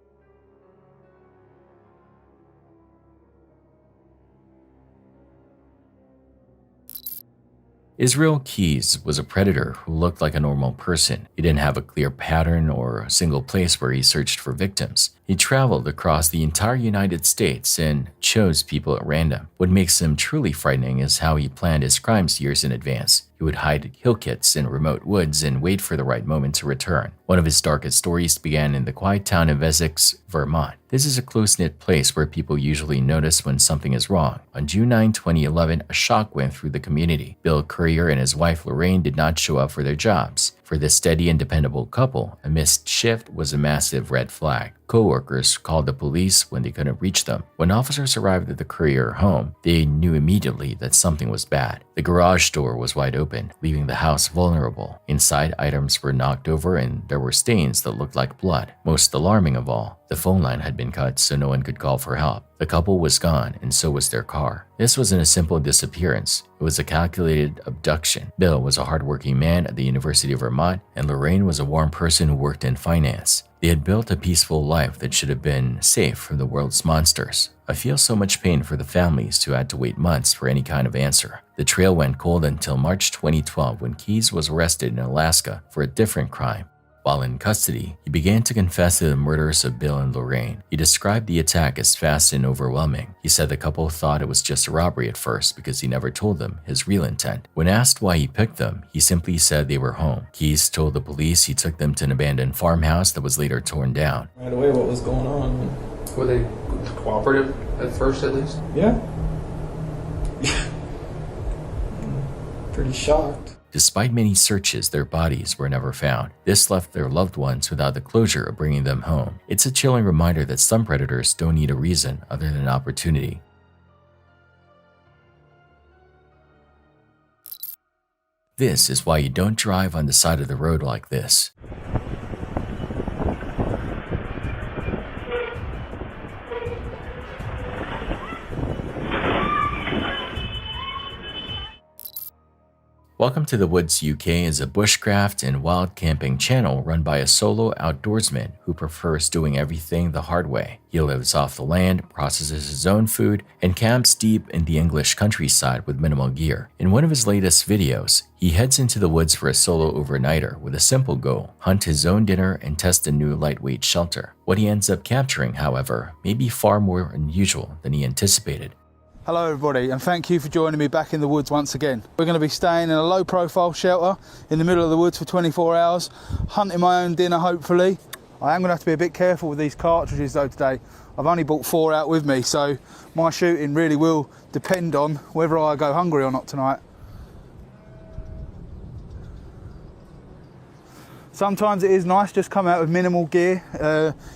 [SPEAKER 1] Israel Keys was a predator who looked like a normal person. He didn't have a clear pattern or a single place where he searched for victims. He traveled across the entire United States and chose people at random. What makes him truly frightening is how he planned his crimes years in advance. He would hide hill kits in remote woods and wait for the right moment to return. One of his darkest stories began in the quiet town of Essex, Vermont. This is a close-knit place where people usually notice when something is wrong. On June 9, 2011, a shock went through the community. Bill Currier and his wife Lorraine did not show up for their jobs. For this steady and dependable couple, a missed shift was a massive red flag. Co-workers called the police when they couldn't reach them. When officers arrived at the Currier home, they knew immediately that something was bad. The garage door was wide open, leaving the house vulnerable. Inside, items were knocked over and there were stains that looked like blood. Most alarming of all, the phone line had been cut so no one could call for help. The couple was gone and so was their car. This wasn't a simple disappearance. It was a calculated abduction. Bill was a hardworking man at the University of Vermont and Lorraine was a warm person who worked in finance. They had built a peaceful life that should have been safe from the world's monsters. I feel so much pain for the families who had to wait months for any kind of answer. The trail went cold until March 2012 when Keys was arrested in Alaska for a different crime. While in custody, he began to confess to the murders of Bill and Lorraine. He described the attack as fast and overwhelming. He said the couple thought it was just a robbery at first because he never told them his real intent. When asked why he picked them, he simply said they were home. Keys told the police he took them to an abandoned farmhouse that was later torn down.
[SPEAKER 18] Right away, what was going on?
[SPEAKER 10] Were they cooperative at first, at least?
[SPEAKER 18] Yeah. Pretty shocked.
[SPEAKER 1] Despite many searches, their bodies were never found. This left their loved ones without the closure of bringing them home. It's a chilling reminder that some predators don't need a reason other than opportunity. This is why you don't drive on the side of the road like this. Welcome to the Woods UK is a bushcraft and wild camping channel run by a solo outdoorsman who prefers doing everything the hard way. He lives off the land, processes his own food, and camps deep in the English countryside with minimal gear. In one of his latest videos, he heads into the woods for a solo overnighter with a simple goal: hunt his own dinner and test a new lightweight shelter. What he ends up capturing, however, may be far more unusual than he anticipated.
[SPEAKER 15] Hello everybody, and thank you for joining me back in the woods once again. We're going to be staying in a low profile shelter in the middle of the woods for 24 hours, hunting my own dinner hopefully. I am going to have to be a bit careful with these cartridges though today. I've only brought 4 out with me, so my shooting really will depend on whether I go hungry or not tonight. Sometimes it is nice just come out with minimal gear.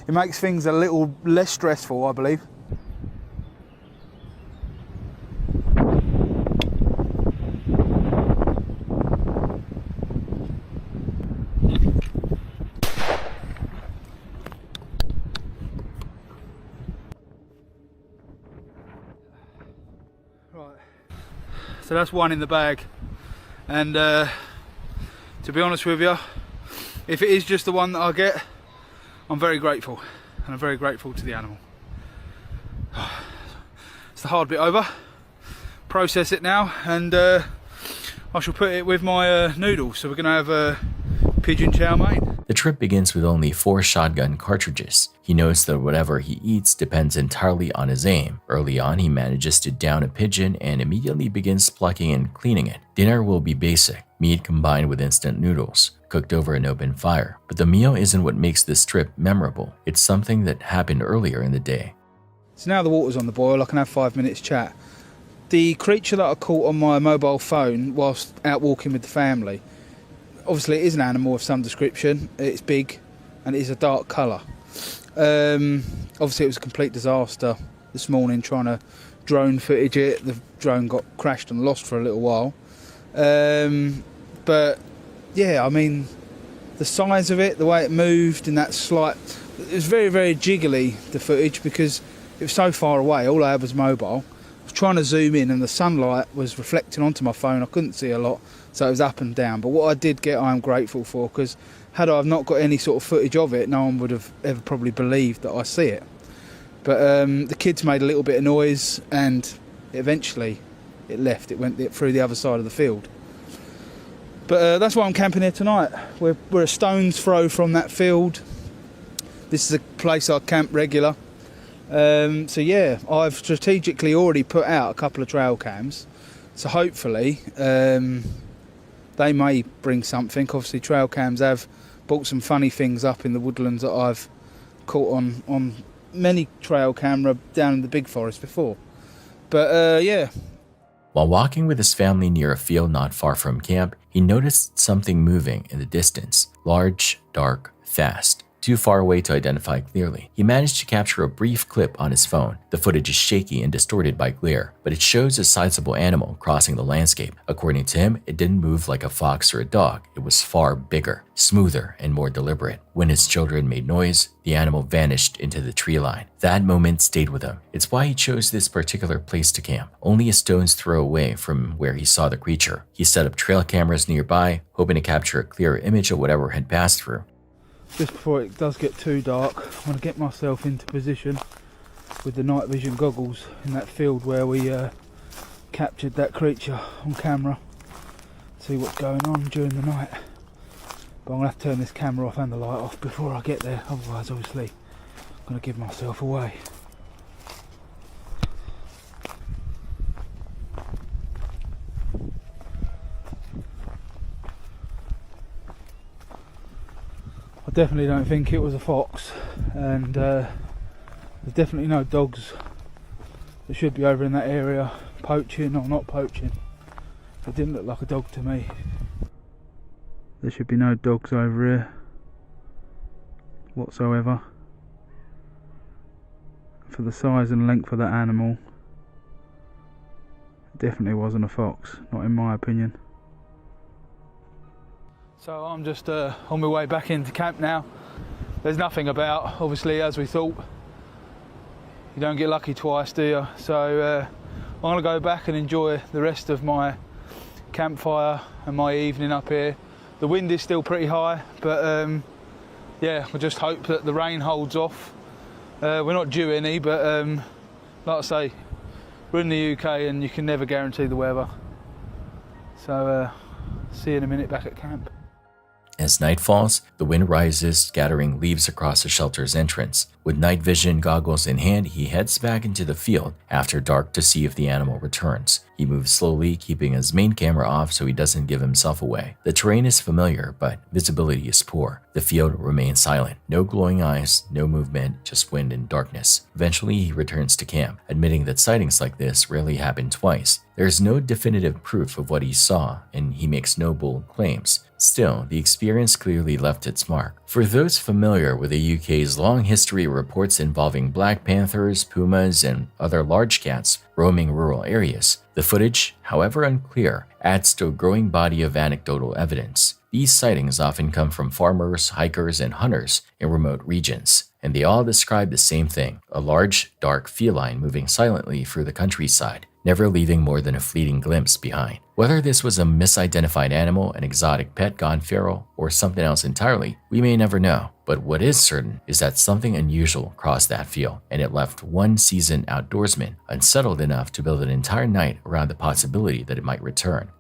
[SPEAKER 15] It makes things a little less stressful, I believe. Right, so that's one in the bag, and to be honest with you, if it is just the one that I get, I'm very grateful, and I'm very grateful to the animal. It's the hard bit over. Process it now, and I shall put it with my noodles. So we're going to have a pigeon chow mein.
[SPEAKER 1] The trip begins with only 4 shotgun cartridges. He knows that whatever he eats depends entirely on his aim. Early on, he manages to down a pigeon and immediately begins plucking and cleaning it. Dinner will be basic, meat combined with instant noodles, cooked over an open fire. But the meal isn't what makes this trip memorable. It's something that happened earlier in the day.
[SPEAKER 15] So now the water's on the boil, I can have 5 minutes chat. The creature that I caught on my mobile phone whilst out walking with the family, obviously it is an animal of some description. It's big and it is a dark colour. Obviously it was a complete disaster this morning trying to drone footage it. The drone got crashed and lost for a little while. But yeah, I mean, the size of it, the way it moved, and that slight, it was very, very jiggly, the footage, because it was so far away. All I had was mobile. I was trying to zoom in and the sunlight was reflecting onto my phone. I couldn't see a lot, so it was up and down. But what I did get, I'm grateful for, because had I not got any sort of footage of it, no one would have ever probably believed that I see it. But the kids made a little bit of noise, and eventually it left. It went through the other side of the field. But that's why I'm camping here tonight. We're a stone's throw from that field. This is a place I camp regular. So yeah, I've strategically already put out a couple of trail cams. So hopefully they may bring something. Obviously trail cams have brought some funny things up in the woodlands that I've caught on many trail camera down in the big forest before. But yeah.
[SPEAKER 1] While walking with his family near a field not far from camp, he noticed something moving in the distance. Large, dark, fast. Too far away to identify clearly. He managed to capture a brief clip on his phone. The footage is shaky and distorted by glare, but it shows a sizable animal crossing the landscape. According to him, it didn't move like a fox or a dog. It was far bigger, smoother, and more deliberate. When his children made noise, the animal vanished into the tree line. That moment stayed with him. It's why he chose this particular place to camp, only a stone's throw away from where he saw the creature. He set up trail cameras nearby, hoping to capture a clearer image of whatever had passed through.
[SPEAKER 15] Just before it does get too dark, I'm going to get myself into position with the night vision goggles in that field where we captured that creature on camera. See what's going on during the night. But I'm going to have to turn this camera off and the light off before I get there, otherwise obviously I'm going to give myself away. I definitely don't think it was a fox, and there's definitely no dogs that should be over in that area poaching or not poaching. It didn't look like a dog to me. There should be no dogs over here whatsoever. For the size and length of that animal, it definitely wasn't a fox, not in my opinion. So I'm just on my way back into camp now. There's nothing about, obviously, as we thought. You don't get lucky twice, do you? So I'm going to go back and enjoy the rest of my campfire and my evening up here. The wind is still pretty high, but yeah, we'll just hope that the rain holds off. We're not due any, but like I say, we're in the UK and you can never guarantee the weather. So see you in a minute back at camp.
[SPEAKER 1] As night falls, the wind rises, scattering leaves across the shelter's entrance. With night vision goggles in hand, he heads back into the field after dark to see if the animal returns. He moves slowly, keeping his main camera off so he doesn't give himself away. The terrain is familiar, but visibility is poor. The field remains silent. No glowing eyes, no movement, just wind and darkness. Eventually, he returns to camp, admitting that sightings like this rarely happen twice. There's no definitive proof of what he saw, and he makes no bold claims. Still, the experience clearly left its mark. For those familiar with the UK's long history of reports involving black panthers, pumas, and other large cats roaming rural areas, the footage, however unclear, adds to a growing body of anecdotal evidence. These sightings often come from farmers, hikers, and hunters in remote regions, and they all describe the same thing: a large, dark feline moving silently through the countryside, never leaving more than a fleeting glimpse behind. Whether this was a misidentified animal, an exotic pet gone feral, or something else entirely, we may never know. But what is certain is that something unusual crossed that field, and it left one seasoned outdoorsman unsettled enough to build an entire night around the possibility that it might return.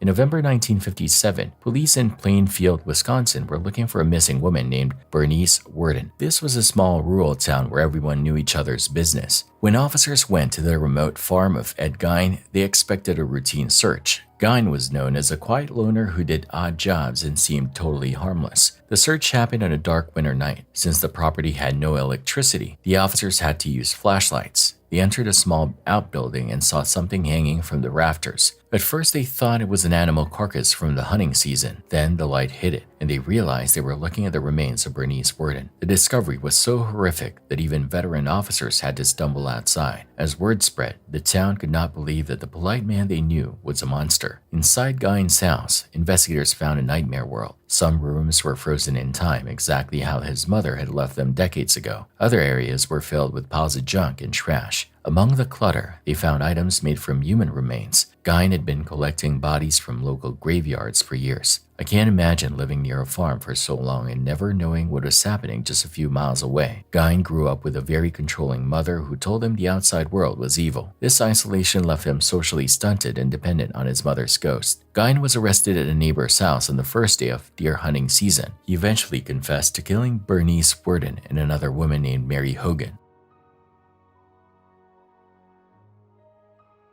[SPEAKER 1] In November 1957, police in Plainfield, Wisconsin were looking for a missing woman named Bernice Worden. This was a small rural town where everyone knew each other's business. When officers went to the remote farm of Ed Gein, they expected a routine search. Gein was known as a quiet loner who did odd jobs and seemed totally harmless. The search happened on a dark winter night. Since the property had no electricity, the officers had to use flashlights. They entered a small outbuilding and saw something hanging from the rafters. At first, they thought it was an animal carcass from the hunting season. Then the light hit it, and they realized they were looking at the remains of Bernice Worden. The discovery was so horrific that even veteran officers had to stumble outside. As word spread, the town could not believe that the polite man they knew was a monster. Inside Gein's house, investigators found a nightmare world. Some rooms were frozen in time, exactly how his mother had left them decades ago. Other areas were filled with piles of junk and trash. Among the clutter, they found items made from human remains. Gein had been collecting bodies from local graveyards for years. I can't imagine living near a farm for so long and never knowing what was happening just a few miles away. Gein grew up with a very controlling mother who told him the outside world was evil. This isolation left him socially stunted and dependent on his mother's ghost. Gein was arrested at a neighbor's house on the first day of deer hunting season. He eventually confessed to killing Bernice Worden and another woman named Mary Hogan.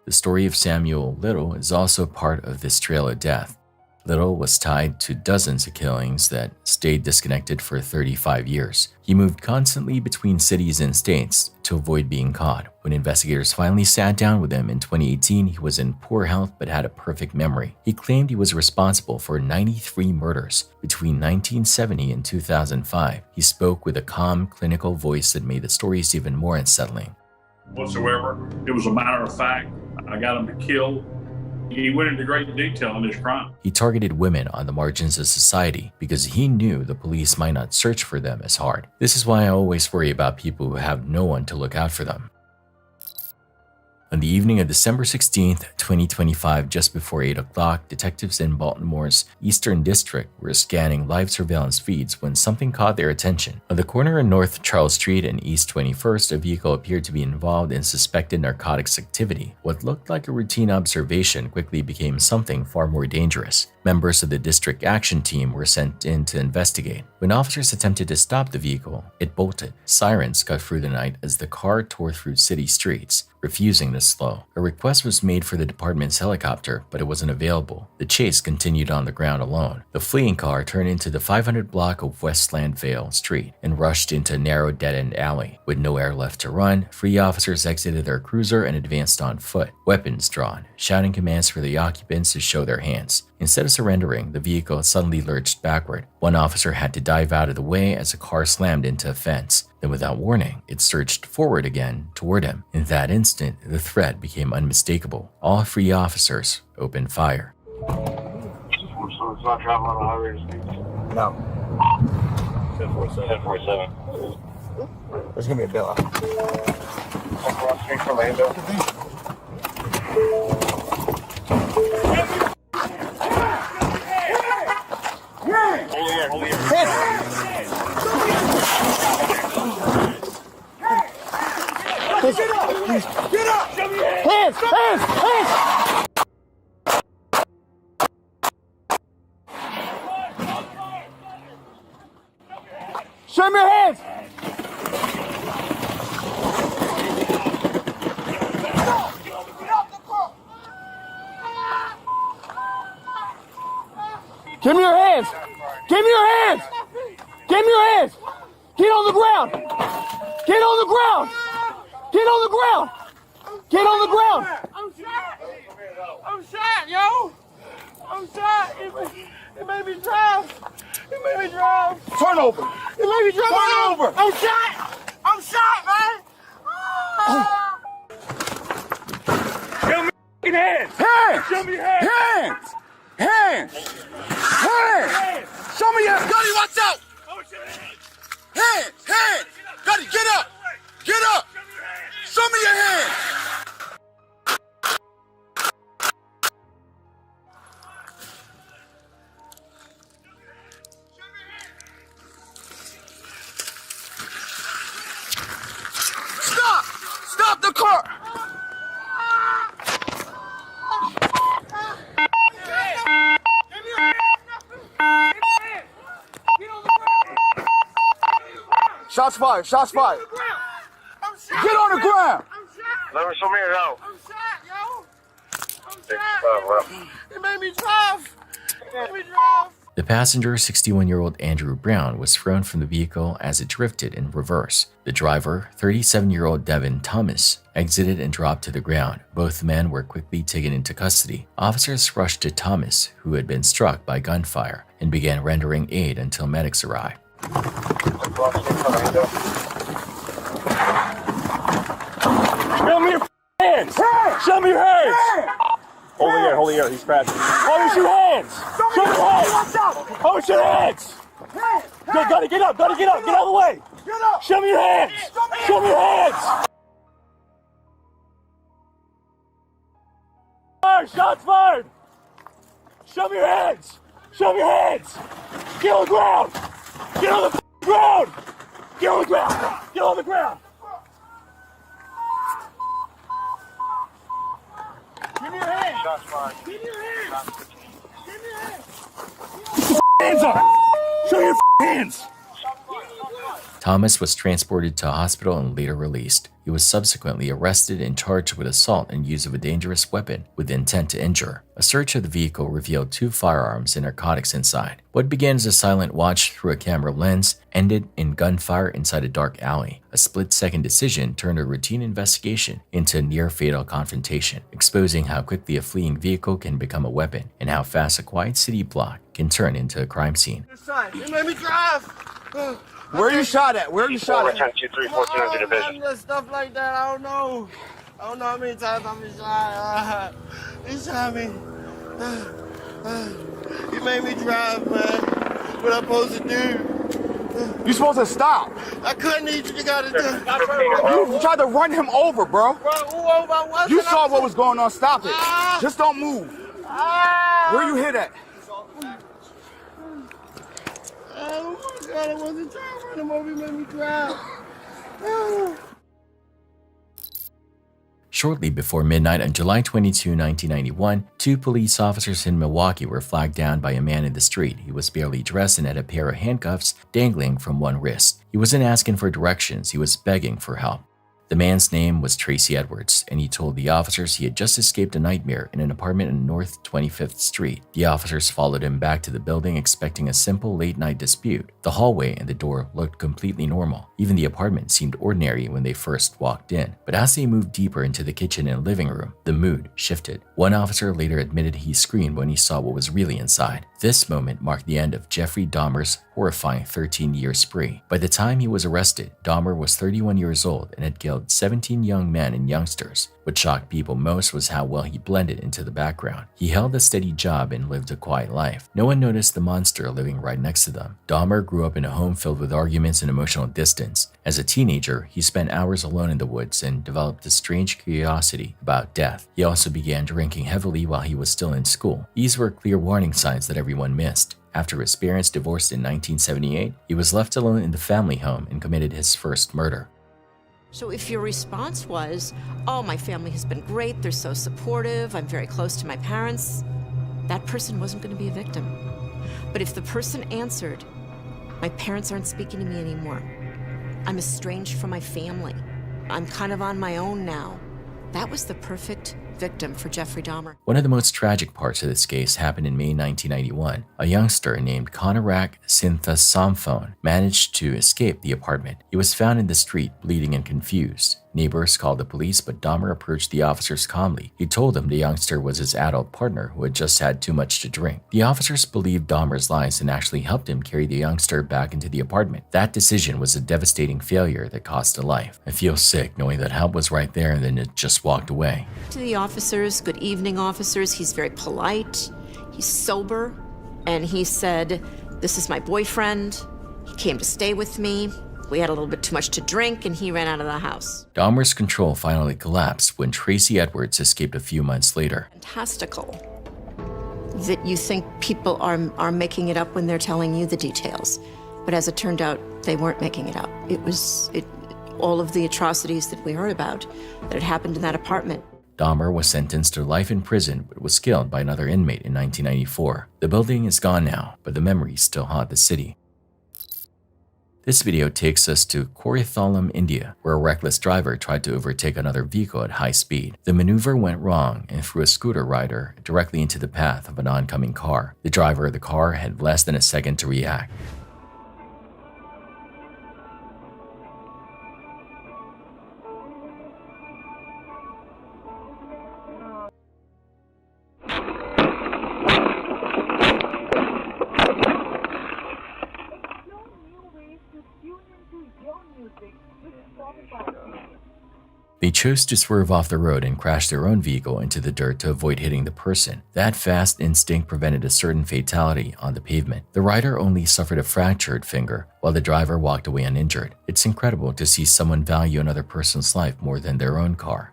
[SPEAKER 1] The story of Samuel Little is also part of this trail of death. Little was tied to dozens of killings that stayed disconnected for 35 years. He moved constantly between cities and states to avoid being caught. When investigators finally sat down with him in 2018, he was in poor health but had a perfect memory. He claimed he was responsible for 93 murders between 1970 and 2005. He spoke with a calm, clinical voice that made the stories even more unsettling.
[SPEAKER 13] Whatsoever. It was a matter of fact. I got him to kill. He went into great detail on his crime.
[SPEAKER 1] He targeted women on the margins of society because he knew the police might not search for them as hard. This is why I always worry about people who have no one to look out for them. On the evening of December 16th, 2025, just before 8 o'clock, detectives in Baltimore's Eastern District were scanning live surveillance feeds when something caught their attention. On the corner of North Charles Street and East 21st, a vehicle appeared to be involved in suspected narcotics activity. What looked like a routine observation quickly became something far more dangerous. Members of the district action team were sent in to investigate. When officers attempted to stop the vehicle, it bolted. Sirens cut through the night as the car tore through city streets, refusing to slow. A request was made for the department's helicopter, but it wasn't available. The chase continued on the ground alone. The fleeing car turned into the 500 block of West Landvale Street and rushed into a narrow dead-end alley. With no air left to run, 3 officers exited their cruiser and advanced on foot, weapons drawn, shouting commands for the occupants to show their hands. Instead of surrendering, the vehicle suddenly lurched backward. One officer had to dive out of the way as a car slammed into a fence. Then without warning, it surged forward again toward him. In that instant, the threat became unmistakable. All 3 officers opened fire.
[SPEAKER 6] So it's not traveling on the highway speeds?
[SPEAKER 4] No.
[SPEAKER 6] 1047.
[SPEAKER 4] There's gonna be a bill out.
[SPEAKER 6] Across street from Orlando.
[SPEAKER 2] Get up! Hands! Hands! Hands! Show me your hands!
[SPEAKER 14] Give me your hands! Give me your hands! Give me your hands! Get on the ground! Get on the ground! Get on the ground! Get on the ground!
[SPEAKER 2] I'm shot! I'm shot, yo! I'm shot! It made me drive! It made me drive!
[SPEAKER 14] Turn over!
[SPEAKER 2] It made me drive!
[SPEAKER 14] Turn over!
[SPEAKER 2] I'm shot! I'm shot, man!
[SPEAKER 13] Show me your hands!
[SPEAKER 14] Hands!
[SPEAKER 13] Show me your hands!
[SPEAKER 14] Hands! Hands! Hands! Show me your hands! Gunny, watch out! Hands! Hands! Gunny, get up! Get up! Show me your hands! Stop! Stop the car! Shots fired! Shots fired! Get on the ground!
[SPEAKER 2] Let me show me it out. I'm shot, yo! I'm shot! It made me drive! It made me drive!
[SPEAKER 1] The passenger, 61-year-old Andrew Brown, was thrown from the vehicle as it drifted in reverse. The driver, 37-year-old Devin Thomas, exited and dropped to the ground. Both men were quickly taken into custody. Officers rushed to Thomas, who had been struck by gunfire, and began rendering aid until medics arrived.
[SPEAKER 13] Show me your hands! Show me your hands! Hold the air, he's scratching. Hold your hands! Show me your hands! Hold your hands! Gunny, get up, get out of the way! Show me your hands! Show me your hands! Shots fired! Show me your hands! Show me your hands! Get on the ground! Get on the ground! Get on the ground! Get on the ground!
[SPEAKER 2] Give me your hands!
[SPEAKER 13] Shots fired.
[SPEAKER 2] Give me your hands! Give me your hands!
[SPEAKER 13] Hands up! Show your hands!
[SPEAKER 1] Thomas was transported to a hospital and later released. He was subsequently arrested and charged with assault and use of a dangerous weapon with the intent to injure. A search of the vehicle revealed 2 firearms and narcotics inside. What began as a silent watch through a camera lens ended in gunfire inside a dark alley. A split-second decision turned a routine investigation into a near-fatal confrontation, exposing how quickly a fleeing vehicle can become a weapon and how fast a quiet city block can turn into a crime scene.
[SPEAKER 2] It made me drive!
[SPEAKER 14] Where are you shot at? Where are you shot at?
[SPEAKER 13] 10-2-3, 1400 division.
[SPEAKER 2] Stuff like that, I don't know. I don't know how many times I've been shot. He shot me. He made me drive, man. What I'm supposed to do?
[SPEAKER 14] You're supposed to stop.
[SPEAKER 2] I couldn't eat. You gotta do.
[SPEAKER 14] You tried to run him over, bro. You saw what was going on. Stop it. Just don't move. Where you hit at?
[SPEAKER 2] Oh my God, I wasn't trying to run him over. He made me drive.
[SPEAKER 1] Shortly before midnight on July 22, 1991, 2 police officers in Milwaukee were flagged down by a man in the street. He was barely dressed and had a pair of handcuffs dangling from one wrist. He wasn't asking for directions, he was begging for help. The man's name was Tracy Edwards, and he told the officers he had just escaped a nightmare in an apartment on North 25th Street. The officers followed him back to the building expecting a simple late-night dispute. The hallway and the door looked completely normal. Even the apartment seemed ordinary when they first walked in. But as they moved deeper into the kitchen and living room, the mood shifted. One officer later admitted he screamed when he saw what was really inside. This moment marked the end of Jeffrey Dahmer's horrifying 13-year spree. By the time he was arrested, Dahmer was 31 years old and had killed 17 young men and youngsters. What shocked people most was how well he blended into the background. He held a steady job and lived a quiet life. No one noticed the monster living right next to them. Dahmer grew up in a home filled with arguments and emotional distance. As a teenager, he spent hours alone in the woods and developed a strange curiosity about death. He also began drinking heavily while he was still in school. These were clear warning signs that everyone missed. After his parents divorced in 1978, he was left alone in the family home and committed his first murder.
[SPEAKER 8] So if your response was, oh, my family has been great, they're so supportive, I'm very close to my parents, that person wasn't going to be a victim. But if the person answered, my parents aren't speaking to me anymore, I'm estranged from my family, I'm kind of on my own now, that was the perfect victim for Jeffrey Dahmer.
[SPEAKER 1] One of the most tragic parts of this case happened in May 1991. A youngster named Konarak Sinthasamphone managed to escape the apartment. He was found in the street, bleeding and confused. Neighbors called the police, but Dahmer approached the officers calmly. He told them the youngster was his adult partner who had just had too much to drink. The officers believed Dahmer's lies and actually helped him carry the youngster back into the apartment. That decision was a devastating failure that cost a life. I feel sick knowing that help was right there and then it just walked away.
[SPEAKER 8] To the officers, good evening, officers. He's very polite, he's sober, and he said, "This is my boyfriend. He came to stay with me. We had a little bit too much to drink, and he ran out of the house."
[SPEAKER 1] Dahmer's control finally collapsed when Tracy Edwards escaped a few months later.
[SPEAKER 8] Fantastical that you think people are making it up when they're telling you the details. But as it turned out, they weren't making it up. It was all of the atrocities that we heard about that had happened in that apartment.
[SPEAKER 1] Dahmer was sentenced to life in prison but was killed by another inmate in 1994. The building is gone now, but the memories still haunt the city. This video takes us to Korathalam, India, where a reckless driver tried to overtake another vehicle at high speed. The maneuver went wrong and threw a scooter rider directly into the path of an oncoming car. The driver of the car had less than a second to react. They chose to swerve off the road and crash their own vehicle into the dirt to avoid hitting the person. That fast instinct prevented a certain fatality on the pavement. The rider only suffered a fractured finger, while the driver walked away uninjured. It's incredible to see someone value another person's life more than their own car.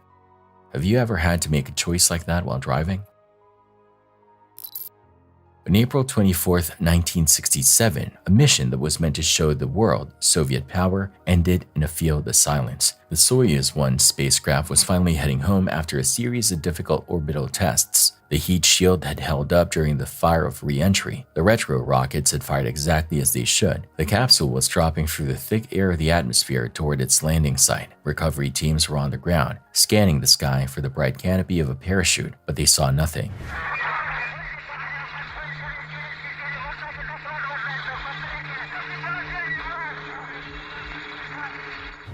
[SPEAKER 1] Have you ever had to make a choice like that while driving? On April 24, 1967, a mission that was meant to show the world Soviet power ended in a field of silence. The Soyuz 1 spacecraft was finally heading home after a series of difficult orbital tests. The heat shield had held up during the fire of re-entry. The retro rockets had fired exactly as they should. The capsule was dropping through the thick air of the atmosphere toward its landing site. Recovery teams were on the ground, scanning the sky for the bright canopy of a parachute, but they saw nothing.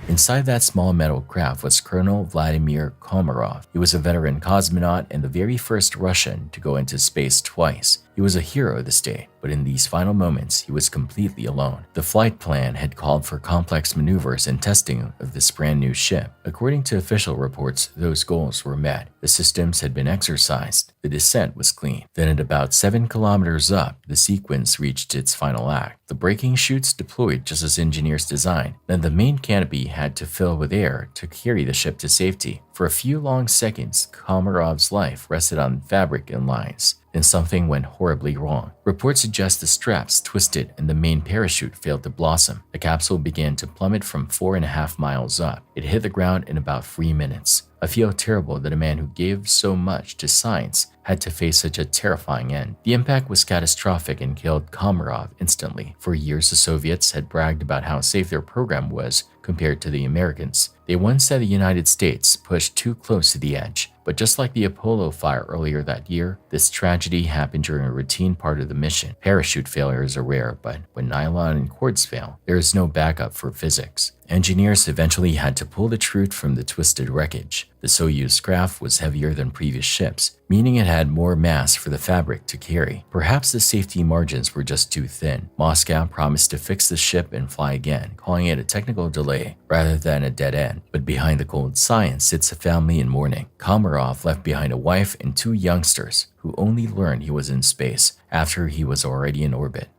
[SPEAKER 1] Inside that small metal craft was Colonel Vladimir Komarov. He was a veteran cosmonaut and the very first Russian to go into space twice. He was a hero of the state, but in these final moments, he was completely alone. The flight plan had called for complex maneuvers and testing of this brand new ship. According to official reports, those goals were met. The systems had been exercised. The descent was clean. Then at about 7 kilometers up, the sequence reached its final act. The braking chutes deployed just as engineers designed. Then the main canopy had to fill with air to carry the ship to safety. For a few long seconds, Komarov's life rested on fabric and lines. Then something went horribly wrong. Reports suggest the straps twisted and the main parachute failed to blossom. The capsule began to plummet from 4.5 miles up. It hit the ground in about 3 minutes. I feel terrible that a man who gave so much to science had to face such a terrifying end. The impact was catastrophic and killed Komarov instantly. For years, the Soviets had bragged about how safe their program was compared to the Americans. They once said the United States pushed too close to the edge. But just like the Apollo fire earlier that year, this tragedy happened during a routine part of the mission. Parachute failures are rare, but when nylon and cords fail, there is no backup for physics. Engineers eventually had to pull the chute from the twisted wreckage. The Soyuz craft was heavier than previous ships, meaning it had more mass for the fabric to carry. Perhaps the safety margins were just too thin. Moscow promised to fix the ship and fly again, calling it a technical delay rather than a dead end. But behind the cold science sits a family in mourning. Komarov left behind a wife and 2 youngsters who only learned he was in space after he was already in orbit.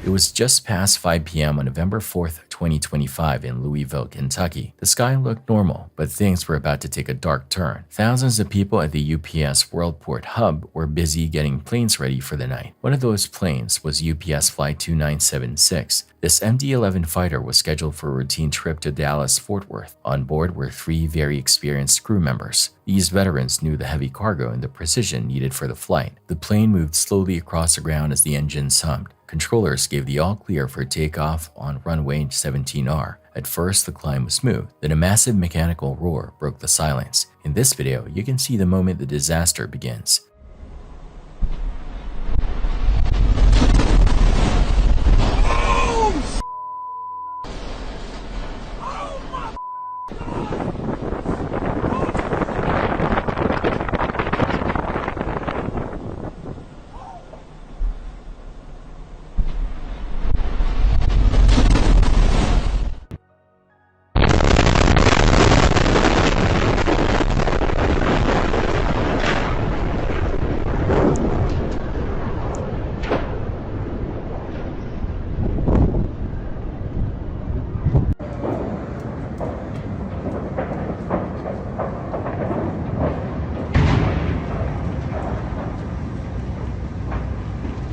[SPEAKER 1] It was just past 5 p.m. on November 4th, 2025 in Louisville, Kentucky. The sky looked normal, but things were about to take a dark turn. Thousands of people at the UPS Worldport hub were busy getting planes ready for the night. One of those planes was UPS Flight 2976. This MD-11 fighter was scheduled for a routine trip to Dallas-Fort Worth. On board were 3 very experienced crew members. These veterans knew the heavy cargo and the precision needed for the flight. The plane moved slowly across the ground as the engines hummed. controllers gave the all clear for takeoff on runway 17R. At first, the climb was smooth, then a massive mechanical roar broke the silence. In this video, you can see the moment the disaster begins.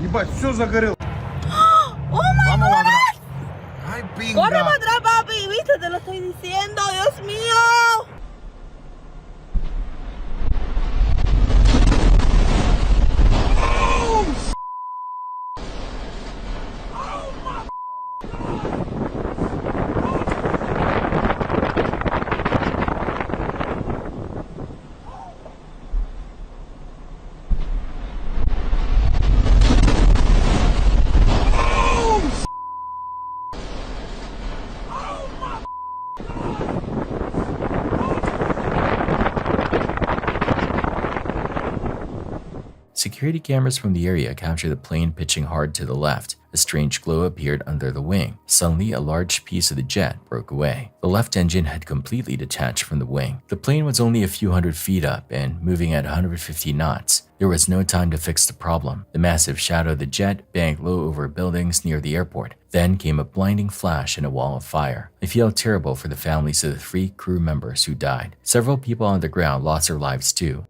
[SPEAKER 14] Ебать, все загорело.
[SPEAKER 5] ¡Oh my
[SPEAKER 14] Vamos,
[SPEAKER 5] God!
[SPEAKER 14] Ay,
[SPEAKER 5] ¡Corre
[SPEAKER 14] pinga.
[SPEAKER 5] para atrás, papi! ¿Viste? Te lo estoy diciendo, Dios mío.
[SPEAKER 1] Security cameras from the area captured the plane pitching hard to the left. A strange glow appeared under the wing. Suddenly, a large piece of the jet broke away. The left engine had completely detached from the wing. The plane was only a few hundred feet up and moving at 150 knots. There was no time to fix the problem. The massive shadow of the jet banked low over buildings near the airport. Then came a blinding flash and a wall of fire. I feel terrible for the families of the 3 crew members who died. Several people on the ground lost their lives too.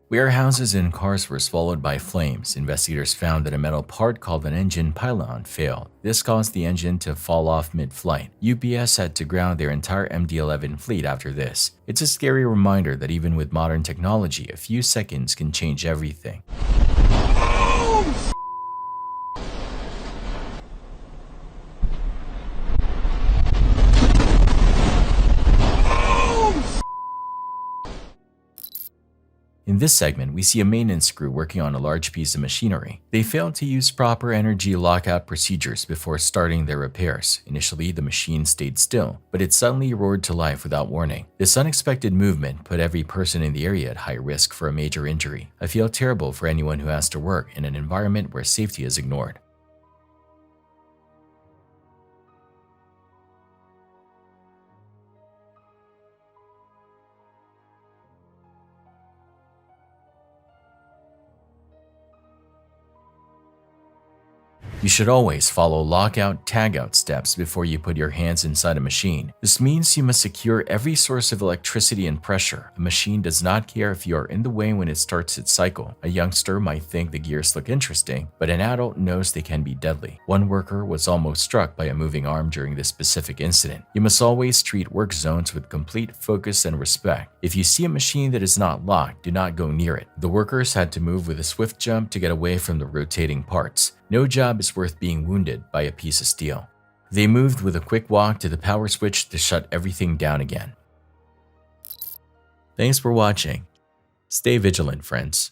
[SPEAKER 1] Warehouses and cars were swallowed by flames. Investigators found that a metal part called an engine pylon failed. This caused the engine to fall off mid-flight. UPS had to ground their entire MD-11 fleet after this. It's a scary reminder that even with modern technology, a few seconds can change everything. In this segment, we see a maintenance crew working on a large piece of machinery. They failed to use proper energy lockout procedures before starting their repairs. Initially, the machine stayed still, but it suddenly roared to life without warning. This unexpected movement put every person in the area at high risk for a major injury. I feel terrible for anyone who has to work in an environment where safety is ignored. You should always follow lockout, tagout steps before you put your hands inside a machine. This means you must secure every source of electricity and pressure. A machine does not care if you are in the way when it starts its cycle. A youngster might think the gears look interesting, but an adult knows they can be deadly. One worker was almost struck by a moving arm during this specific incident. You must always treat work zones with complete focus and respect. If you see a machine that is not locked, do not go near it. The workers had to move with a swift jump to get away from the rotating parts. No job is worth being wounded by a piece of steel. They moved with a quick walk to the power switch to shut everything down again. Thanks for watching. Stay vigilant, friends.